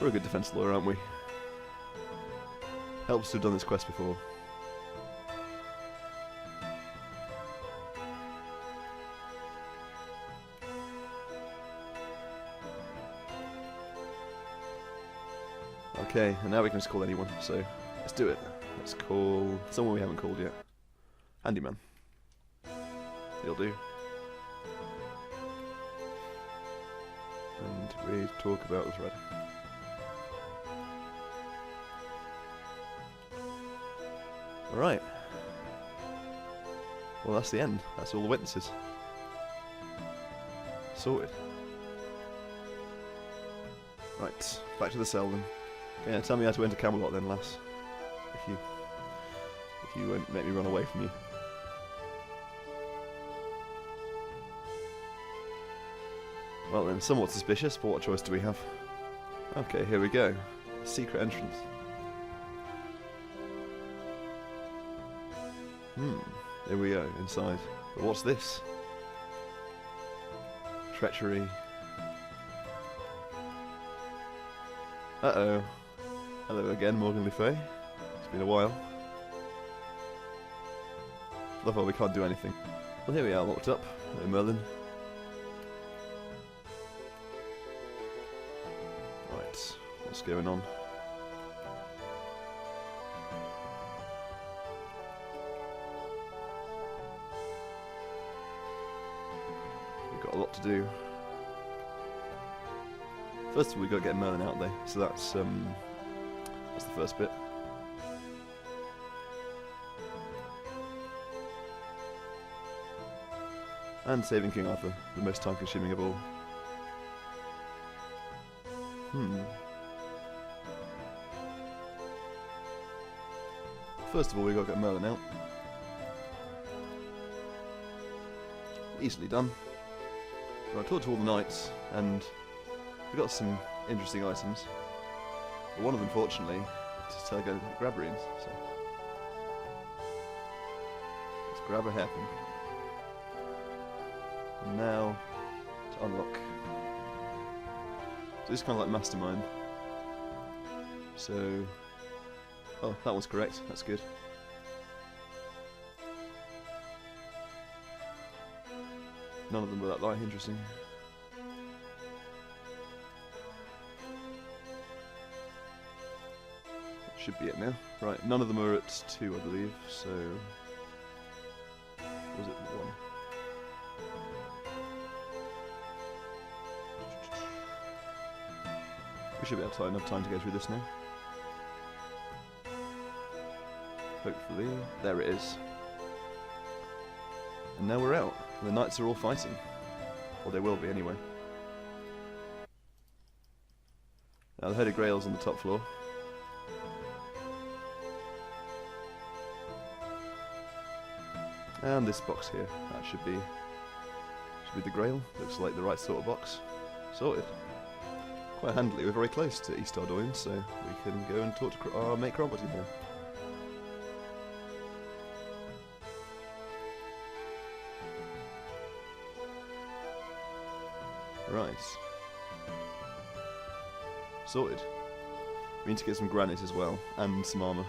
We're a good defense lawyer, aren't we? Helps to have done this quest before. Okay, and now we can just call anyone, so let's do it. Let's call someone we haven't called yet. Handyman. He'll do. And we talk about the thread. Alright. Well, that's the end. That's all the witnesses. Sorted. Right, back to the cell then. Yeah, tell me how to enter Camelot then, lass. If if you won't make me run away from you. Well then, somewhat suspicious, but what choice do we have? Okay, here we go. Secret entrance. Here we go, inside. But what's this? Treachery. Uh-oh. Hello again, Morgan Le Fay. It's been a while. Love how we can't do anything. Well, here we are, locked up. Hello, Merlin. Right, what's going on? We've got a lot to do. First of all, we've got to get Merlin out there, so that's the first bit. And saving King Arthur, the most time-consuming of all. First of all, we've got to get Merlin out. Easily done. So I talked to all the knights, and we got some interesting items. But one of them, fortunately, is to go grab runes. So let's grab a hairpin. And now to unlock. So this is kind of like Mastermind. So, oh, that one's correct. That's good. None of them were that light. Interesting. That should be it now. Right, none of them are at 2, I believe. So, was it 1? We should be able to have enough time to go through this now. Hopefully. There it is. And now we're out. The knights are all fighting. Or they will be anyway. Now the Holy Grail's on the top floor. And this box here. That should be the Grail. Looks like the right sort of box. Sorted. Quite handily, we're very close to East Ardoin, so we can go and talk to our mate Cromwell here. Right. Sorted. We need to get some granite as well, and some armour.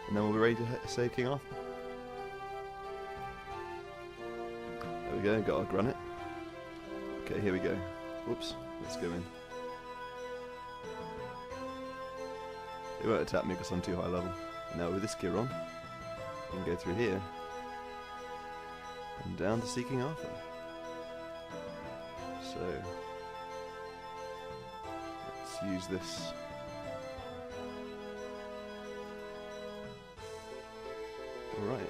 And then we'll be ready to say King Arthur. There we go, got our granite. Okay, here we go. Whoops, let's go in. It won't attack me because I'm too high level. Now with this gear on, we can go through here and down to Seeking Arthur. So let's use this. Alright.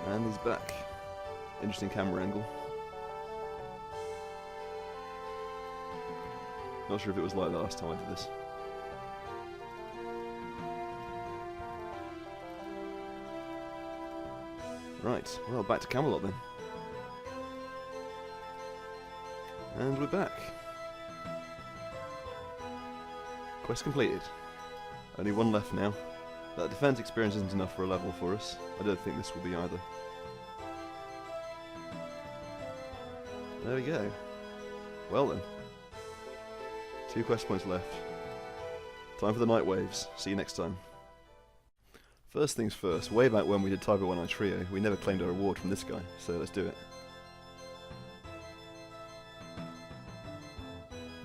And he's back. Interesting camera angle. Not sure if it was like that last time I did this. Right, well, back to Camelot then. And we're back. Quest completed. Only one left now. That defense experience isn't enough for a level for us. I don't think this will be either. There we go. Well then. 2 quest points left. Time for the Night Waves. See you next time. First things first, way back when we did Tiber 1 on Trio, we never claimed a reward from this guy, so let's do it.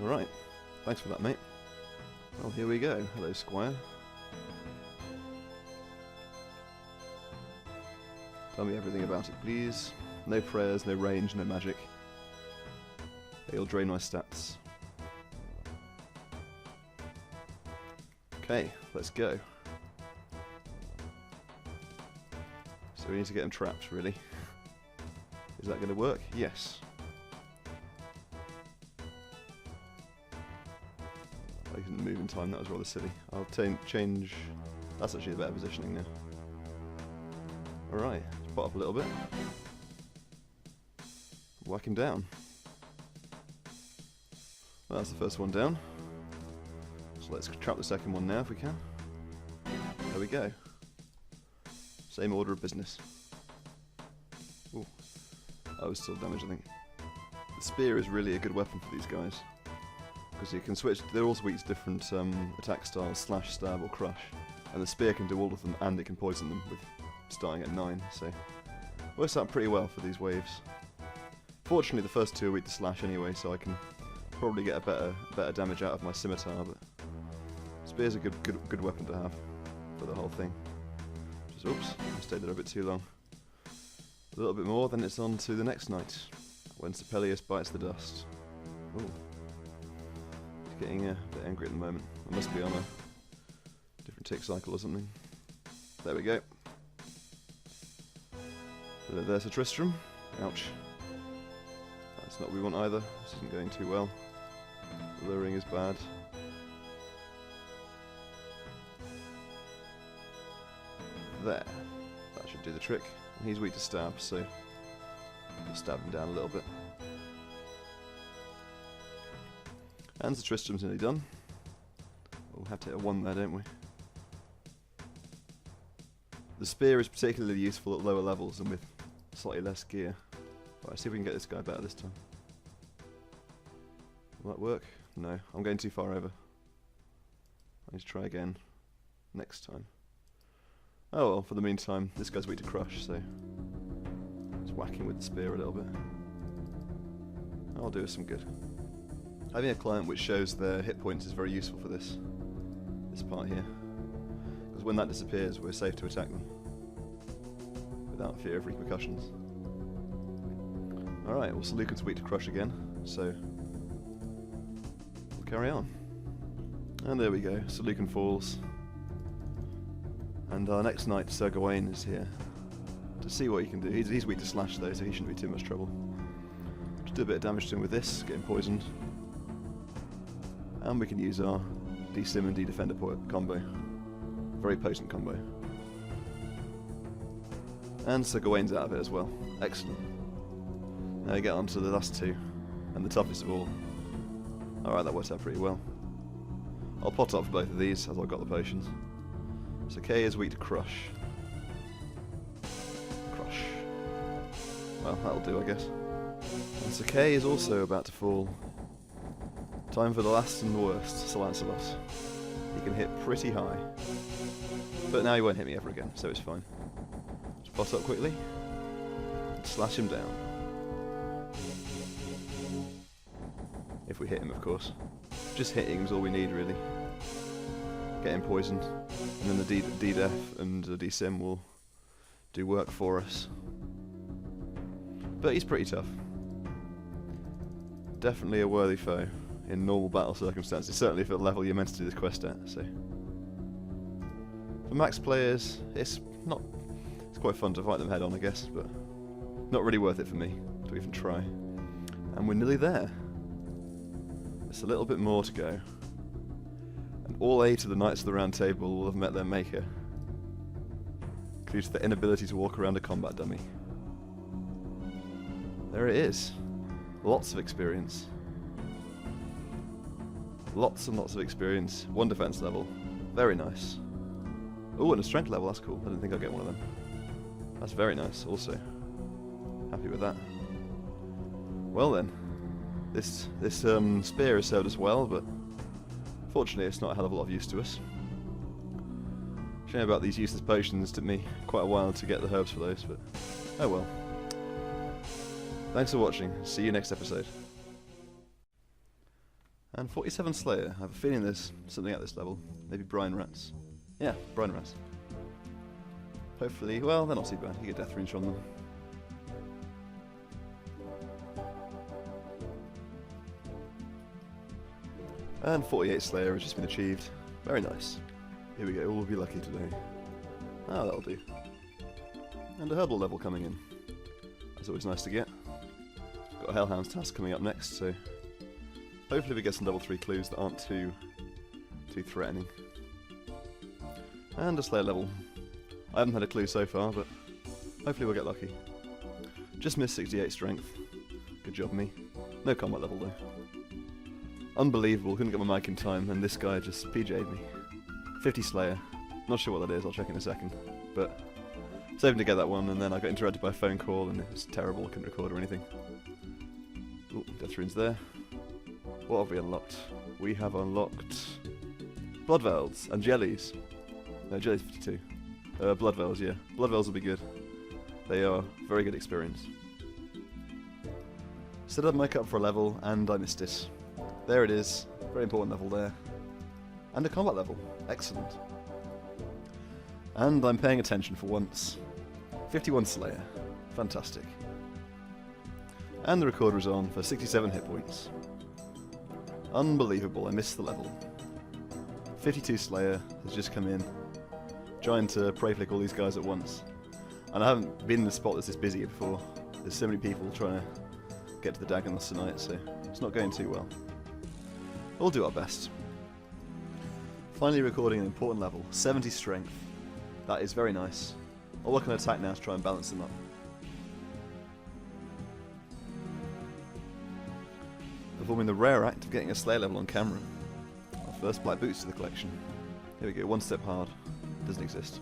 Alright, thanks for that, mate. Well, here we go. Hello, Squire. Tell me everything about it, please. No prayers, no range, no magic. They'll drain my stats. Okay, let's go. So we need to get them trapped, really. Is that going to work? Yes. I didn't move in time, that was rather silly. I'll change... That's actually a better positioning now. Alright, let's pot up a little bit. Whack him down. Well, that's the first one down. So let's trap the second one now if we can. There we go. Same order of business. Ooh. I was still damaged, I think. The spear is really a good weapon for these guys. Because you can switch, they're also weak to different attack styles, slash, stab or crush. And the spear can do all of them and it can poison them with starting at 9, so works out pretty well for these waves. Fortunately the first two are weak to slash anyway, so I can probably get a better damage out of my scimitar, but spear's a good weapon to have for the whole thing. Just oops, I stayed there a bit too long. A little bit more, then it's on to the next night, when Sipelius bites the dust. Ooh. He's getting a bit angry at the moment. I must be on a different tick cycle or something. There we go. There's a Tristram. Ouch. That's not what we want either. This isn't going too well. The luring is bad. There. That should do the trick. And he's weak to stab, so we'll stab him down a little bit. And the Tristram's nearly done. We'll have to hit a 1 there, don't we? The spear is particularly useful at lower levels and with slightly less gear. Right, see if we can get this guy better this time. Will that work? No, I'm going too far over. I need to try again next time. Oh well, for the meantime, this guy's weak to crush, so just whacking with the spear a little bit. I'll do us some good. Having a client which shows their hit points is very useful for this part here. Because when that disappears, we're safe to attack them without fear of repercussions. Alright, well, Lucan's weak to crush again, so we'll carry on. And there we go, so Lucan falls. And our next knight, Sir Gawain, is here to see what he can do. He's weak to slash though, so he shouldn't be too much trouble. Just do a bit of damage to him with this, get him poisoned. And we can use our D-Sim and D-Defender combo. Very potent combo. And Sir Gawain's out of it as well. Excellent. Now we get on to the last two, and the toughest of all. Alright, that worked out pretty well. I'll pot up for both of these, as I've got the potions. So Kay is weak to crush. Crush. Well, that'll do, I guess. And so Kay is also about to fall. Time for the last and the worst, Sir Lancelot. He can hit pretty high. But now he won't hit me ever again, so it's fine. Just pot up quickly. And slash him down. If we hit him, of course. Just hitting is all we need, really. Get him poisoned. And then the D-Def and the D-Sim will do work for us. But he's pretty tough. Definitely a worthy foe in normal battle circumstances, certainly for the level you're meant to do this quest at, so. For max players, it's quite fun to fight them head on, I guess, but not really worth it for me to even try. And we're nearly there. There's a little bit more to go. And all 8 of the Knights of the Round Table will have met their maker, due to their inability to walk around a combat dummy. There it is. Lots of experience. Lots and lots of experience. 1 defense level. Very nice. Oh, and a strength level, that's cool. I didn't think I'd get one of them. That's very nice, also. Happy with that. Well then. This spear has served us well, but fortunately it's not a hell of a lot of use to us. Shame about these useless potions, took me quite a while to get the herbs for those, but oh well. Thanks for watching, see you next episode. And 47 Slayer, I have a feeling there's something at this level. Maybe Brine Rats. Yeah, Brine Rats. Hopefully, well, they're not too bad, you get Death Range on them. And 48 Slayer has just been achieved. Very nice. Here we go, we'll be lucky today. Ah, that'll do. And a herbal level coming in. That's always nice to get. Got a Hellhound's task coming up next, so hopefully we get some level 3 clues that aren't too too threatening. And a Slayer level. I haven't had a clue so far, but hopefully we'll get lucky. Just missed 68 strength. Good job, me. No combat level though. Unbelievable, couldn't get my mic in time, and this guy just PJ'd me. 50 Slayer. Not sure what that is, I'll check in a second. But I was hoping to get that one, and then I got interrupted by a phone call, and it was terrible, I couldn't record or anything. Ooh, Death Rune's there. What have we unlocked? We have unlocked Blood Veils and Jellies. No, Jellies 52. Blood Veils, yeah. Blood Veils will be good. They are very good experience. Set up mic up for a level, and I missed it. There it is. Very important level there. And a combat level. Excellent. And I'm paying attention for once. 51 Slayer. Fantastic. And the recorder is on for 67 hit points. Unbelievable, I missed the level. 52 Slayer has just come in, trying to prey flick all these guys at once. And I haven't been in a spot that's this busy before. There's so many people trying to get to the Dagoneths tonight, so it's not going too well. We'll do our best. Finally recording an important level, 70 strength. That is very nice. I'll work on attack now to try and balance them up. Performing the rare act of getting a Slayer level on camera. Our first black boots to the collection. Here we go, one step hard. Doesn't exist.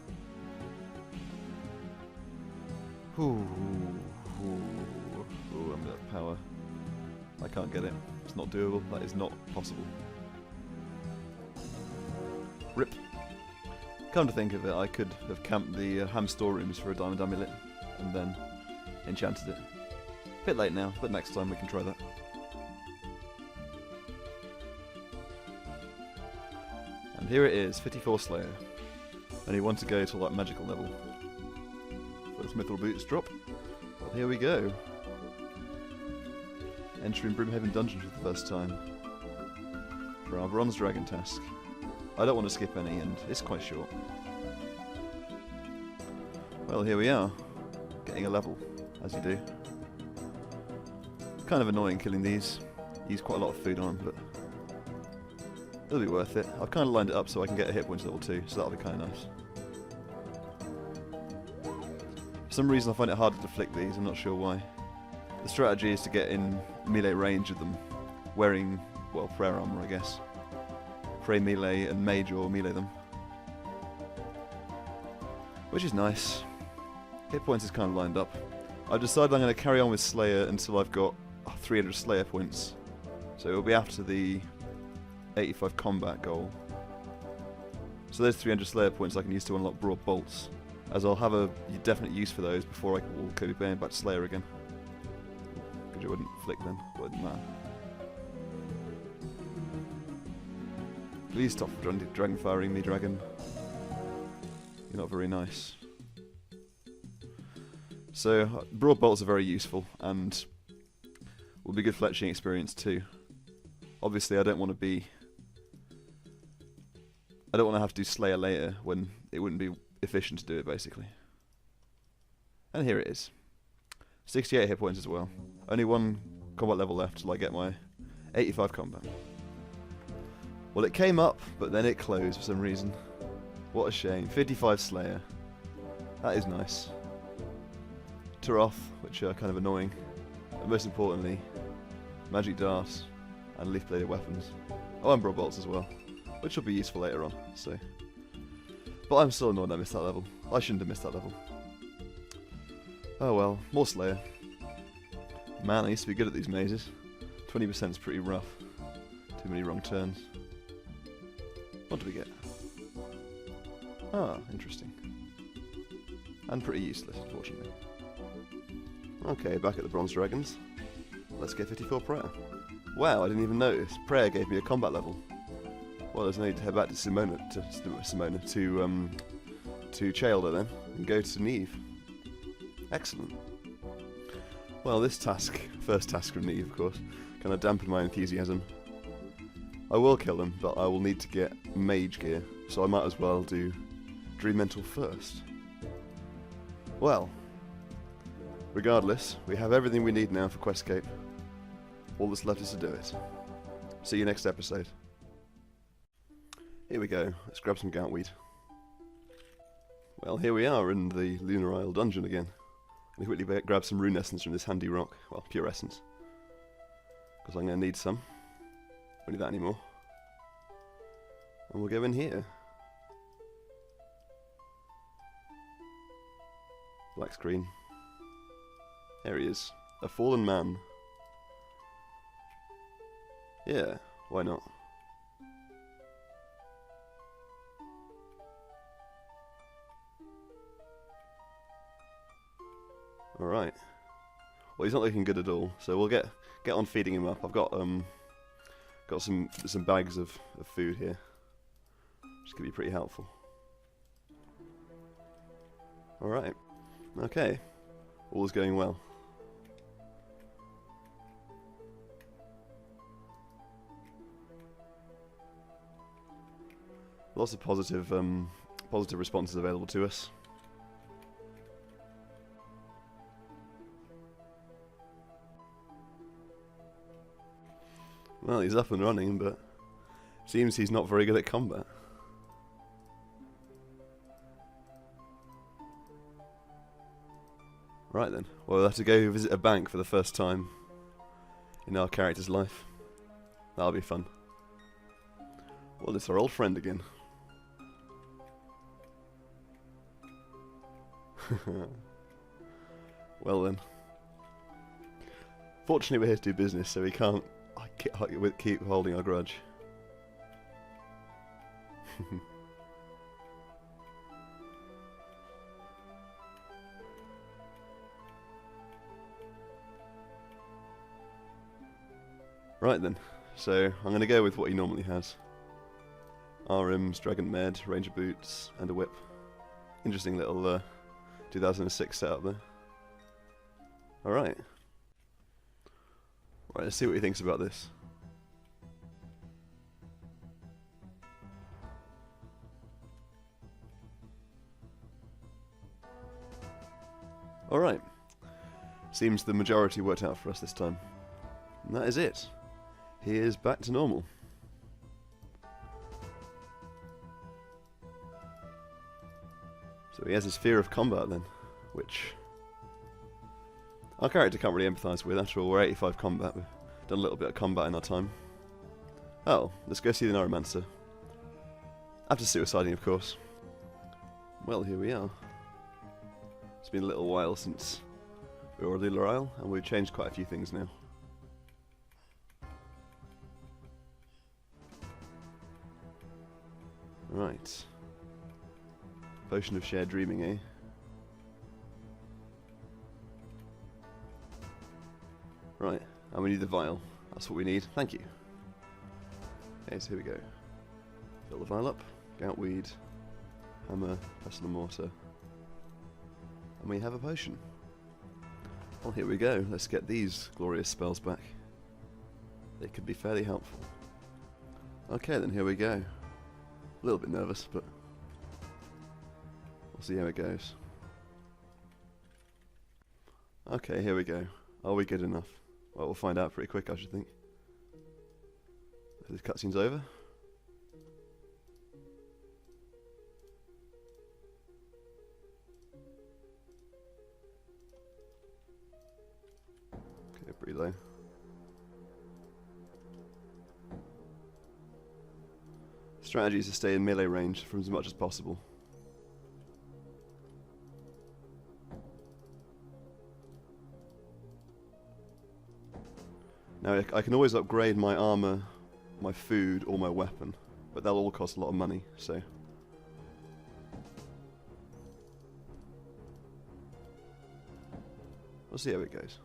Ooh, I'm without power. I can't get it. It's not doable. That is not possible. Rip. Come to think of it, I could have camped the ham storerooms for a diamond amulet and then enchanted it. Bit late now, but next time we can try that. And here it is, 54 Slayer. Only one to go to like magical level. First Mithril Boots drop. Well, here we go. Entering Brimhaven Dungeon for the first time. For our Bronze Dragon task. I don't want to skip any, and it's quite short. Well, here we are. Getting a level, as you do. Kind of annoying killing these. Use quite a lot of food on, but it'll be worth it. I've kind of lined it up so I can get a hit point to level 2, so that'll be kind of nice. For some reason I find it harder to flick these, I'm not sure why. The strategy is to get in melee range of them, wearing, well, prayer armor I guess. Pray melee and mage or melee them. Which is nice. Hit points is kind of lined up. I've decided I'm going to carry on with Slayer until I've got 300 Slayer points. So it'll be after the 85 combat goal. So those 300 Slayer points I can use to unlock Broad Bolts, as I'll have a definite use for those before I will go Bane back to Slayer again. Good job I wouldn't flick then, but it didn't matter. Please stop dragon firing me, dragon. You're not very nice. So, Broad Bolts are very useful, and will be good fletching experience too. Obviously I don't want to have to do Slayer later when it wouldn't be efficient to do it, basically. And here it is. 68 hit points as well. Only one combat level left till I get my 85 combat. Well, it came up, but then it closed for some reason. What a shame. 55 Slayer. That is nice. Taroth, which are kind of annoying. And most importantly, Magic Dart and Leaf Bladed weapons. Oh, and Broad Bolts as well, which will be useful later on, so. But I'm still annoyed I missed that level. I shouldn't have missed that level. Oh well, more Slayer. Man, I used to be good at these mazes. 20% is pretty rough. Too many wrong turns. What do we get? Ah, interesting. And pretty useless, unfortunately. Okay, back at the Bronze Dragons. Let's get 54 Prayer. Wow, I didn't even notice. Prayer gave me a combat level. Well, there's no need to head back to to Chaelder then, and go to Neve. Excellent. Well, this task, first task from Neve, of course, kind of dampened my enthusiasm. I will kill them, but I will need to get mage gear, so I might as well do Dream Mental first. Well, regardless, we have everything we need now for Questcape. All that's left is to do it. See you next episode. Here we go, let's grab some goutweed. Well, here we are in the Lunar Isle dungeon again. I'm going to quickly grab some rune essence from this handy rock. Well, pure essence. Because I'm going to need some. Won't need that anymore. And we'll go in here. Black screen. There he is. A fallen man. Yeah, why not? Alright. Well, he's not looking good at all, so we'll get on feeding him up. I've got some bags of food here, which could be pretty helpful. Alright. Okay. All is going well. Lots of positive responses available to us. Well, he's up and running, but seems he's not very good at combat. Right then, well, we'll have to go visit a bank for the first time in our character's life. That'll be fun. Well, it's our old friend again. Well then. Fortunately we're here to do business, so we can't keep holding our grudge. Right then, so I'm going to go with what he normally has. RMs, Dragon Med, Ranger Boots, and a whip. Interesting little 2006 setup there. Alright. Right, let's see what he thinks about this. Alright. Seems the majority worked out for us this time. And that is it. He is back to normal. So he has his fear of combat then, which our character can't really empathise with. After all, we're 85 combat. We've done a little bit of combat in our time. Oh, let's go see the Neuromancer. After suiciding, of course. Well, here we are. It's been a little while since we were at Lunar Isle, and we've changed quite a few things now. Right. Potion of shared dreaming, eh? Right, and we need the vial. That's what we need. Thank you. Okay, so here we go. Fill the vial up. Goutweed, hammer, pestle and mortar. And we have a potion. Well, here we go. Let's get these glorious spells back. They could be fairly helpful. Okay, then here we go. A little bit nervous, but we'll see how it goes. Okay, here we go. Are we good enough? Well, we'll find out pretty quick, I should think. This cutscene's over. Okay, pretty low. Strategy is to stay in melee range from as much as possible. Now I can always upgrade my armor, my food, or my weapon, but they'll all cost a lot of money, so... we'll see how it goes.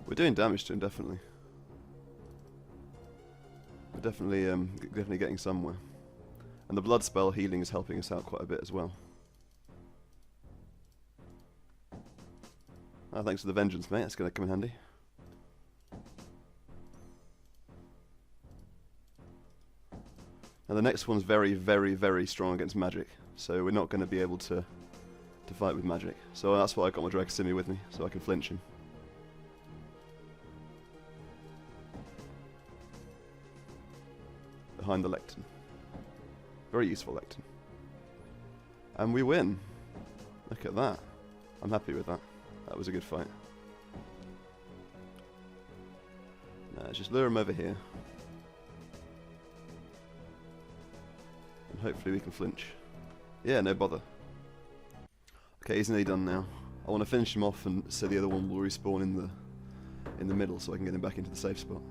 We're doing damage to him, definitely. We're definitely getting somewhere. And the blood spell healing is helping us out quite a bit as well. Oh, thanks for the vengeance, mate. That's going to come in handy. And the next one's very, very, very strong against magic, so we're not going to be able to fight with magic. So that's why I got my Dragosimi with me, so I can flinch him. Behind the lectern. Very useful lectern. And we win. Look at that. I'm happy with that. That was a good fight. Now, just lure him over here. And hopefully we can flinch. Yeah, no bother. Okay, he's nearly done now. I want to finish him off and so the other one will respawn in the middle so I can get him back into the safe spot.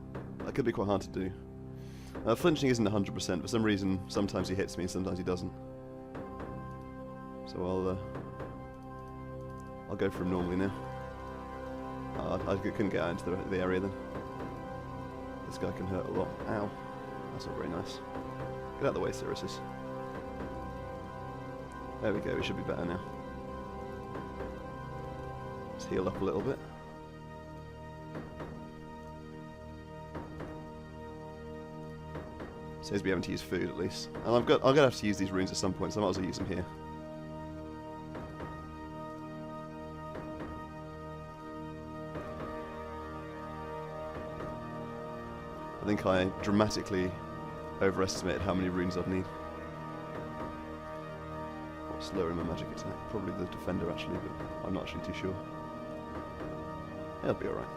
That could be quite hard to do. Flinching isn't 100%. For some reason, sometimes he hits me and sometimes he doesn't. So I'll go for him normally now. I couldn't get out into the area then. This guy can hurt a lot. Ow. That's not very nice. Get out of the way, Sirius. There we go, we should be better now. Let's heal up a little bit. Saves me having to use food at least. And I'm gonna have to use these runes at some point, so I might as well use them here. I think I dramatically overestimated how many runes I'd need. What's lowering my magic attack? Probably the defender actually, but I'm not actually too sure. It'll be alright.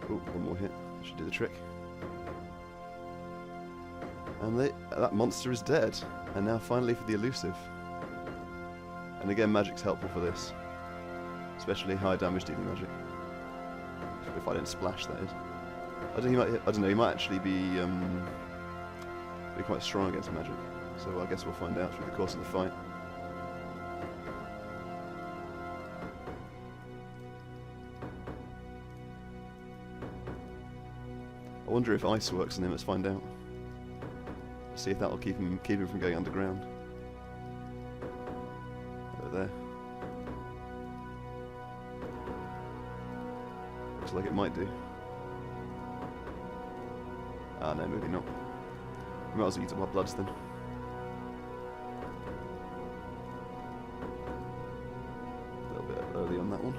Oh, one more hit. Should do the trick. And that monster is dead. And now finally for the elusive. And again, magic's helpful for this. Especially high damage dealing magic. If I don't splash, that is. I don't know, he might actually be quite strong against magic. So I guess we'll find out through the course of the fight. I wonder if ice works on him. Let's find out. See if that'll keep him from going underground. Over there. Looks like it might do. Ah, no, maybe not. I might as well eat up my bloods then. A little bit early on that one.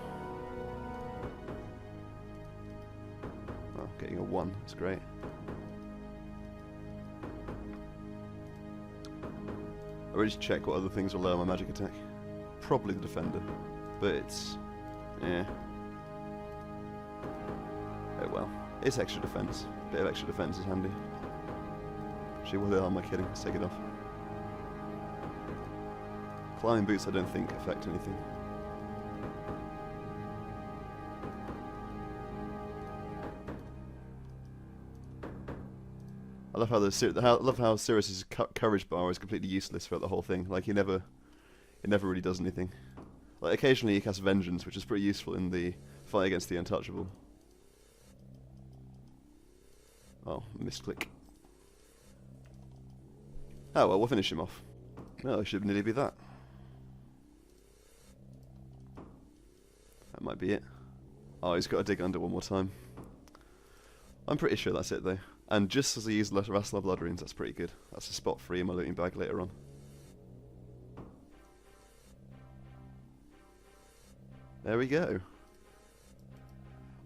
Oh, getting a 1. That's great. I already checked what other things will lower my magic attack. Probably the defender, but it's... yeah. Oh well. It's extra defense. Bit of extra defense is handy. Actually, what the hell am I kidding? Let's take it off. Climbing boots I don't think affect anything. I love how Sirius's courage bar is completely useless throughout the whole thing. Like it never really does anything. Like occasionally he casts vengeance, which is pretty useful in the fight against the untouchable. Oh, misclick. Oh well, we'll finish him off. Oh, it should nearly be that. That might be it. Oh, he's got to dig under one more time. I'm pretty sure that's it though. And just as I use Wrestler Blood Runes, that's pretty good. That's a spot free in my looting bag later on. There we go.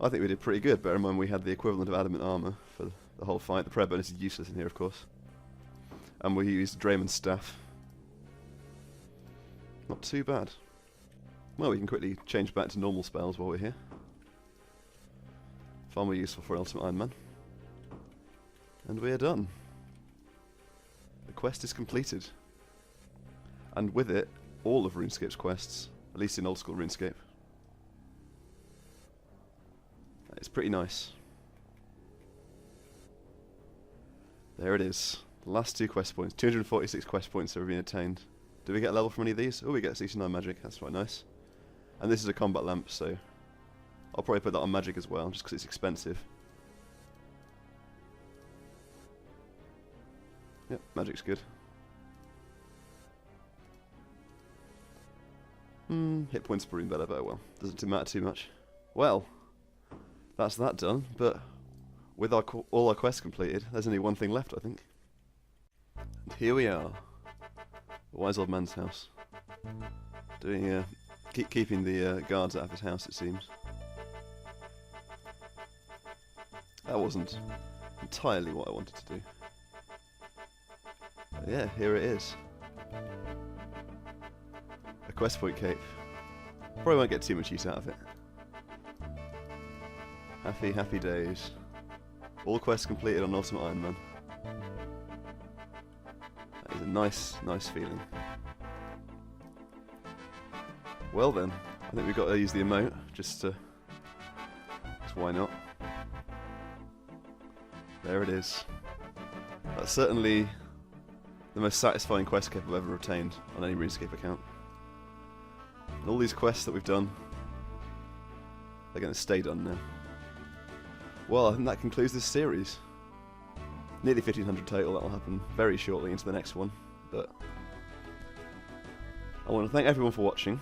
I think we did pretty good. Bear in mind we had the equivalent of adamant armor for the whole fight. The prayer bonus is useless in here, of course. And we used Drayman's staff. Not too bad. Well, we can quickly change back to normal spells while we're here. Far more useful for Ultimate Iron Man. And we are done. The quest is completed. And with it, all of RuneScape's quests, at least in old school RuneScape. It's pretty nice. There it is. The last 2 quest points. 246 quest points that have been attained. Do we get a level from any of these? Oh, we get 69 magic. That's quite nice. And this is a combat lamp, so I'll probably put that on magic as well, just because it's expensive. Yep, magic's good. Hit points are probably better, but well, doesn't matter too much. Well, that's that done, but with all our quests completed, there's only one thing left, I think. And here we are. The wise old man's house. Doing, keeping the guards out of his house, it seems. That wasn't entirely what I wanted to do. But yeah, here it is. A quest point cape. Probably won't get too much use out of it. Happy, happy days. All quests completed on Ultimate Ironman. That is a nice, nice feeling. Well then, I think we've got to use the emote, just why not? There it is. That's certainly the most satisfying quest cape I've ever obtained on any RuneScape account. And all these quests that we've done, they're going to stay done now. Well, I think that concludes this series. Nearly 1500 total, that will happen very shortly into the next one, but I want to thank everyone for watching,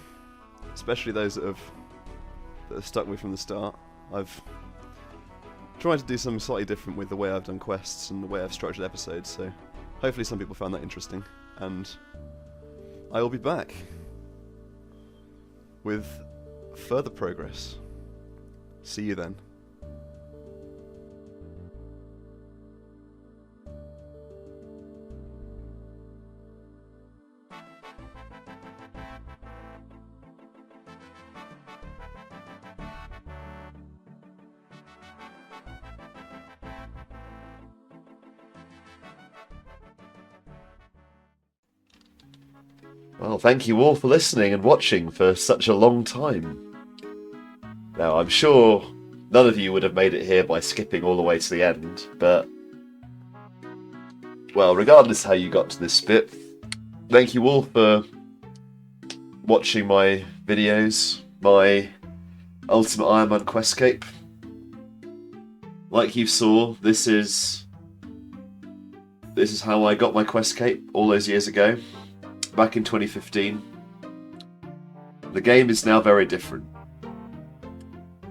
especially those that have stuck with me from the start. I've tried to do something slightly different with the way I've done quests and the way I've structured episodes, so hopefully some people found that interesting, and I will be back with further progress. See you then. Well, thank you all for listening and watching for such a long time. Now, I'm sure none of you would have made it here by skipping all the way to the end, but well, regardless how you got to this bit, thank you all for watching my videos, my Ultimate Ironman Questscape. Like you saw, this is how I got my Questscape all those years ago. Back in 2015. The game is now very different,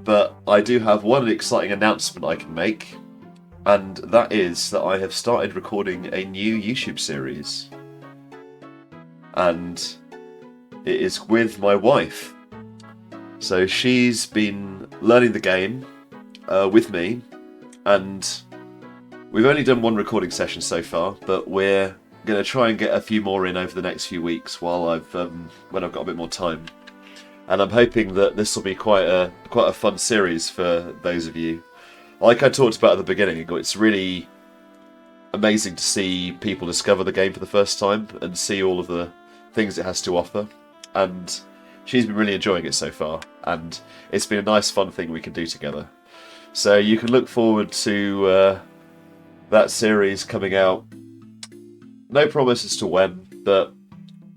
but I do have one exciting announcement I can make, and that is that I have started recording a new YouTube series, and it is with my wife. So she's been learning the game with me, and we've only done one recording session so far, but we're going to try and get a few more in over the next few weeks while when I've got a bit more time, and I'm hoping that this will be quite a fun series for those of you. Like I talked about at the beginning, it's really amazing to see people discover the game for the first time and see all of the things it has to offer, and she's been really enjoying it so far, and it's been a nice fun thing we can do together. So you can look forward to that series coming out. No promise as to when, but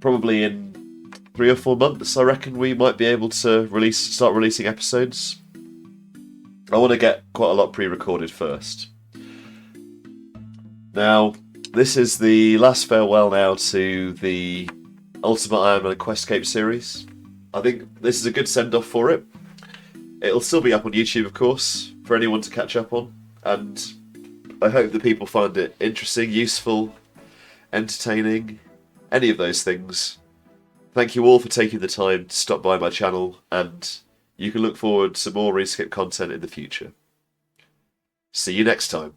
probably in 3 or 4 months, I reckon we might be able to start releasing episodes. I want to get quite a lot pre-recorded first. Now, this is the last farewell now to the Ultimate Ironman Questscape series. I think this is a good send-off for it. It'll still be up on YouTube, of course, for anyone to catch up on, and I hope that people find it interesting, useful, entertaining, any of those things. Thank you all for taking the time to stop by my channel, and you can look forward to more RuneScape content in the future. See you next time.